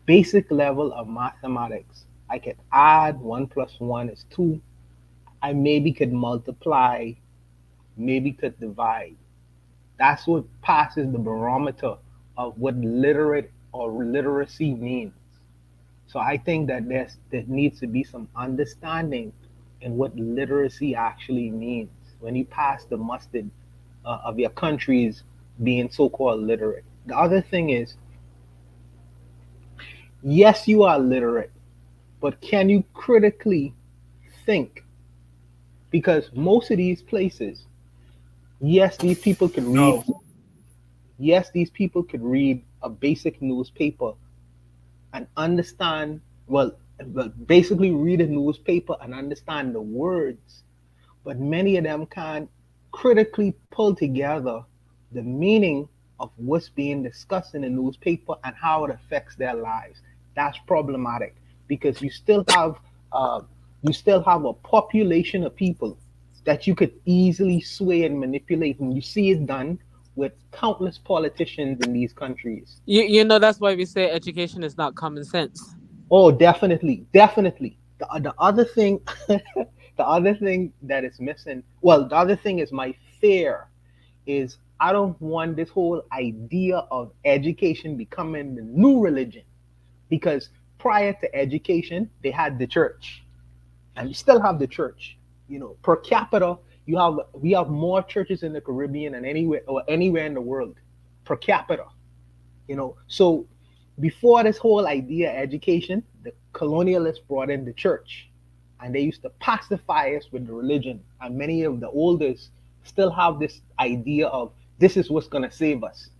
Basic level of mathematics. I could add 1 + 1 is 2. I maybe could multiply, maybe could divide. That's what passes the barometer of what literate or literacy means. So I think that there needs to be some understanding in what literacy actually means when you pass the mustard of your countries being so-called literate. The other thing is, yes, you are literate, but can you critically think? Because most of these places, yes, these people could read. No. Yes, these people could read a basic newspaper and understand. Well, basically read a newspaper and understand the words, but many of them can't critically pull together the meaning of what's being discussed in the newspaper and how it affects their lives. That's problematic because uh, you still have a population of people that you could easily sway and manipulate, and you see it done with countless politicians in these countries. You know that's why we say education is not common sense. Oh, definitely, definitely. The other thing, the other thing that is missing. Well, the other thing is my fear is I don't want this whole idea of education becoming the new religion because prior to education they had the church and you still have the church. You know, per capita, we have more churches in the Caribbean than anywhere in the world per capita. So before this whole idea of education, the colonialists brought in the church and they used to pacify us with the religion. And many of the oldest still have this idea of this is what's going to save us.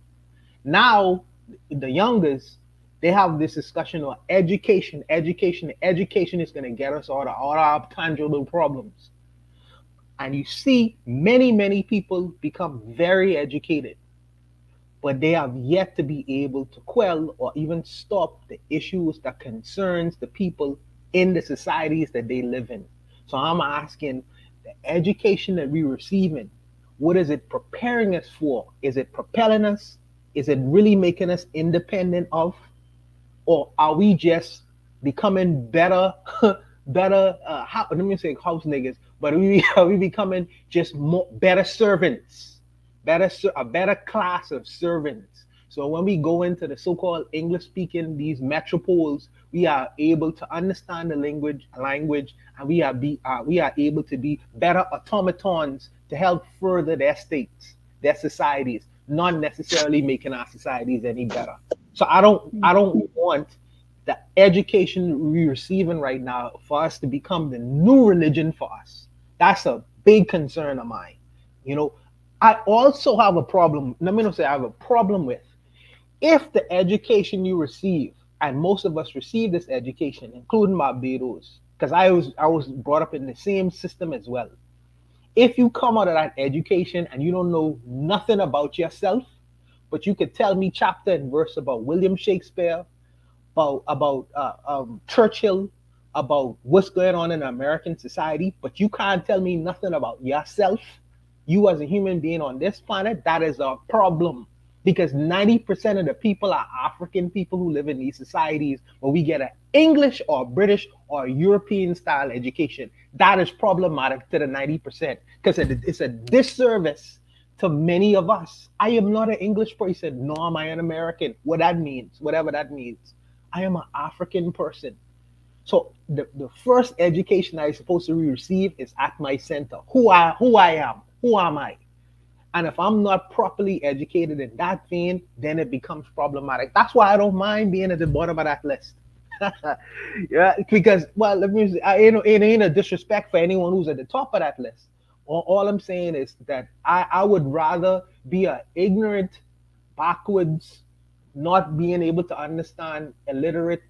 Now, the youngest, they have this discussion of education, education, education is going to get us all our tangible problems. And you see many, many people become very educated, but they have yet to be able to quell or even stop the issues that concerns the people in the societies that they live in. So I'm asking, the education that we're receiving, what is it preparing us for? Is it propelling us? Is it really making us independent of? Or are we just becoming better, let me say house niggas, but are we becoming just better servants, a better class of servants? So when we go into the so-called English speaking, these metropoles, we are able to understand the language, and we are able to be better automatons to help further their states, their societies, not necessarily making our societies any better. So I don't want the education we're receiving right now for us to become the new religion for us. That's a big concern of mine. You know, I also have a problem. Let me not say I have a problem with if the education you receive, and most of us receive this education, including Barbados, because I was brought up in the same system as well. If you come out of that education and you don't know nothing about yourself, but you could tell me chapter and verse about William Shakespeare, about Churchill, about what's going on in American society, but you can't tell me nothing about yourself, you as a human being on this planet, that is a problem. Because 90% of the people are African people who live in these societies where we get an English or British or European style education. That is problematic to the 90% because it's a disservice to many of us. I am not an English person, nor am I an American. What that means, whatever that means. I am an African person. So the first education I supposed to receive is at my center. Who I am. Who am I? And if I'm not properly educated in that vein, then it becomes problematic. That's why I don't mind being at the bottom of that list. Yeah, because let me say, it ain't a disrespect for anyone who's at the top of that list. All I'm saying is that I would rather be an ignorant, backwards, not being able to understand, illiterate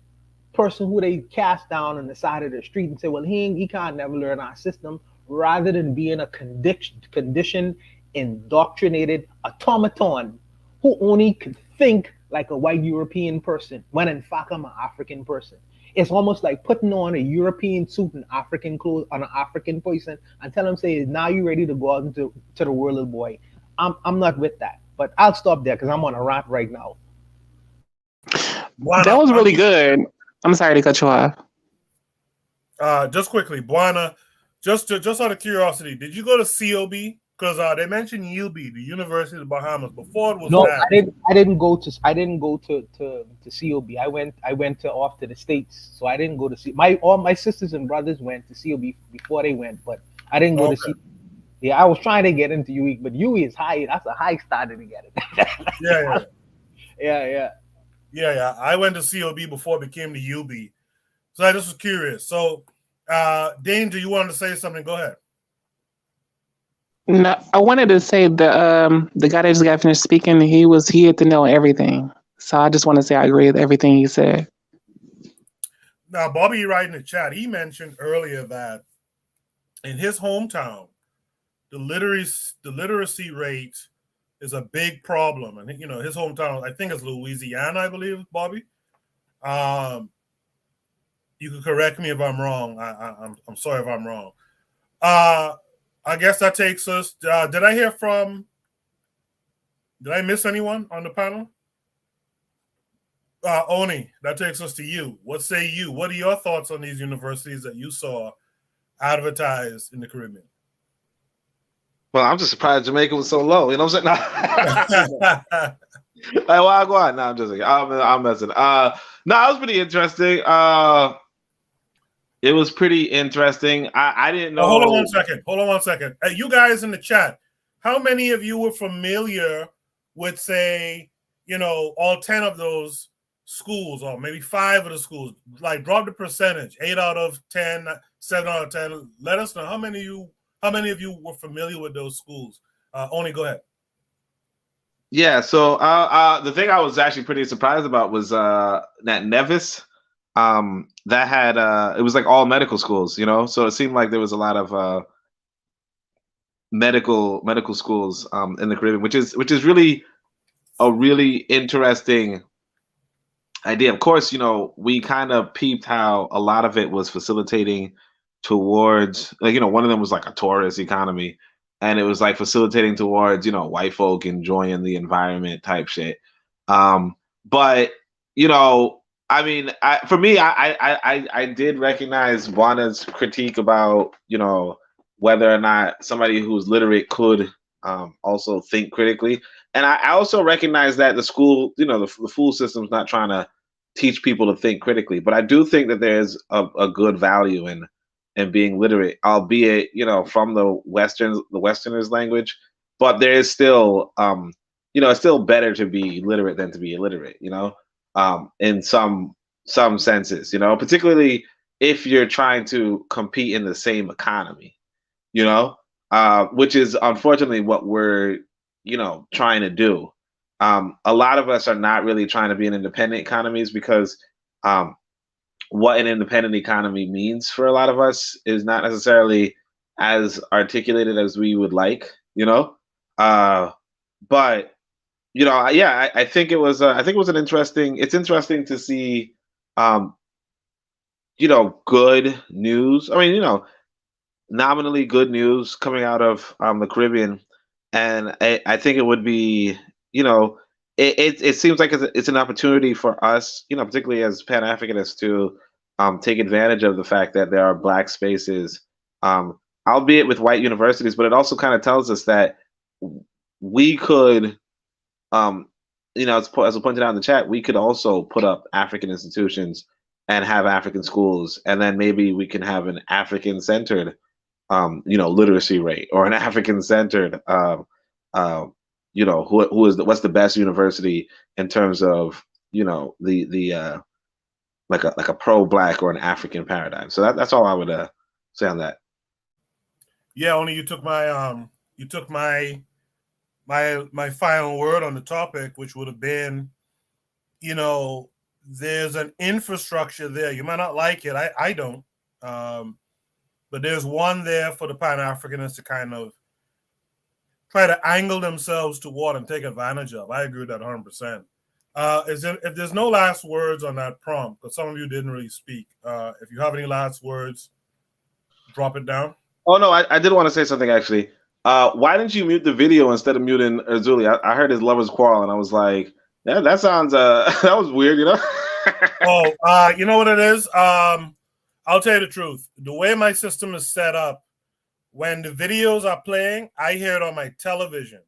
person who they cast down on the side of the street and say, well, he can't never learn our system, rather than being a conditioned, indoctrinated automaton who only could think like a white European person when in fact I'm an African person. It's almost like putting on a European suit and African clothes on an African person and tell them, say, now you ready to go out into the world, little boy. I'm not with that. But I'll stop there because I'm on a rant right now. That was really good. I'm sorry to cut you off. Just quickly, Buana, just out of curiosity, did you go to COB? Because they mentioned UB, the University of the Bahamas, before it was No, that. I didn't go to COB. I went off to the States, so I didn't go to all my sisters and brothers went to COB before they went, but I didn't go to COB. Yeah, I was trying to get into UE, but UE is high. That's a high starter to get it. Yeah. I went to COB before it became the UB. So I just was curious. So, Dane, do you want to say something? Go ahead. No, I wanted to say the guy that just got finished speaking, he had to know everything. So I just want to say I agree with everything he said. Now, Bobby, right in the chat, he mentioned earlier that in his hometown, the literacy rate is a big problem, and his hometown, I think, is Louisiana, I believe, Bobby. You can correct me if I'm wrong. I'm sorry if I'm wrong. I guess that takes us. Did I miss anyone on the panel? Oni, that takes us to you. What say you? What are your thoughts on these universities that you saw advertised in the Caribbean? Well, I'm just surprised Jamaica was so low. You know what I'm saying? No. Like, well, I'll go on. No, I'm just I'm messing. No, it was pretty interesting. It was pretty interesting. I didn't know. Hold on one second. You guys in the chat, how many of you were familiar with, say, all 10 of those schools, or maybe 5 of the schools? Like, drop the percentage. 8 out of 10, 7 out of 10. Let us know how many of you were familiar with those schools. Only go ahead. Yeah, so the thing I was actually pretty surprised about was that Nevis, that had it was like all medical schools, so it seemed like there was a lot of medical schools in the Caribbean, which is really a really interesting idea. Of course, we kind of peeped how a lot of it was facilitating towards, like, one of them was like a tourist economy, and it was like facilitating towards, white folk enjoying the environment type shit. But I mean, for me, I did recognize Juana's critique about, whether or not somebody who's literate could also think critically. And I also recognize that the school, the school system's not trying to teach people to think critically. But I do think that there's a good value in being literate, albeit, from the Westerners' language. But there is still, it's still better to be literate than to be illiterate, in some senses, particularly if you're trying to compete in the same economy, which is unfortunately what we're, trying to do. A lot of us are not really trying to be in independent economies because what an independent economy means for a lot of us is not necessarily as articulated as we would like, but yeah, I think it was an interesting. It's interesting to see, good news. I mean, nominally good news coming out of the Caribbean, and I think it would be, it seems like it's an opportunity for us, particularly as Pan-Africanists, to take advantage of the fact that there are Black spaces, albeit with white universities, but it also kind of tells us that we could, as was pointed out in the chat, we could also put up African institutions and have African schools, and then maybe we can have an African-centered, literacy rate, or an African-centered, what's the best university in terms of, the like a pro-Black or an African paradigm. So that's all I would say on that. Yeah, only you took my my final word on the topic, which would have been, there's an infrastructure there. You might not like it. I don't. But there's one there for the Pan-Africanists to kind of try to angle themselves toward and take advantage of. I agree with that 100%. If there's no last words on that prompt, because some of you didn't really speak, if you have any last words, drop it down. Oh, no, I did want to say something, actually. Why didn't you mute the video instead of muting Erzuli? I heard his lovers quarrel, and I was like, yeah, that sounds, that was weird, Oh, you know what it is? I'll tell you the truth. The way my system is set up, when the videos are playing, I hear it on my television.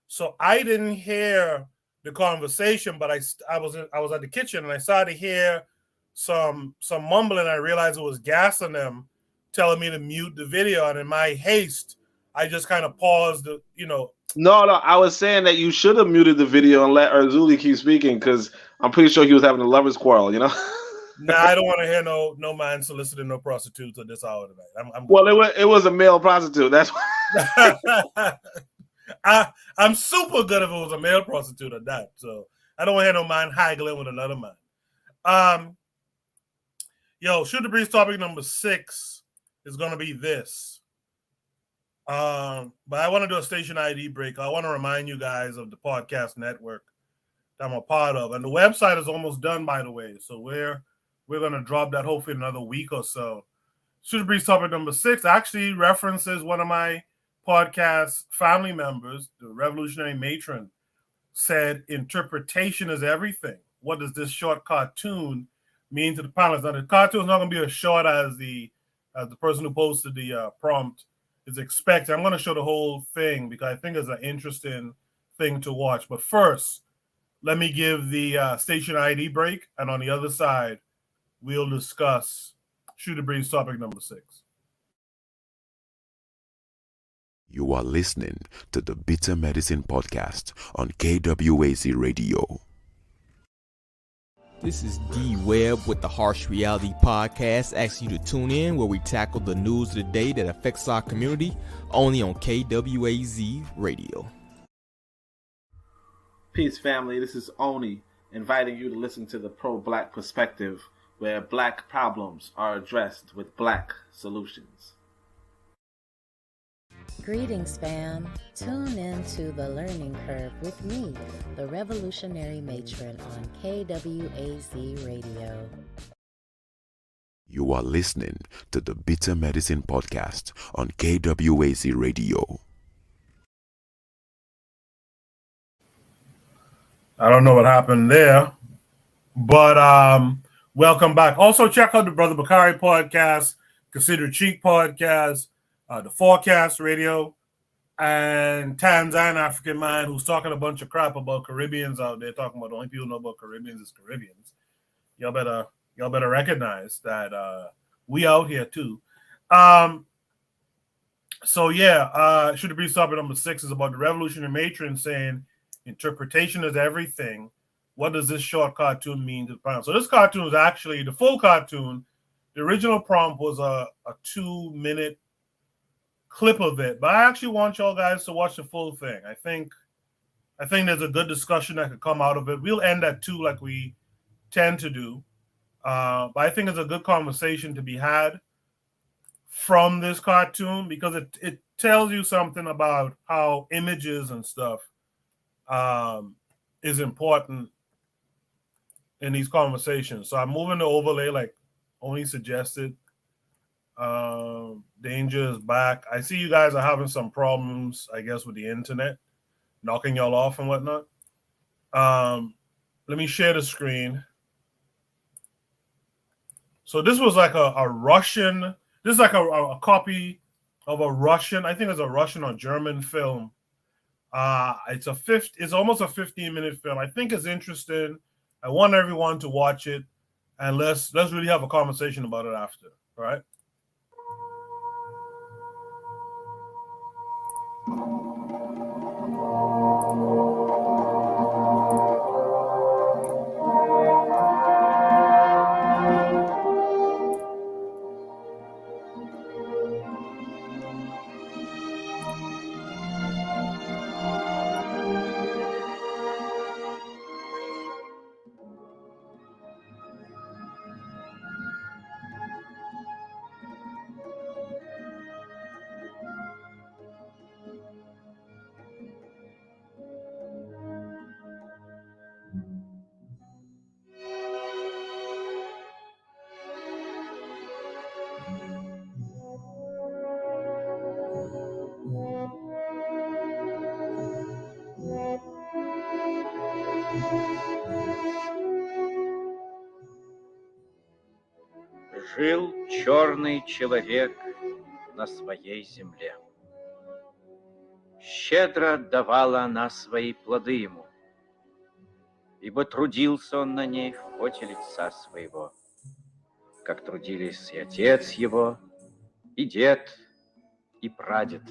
So I didn't hear the conversation, but I was at the kitchen and I started to hear some mumbling. I realized it was Gas on them telling me to mute the video, and in my haste, I just kind of paused. No, I was saying that you should have muted the video and let Erzuli keep speaking, because I'm pretty sure he was having a lovers quarrel. Nah, I don't want to hear no man soliciting no prostitutes at this hour tonight. I'm Well, it was a male prostitute. That's why. I'm super good if it was a male prostitute at that. So I don't want to hear no man haggling with another man. Yo, Shoot the Breeze topic number 6 is going to be this. But I want to do a station ID break. I want to remind you guys of the podcast network that I'm a part of. And the website is almost done, by the way. So we're going to drop that hopefully in another week or so. Shoot the Breeze topic number 6 actually references one of my podcast family members, the revolutionary matron, said interpretation is everything. What does this short cartoon mean to the panelists? Now, the cartoon is not going to be as short as the person who posted the prompt is expected. I'm going to show the whole thing because I think it's an interesting thing to watch. But first, let me give the station ID break, and on the other side, we'll discuss Shoot the Breeze topic number 6. You are listening to the Bitter Medicine Podcast on KWAZ Radio. This is D Webb with the Harsh Reality Podcast, asking you to tune in where we tackle the news of the day that affects our community, only on KWAZ Radio. Peace, family. This is Oni, inviting you to listen to the pro-black perspective, where black problems are addressed with black solutions. Greetings, fam. Tune in to The Learning Curve with me, the revolutionary matron on KWAZ Radio. You are listening to the Bitter Medicine Podcast on KWAZ Radio. I don't know what happened there, but welcome back. Also, check out the Brother Bakari podcast, Consider Cheek podcast, the Forecast Radio, and Tanzan African Man, who's talking a bunch of crap about Caribbeans out there, talking about the only people who know about Caribbeans is Caribbeans. Y'all better recognize that we out here too. So yeah, Should the Breeze topic number 6 is about the revolutionary matron saying interpretation is everything. What does this short cartoon mean to the panel? So this cartoon is actually the full cartoon. The original prompt was a 2-minute clip of it, but I actually want y'all guys to watch the full thing. I think there's a good discussion that could come out of it. We'll end at 2 like we tend to do, but I think it's a good conversation to be had from this cartoon because it tells you something about how images and stuff is important in these conversations. So I'm moving the overlay like Oni suggested. Danger is back. I see you guys are having some problems, I guess, with the internet, knocking y'all off and whatnot. Let me share the screen. So this was like a Russian, this is like a copy of a Russian, I think it's a Russian or German film. It's almost a 15-minute film. I think it's interesting. I want everyone to watch it, and let's really have a conversation about it after. All right. Жил черный человек на своей земле. Щедро давала она свои плоды ему, ибо трудился он на ней в поте лица своего, как трудились и отец его, и дед, и прадед.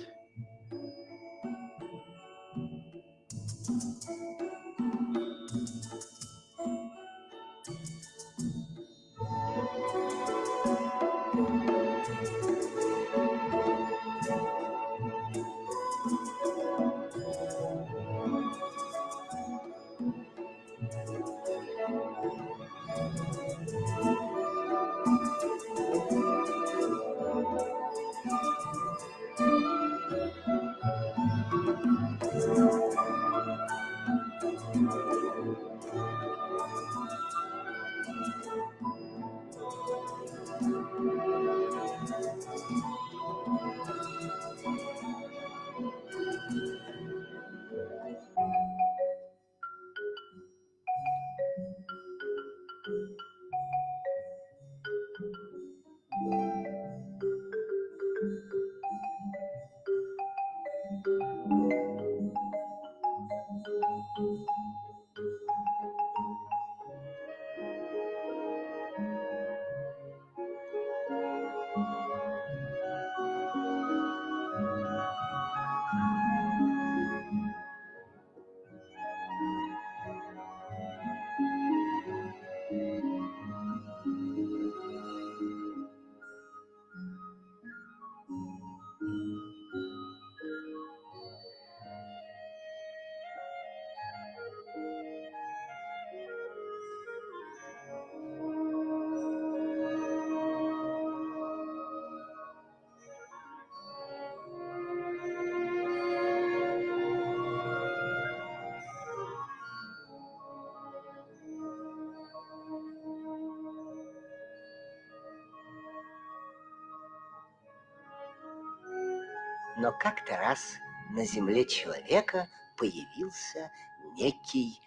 Но как-то раз на земле человека появился некий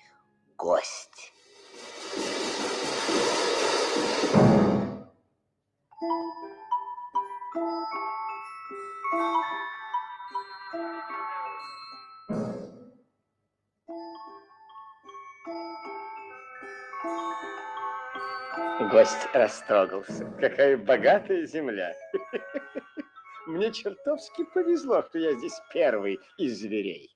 гость. Гость растрогался. Какая богатая земля. Мне чертовски повезло, что я здесь первый из зверей.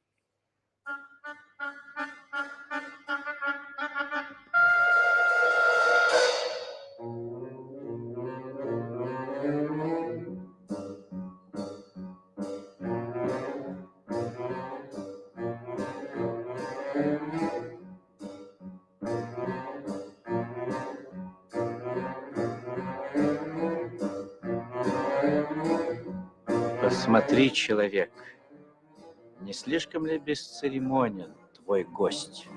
Посмотри, человек, не слишком ли бесцеремонен твой гость?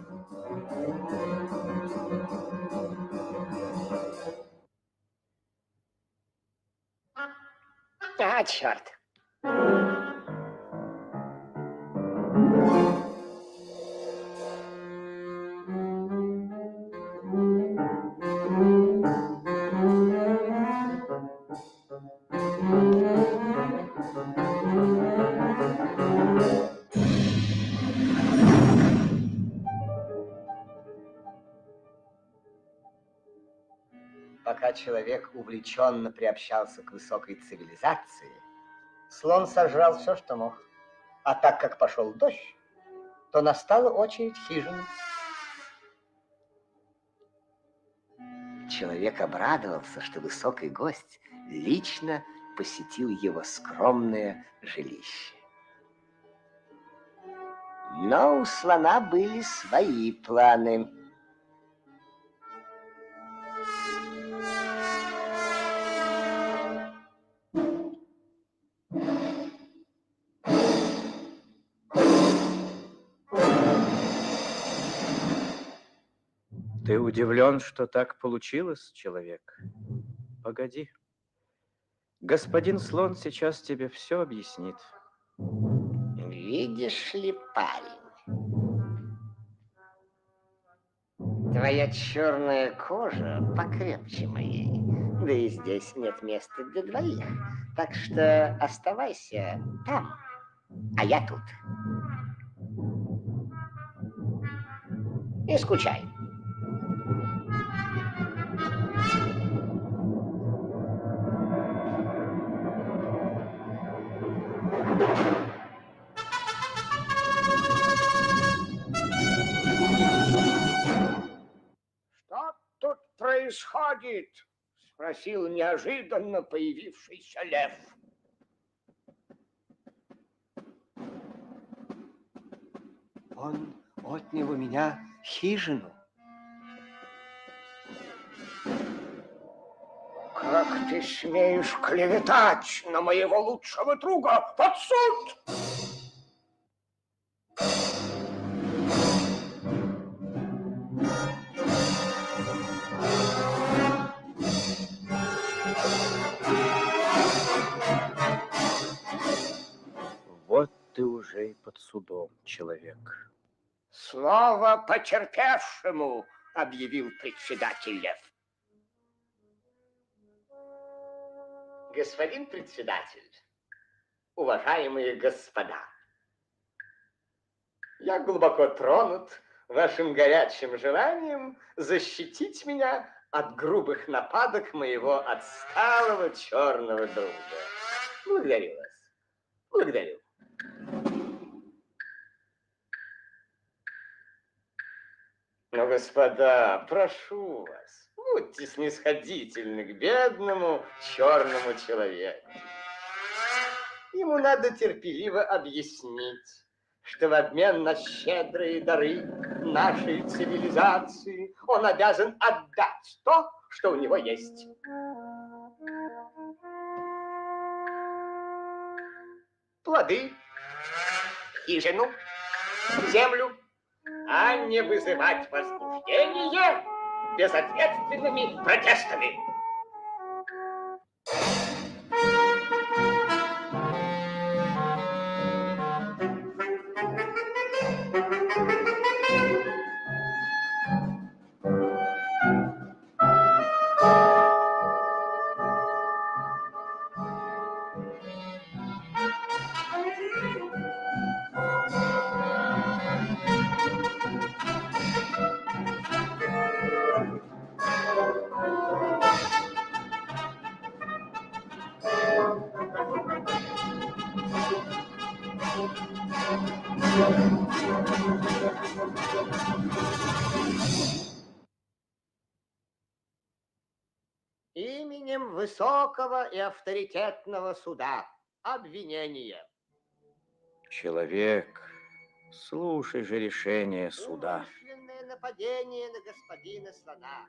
А, черт. Пока человек увлеченно приобщался к высокой цивилизации, слон сожрал все, что мог. А так как пошел дождь, то настала очередь хижины. Человек обрадовался, что высокий гость лично посетил его скромное жилище. Но у слона были свои планы. Ты удивлен, что так получилось, человек? Погоди. Господин слон сейчас тебе все объяснит. Видишь ли, парень, твоя черная кожа покрепче моей, да и здесь нет места для двоих, так что оставайся там, а я тут. Не скучай. Что тут происходит? Спросил неожиданно появившийся лев. Он отнял у меня хижину. Как ты смеешь клеветать на моего лучшего друга? Под суд! Вот ты уже и под судом, человек. Слово потерпевшему, объявил председатель лев. Господин председатель, уважаемые господа, я глубоко тронут вашим горячим желанием защитить меня от грубых нападок моего отсталого черного друга. Благодарю вас. Благодарю. Но, господа, прошу вас, будьте снисходительны к бедному черному человеку. Ему надо терпеливо объяснить, что в обмен на щедрые дары нашей цивилизации он обязан отдать то, что у него есть. Плоды, хижину, землю, а не вызывать возбуждение безответственными протестами. Именем высокого и авторитетного суда. Обвинение. Человек, слушай же решение суда. Умышленное нападение на господина слона.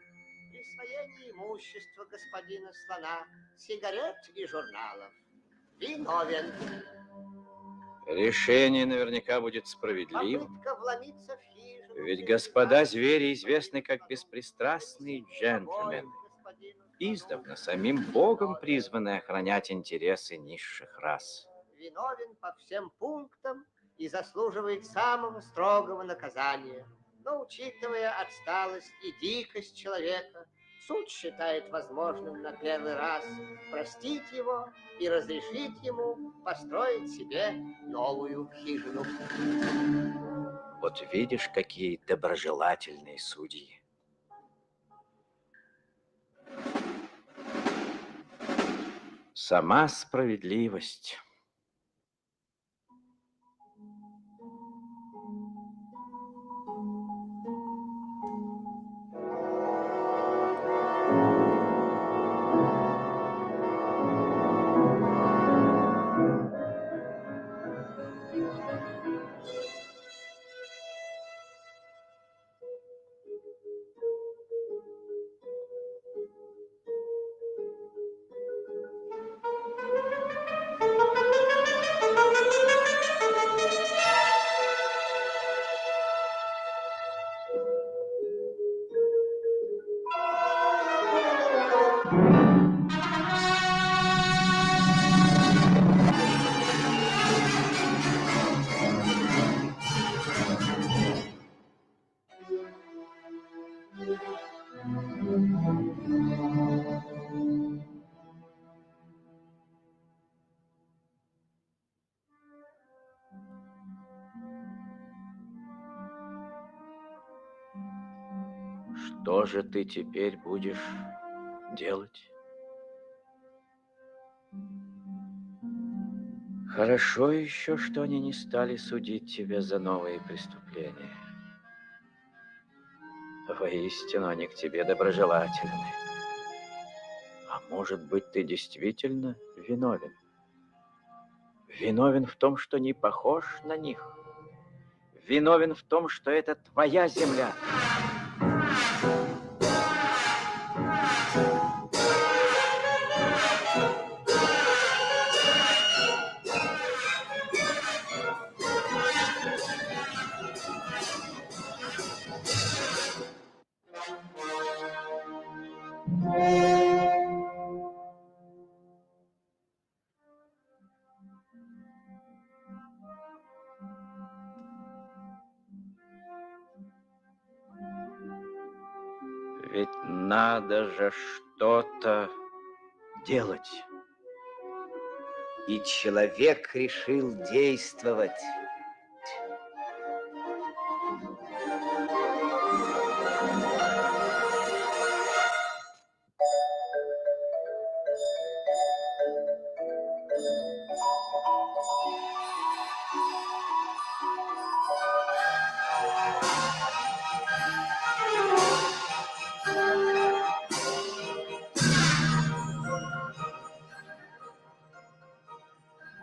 Присвоение имущества господина слона, сигарет и журналов. Виновен. Решение наверняка будет справедливым. Попытка вломиться в хижину. Ведь господа звери известны как беспристрастные джентльмены, издавна самим Богом призваны охранять интересы низших рас. Виновен по всем пунктам и заслуживает самого строгого наказания. Но, учитывая отсталость и дикость человека, суд считает возможным на первый раз простить его и разрешить ему построить себе новую хижину. Вот видишь, какие доброжелательные судьи. Сама справедливость. Что же ты теперь будешь делать? Хорошо еще, что они не стали судить тебя за новые преступления. Воистину, они к тебе доброжелательны. А может быть, ты действительно виновен? Виновен в том, что не похож на них. Виновен в том, что это твоя земля. Ведь надо же что-то делать. И человек решил действовать.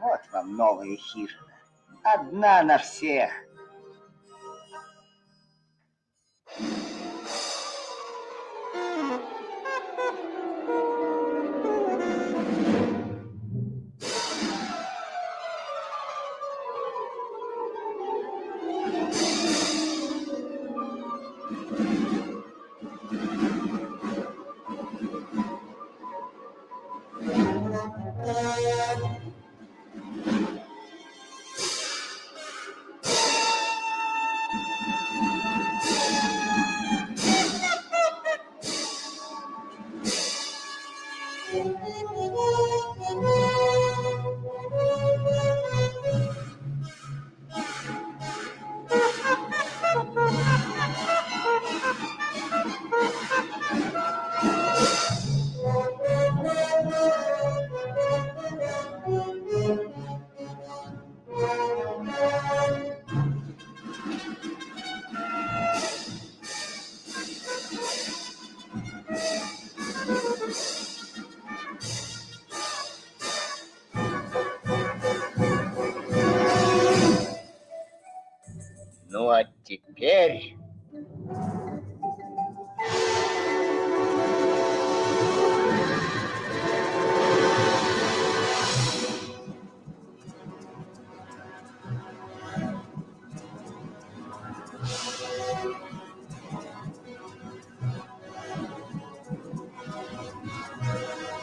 Вот вам новая хижина. Одна на всех. Ну, а теперь...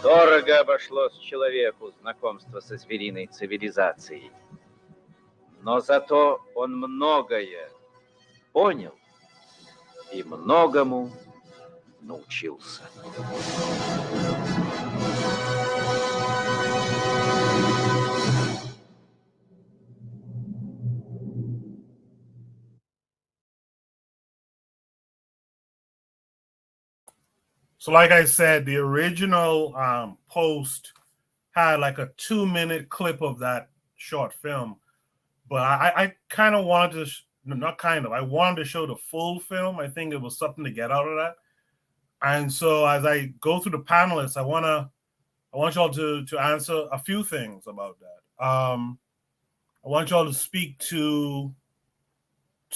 Дорого обошлось человеку знакомство со звериной цивилизацией. Но зато он многое понял и многому научился. So, like I said, the original post had like a 2-minute clip of that short film, but I kind of wanted to, not kind of, I wanted to show the full film. I think it was something to get out of that. And so, as I go through the panelists, I want y'all to answer a few things about that. I want y'all to speak to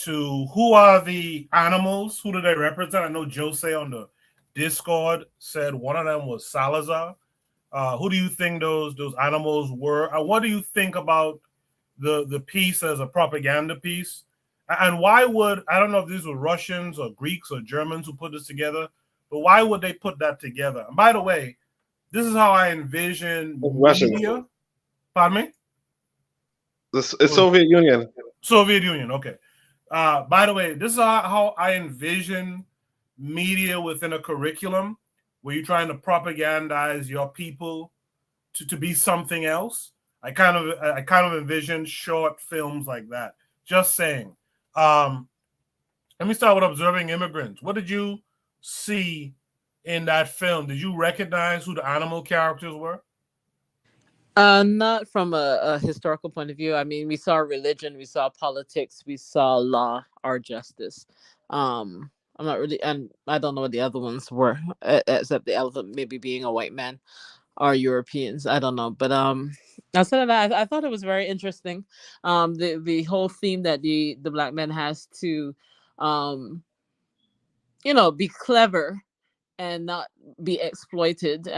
who are the animals, who do they represent? I know Jose on the Discord said one of them was Salazar. Who do you think those animals were? And what do you think about the piece as a propaganda piece? And why would, I don't know if these were Russians or Greeks or Germans who put this together, but why would they put that together? And by the way, this is how I envision Russians. media. Pardon me? It's Soviet Union. Soviet Union, okay. By the way, this is how I envision media within a curriculum where you're trying to propagandize your people to be something else. I kind of envision short films like that. Just saying. Let me start with Observing Immigrants. What did you see in that film? Did you recognize who the animal characters were? Not from a historical point of view. I mean, we saw religion, we saw politics, we saw law or justice. I'm not really, and I don't know what the other ones were, except the elephant maybe being a white man or Europeans. I don't know, but outside of that, I thought it was very interesting. The whole theme that the black man has to, be clever and not be exploited.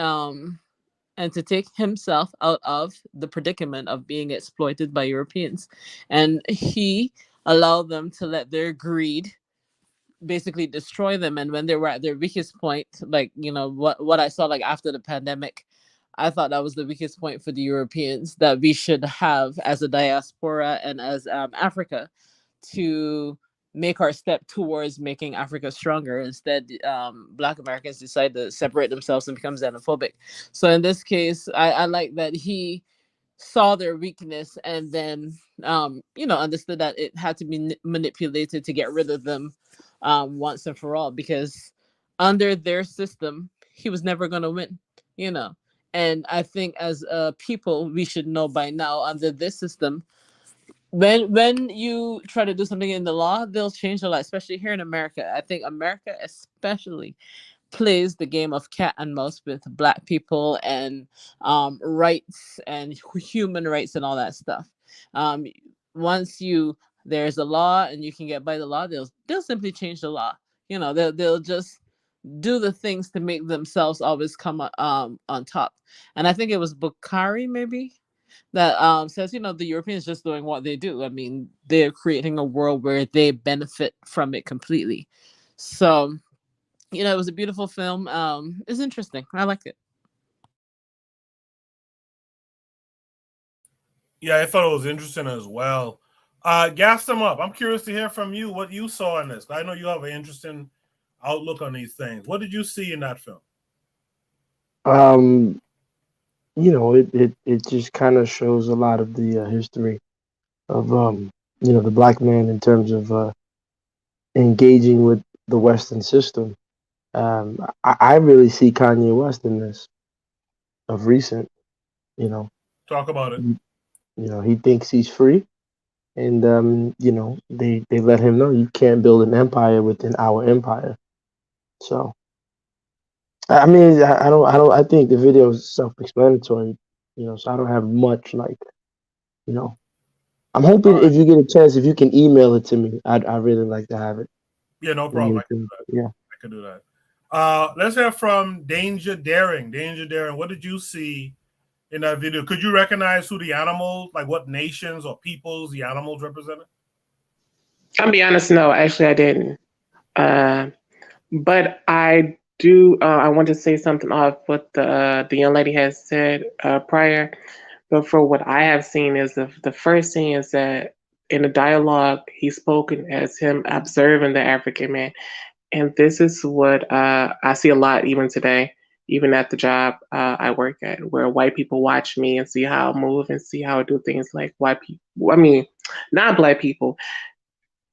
And to take himself out of the predicament of being exploited by Europeans. And he allowed them to let their greed basically destroy them. And when they were at their weakest point, like, what I saw like after the pandemic, I thought that was the weakest point for the Europeans that we should have as a diaspora and as Africa to make our step towards making Africa stronger. Instead, Black Americans decide to separate themselves and become xenophobic. So in this case, I like that he saw their weakness and then, understood that it had to be manipulated to get rid of them once and for all, because under their system, he was never going to win, And I think as people, we should know by now, under this system, when you try to do something in the law, they'll change the law, especially here in America. I think America especially plays the game of cat and mouse with Black people and rights and human rights and all that stuff. Once there's a law and you can get by the law, they'll simply change the law. They'll just do the things to make themselves always come on top. And I think it was Bukhari maybe that says, the Europeans just doing what they do. I mean, they're creating a world where they benefit from it completely. So, it was a beautiful film. It's interesting. I liked it. Yeah, I thought it was interesting as well. Gas them up. I'm curious to hear from you what you saw in this. I know you have an interesting outlook on these things. What did you see in that film? It just kind of shows a lot of the history of the Black man in terms of engaging with the Western system. I really see Kanye West in this of recent. Talk about it. He thinks he's free, and they let him know you can't build an empire within our empire. So, I mean, I think the video is self-explanatory. So I don't have much I'm hoping if you get a chance, if you can email it to me, I'd really like to have it. Yeah, no When problem. you I can do do. that. Yeah. I can do that. Let's hear from Danger Daring. Danger Daring, what did you see in that video? Could you recognize who the animals, like what nations or peoples the animals represented? I'll be honest, no, actually I didn't. But I do. I want to say something off what the young lady has said prior. But for what I have seen is the first thing is that in the dialogue he's spoken as him observing the African man, and this is what I see a lot even today, even at the job I work at, where white people watch me and see how I move and see how I do things like white people. I mean, not black people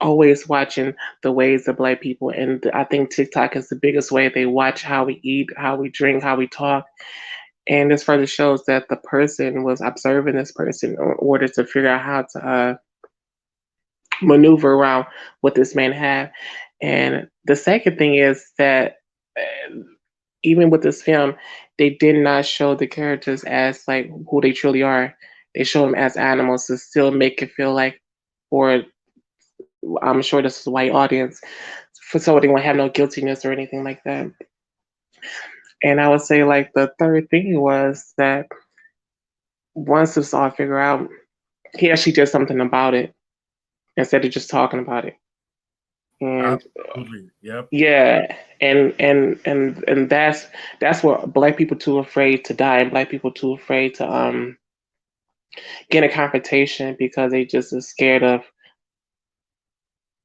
always watching the ways of black people. And I think TikTok is the biggest way they watch how we eat, how we drink, how we talk. And this further shows that the person was observing this person in order to figure out how to maneuver around what this man had. And the second thing is that even with this film, they did not show the characters as like who they truly are. They show them as animals to still make it feel like, or I'm sure this is a white audience, for so they won't have no guiltiness or anything like that. And I would say like the third thing was that once it's all figured out, he actually did something about it instead of just talking about it. And Absolutely. Yep. yeah, and that's what black people too afraid to die, and black people too afraid to get a confrontation because they just are scared of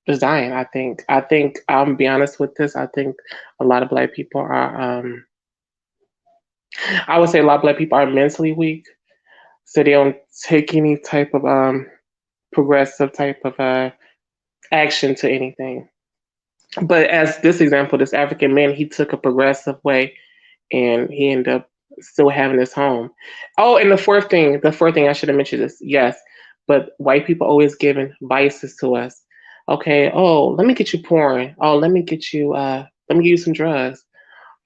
just dying. I think I'm be honest with this. I think a lot of black people are I would say a lot of black people are mentally weak, so they don't take any type of progressive type of action to anything. But as this example, this African man, he took a progressive way, and he ended up still having his home. Oh, and the fourth thing I should have mentioned is yes, but white people always giving vices to us. Okay, oh, let me get you porn. Oh, let me give you some drugs.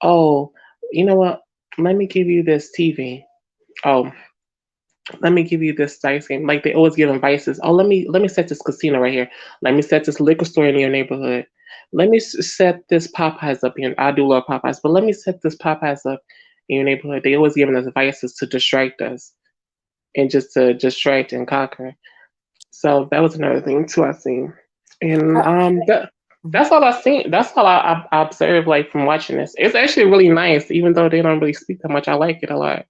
Oh, you know what? Let me give you this TV. Oh, let me give you this dice game. Like they always give them vices. Oh, let me set this casino right here. Let me set this liquor store in your neighborhood. Let me set this Popeyes up here. I do love Popeyes, but let me set this Popeyes up in your neighborhood. They always giving us vices to distract us and just to distract and conquer. So that was another thing too I seen. And that's all I seen. That's all I observed like from watching this. It's actually really nice, even though they don't really speak that much. I like it a lot.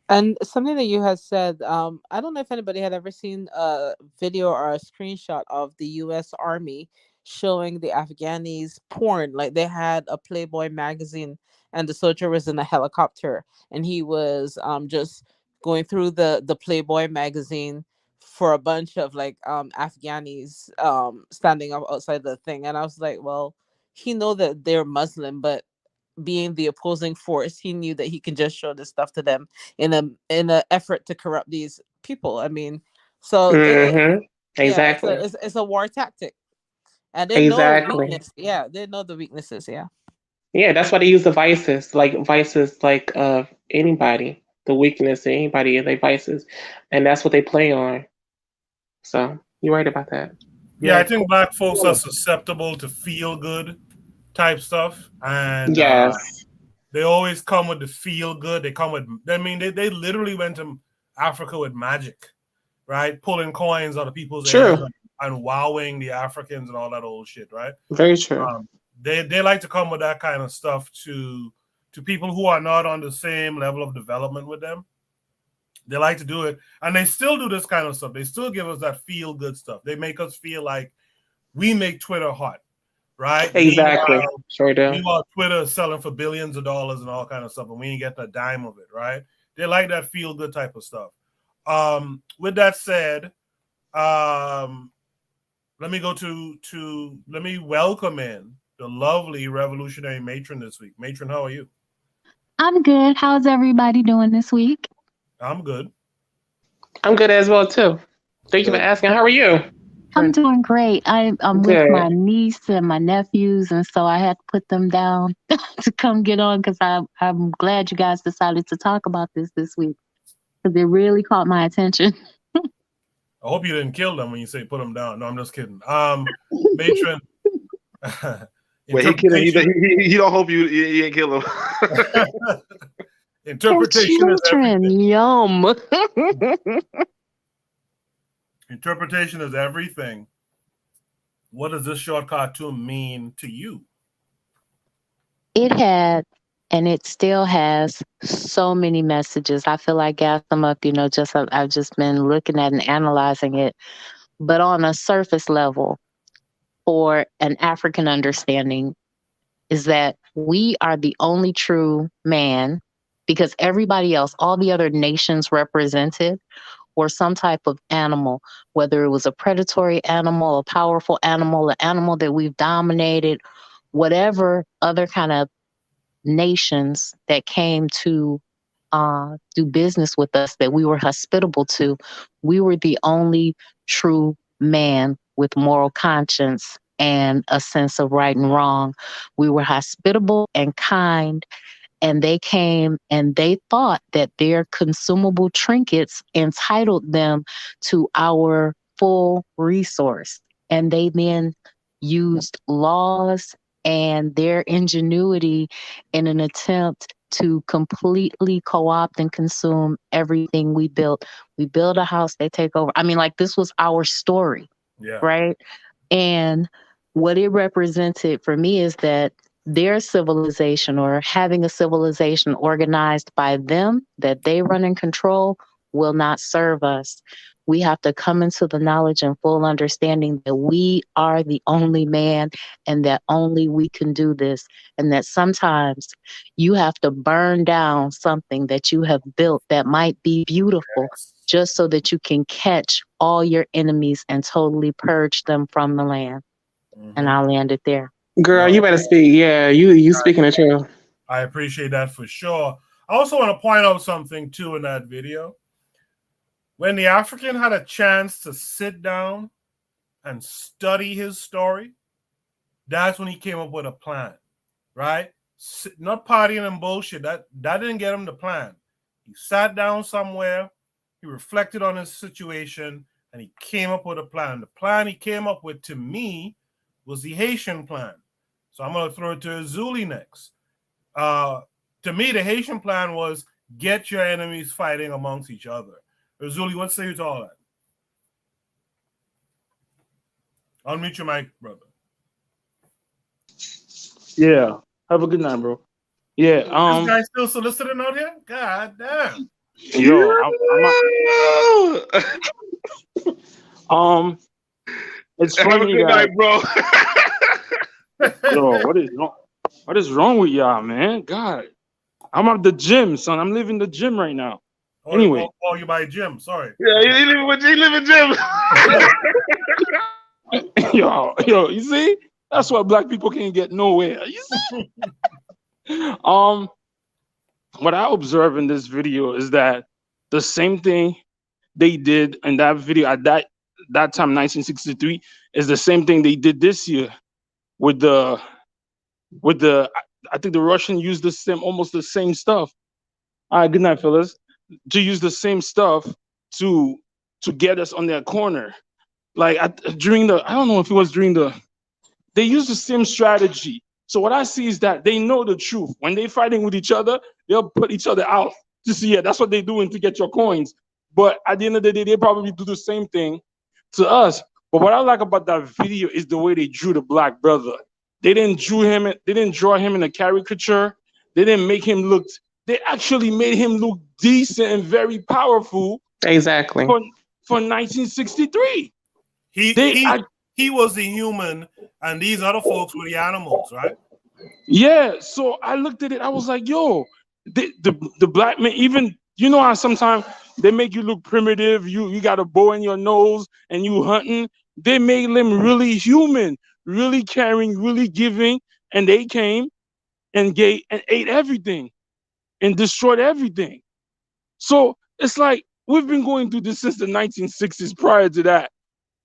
And something that you had said, I don't know if anybody had ever seen a video or a screenshot of the U.S. Army showing the Afghanis porn. Like they had a Playboy magazine, and the soldier was in a helicopter, and he was just going through the Playboy magazine for a bunch of like Afghanis standing up outside the thing, and I was like, well, he know that they're Muslim, but being the opposing force, he knew that he can just show this stuff to them in a effort to corrupt these people. I mean, so yeah, Exactly. it's a war tactic, and they know Exactly. weakness. Yeah, they know the weaknesses. Yeah. Yeah, that's why they use the vices like of anybody, the weakness of anybody and their vices, and that's what they play on. So you're right about that. Yeah, I think black folks are susceptible to feel good type stuff, and Yes. they always come with the feel good. They come with, I mean, they literally went to Africa with magic, right? Pulling coins out of people's ears True. and wowing the Africans and all that old shit, right? Very true. They like to come with that kind of stuff to people who are not on the same level of development with them. They like to do it, and they still do this kind of stuff. They still give us that feel good stuff. They make us feel like we make Twitter hot, right? Exactly. Sure do. Meanwhile, Twitter is selling for billions of dollars and all kind of stuff, and we ain't get a dime of it, right? They like that feel good type of stuff. With that said, let me go to let me welcome in the lovely revolutionary matron this week. Matron, how are you? I'm good. How's everybody doing this week? I'm good. I'm good as well too. Thank you for asking. How are you? I'm doing great. I'm with Good. my niece and my nephews, and so I had to put them down to come get on because I'm glad you guys decided to talk about this week because it really caught my attention. I hope you didn't kill them when you say put them down. No, I'm just kidding. Matron. Wait, he kidding? He don't hope you ain't kill him. Interpretation is everything. Yum. Interpretation is everything. What does this short cartoon mean to you? It had, and it still has, so many messages. I feel like gas them up, I've just been looking at and analyzing it. But on a surface level, for an African understanding, is that we are the only true man, because everybody else, all the other nations represented, were some type of animal, whether it was a predatory animal, a powerful animal, an animal that we've dominated, whatever other kind of nations that came to do business with us that we were hospitable to, we were the only true man with moral conscience and a sense of right and wrong. We were hospitable and kind, and they came and they thought that their consumable trinkets entitled them to our full resource. And they then used laws and their ingenuity in an attempt to completely co-opt and consume everything we built. We build a house, they take over. I mean, like, this was our story, right? And what it represented for me is that their civilization, or having a civilization organized by them that they run and control, will not serve us. We have to come into the knowledge and full understanding that we are the only man and that only we can do this. And that sometimes you have to burn down something that you have built that might be beautiful, just so that you can catch all your enemies and totally purge them from the land. And I'll land it there. Girl, you better speak. Yeah, you speaking the truth. I appreciate that for sure. I also want to point out something too in that video. When the African had a chance to sit down and study his story, that's when he came up with a plan, right? Not partying and bullshit. That didn't get him the plan. He sat down somewhere, he reflected on his situation, and he came up with a plan. The plan he came up with, to me, was the Haitian plan. So I'm going to throw it to Azuli next. To me, the Haitian plan was get your enemies fighting amongst each other. Azuli, what say you to all that? Unmute your mic, brother. Yeah. Have a good night, bro. Yeah. This guy's still soliciting out here? God damn. Yo, it's funny. Have a good night, bro. Yo, what is wrong with y'all, man? God, I'm at the gym, son. I'm leaving the gym right now. Anyway. Oh, you by gym. Sorry. Yeah, you live in gym. yo, you see? That's why black people can't get nowhere. You see? What I observe in this video is that the same thing they did in that video at that time, 1963, is the same thing they did this year with the I think the Russian used almost the same stuff. All right, good night, fellas. To use the same stuff to get us on their corner. Like I don't know if it was they used the same strategy. So what I see is that they know the truth. When they're fighting with each other, they'll put each other out to see, yeah, that's what they're doing to get your coins. But at the end of the day, they probably do the same thing to us. But what I like about that video is the way they drew the black brother. They didn't draw him in a caricature. They didn't make him look. They actually made him look decent and very powerful. Exactly. For 1963. He was the human, and these other folks were the animals, right? Yeah. So I looked at it. I was like, yo, the black man, even, you know how sometimes they make you look primitive. You got a bow in your nose and you hunting. They made them really human, really caring, really giving. And they came and ate everything and destroyed everything. So it's like we've been going through this since the 1960s prior to that.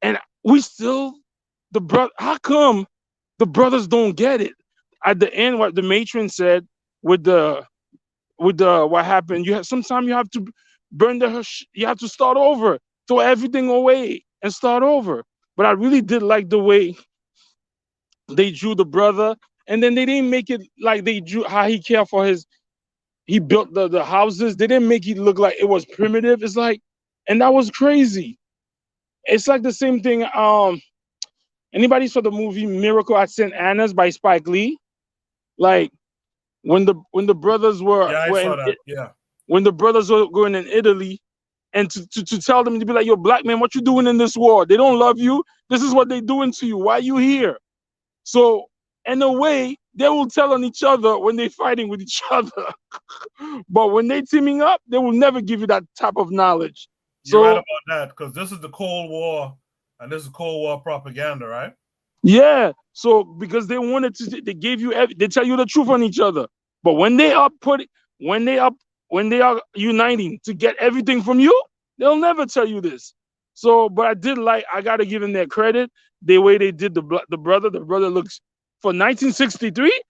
And we still, how come the brothers don't get it? At the end, what the matron said with the what happened, sometimes you have to burn you have to start over. throw everything away and start over. But I really did like the way they drew the brother, and then they didn't make it like they drew how he cared for he built the houses. They didn't make it look like it was primitive. It's like, and that was crazy. It's like the same thing. Anybody saw the movie Miracle at St. Anna's by Spike Lee? Like when the brothers were, Yeah, I saw that. Yeah. when the brothers were going in Italy, and to tell them to be like, yo, black man, what you doing in this war? They don't love you. This is what they doing to you. Why you here? So in a way, they will tell on each other when they're fighting with each other. But when they teaming up, they will never give you that type of knowledge. You're So right about that, because this is the Cold War, and this is Cold War propaganda, right? yeah, so because they wanted to, they gave you, they tell you the truth on each other. But when they are uniting to get everything from you, they'll never tell you this. So, but I gotta give them their credit. The way they did the brother looks for 1963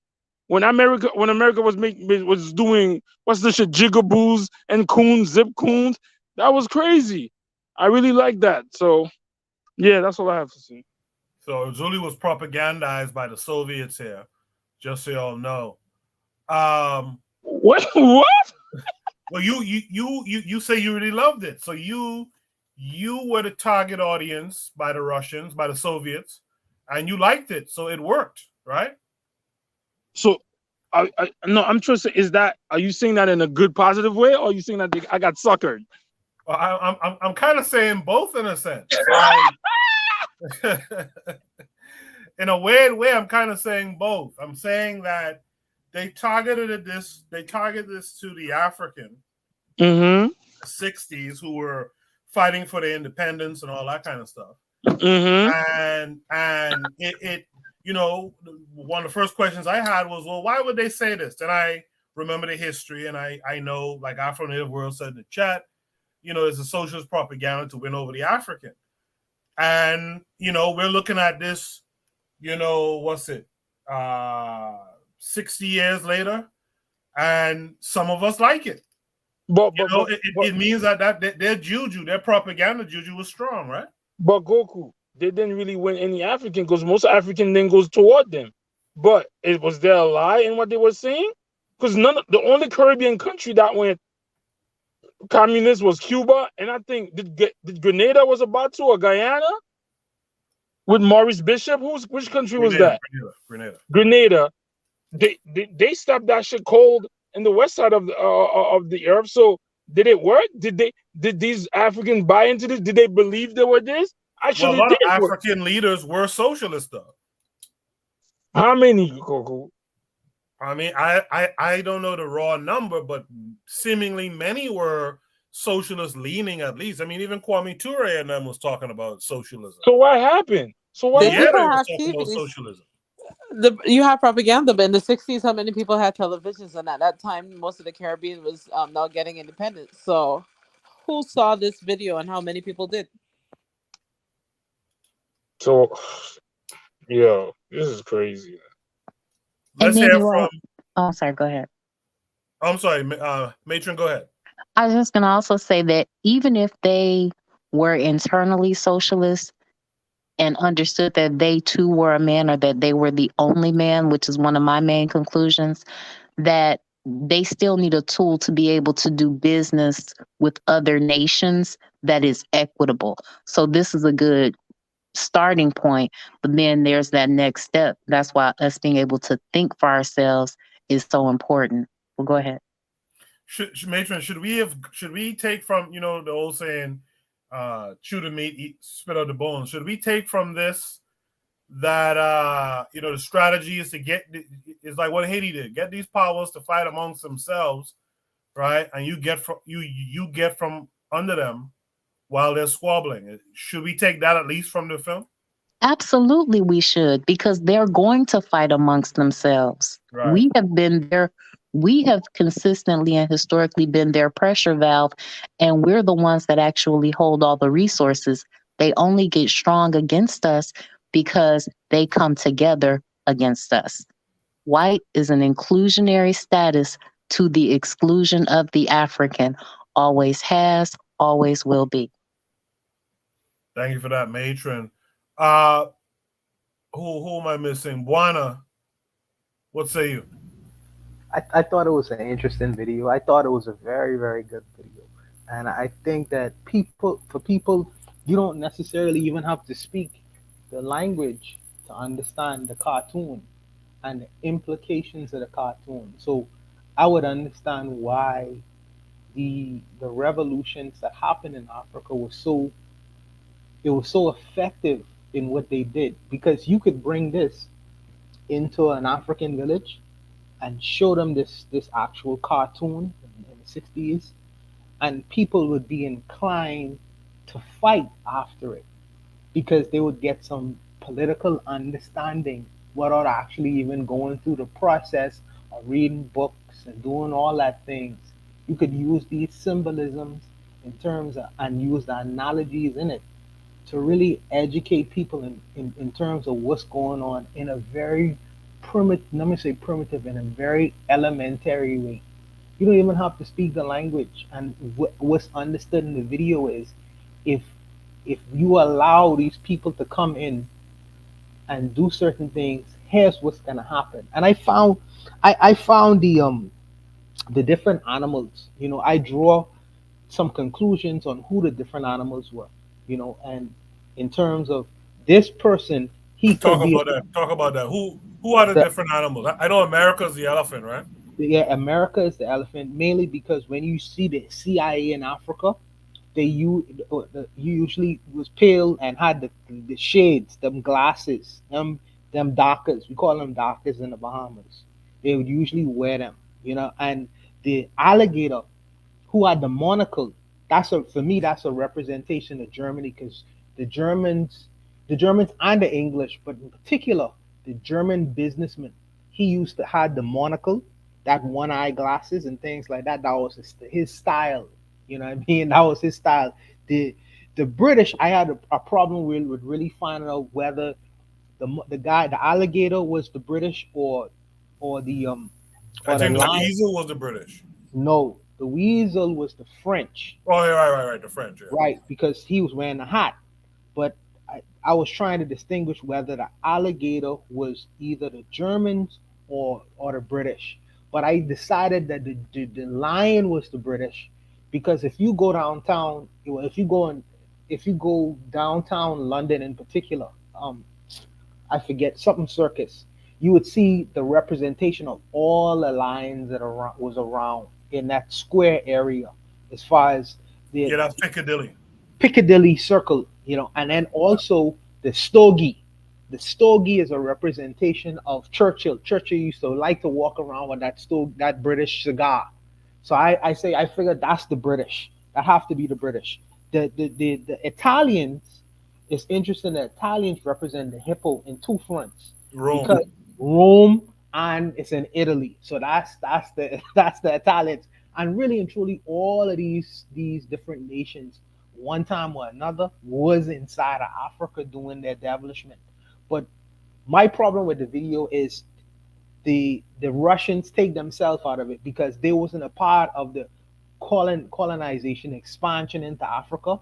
when America was doing what's the shit, jigaboos and coons, zip coons. That was crazy. I really like that. So, yeah, that's all I have to say. So Zuli was propagandized by the Soviets here, just so y'all know. What? Well, you say you really loved it. So you were the target audience by the Russians, by the Soviets, and you liked it. So it worked, right? So no, I'm trying to say, are you saying that in a good, positive way, or are you saying that I got suckered? Well, I'm kind of saying both in a sense. In a weird way, I'm kind of saying both. I'm saying that they targeted this to the African 60s who were fighting for their independence and all that kind of stuff. And it one of the first questions I had was, well, why would they say this? And I remember the history, and I know, like Afro Native World said in the chat, it's a socialist propaganda to win over the African. And we're looking at this, 60 years later, and some of us like it. But it means that their juju, their propaganda juju was strong, right? But Goku, they didn't really win any African because most African then goes toward them. But was there a lie in what they were saying? Because the only Caribbean country that went communist was Cuba, and I think did Grenada was about to, or Guyana with Maurice Bishop. Which country was that? Grenada. They stopped that shit cold in the west side of the earth. So did it work? Did these Africans buy into this? Did they believe they were this? Actually, well, a lot of African leaders were socialists, though. How many, Goku? I mean, I don't know the raw number, but seemingly many were socialist leaning, at least. I mean, even Kwame Ture and them was talking about socialism. So what happened? So what? They Yeah, they have were talking about TVs. socialism. You have propaganda, but in the 60s, how many people had televisions? And at that time, most of the Caribbean was now getting independence. So who saw this video and how many people did? So, yeah, this is crazy. Let's hear from. Oh, sorry. Go ahead. I'm sorry, Matron. Go ahead. I was just going to also say that even if they were internally socialist and understood that they too were a man, or that they were the only man, which is one of my main conclusions, that they still need a tool to be able to do business with other nations that is equitable. So this is a good starting point, but then there's that next step. That's why us being able to think for ourselves is so important. Well, go ahead. Matron, should we take from the old saying, chew the meat, spit out the bones? Should we take from this that the strategy is to is like what Haiti did, get these powers to fight amongst themselves, right? And you get from under them while they're squabbling. Should we take that at least from the film? Absolutely, we should, because they're going to fight amongst themselves. Right. We have consistently and historically been their pressure valve, and we're the ones that actually hold all the resources. They only get strong against us because they come together against us. White is an inclusionary status to the exclusion of the African. Always has, always will be. Thank you for that, Matron. Who am I missing? Buana, what say you? I thought it was an interesting video. I thought it was a very, very good video. And I think that for people, you don't necessarily even have to speak the language to understand the cartoon and the implications of the cartoon. So I would understand why the revolutions that happened in Africa was so effective in what they did, because you could bring this into an African village and show them this actual cartoon in the 60s, and people would be inclined to fight after it because they would get some political understanding without actually even going through the process of reading books and doing all that things. You could use these symbolisms in terms of, and use the analogies in it to really educate people in terms of what's going on in a very primitive, let me say primitive, in a very elementary way. You don't even have to speak the language. And what's understood in the video is, if you allow these people to come in and do certain things, here's what's gonna happen. And I found the different animals. I draw some conclusions on who the different animals were. And in terms of this person, he Talk could be about that. Talk about that. Who are the the, different animals? I know America's the elephant, right? yeah, America is the elephant, mainly because when you see the CIA in Africa, you usually was pale and had the shades, them glasses, them darkers. We call them darkers in the Bahamas. They would usually wear them, and the alligator who had the monocle. For me, that's a representation of Germany, because the Germans, the Germans and the English, but in particular the German businessman, he used to have the monocle, that one eye glasses and things like that. That was his style. You know what I mean? That was his style. The the British, I had a problem with really finding out whether the alligator was the British, or the I or the think the lion. eagle was the British. No, the weasel was the French. Oh, yeah, right. The French, yeah. Right, because he was wearing a hat. But I was trying to distinguish whether the alligator was either the Germans or the British. But I decided that the lion was the British, because if you go downtown, well, if you go downtown London in particular, I forget, something circus, you would see the representation of all the lions that was around in that square area, as far as the Yeah, that's Piccadilly. Piccadilly Circle, and then also the stogie. The stogie is a representation of Churchill. Churchill used to like to walk around with that British cigar. So I say, I figure that's the British. That have to be the British. The Italians, it's interesting that Italians represent the hippo in two fronts, Rome. because Rome, and it's in Italy. So that's the that's the Italians. And really and truly, all of these different nations, one time or another, was inside of Africa doing their establishment. But my problem with the video is the Russians take themselves out of it, because they wasn't a part of the colonization expansion into Africa,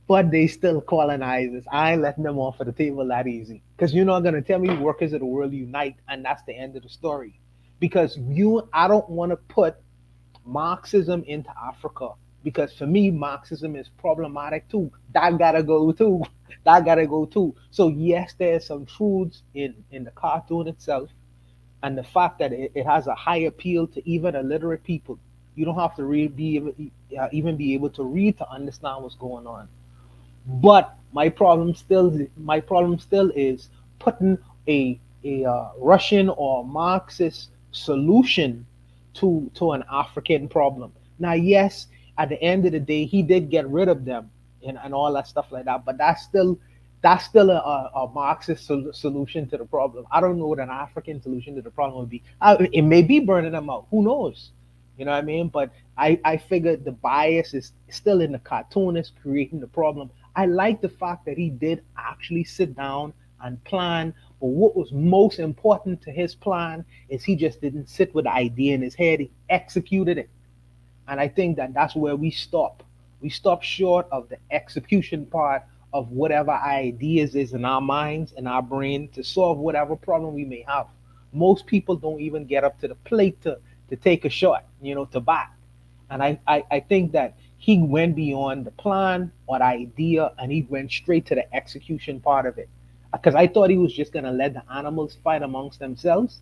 but they still colonize us. I ain't letting them off of the table that easy. Because you're not gonna tell me workers of the world unite and that's the end of the story. Because I don't want to put Marxism into Africa, because for me Marxism is problematic too. That gotta go too. That gotta go too. So yes, there's some truths in the cartoon itself, and the fact that it has a high appeal to even illiterate people. You don't have to even be able to read to understand what's going on. But my problem still is putting a Russian or Marxist solution to an African problem. Now, yes, at the end of the day, he did get rid of them and all that stuff like that. But that's still a Marxist solution to the problem. I don't know what an African solution to the problem would be. It may be burning them out. Who knows? You know what I mean? But I figured the bias is still in the cartoonist creating the problem. I like the fact that he did actually sit down and plan. But what was most important to his plan is he just didn't sit with the idea in his head. He executed it. And I think that that's where we stop. We stop short of the execution part of whatever ideas is in our minds and our brain to solve whatever problem we may have. Most people don't even get up to the plate to take a shot, to bat. And I think that he went beyond the plan or the idea and he went straight to the execution part of it. Because I thought he was just going to let the animals fight amongst themselves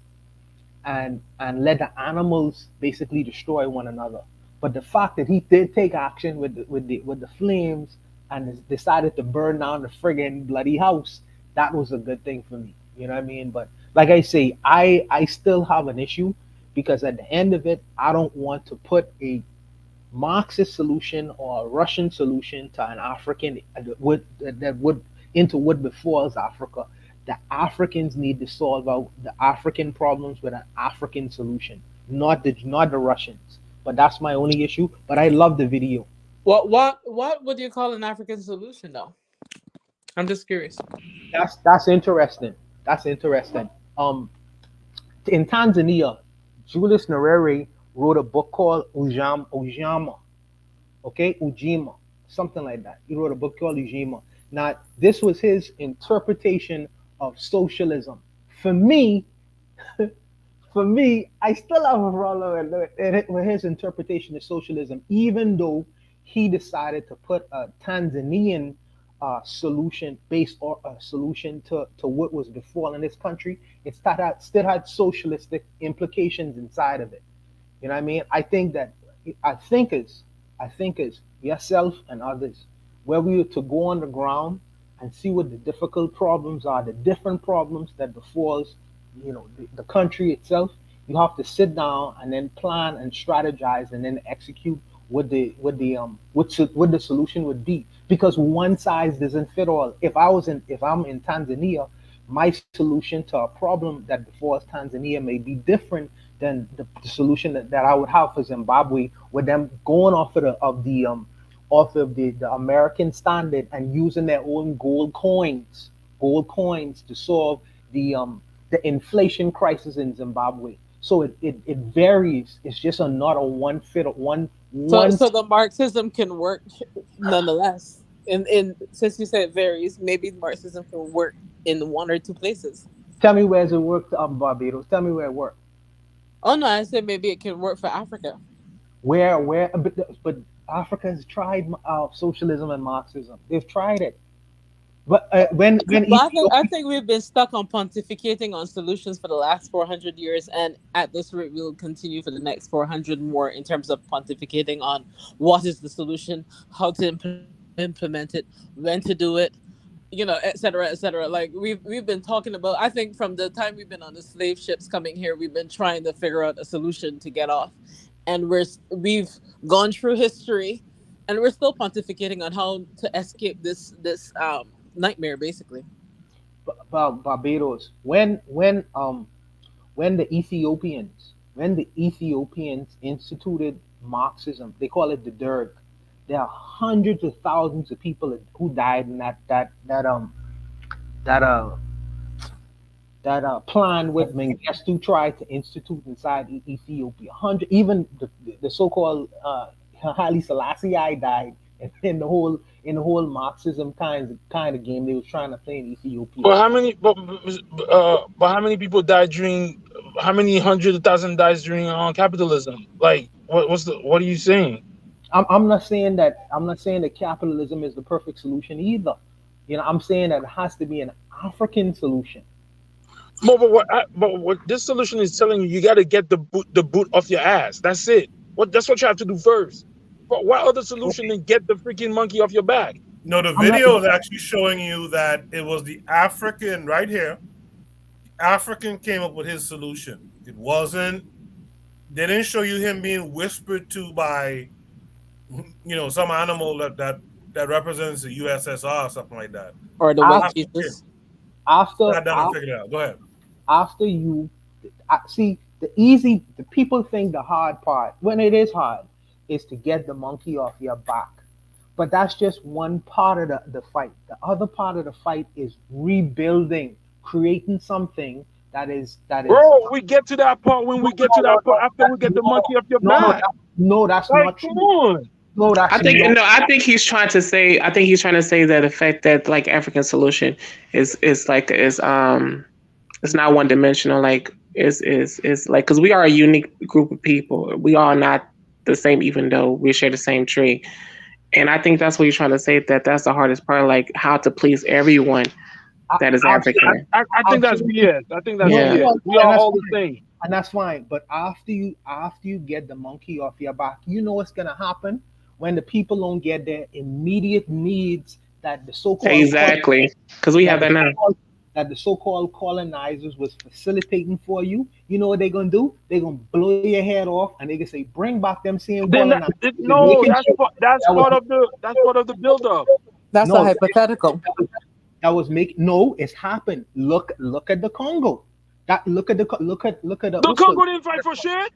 and let the animals basically destroy one another. But the fact that he did take action with the flames and decided to burn down the friggin' bloody house, that was a good thing for me. You know what I mean? But like I say, I still have an issue because at the end of it, I don't want to put a Marxist solution or a Russian solution to an African that would into what befalls Africa. The Africans need to solve out the African problems with an African solution, not the Russians. But that's my only issue. But I love the video. What would you call an African solution though? I'm just curious. That's interesting. That's interesting. In Tanzania, Julius Nyerere wrote a book called Ujama, okay, Ujima, something like that. He wrote a book called Ujima. Now, this was his interpretation of socialism. For me, I still have a problem with his interpretation of socialism, even though he decided to put a Tanzanian solution based or a solution to what was befalling this country. It still had socialistic implications inside of it. You know what I mean? I think is yourself and others, where we were to go on the ground and see what the difficult problems are, the different problems that befalls, the country itself. You have to sit down and then plan and strategize and then execute what the solution would be. Because one size doesn't fit all. If I'm in Tanzania, my solution to a problem that befalls Tanzania may be different than the solution that I would have for Zimbabwe, with them going off of the American standard and using their own gold coins to solve the inflation crisis in Zimbabwe. So it varies. It's just not a one fit one. So the Marxism can work nonetheless. In since you said it varies, maybe Marxism can work in one or two places. Tell me where's it worked, Barbados. Tell me where it worked. Oh no, I said maybe it can work for Africa. Where? But Africa has tried socialism and Marxism. They've tried it. But I think we've been stuck on pontificating on solutions for the last 400 years, and at this rate, we'll continue for the next 400 more in terms of pontificating on what is the solution, how to implement it, when to do it, et cetera, et cetera. Like we've been talking about. I think from the time we've been on the slave ships coming here, we've been trying to figure out a solution to get off, and we've gone through history, and we're still pontificating on how to escape this nightmare, basically. Barbados, when the Ethiopians instituted Marxism, they call it the Derg. There are hundreds of thousands of people who died in that plan with Mengistu tried to institute inside Ethiopia. Even the so-called Haile Selassie died in the whole Marxism kind of game they was trying to play in Ethiopia. But how many people died during? How many hundred of thousand died during capitalism? Like, what are you saying? I'm not saying that capitalism is the perfect solution either. I'm saying that it has to be an African solution. But what this solution is telling you got to get the boot off your ass. That's it. That's what you have to do first. But what other solution than get the freaking monkey off your back? No, the video is actually showing you that it was the African right here. The African came up with his solution. It wasn't. They didn't show you him being whispered to by, some animal that represents the USSR or something like that. Or the white Jesus. Figure it out. Go ahead. After you see the people think the hard part, when it is hard, is to get the monkey off your back. But that's just one part of the fight. The other part of the fight is rebuilding, creating something that is. Bro, we get to that part when we get to that part after we get the monkey off your back. No, that's not true. No, I that's think not. no. I think he's trying to say. I think he's trying to say that the fact that like African solution is it's not one dimensional. Like is like because we are a unique group of people. We are not the same, even though we share the same tree. And I think that's what he's trying to say. That's the hardest part. Like how to please everyone that is African. I think that's Absolutely. BS. I think that's No, Yeah. BS. We are and that's all the fine. same. And that's fine. But after you get the monkey off your back, you know what's gonna happen when the people don't get their immediate needs that the so-called Exactly. Because we have that that the now. so-called that the so-called colonizers was facilitating for you. You know what they're gonna do? They're gonna blow your head off, and they can say, "Bring back them same colonizers." No, that's part of the build up. That's a No, hypothetical. that was making no. It's happened. Look at the Congo. Look at the The Congo didn't fight for shit.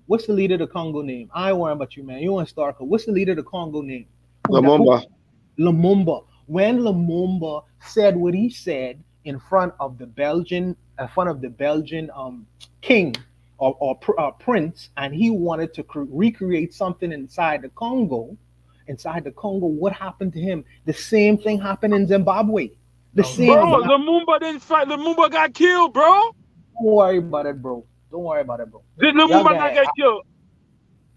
what's the leader of the Congo name? I ain't worrying about you, man. You want Starker. What's the leader of the Congo name? Lumumba. Lumumba. When Lumumba said what he said in front of the Belgian king or prince, and he wanted to recreate something inside the Congo. What happened to him? The same thing happened in Zimbabwe. The same. Bro, Lumumba didn't fight. Lumumba got killed, bro. Don't worry about it, bro. Don't worry about it, bro. Did Y'all Lumumba got not it. get killed?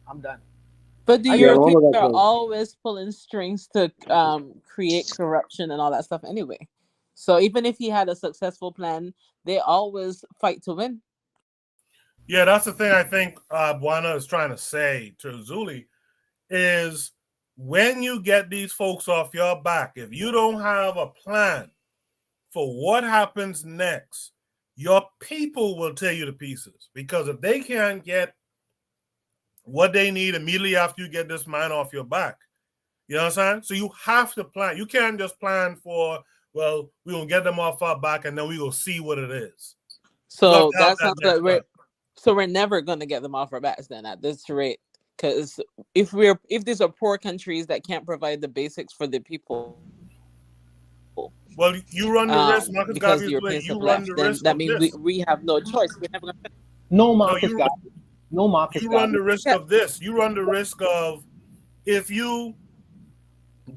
I'm done. But the I- Europeans Lumumba got are killed. always pulling strings to create corruption and all that stuff anyway. So even if he had a successful plan, they always fight to win. Yeah, that's the thing I think Buana is trying to say to Zuli is when you get these folks off your back, if you don't have a plan for what happens next, your people will tear you to pieces. Because if they can't get what they need immediately after you get this man off your back, you know what I'm saying? So you have to plan. You can't just plan for, well, we're going to get them off our back and then we will see what it is. So that sounds like we're never gonna get them off our backs then at this rate. Because if these are poor countries that can't provide the basics for the people, well, you run the risk, Marcus because Garvey, the Europeans you have run left, the then risk that of means this. we have no choice. We're never gonna No, Marcus Garvey. No, Marcus You Garvey. run the risk of this. You run the risk of if you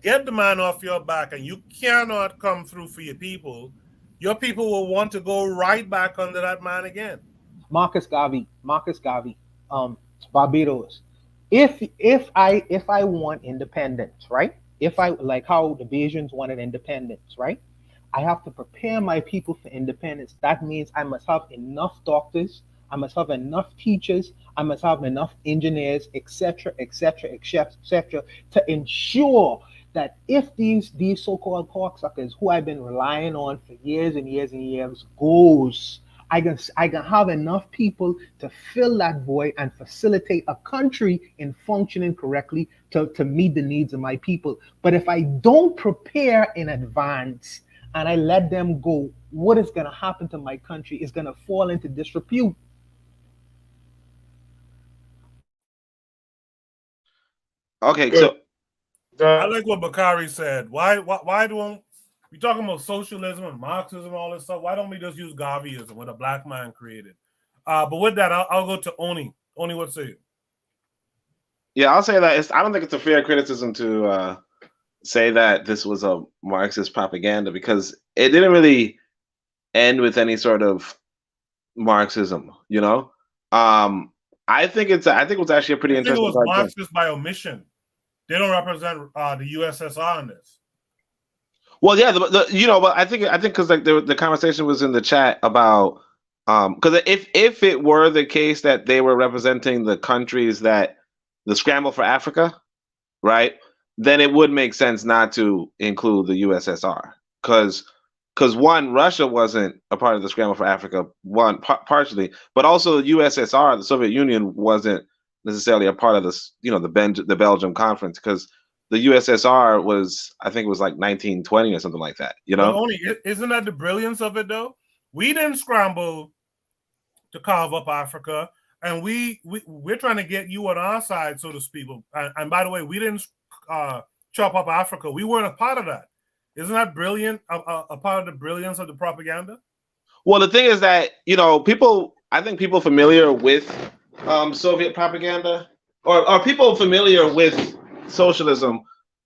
get the man off your back and you cannot come through for your people will want to go right back under that man again. Marcus Garvey, Barbados. If I want independence, right? If I like how the Bajans wanted independence, right? I have to prepare my people for independence. That means I must have enough doctors, I must have enough teachers, I must have enough engineers, etc., to ensure that if these so-called cocksuckers who I've been relying on for years and years and years goes, I can have enough people to fill that void and facilitate a country in functioning correctly to meet the needs of my people. But if I don't prepare in advance and I let them go, what is going to happen to my country is going to fall into disrepute. Okay, so I like what Bakari said. Why don't we talking about socialism and Marxism, all this stuff? Why don't we just use Garveyism, what a black man created? But with that, I'll go to Oni. Oni, what say you? Yeah, I'll say that I don't think it's a fair criticism to say that this was a Marxist propaganda because it didn't really end with any sort of Marxism, you know. I think it was actually a pretty interesting. It was Marxist by omission. They don't represent the USSR in this. Well, yeah, but I think because like the conversation was in the chat about because if it were the case that they were representing the countries that the scramble for Africa, right, then it would make sense not to include the USSR because one, Russia wasn't a part of the scramble for Africa, partially, but also the USSR, the Soviet Union, wasn't necessarily a part of this, the Belgium conference because the USSR was, I think it was like 1920 or something like that, Well, Oni, isn't that the brilliance of it though? We didn't scramble to carve up Africa, and we're trying to get you on our side, so to speak. And by the way, we didn't chop up Africa. We weren't a part of that. Isn't that brilliant? A part of the brilliance of the propaganda? Well, the thing is that, I think people familiar with Soviet propaganda or are people familiar with socialism,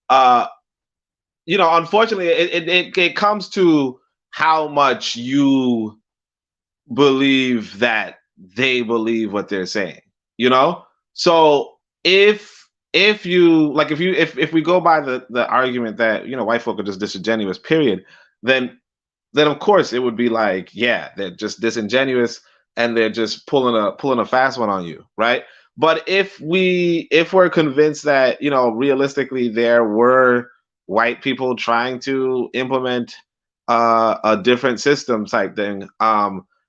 unfortunately, it comes to how much you believe that they believe what they're saying. So if we go by the argument that white folk are just disingenuous, period, then of course it would be like, yeah, they're just disingenuous and they're just pulling a fast one on you, right? But if we're convinced that realistically there were white people trying to implement a different system type thing,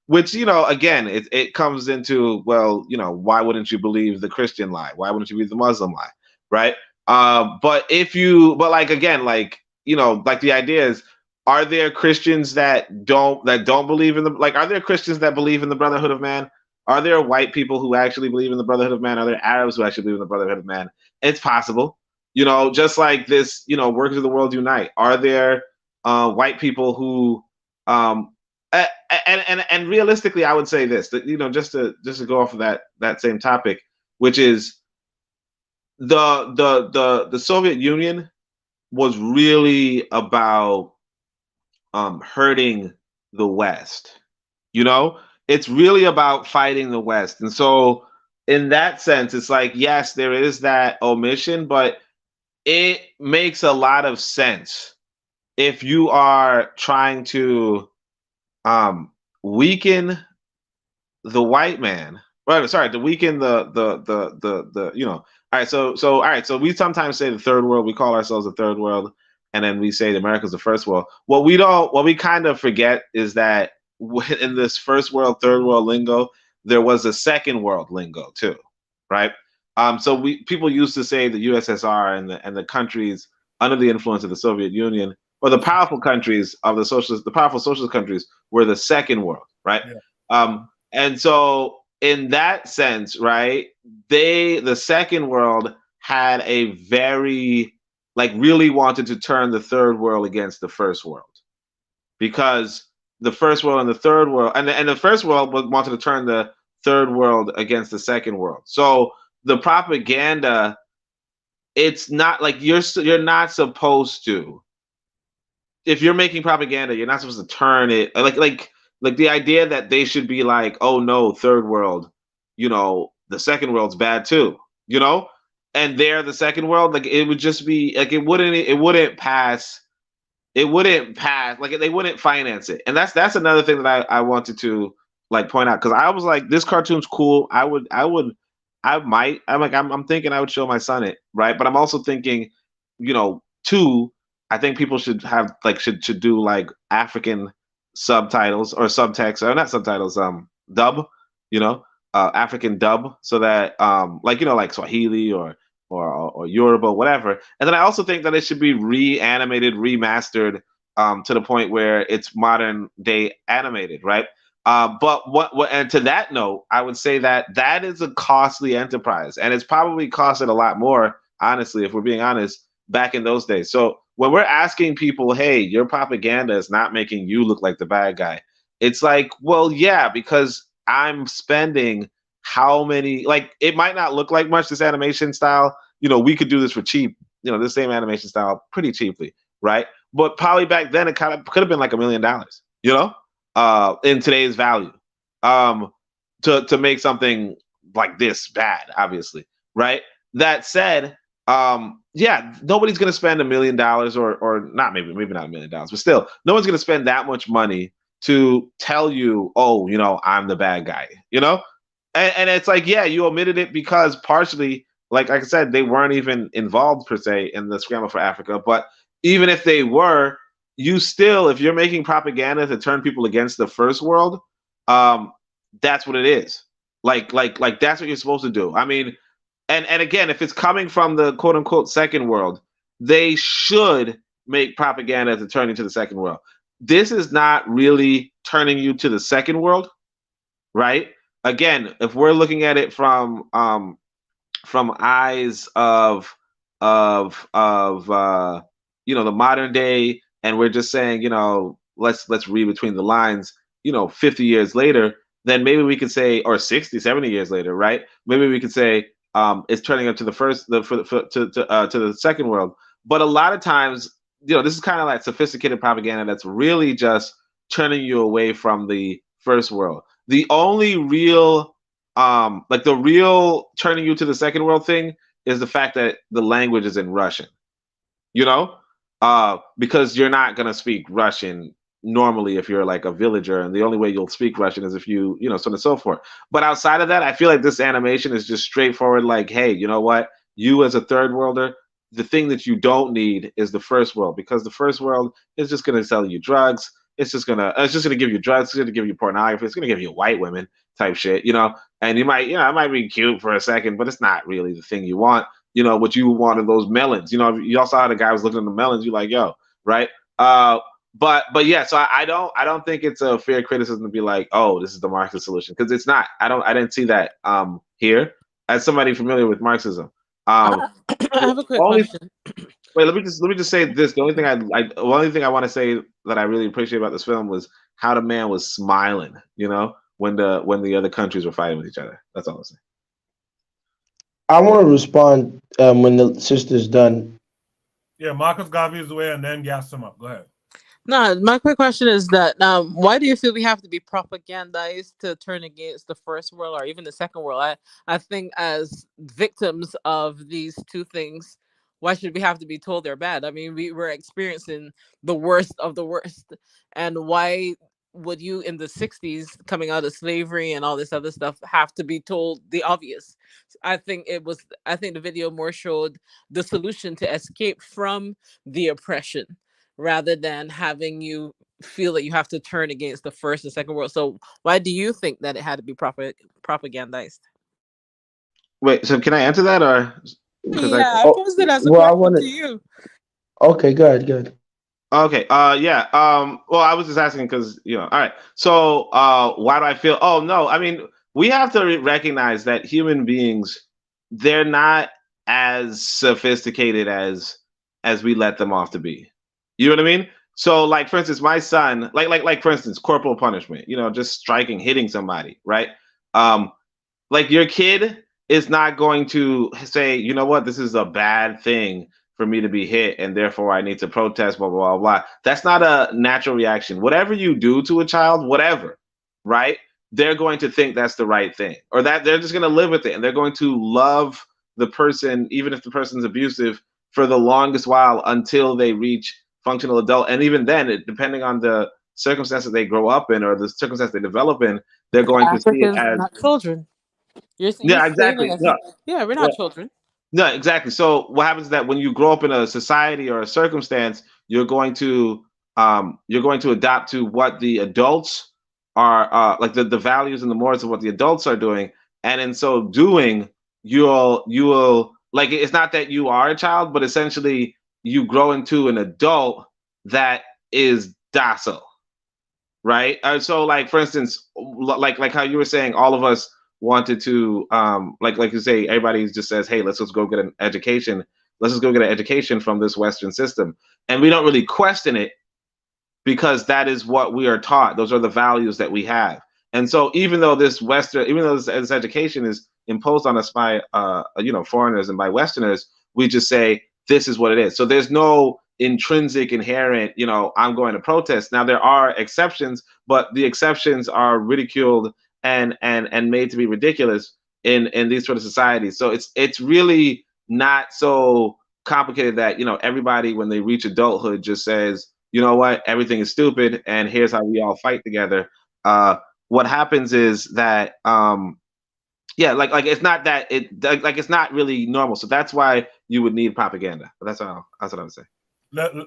which again it comes into, well, why wouldn't you believe the Christian lie? Why wouldn't you believe the Muslim lie, right? But like again, like like the idea is, are there Christians that don't believe in are there Christians that believe in the brotherhood of man? Are there white people who actually believe in the brotherhood of man? Are there Arabs who actually believe in the brotherhood of man? It's possible, just like this, workers of the world unite. Are there white people who and realistically, I would say this, that just to go off of that same topic, which is the Soviet Union was really about hurting the West. It's really about fighting the West. And so in that sense, it's like, yes, there is that omission, but it makes a lot of sense if you are trying to weaken the white man. Well, sorry, to weaken all right, so we sometimes say the third world, we call ourselves the third world, and then we say America's the first world. What we kind of forget is that in this first world, third world lingo, there was a second world lingo too, right? So people used to say the USSR and the countries under the influence of the Soviet Union, or the powerful countries of the powerful socialist countries, were the second world, right? Yeah. And so in that sense, right, the second world had a very, really wanted to turn the third world against the first world, because the first world and the third world, and the first world wanted to turn the third world against the second world. So the propaganda, it's not like you're not supposed to. If you're making propaganda, you're not supposed to turn it like the idea that they should be like, oh no, third world, the second world's bad too, and they're the second world. Like, it would just be like, it wouldn't pass, like they wouldn't finance it. And that's another thing that I wanted to point out, because I was like, this cartoon's cool. I'm thinking I would show my son it, right? But I'm also thinking, too, I think people should have should do African subtitles or subtext, or not subtitles, dub, African dub, so that like Swahili or Yoruba, whatever. And then I also think that it should be reanimated, remastered, to the point where it's modern day animated, right? But and to that note, I would say that is a costly enterprise, and it's probably costed a lot more, honestly, if we're being honest, back in those days. So when we're asking people, hey, your propaganda is not making you look like the bad guy, it's like, well, yeah, because I'm spending how many, it might not look like much, this animation style, we could do this for cheap, this same animation style pretty cheaply, right? But probably back then it kind of could have been like $1 million, in today's value, to make something like this bad, obviously, right? That said, yeah, nobody's gonna spend $1 million, or not, maybe not $1 million, but still, no one's gonna spend that much money to tell you, oh, I'm the bad guy, and it's like, yeah, you omitted it because partially, like I said, they weren't even involved per se in the scramble for Africa. But even if they were, you still, if you're making propaganda to turn people against the first world, that's what it is. Like that's what you're supposed to do. I mean, and again, if it's coming from the quote unquote second world, they should make propaganda to turn you to the second world. This is not really turning you to the second world, right? Again, if we're looking at it from eyes of the modern day, and we're just saying, let's read between the lines, 50 years later, then maybe we could say, or 60, 70 years later, right? Maybe we could say, is turning up to the first to the second world. But a lot of times, this is kind of like sophisticated propaganda that's really just turning you away from the first world. The only real like the real turning you to the second world thing is the fact that the language is in Russian. Because you're not gonna speak Russian normally if you're like a villager, and the only way you'll speak Russian is if you so on and so forth. But outside of that, I feel like this animation is just straightforward. Like, hey, you know what? You as a third worlder, the thing that you don't need is the first world, because the first world is just gonna sell you drugs. It's just gonna give you drugs. It's gonna give you pornography. It's gonna give you white women type shit. And you might, it might be cute for a second, but it's not really the thing you want. What you want are those melons. You also saw the guy was looking at the melons. You like, yo, right? But yeah, so I don't think it's a fair criticism to be like, oh, this is the Marxist solution, because it's not. I didn't see that here as somebody familiar with Marxism. I have a quick question. Wait, let me just say this. The only thing I want to say that I really appreciate about this film was how the man was smiling, when the other countries were fighting with each other. That's all I'm saying. I want to respond when the sister's done. Yeah, Marcus Garvey is away, and then gas him up. Go ahead. No, my quick question is that why do you feel we have to be propagandized to turn against the first world or even the second world? I think as victims of these two things, why should we have to be told they're bad? I mean, we were experiencing the worst of the worst. And why would you in the 60s coming out of slavery and all this other stuff have to be told the obvious? I think the video more showed the solution to escape from the oppression, rather than having you feel that you have to turn against the first and second world. So why do you think that it had to be propagandized? Wait, so can I answer that, or? Yeah, I posed it as a question to you. Okay, good. Okay. Yeah. Well, I was just asking because all right. So, why do I feel? Oh no. I mean, we have to recognize that human beings, they're not as sophisticated as we let them off to be. You know what I mean? So, like for instance, my son, like for instance, corporal punishment. Just striking, hitting somebody, right? Like your kid is not going to say, you know what, this is a bad thing for me to be hit, and therefore I need to protest, blah, blah, blah, blah. That's not a natural reaction. Whatever you do to a child, whatever, right? They're going to think that's the right thing, or that they're just going to live with it, and they're going to love the person, even if the person's abusive, for the longest while until they reach functional adult. And even then, depending on the circumstances they grow up in or the circumstances they develop in, they're going to see it as not children. Yeah, exactly. Yeah, we're not children. No, exactly. So what happens is that when you grow up in a society or a circumstance, you're going to adopt to what the adults are, like the values and the morals of what the adults are doing, and in so doing, you will like, it's not that you are a child, but essentially you grow into an adult that is docile, right? So like for instance, like how you were saying, all of us wanted to like you say, everybody just says, hey, let's just go get an education. Let's just go get an education from this Western system. And we don't really question it because that is what we are taught. Those are the values that we have. And so even though this education is imposed on us by foreigners and by Westerners, we just say this is what it is. So there's no intrinsic, inherent, I'm going to protest. Now there are exceptions, but the exceptions are ridiculed and made to be ridiculous in these sort of societies. So it's really not so complicated that everybody, when they reach adulthood, just says, you know what, everything is stupid, and here's how we all fight together. What happens is that like it's not that it's not really normal. So that's why you would need propaganda. But that's what I would say. Let's go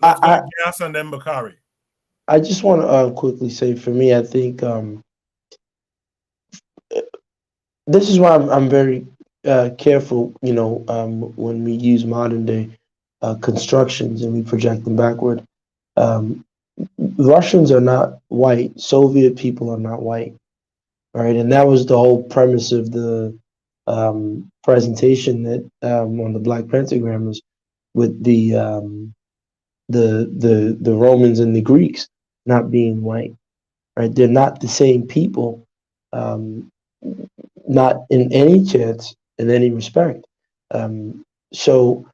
Gas and then Bakari. I just want to quickly say, for me, I think this is why I'm very careful, when we use modern day constructions and we project them backward. Russians are not white. Soviet people are not white. All right, and that was the whole premise of the presentation that on the Black Pentagram was with the Romans and the Greeks not being white. Right, they're not the same people. Not in any chance in any respect. So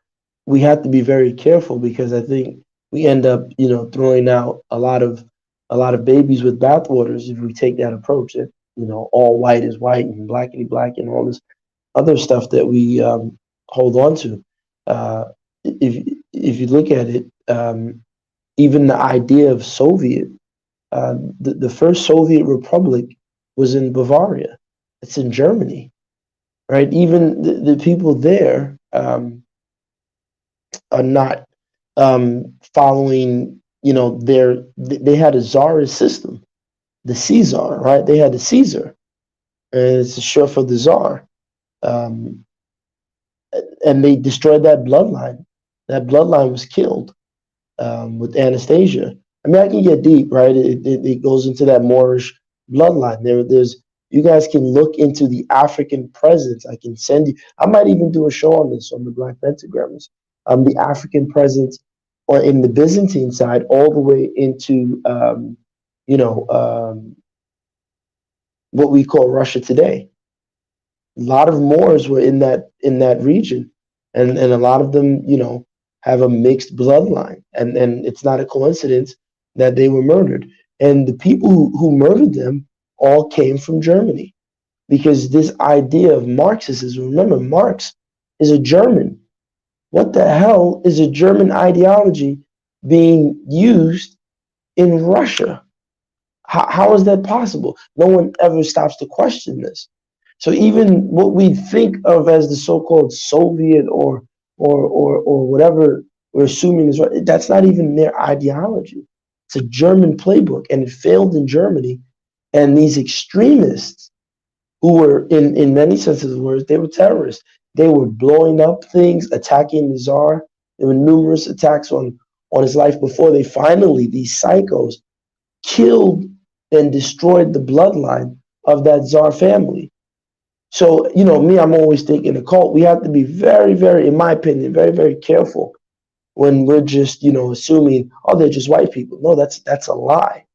we have to be very careful because I think we end up, throwing out a lot of babies with bathwaters if we take that approach. That all white is white and blackity black and all this other stuff that we hold on to. If you look at it, even the idea of Soviet, the first Soviet republic was in Bavaria. It's in Germany, right? Even the people there are not following. They had a czarist system, the Caesar, right? They had the Caesar, and it's short for the czar. And they destroyed that bloodline. That bloodline was killed with Anastasia. I mean, I can get deep, right? It goes into that Moorish bloodline. There's you guys can look into the African presence. I can send you. I might even do a show on this on the Black Pentagrams. The African presence, or in the Byzantine side, all the way into what we call Russia today. A lot of Moors were in that region, and a lot of them, have a mixed bloodline, and it's not a coincidence that they were murdered. And the people who murdered them all came from Germany, because this idea of Marxism. Remember, Marx is a German. What the hell is a German ideology being used in Russia? How is that possible? No one ever stops to question this. So even what we think of as the so-called Soviet or whatever we're assuming is right, that's not even their ideology. It's a German playbook, and it failed in Germany. And these extremists, who were in many senses of words, they were terrorists. They were blowing up things, attacking the Tsar. There were numerous attacks on his life before they finally, these psychos, killed and destroyed the bloodline of that Tsar family. So, me, I'm always thinking a cult. We have to be very, very, in my opinion, very, very careful when we're just, assuming, oh, they're just white people. No, that's a lie.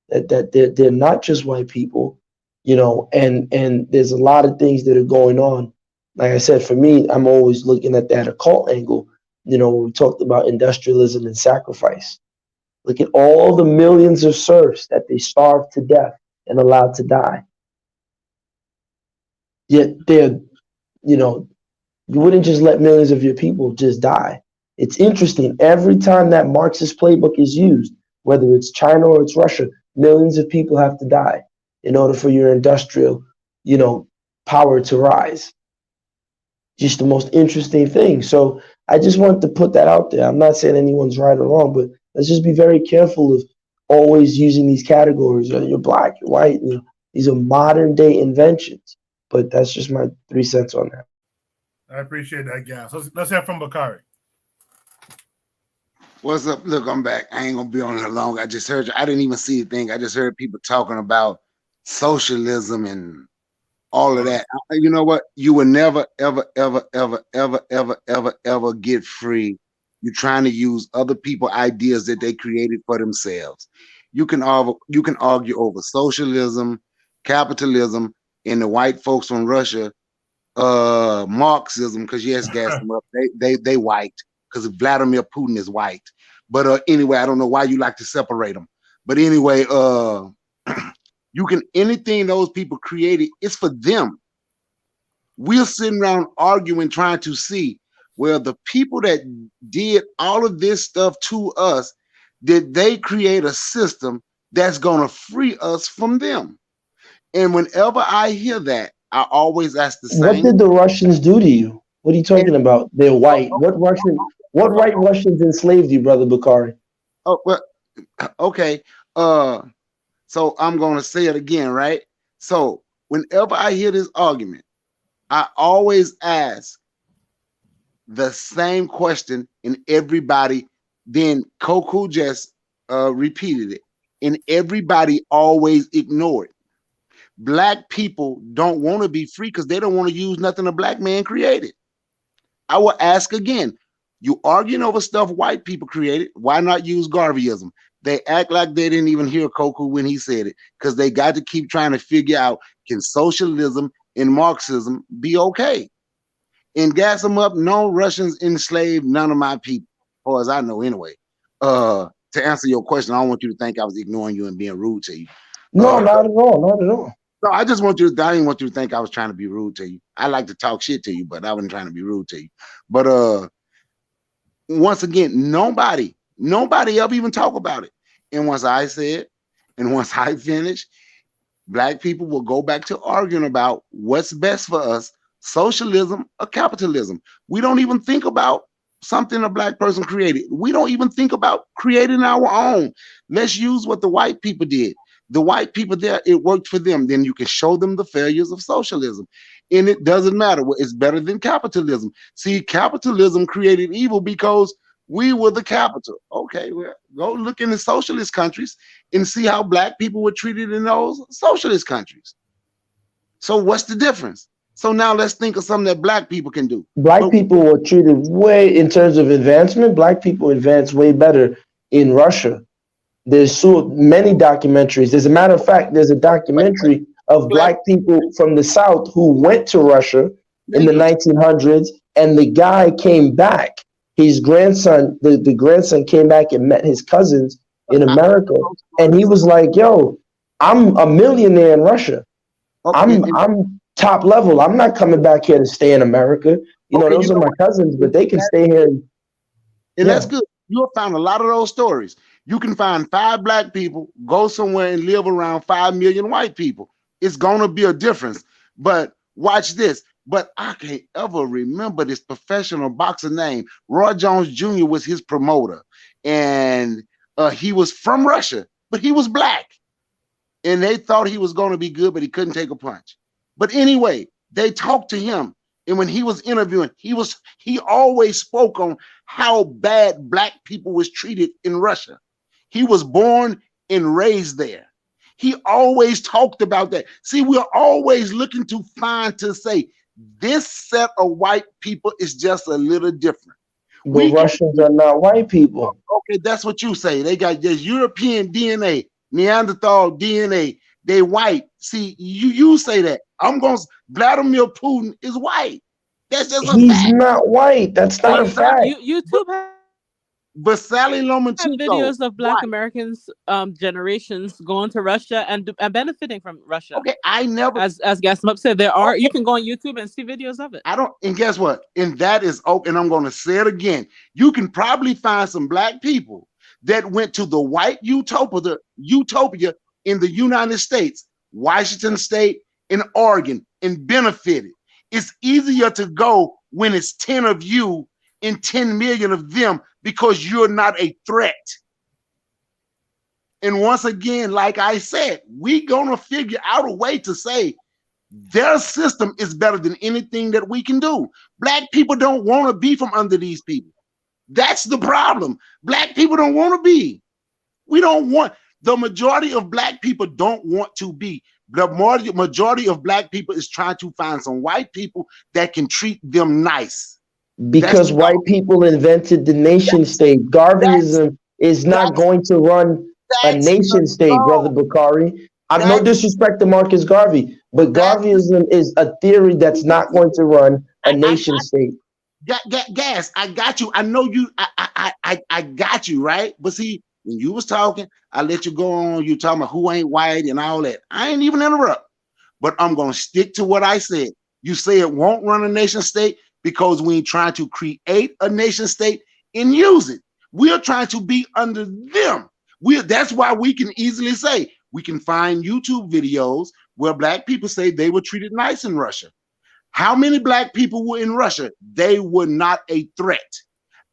That they're not just white people, and there's a lot of things that are going on. Like I said, for me, I'm always looking at that occult angle. When we talked about industrialism and sacrifice. Look at all the millions of serfs that they starved to death and allowed to die. Yet you wouldn't just let millions of your people just die. It's interesting. Every time that Marxist playbook is used, whether it's China or it's Russia, millions of people have to die in order for your industrial, power to rise. Just the most interesting thing. So I just want to put that out there. I'm not saying anyone's right or wrong, but let's just be very careful of always using these categories. You're black, you're white. These are modern day inventions. But that's just my 3 cents on that. I appreciate that, Gas. Let's hear from Bakari. What's up? Look, I'm back. I ain't gonna be on here long. I just heard you. I didn't even see the thing. I just heard people talking about socialism and all of that. You know what? You will never, ever, ever, ever, ever, ever, ever, ever get free. You're trying to use other people's ideas that they created for themselves. You can argue over socialism, capitalism, and the white folks from Russia, Marxism, because yes, gas them up. They white because Vladimir Putin is white. But anyway, I don't know why you like to separate them. But anyway, you can anything those people created, it's for them. We're sitting around arguing, trying to see, well, the people that did all of this stuff to us, did they create a system that's going to free us from them? And whenever I hear that, I always ask the same. What did the Russians do to you? What are you talking about? They're white. What white Russians enslaved you, Brother Bakari? Oh, well, okay. So I'm going to say it again, right? So whenever I hear this argument, I always ask the same question, and everybody, then Koku just repeated it, and everybody always ignored it. Black people don't want to be free because they don't want to use nothing a black man created. I will ask again, you arguing over stuff white people created, why not use Garveyism? They act like they didn't even hear Koku when he said it, because they got to keep trying to figure out, can socialism and Marxism be okay? and gas them up. No Russians enslaved none of my people, as far as I know anyway. To answer your question, I don't want you to think I was ignoring you and being rude to you. No, not at all. Not at all. No, I just want you to, I didn't want you to think I was trying to be rude to you. I like to talk shit to you, but I wasn't trying to be rude to you. But once again, nobody ever even talk about it. And once I said, and once I finish, Black people will go back to arguing about what's best for us, socialism or capitalism. We don't even think about something a Black person created. We don't even think about creating our own. Let's use what the white people did. The white people there, it worked for them. Then you can show them the failures of socialism. And it doesn't matter. It's better than capitalism. See, capitalism created evil because we were the capital. Okay, well, go look in the socialist countries and see how Black people were treated in those socialist countries. So what's the difference? So now let's think of something that Black people can do. Black people were treated way, in terms of advancement, Black people advanced way better in Russia. There's so many documentaries. As a matter of fact, there's a documentary of Black people from the South who went to Russia in the 1900s, and the guy came back. His grandson, the grandson came back and met his cousins in America, and he was like, "Yo, I'm a millionaire in Russia. I'm top level. I'm not coming back here to stay in America. You know, those are my cousins, but they can stay here." And that's good. You'll find a lot of those stories. You can find 5 Black people, go somewhere and live around 5 million white people. It's gonna be a difference. But watch this. But I can't ever remember this professional boxer name. Roy Jones Jr. was his promoter. And he was from Russia, but he was Black. And they thought he was gonna be good, but he couldn't take a punch. But anyway, they talked to him. And when he was interviewing, he always spoke on how bad Black people was treated in Russia. He was born and raised there. He always talked about that. See, we're always looking to say this set of white people is just a little different. But Russians are not white people. Okay, that's what you say. They got this European DNA, Neanderthal DNA. They white. See, you say that. Vladimir Putin is white. That's just a He's fact. not white. That's not a fact. YouTube has Vasily Lomachenko. videos of Black Americans, generations going to Russia and benefiting from Russia. Okay, I never, as Gasmup said, there are. You can go on YouTube and see videos of it. I don't, and guess what? And that is open. I'm going to say it again. You can probably find some Black people that went to the white utopia in the United States, Washington State, and Oregon, and benefited. It's easier to go when it's 10 of you and 10 million of them because you're not a threat. And once again, like I said, we're gonna figure out a way to say their system is better than anything that we can do. Black people don't want to be from under these people. That's the problem. Black people don't want to be. The majority of Black people don't want to be. The majority of Black people is trying to find some white people that can treat them nice. Because white people invented the nation state. Garveyism is not going to run a nation state, Brother Bakari. I'm no disrespect to Marcus Garvey, but Garveyism is a theory that's not going to run a nation state. Gas, I got you. I know you. I got you, right? But see, when you was talking, I let you go on. You talking about who ain't white and all that. I ain't even interrupt. But I'm gonna stick to what I said. You say it won't run a nation state because we ain't trying to create a nation state and use it. We are trying to be under them. That's why we can easily say we can find YouTube videos where Black people say they were treated nice in Russia. How many Black people were in Russia? They were not a threat.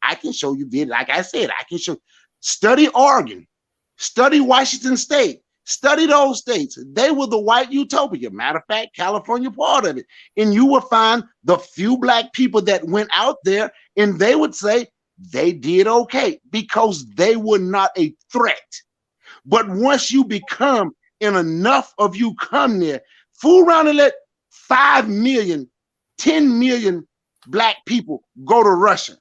I can show you video. Like I said, I can show. Study Oregon, study Washington State, study those states. They were the white utopia. Matter of fact, California part of it. And you will find the few Black people that went out there and they would say they did okay because they were not a threat. But once you become, and enough of you come there, fool around and let 5 million, 10 million Black people go to Russia.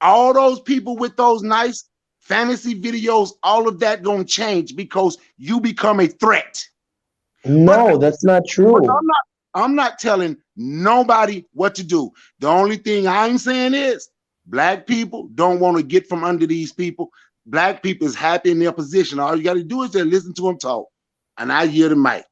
All those people with those nice fantasy videos, all of that gonna change because you become a threat. No, that's not true. I'm not telling nobody what to do. The only thing I'm saying is black people don't want to get from under these people. Black people is happy in their position. All you got to do is just listen to them talk. And I hear the mic.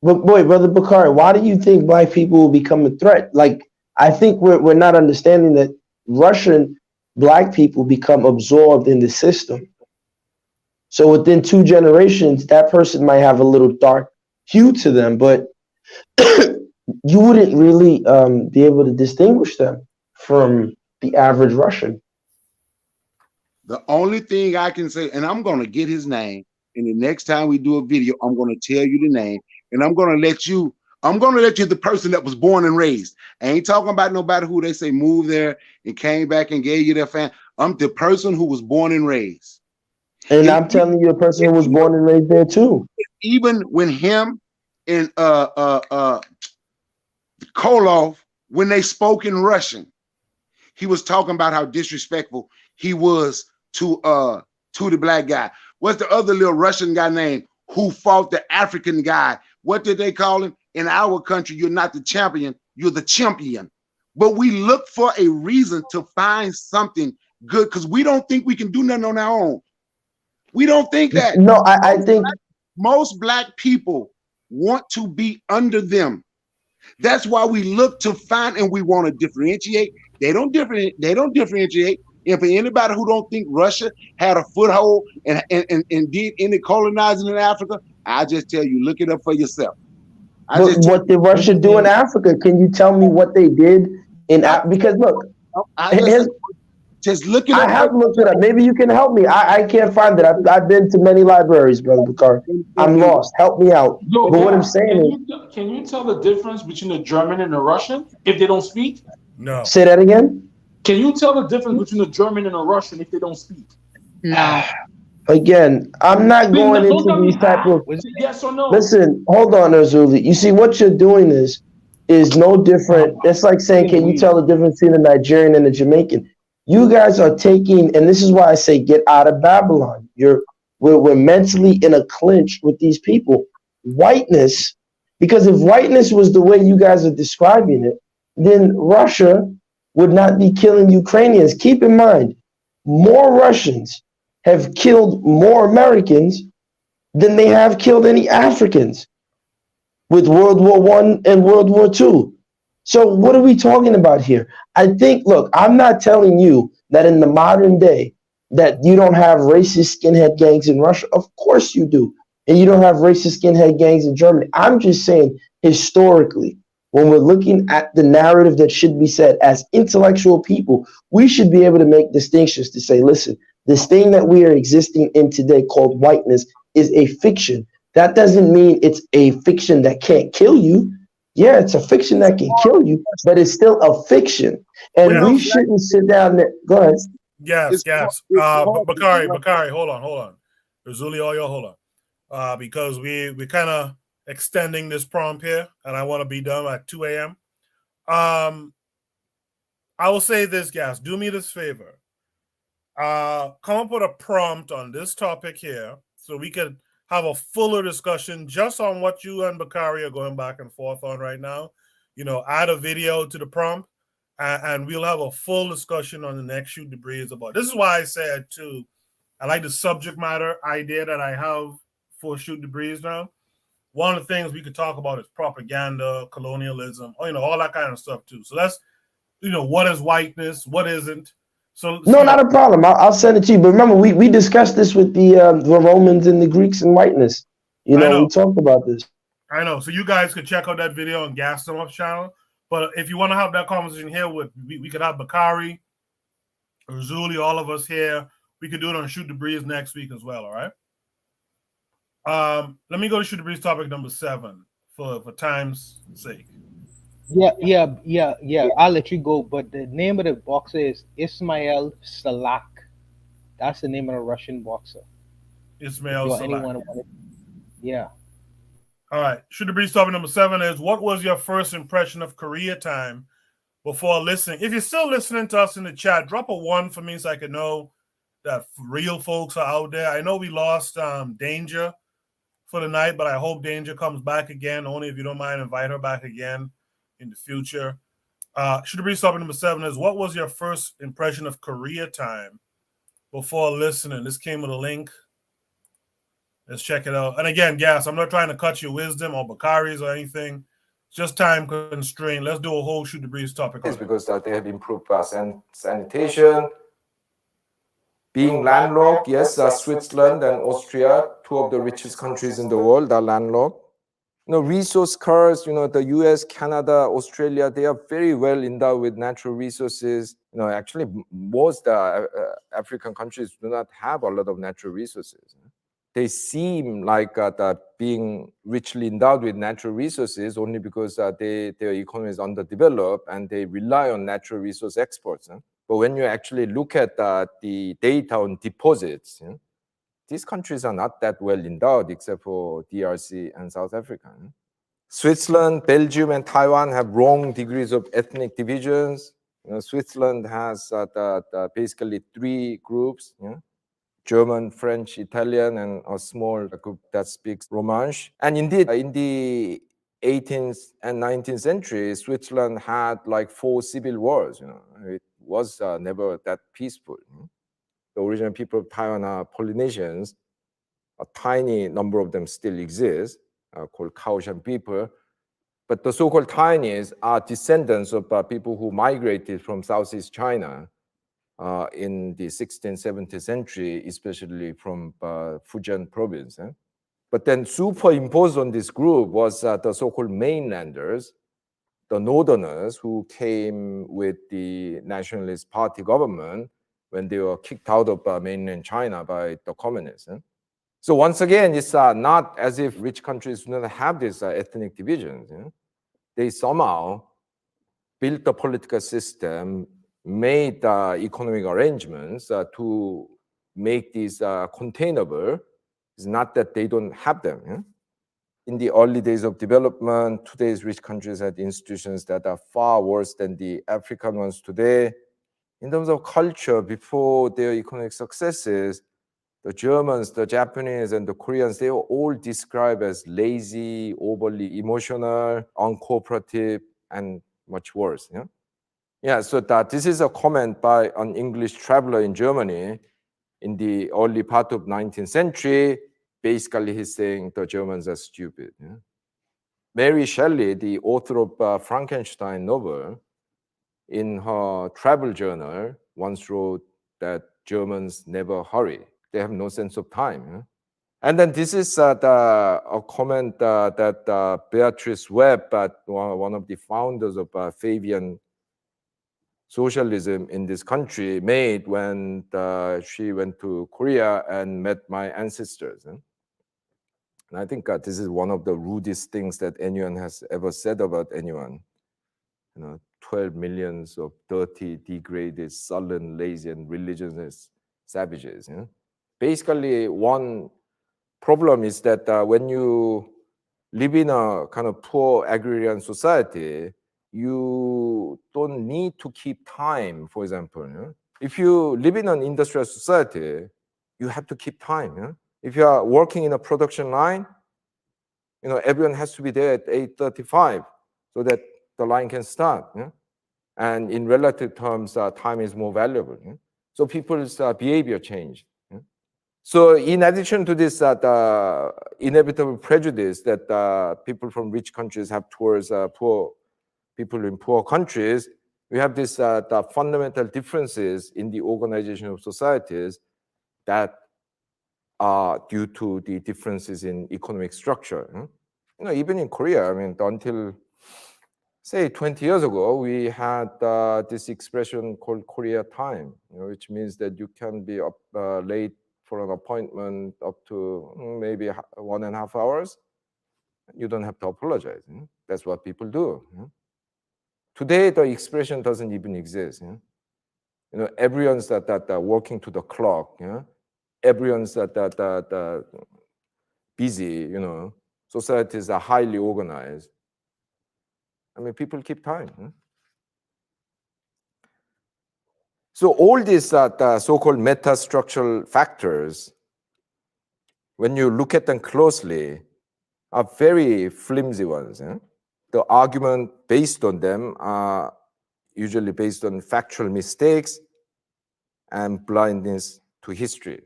But boy, Brother Bakari, why do you think black people will become a threat? Like, I think we're not understanding that Russian black people become absorbed in the system. So within 2 generations, that person might have a little dark hue to them, but you wouldn't really be able to distinguish them from the average Russian. The only thing I can say, and I'm going to get his name, and the next time we do a video, I'm going to tell you the name, and I'm going to let you the person that was born and raised. I ain't talking about nobody who they say moved there and came back and gave you their family. I'm the person who was born and raised. And I'm telling you, a person who was born and raised there too. Even when him and Koloff, when they spoke in Russian, he was talking about how disrespectful he was to the black guy. What's the other little Russian guy named who fought the African guy? What did they call him? In our country, you're not the champion, you're the champion. But we look for a reason to find something good because we don't think we can do nothing on our own. We don't think that. No, I think most black people want to be under them. That's why we look to find and we want to differentiate. They don't differentiate. And for anybody who don't think Russia had a foothold and did any colonizing in Africa, I just tell you, look it up for yourself. But what did Russia do in Africa? Can you tell me what they did in Africa? Because look, just look it up. I have looked it up. Maybe you can help me. I can't find it. I've been to many libraries, Brother Bakari. I'm lost. Help me out. But what I'm saying is, can you tell the difference between a German and a Russian if they don't speak? No. Say that again. Can you tell the difference between a German and a Russian if they don't speak? No. Again, I'm not going into these type of. Yes or no? Listen, hold on, Azuli. You see, what you're doing is no different. It's like saying, can you tell the difference between a Nigerian and a Jamaican? You guys are taking, and this is why I say, get out of Babylon. We're mentally in a clinch with these people. Whiteness, because if whiteness was the way you guys are describing it, then Russia would not be killing Ukrainians. Keep in mind, more Russians have killed more Americans than they have killed any Africans with World War I and World War II. So what are we talking about here? I think, look, I'm not telling you that in the modern day that you don't have racist skinhead gangs in Russia. Of course you do. And you don't have racist skinhead gangs in Germany. I'm just saying historically, when we're looking at the narrative that should be said as intellectual people, we should be able to make distinctions to say, listen, this thing that we are existing in today called whiteness is a fiction. That doesn't mean it's a fiction that can't kill you. Yeah, it's a fiction that can kill you, but it's still a fiction. And we shouldn't sit down there. Go ahead. Yes. Bakari, hold on. Azuli, hold on. Because we're kind of extending this prompt here, and I want to be done at 2 a.m. I will say this, guys. Do me this favor. Come up with a prompt on this topic here so we could have a fuller discussion just on what you and Bakari are going back and forth on right now. You know, add a video to the prompt, and we'll have a full discussion on the next Shoot the Breeze about. This is why I said, too, I like the subject matter idea that I have for Shoot the Breeze now. One of the things we could talk about is propaganda, colonialism, all that kind of stuff, too. So that's, what is whiteness? What isn't? So not a problem. I'll send it to you. But remember, we discussed this with the Romans and the Greeks and whiteness. We talked about this. I know. So you guys could check out that video on Gas Them Up channel. But if you want to have that conversation here, we could have Bakari, or Zuli, all of us here. We could do it on Shoot the Breeze next week as well. All right. Let me go to Shoot the Breeze topic number 7 for time's sake. Yeah. I'll let you go. But the name of the boxer is Ismail Salak. That's the name of the Russian boxer. Ismail Salak. Yeah. All right. Shoot the Breeze topic number 7 is, what was your first impression of Korea time before listening? If you're still listening to us in the chat, drop a 1 for me so I can know that real folks are out there. I know we lost Danger for the night, but I hope Danger comes back again. Only if you don't mind, invite her back again in the future. Should the Breeze topic number 7 is, what was your first impression of Korea time before listening? This came with a link. Let's check it out. And again, Gas, I'm not trying to cut your wisdom or Bakari's or anything. Just time constraint. Let's do a whole Shoot the Breeze topic on it. Because they have improved sanitation. Being landlocked, yes, Switzerland and Austria, 2 of the richest countries in the world, are landlocked. Resource curves, the US, Canada, Australia, they are very well endowed with natural resources. Actually, most African countries do not have a lot of natural resources. They seem like being richly endowed with natural resources only because their economy is underdeveloped and they rely on natural resource exports. But when you actually look at the data on deposits, these countries are not that well endowed except for DRC and South Africa. Switzerland, Belgium, and Taiwan have wrong degrees of ethnic divisions. Switzerland has basically 3 groups. German, French, Italian, and a small group that speaks Romansh. And indeed, in the 18th and 19th century, Switzerland had like 4 civil wars. It was never that peaceful. The original people of Taiwan are Polynesians. A tiny number of them still exist, called Kaoshan people. But the so-called Taiwanese are descendants of people who migrated from Southeast China in the 16th, 17th century, especially from Fujian province. But then superimposed on this group was the so-called mainlanders, the northerners who came with the Nationalist Party government when they were kicked out of mainland China by the communists. So once again, it's not as if rich countries do not have these ethnic divisions. They somehow built a political system, made economic arrangements to make these containable. It's not that they don't have them. In the early days of development, today's rich countries had institutions that are far worse than the African ones today. In terms of culture, before their economic successes, the Germans, the Japanese, and the Koreans, they were all described as lazy, overly emotional, uncooperative, and much worse. So this is a comment by an English traveler in Germany in the early part of 19th century. Basically, he's saying the Germans are stupid. Mary Shelley, the author of Frankenstein novel, in her travel journal, once wrote that Germans never hurry. They have no sense of time. And then this is a comment that Beatrice Webb, one of the founders of Fabian socialism in this country, made when she went to Korea and met my ancestors. And I think this is one of the rudest things that anyone has ever said about anyone. 12 millions of dirty, degraded, sullen, lazy, and religionless savages. Basically, one problem is that when you live in a kind of poor agrarian society, you don't need to keep time, for example. If you live in an industrial society, you have to keep time. If you are working in a production line, everyone has to be there at 8:35 so that the line can start. And in relative terms, time is more valuable. So people's behavior changed. So in addition to this the inevitable prejudice that people from rich countries have towards poor people in poor countries, we have this the fundamental differences in the organization of societies that are due to the differences in economic structure. Even in Korea, until say 20 years ago, we had this expression called Korea time, which means that you can be up late for an appointment up to maybe 1.5 hours. You don't have to apologize. That's what people do. Today, the expression doesn't even exist. Everyone's working to the clock. Everyone's busy. Societies are highly organized. People keep time. So all these so-called meta-structural factors when you look at them closely, are very flimsy ones. The argument based on them are usually based on factual mistakes and blindness to history.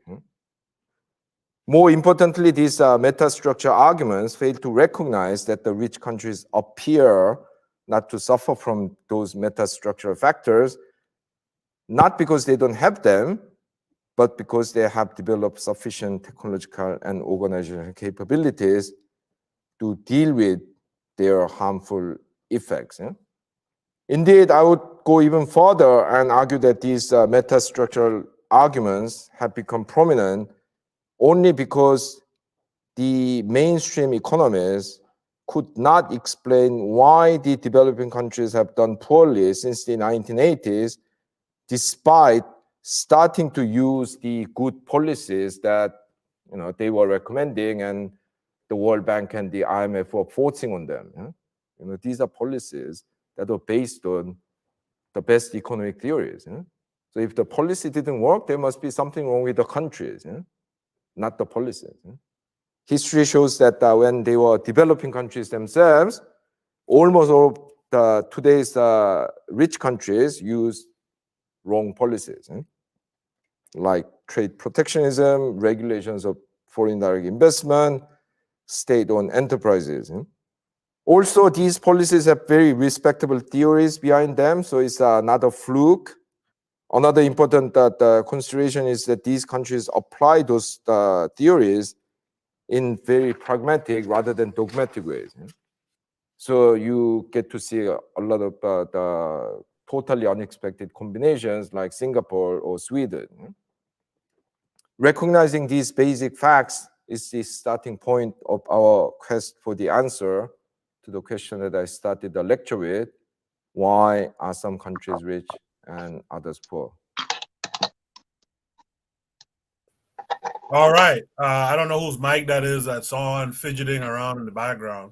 More importantly, these metastructure arguments fail to recognize that the rich countries appear not to suffer from those metastructural factors, not because they don't have them, but because they have developed sufficient technological and organizational capabilities to deal with their harmful effects. Indeed, I would go even further and argue that these metastructural arguments have become prominent only because the mainstream economists could not explain why the developing countries have done poorly since the 1980s, despite starting to use the good policies that they were recommending and the World Bank and the IMF were forcing on them. These are policies that are based on the best economic theories. So if the policy didn't work, there must be something wrong with the countries, not the policies. History shows that when they were developing countries themselves, almost all of today's rich countries use wrong policies, like trade protectionism, regulations of foreign direct investment, state-owned enterprises. Also, these policies have very respectable theories behind them, so it's not a fluke. Another important consideration is that these countries apply those theories in very pragmatic rather than dogmatic ways. So you get to see a lot of the totally unexpected combinations like Singapore or Sweden. Recognizing these basic facts is the starting point of our quest for the answer to the question that I started the lecture with: why are some countries rich and others poor? All right. I don't know whose mic that is that's on fidgeting around in the background.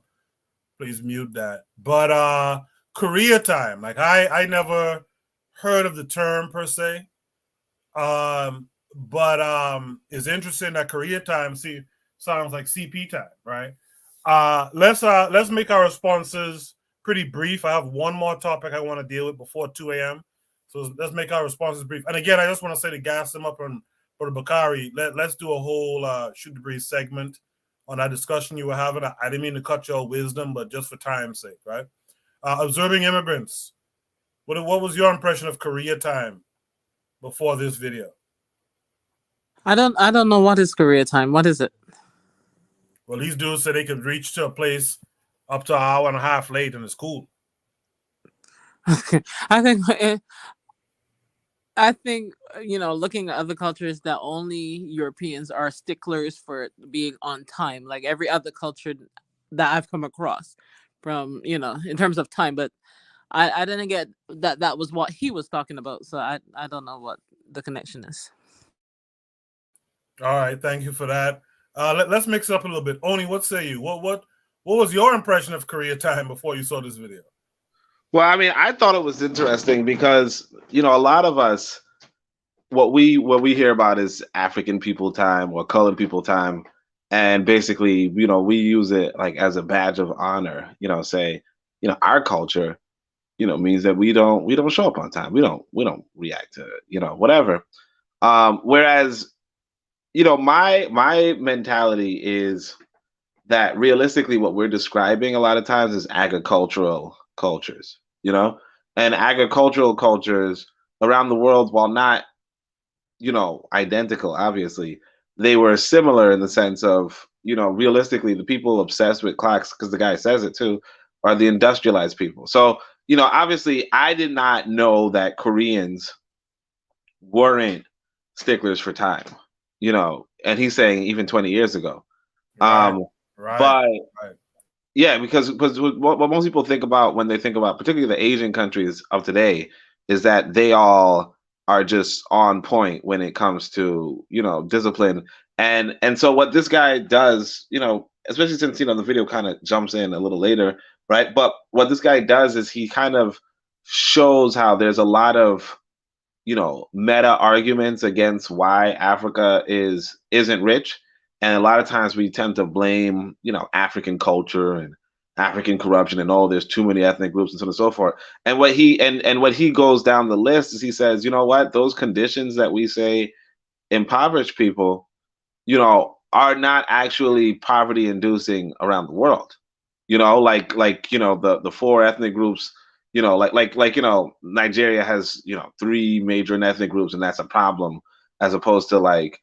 Please mute that. But Korea time, like I never heard of the term per se. But it's interesting that Korea time sounds like CP time, right? Let's make our responses pretty brief. I have one more topic I want to deal with before 2 a.m. So let's make our responses brief. And again, I just want to say to gas them up and for the Bakari, let's do a whole shoot the breeze segment on that discussion you were having. I didn't mean to cut your wisdom, but just for time's sake, right? Observing immigrants. What was your impression of Korea time before this video? I don't know what is Korea time. What is it? Well, these dudes said they could reach to a place up to an hour and a half late, and it's cool. I think looking at other cultures, that only Europeans are sticklers for being on time, like every other culture that I've come across, from in terms of time. But I didn't get that was what he was talking about, so I don't know what the connection is. All right, thank you for that. Let's mix it up a little bit. Oni, what say you? What was your impression of Korea time before you saw this video? Well, I mean, I thought it was interesting because a lot of us, what we hear about is African people time or colored people time, and basically, we use it like as a badge of honor. Say, our culture, means that we don't show up on time. We don't react to whatever. Whereas, my mentality is that realistically, what we're describing a lot of times is agricultural cultures. And agricultural cultures around the world, while not, identical, obviously, they were similar in the sense of, realistically, the people obsessed with clocks, because the guy says it too, are the industrialized people. So, obviously, I did not know that Koreans weren't sticklers for time, and he's saying even 20 years ago. Right. But yeah, because what most people think about when they think about particularly the Asian countries of today is that they all are just on point when it comes to discipline, and so what this guy does, especially since the video kind of jumps in a little later, right? But what this guy does is he kind of shows how there's a lot of meta arguments against why Africa isn't rich. And a lot of times we tend to blame, African culture and African corruption and all. There's too many ethnic groups and so on and so forth. And what he goes down the list is he says, you know what, those conditions that we say impoverish people, are not actually poverty inducing around the world. Like the four ethnic groups, Nigeria has, three major ethnic groups, and that's a problem, as opposed to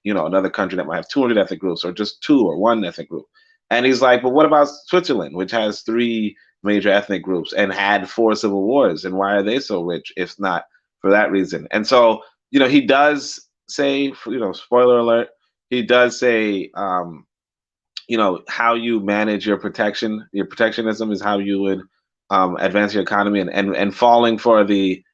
another country that might have 200 ethnic groups or just two or one ethnic group. And he's like, but what about Switzerland, which has three major ethnic groups and had 4 civil wars, and why are they so rich if not for that reason? And so, he does say, spoiler alert, he does say, how you manage your protectionism is how you would advance your economy, and falling for the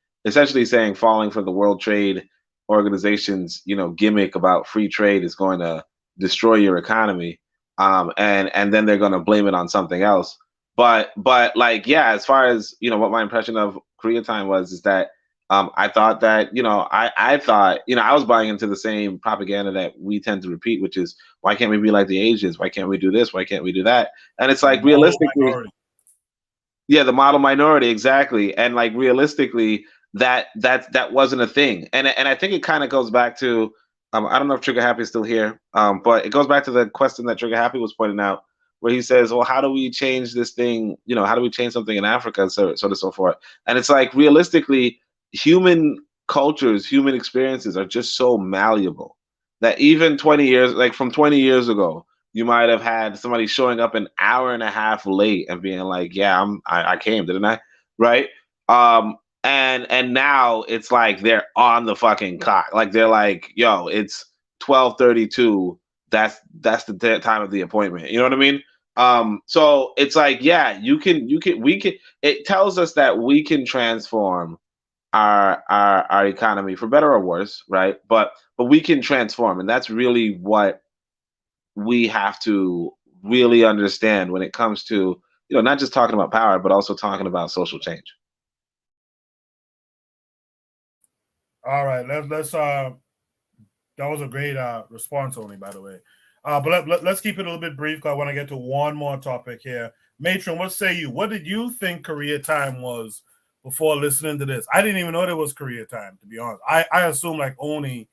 World Trade Organization's gimmick about free trade is going to destroy your economy, and then they're going to blame it on something else. But as far as what my impression of Koreatime was, is that I thought that I thought I was buying into the same propaganda that we tend to repeat, which is, why can't we be like the Asians? Why can't we do this? Why can't we do that? And it's like, realistically, the model minority, exactly. And like, realistically, that wasn't a thing. And I think it kind of goes back to I don't know if Trigger Happy is still here, but it goes back to the question that Trigger Happy was pointing out, where he says, well, how do we change this thing? How do we change something in Africa, so on and so forth? And it's like, realistically, human cultures, human experiences are just so malleable that even 20 years, like from 20 years ago, you might have had somebody showing up an hour and a half late and being like, yeah, I came, didn't I? Right? And now it's like they're on the fucking clock. Like, they're like, yo, it's 12:32. That's the time of the appointment. You know what I mean? So it's like, yeah, we can. It tells us that we can transform our economy for better or worse, right? But we can transform, and that's really what we have to really understand when it comes to not just talking about power, but also talking about social change. All right, let's that was a great response, only, by the way. But let's keep it a little bit brief, because I want to get to one more topic here. Matron, what say you? What did you think Koreatime was before listening to this? I didn't even know there was Koreatime, to be honest. I assumed like only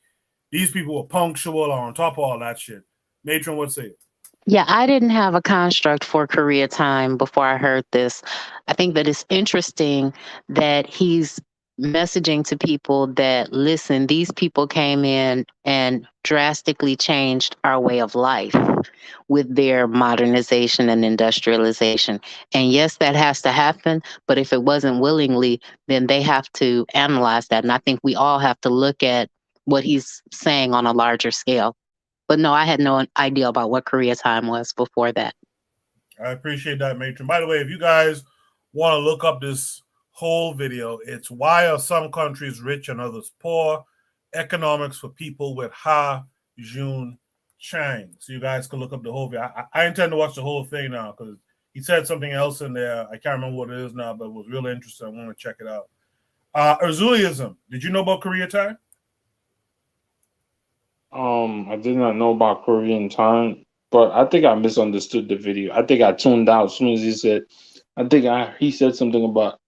these people were punctual or on top of all that shit. Matron, what say you? Yeah, I didn't have a construct for Koreatime before I heard this. I think that it's interesting that he's messaging to people that, listen, these people came in and drastically changed our way of life with their modernization and industrialization. And yes, that has to happen, but if it wasn't willingly, then they have to analyze that. And I think we all have to look at what he's saying on a larger scale. But no, I had no idea about what Koreatime was before that. I appreciate that, Matron. By the way, if you guys want to look up this whole video, it's Why Are Some Countries Rich and Others Poor? Economics for People with Ha Jun Chang. So you guys can look up the whole video. I intend to watch the whole thing now, because he said something else in there. I can't remember what it is now, but it was really interesting. I want to check it out. Erzuliism. Did you know about Koreatime? I did not know about Koreatime, but I think I misunderstood the video. I think I tuned out as soon as he said. He said something about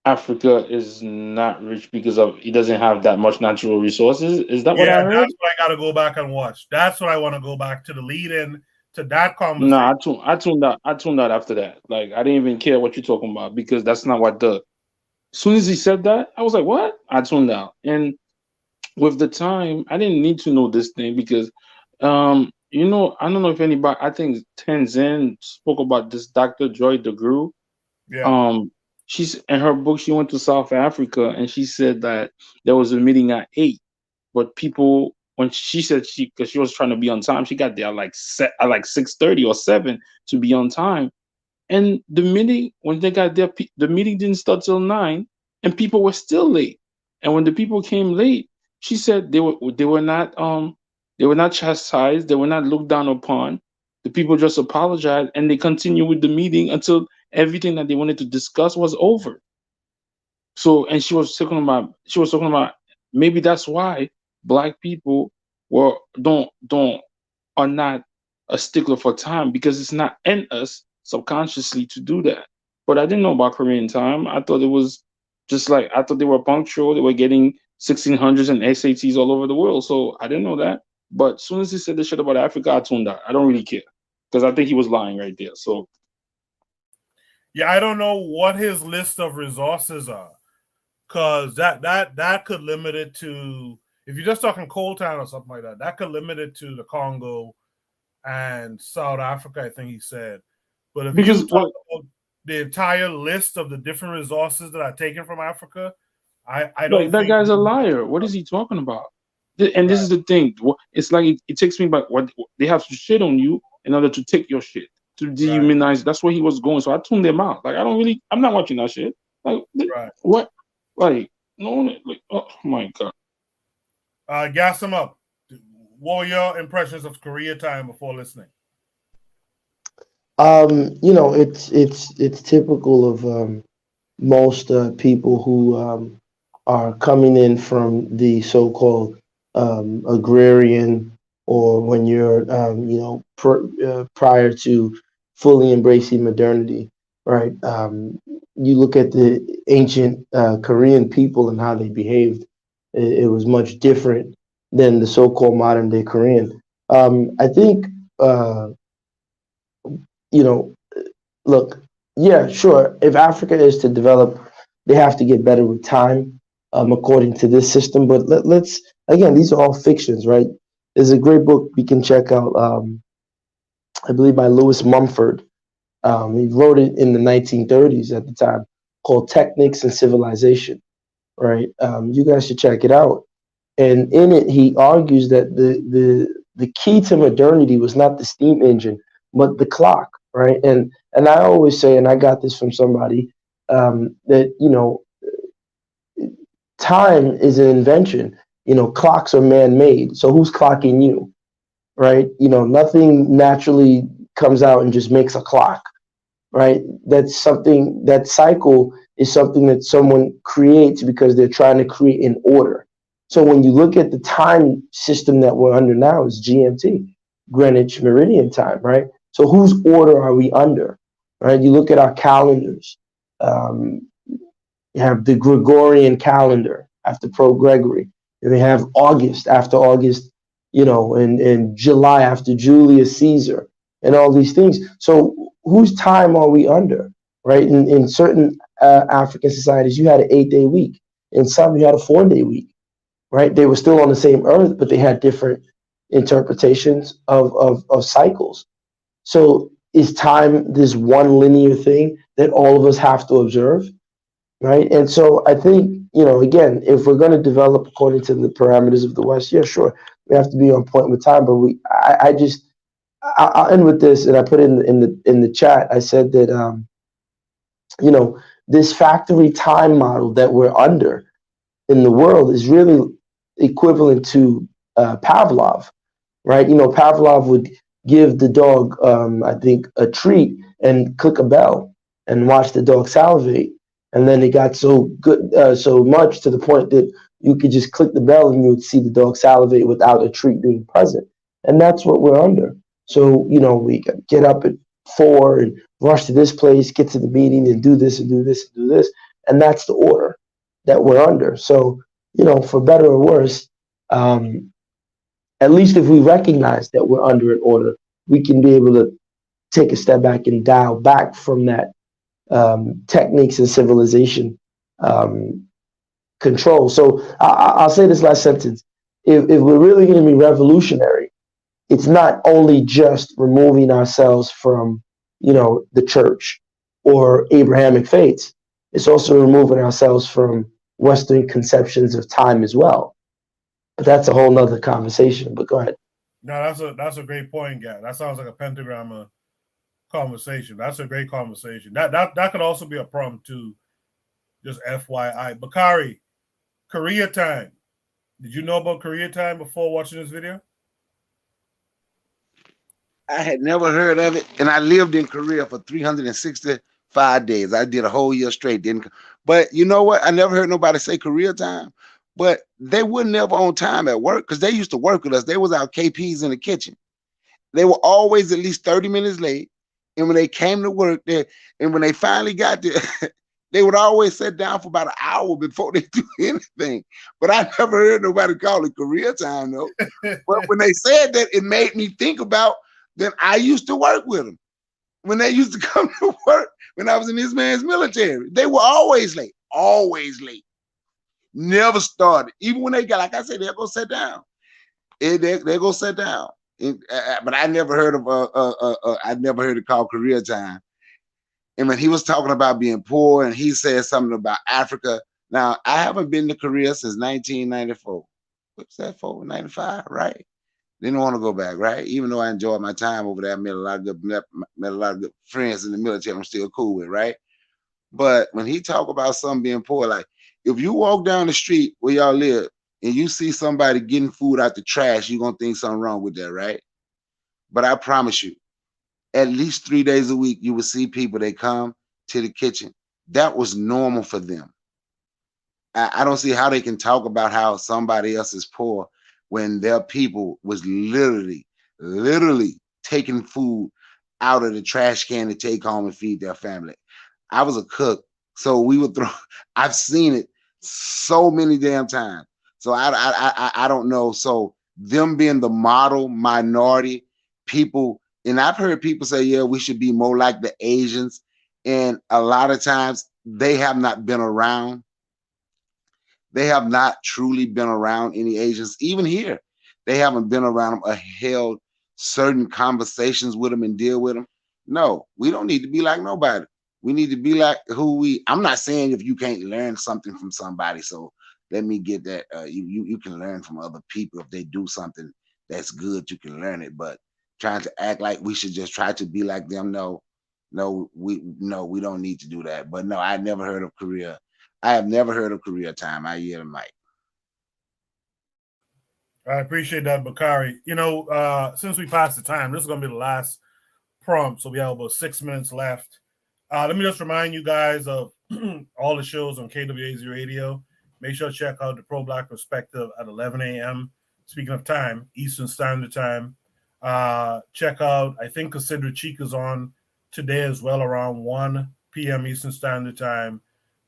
Africa is not rich because it doesn't have that much natural resources. Is that what I heard? That's what I got to go back and watch. That's what I want to go back to, the lead-in to that conversation. No, I tuned out after that. Like, I didn't even care what you're talking about, because that's not what as soon as he said that, I was like, what? I tuned out. And with the time, I didn't need to know this thing, because I don't know if anybody, I think Tenzin spoke about this Dr. Joy DeGruy. Yeah. She's in her book, she went to South Africa, and she said that there was a meeting at 8, but people, when she said because she was trying to be on time, she got there at like 6:30 or 7 to be on time. And the meeting, when they got there, the meeting didn't start till 9, and people were still late. And when the people came late, she said they were not chastised, they were not looked down upon. The people just apologized, and they continued with the meeting until everything that they wanted to discuss was over. So, and she was talking about maybe that's why Black people are not a stickler for time because it's not in us subconsciously to do that. But I didn't know about Korean time. I thought it was just like I thought they were punctual. They were getting 1600s and SATs all over the world. So I didn't know that. But as soon as he said the shit about Africa, I tuned out. I don't really care because I think he was lying right there. So yeah, I don't know what his list of resources are, because that could limit it to, if you're just talking coltan or something like that, that could limit it to the Congo and South Africa, I think he said. But if because you talk about the entire list of the different resources that are taken from Africa, I don't like that think guy's a liar. What is he talking about? And this is the thing. It's like it takes me back. What they have to shit on you in order to take your shit to dehumanize. That's where he was going. So I tuned them out. Like I'm not watching that shit. Like what? Like no, like oh my god. Gas him up. What were your impressions of Korea time before listening? It's typical of most people who are coming in from the so-called agrarian, or when you're prior to fully embracing modernity, right? You look at the ancient Korean people and how they behaved. It was much different than the so-called modern day Korean. I think you know look, yeah, sure. If Africa is to develop, they have to get better with time, according to this system. But let's again, these are all fictions, right? There's a great book we can check out, I believe by Lewis Mumford. He wrote it in the 1930s at the time, called Techniques and Civilization, right? You guys should check it out. And in it, he argues that the key to modernity was not the steam engine, but the clock, right? And I always say, and I got this from somebody, that time is an invention. Clocks are man-made. So who's clocking you, right? Nothing naturally comes out and just makes a clock, right? That's something, that cycle is something that someone creates because they're trying to create an order. So when you look at the time system that we're under now, is GMT, Greenwich Meridian Time, right? So whose order are we under, right? You look at our calendars. You have the Gregorian calendar after Pro Gregory. And they have August after August, and July after Julius Caesar, and all these things. So whose time are we under, right? In certain African societies, you had an 8-day week. In some, you had a 4-day week, right? They were still on the same earth, but they had different interpretations of cycles. So is time this one linear thing that all of us have to observe, right? And so I think, again, if we're going to develop according to the parameters of the West, yeah, sure, we have to be on point with time. But I'll end with this, and I put it in the chat. I said that this factory time model that we're under in the world is really equivalent to Pavlov, right? Pavlov would give the dog, I think, a treat and click a bell and watch the dog salivate. And then it got so good, so much to the point that you could just click the bell and you would see the dog salivate without a treat being present. And that's what we're under. So, we get up at 4 and rush to this place, get to the meeting and do this and do this and do this. And that's the order that we're under. So, for better or worse, at least if we recognize that we're under an order, we can be able to take a step back and dial back from that techniques and civilization control. So I'll say this last sentence. If we're really going to be revolutionary, it's not only just removing ourselves from, the church or Abrahamic faiths. It's also removing ourselves from Western conceptions of time as well. But that's a whole nother conversation. But go ahead. No, that's a great point, Gad. That sounds like a pentagram conversation. That's a great conversation. That could also be a prompt too. Just FYI. Bakari, Korea time. Did you know about Korea time before watching this video? I had never heard of it, and I lived in Korea for 365 days. I did a whole year straight. But you know what? I never heard nobody say Korea time. But they were never on time at work because they used to work with us. They was our KPs in the kitchen. They were always at least 30 minutes late. And when they came to work there, and when they finally got there, they would always sit down for about an hour before they do anything. But I never heard nobody call it career time, though. But when they said that, it made me think about that I used to work with them. When they used to come to work, when I was in this man's military, they were always late. Always late. Never started. Even when they got, like I said, they'll go sit down. They go sit down. But I never heard of I never heard it called career time. And when he was talking about being poor, and he said something about Africa. Now I haven't been to Korea since 1994. What's that for? 95, right? Didn't want to go back, right? Even though I enjoyed my time over there, I met a lot of good friends in the military. I'm still cool with, right? But when he talk about something being poor, like if you walk down the street where y'all live and you see somebody getting food out the trash, you're gonna think something wrong with that, right? But I promise you, at least 3 days a week, you will see people that come to the kitchen. That was normal for them. I don't see how they can talk about how somebody else is poor when their people was literally taking food out of the trash can to take home and feed their family. I was a cook, so we would throw. I've seen it so many damn times. So I don't know. So them being the model minority people, and I've heard people say, yeah, we should be more like the Asians. And a lot of times they have not been around. They have not truly been around any Asians, even here. They haven't been around them or held certain conversations with them and deal with them. No, we don't need to be like nobody. We need to be like who we. I'm not saying if you can't learn something from somebody, so let me get that. You can learn from other people if they do something that's good. You can learn it, but trying to act like we should just try to be like them. No, we don't need to do that. But no, I never heard of Korea. I have never heard of career time. I yield the mic. I appreciate that, Bakari. Since we passed the time, this is going to be the last prompt, so we have about 6 minutes left. Let me just remind you guys of all the shows on KWAZ Radio. Make sure to check out the Pro Black Perspective at 11 a.m. Speaking of time, Eastern Standard Time. Check out, I think Cassandra Cheek is on today as well around 1 p.m. Eastern Standard Time.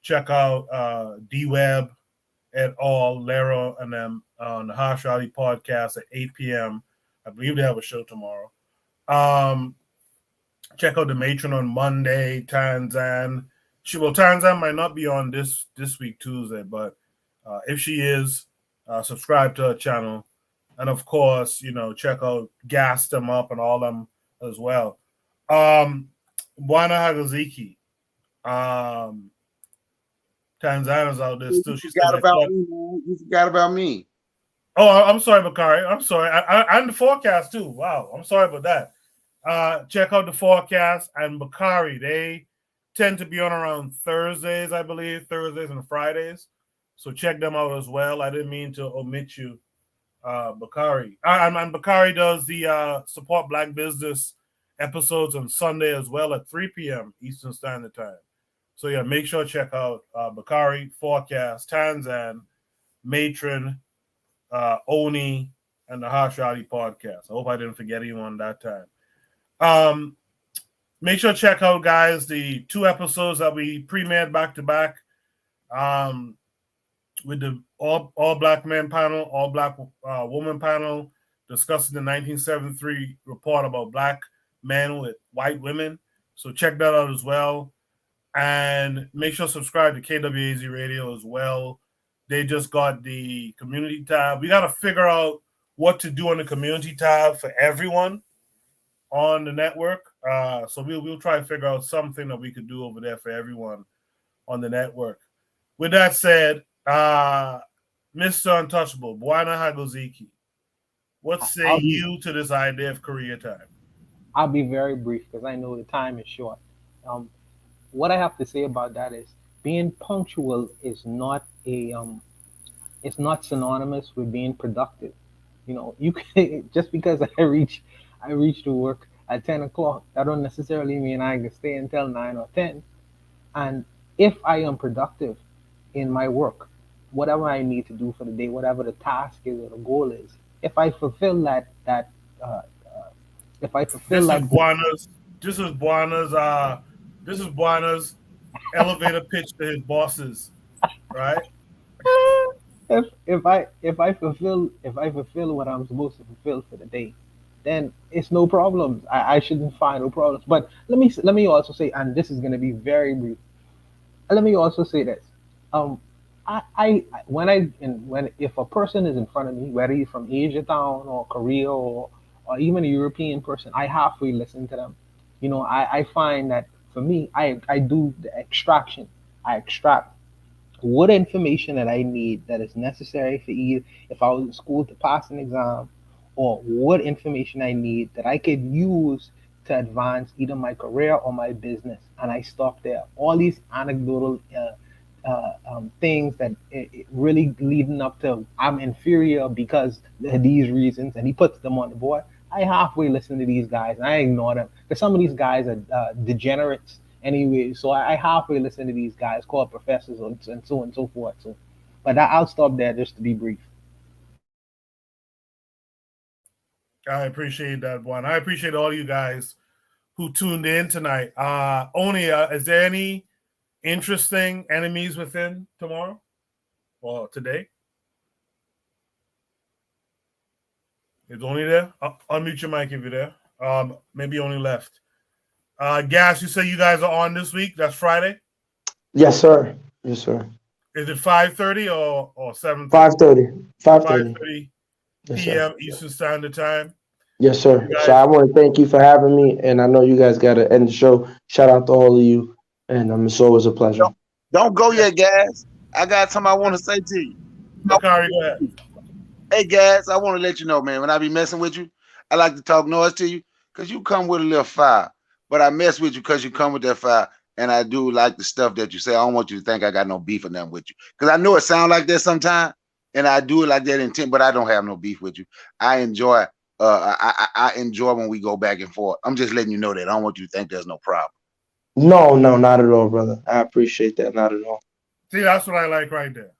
Check out D-Web et al., Lera, and them on the Harsh Rally podcast at 8 p.m. I believe they have a show tomorrow. Check out the Matron on Monday, Tanzan. Tanzan might not be on this week, Tuesday, but if she is, subscribe to her channel. And of course, check out Gas Them Up and all them as well. Bwana Hagaziki. Tanzania's out there still. You forgot about me, man. You forgot about me. Oh, I'm sorry, Bakari. I'm sorry. I'm the forecast too. Wow. I'm sorry about that. Check out the forecast and Bakari. They tend to be on around Thursdays, I believe, Thursdays and Fridays. So check them out as well. I didn't mean to omit you, Bakari. And Bakari does the Support Black Business episodes on Sunday as well at 3 p.m. Eastern Standard Time. So yeah, make sure to check out Bakari, Forecast, Tanzan, Matron, Oni, and the Harsh Rally podcast. I hope I didn't forget anyone that time. Make sure to check out, guys, the 2 episodes that we premiered back to back with the all black men panel, all black woman panel, discussing the 1973 report about black men with white women. So check that out as well. And make sure to subscribe to KWAZ Radio as well. They just got the community tab. We got to figure out what to do on the community tab for everyone on the network. So we'll try to figure out something that we could do over there for everyone on the network. With that said, Mr. Untouchable, Bwana Hagoziki, what say you to this idea of career time? I'll be very brief because I know the time is short. What I have to say about that is being punctual is not it's not synonymous with being productive. You can, just because I reach to work at 10 o'clock, that don't necessarily mean I can stay until 9 or 10. And if I am productive in my work, whatever I need to do for the day, whatever the task is or the goal is, if I fulfill that if I fulfill that, This is Buana's elevator pitch to his bosses, right? if I fulfill what I'm supposed to fulfill for the day, then it's no problems. I shouldn't find no problems. But let me also say, and this is gonna be very brief. Let me also say this. Um, when if a person is in front of me, whether he's from Asia Town or Korea or even a European person, I halfway listen to them. I find that for me, I do the extraction. I extract what information that I need that is necessary for either if I was in school to pass an exam, or what information I need that I could use to advance either my career or my business. And I stop there. All these anecdotal things that it really leading up to I'm inferior because of these reasons, and he puts them on the board. I halfway listen to these guys and I ignore them because some of these guys are degenerates anyway. So I halfway listen to these guys called professors and so on and so forth. So, but I'll stop there just to be brief. I appreciate that one. I appreciate all you guys who tuned in tonight. Oni, is there any interesting enemies within tomorrow or today? Is Oni there? Unmute your mic if you're there. Maybe Oni left. Gas, you say you guys are on this week? That's Friday? Yes, sir. Yes, sir. Is it 5:30 or 7:30? 5:30. 5:30 Yes, p.m. sir. Eastern Standard Time. Yes, sir. So I want to thank you for having me, and I know you guys got to end the show. Shout out to all of you, and it's always a pleasure. Don't go yet, guys. I got something I want to say to you. Bakari, go ahead. Hey, guys, I want to let you know, man, when I be messing with you, I like to talk noise to you because you come with a little fire. But I mess with you because you come with that fire, and I do like the stuff that you say. I don't want you to think I got no beef or nothing with you because I know it sounds like that sometimes, and I do it like that intent, but I don't have no beef with you. I enjoy I enjoy when we go back and forth. I'm just letting you know that. I don't want you to think there's no problem. No, not at all, brother. I appreciate that. Not at all. See, that's what I like right there.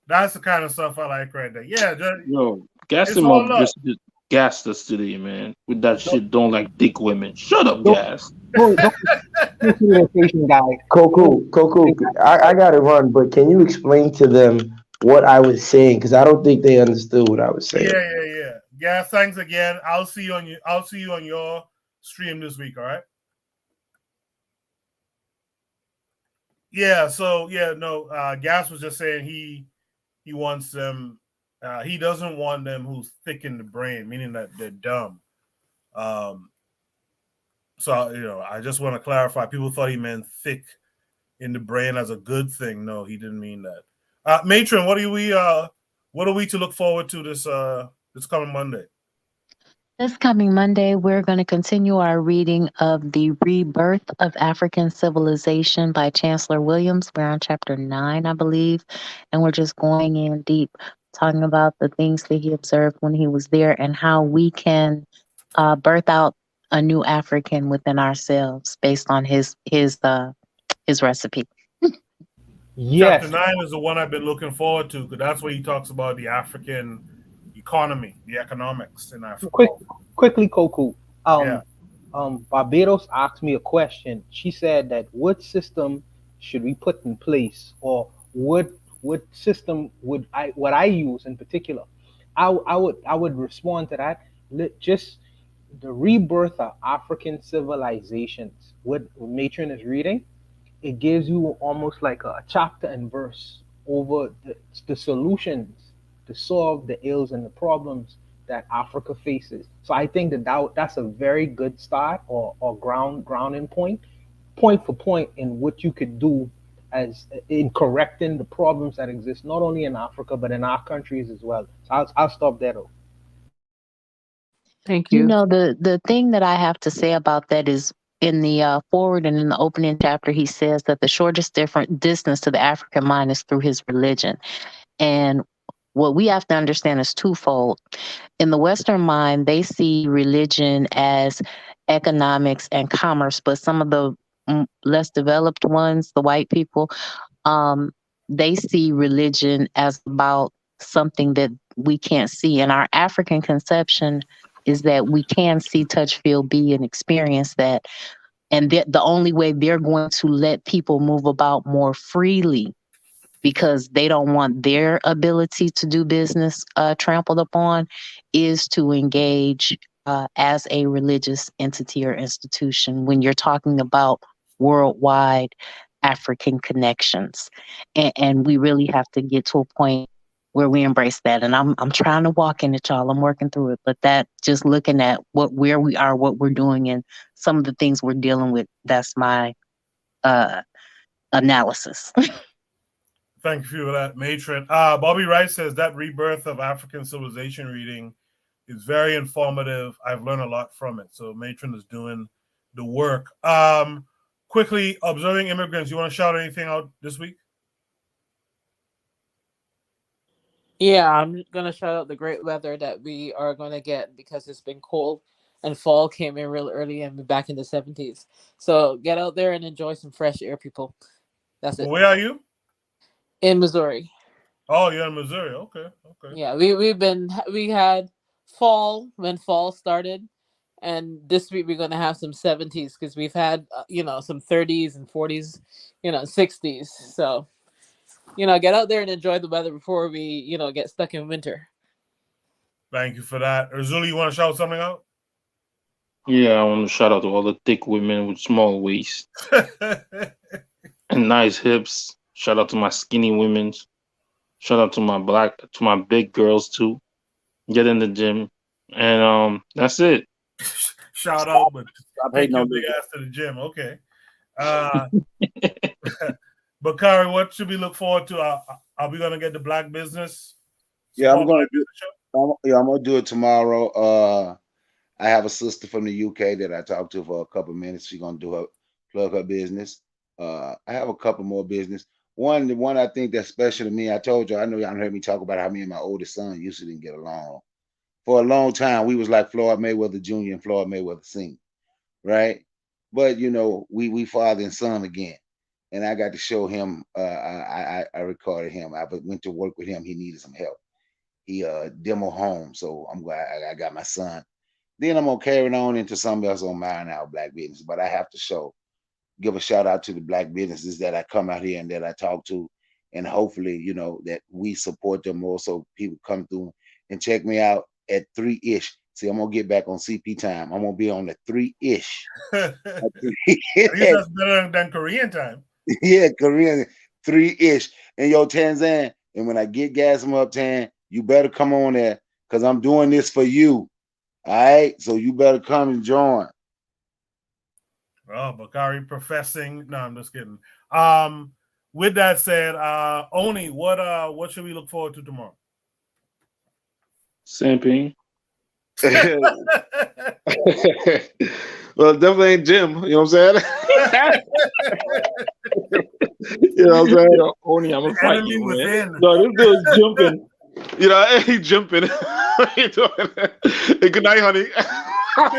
That's the kind of stuff I like right there. Yeah, Yo, gas it's him all up. love. Just gassed us today, man. With that shit, don't like dick women. Shut up, gas. Don't communication guy. Cool. I got to run, but can you explain to them what I was saying? Because I don't think they understood what I was saying. Yeah. Gas, thanks again. I'll see you on your stream this week. All right. Yeah. So Gas was just saying he wants them. He doesn't want them who's thick in the brain, meaning that they're dumb. So I just want to clarify. People thought he meant thick in the brain as a good thing. No, he didn't mean that. Matron, what are we to look forward to this coming Monday? This coming Monday, we're going to continue our reading of The Rebirth of African Civilization by Chancellor Williams. We're on chapter 9, I believe, and we're just going in deep, talking about the things that he observed when he was there and how we can birth out a new African within ourselves based on his recipe. Yes. Chapter 9 is the one I've been looking forward to because that's where he talks about the African economy, the economics in Africa. Quickly, Koku. Barbados asked me a question. She said that what system should we put in place, or what system would I use in particular? I would respond to that. Just the rebirth of African civilizations. What Matron is reading, it gives you almost like a chapter and verse over the solutions to solve the ills and the problems that Africa faces. So I think that's a very good start or grounding point for point in what you could do as in correcting the problems that exist not only in Africa but in our countries as well. So I'll stop there though. Thank you. The thing that I have to say about that is in the forward and in the opening chapter, he says that the shortest distance to the African mind is through his religion. And what we have to understand is twofold. In the Western mind, they see religion as economics and commerce, but some of the less developed ones, the white people, they see religion as about something that we can't see. In our African conception, is that we can see, touch, feel, be, and experience that. And the only way they're going to let people move about more freely, because they don't want their ability to do business trampled upon, is to engage as a religious entity or institution when you're talking about worldwide African connections. And we really have to get to a point where we embrace that. And I'm trying to walk in it, y'all. I'm working through it. But that, just looking at where we are, what we're doing, and some of the things we're dealing with, that's my analysis. Thank you for that, Matron. Bobby Wright says that Rebirth of African Civilization reading is very informative. I've learned a lot from it. So Matron is doing the work. Quickly, observing immigrants. You want to shout anything out this week? Yeah, I'm going to shout out the great weather that we are going to get because it's been cold and fall came in real early and we're back in the 70s. So get out there and enjoy some fresh air, people. That's it. Where are you? In Missouri. Oh, you're in Missouri. Okay. Yeah, we had fall when fall started, and this week we're gonna have some 70s because we've had some 30s and 40s, 60s. So get out there and enjoy the weather before we get stuck in winter. Thank you for that. Urzuli, you want to shout something out? Yeah, I want to shout out to all the thick women with small waists and nice hips. Shout out to my skinny women. Shout out to my big girls too. Get in the gym, and that's it. Shout out, but take your big ass to the gym. Okay. Bakari, what should we look forward to? Are we gonna get the Black business? Yeah, I'm gonna do it tomorrow. I have a sister from the UK that I talked to for a couple minutes. She's gonna plug her business. I have a couple more business. The one I think that's special to me. I told you, I know y'all heard me talk about how me and my oldest son used to didn't get along. For a long time, we was like Floyd Mayweather Jr. and Floyd Mayweather Sr., right? But we father and son again. And I got to show him. I recorded him. I went to work with him. He needed some help. He demo home, so I'm glad I got my son. Then I'm gonna carry it on into something else on mine now, Black business. But I have to give a shout out to the Black businesses that I come out here and that I talk to, and hopefully that we support them more, so people come through and check me out at 3-ish. See, I'm gonna get back on CP time. I'm gonna be on the 3-ish. That's better than Korean time. Yeah, Korean 3-ish. And Tanzan. And when I get gas them up, Tan, you better come on there because I'm doing this for you. All right, so you better come and join. Oh, Bakari professing. No, I'm just kidding. With that said, Oni, what should we look forward to tomorrow? Simping. Well, definitely ain't Jim. You know what I'm saying? You know what I'm saying? Only I'm a fight you, man. No, this dude's jumping. He jumping. What are you doing? Hey, good night, honey.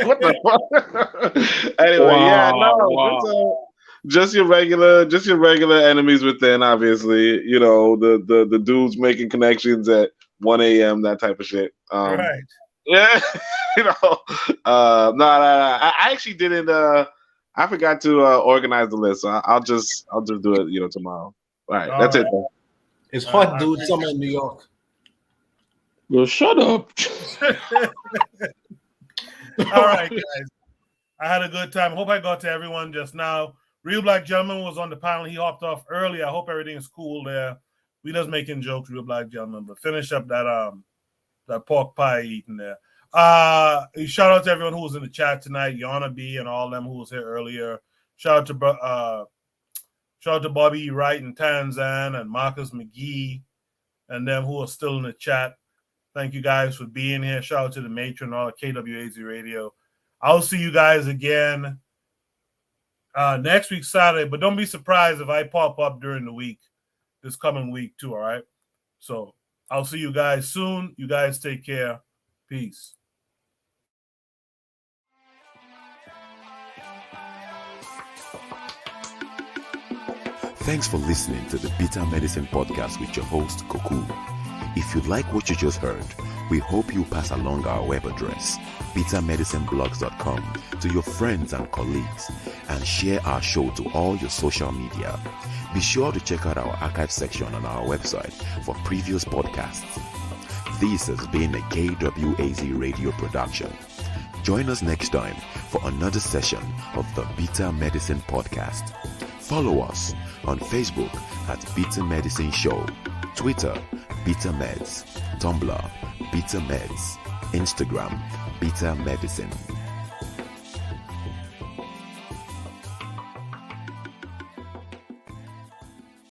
What the fuck? Anyway, just your regular enemies within, obviously. The dudes making connections at 1 a.m., that type of shit. Right. Yeah. I actually didn't I forgot to organize the list, so I'll just do it, tomorrow. All right, that's it. It's hot, dude. Summer in New York. Well, shut up. All right, guys. I had a good time. Hope I got to everyone just now. Real Black Gentleman was on the panel. He hopped off early. I hope everything is cool there. We just making jokes, Real Black Gentleman, but finish up that pork pie eating there. Shout out to everyone who was in the chat tonight, Yana B and all them who was here earlier. Shout out to Bobby Wright and Tanzan and Marcus McGee and them who are still in the chat. Thank you guys for being here. Shout out to the Matron and all at KWAZ Radio. I'll see you guys again next week, Saturday, but don't be surprised if I pop up during the week, this coming week too, all right? So I'll see you guys soon. You guys take care. Peace. Thanks for listening to the Bitter Medicine Podcast with your host, Koku. If you like what you just heard, we hope you pass along our web address, bitamedicineblogs.com, to your friends and colleagues, and share our show to all your social media. Be sure to check out our archive section on our website for previous podcasts. This has been a KWAZ radio production. Join us next time for another session of the Beta Medicine Podcast. Follow us on Facebook at Beta Medicine Show, Twitter, Beta Meds, Tumblr, Beta Meds, Instagram, Beta Medicine.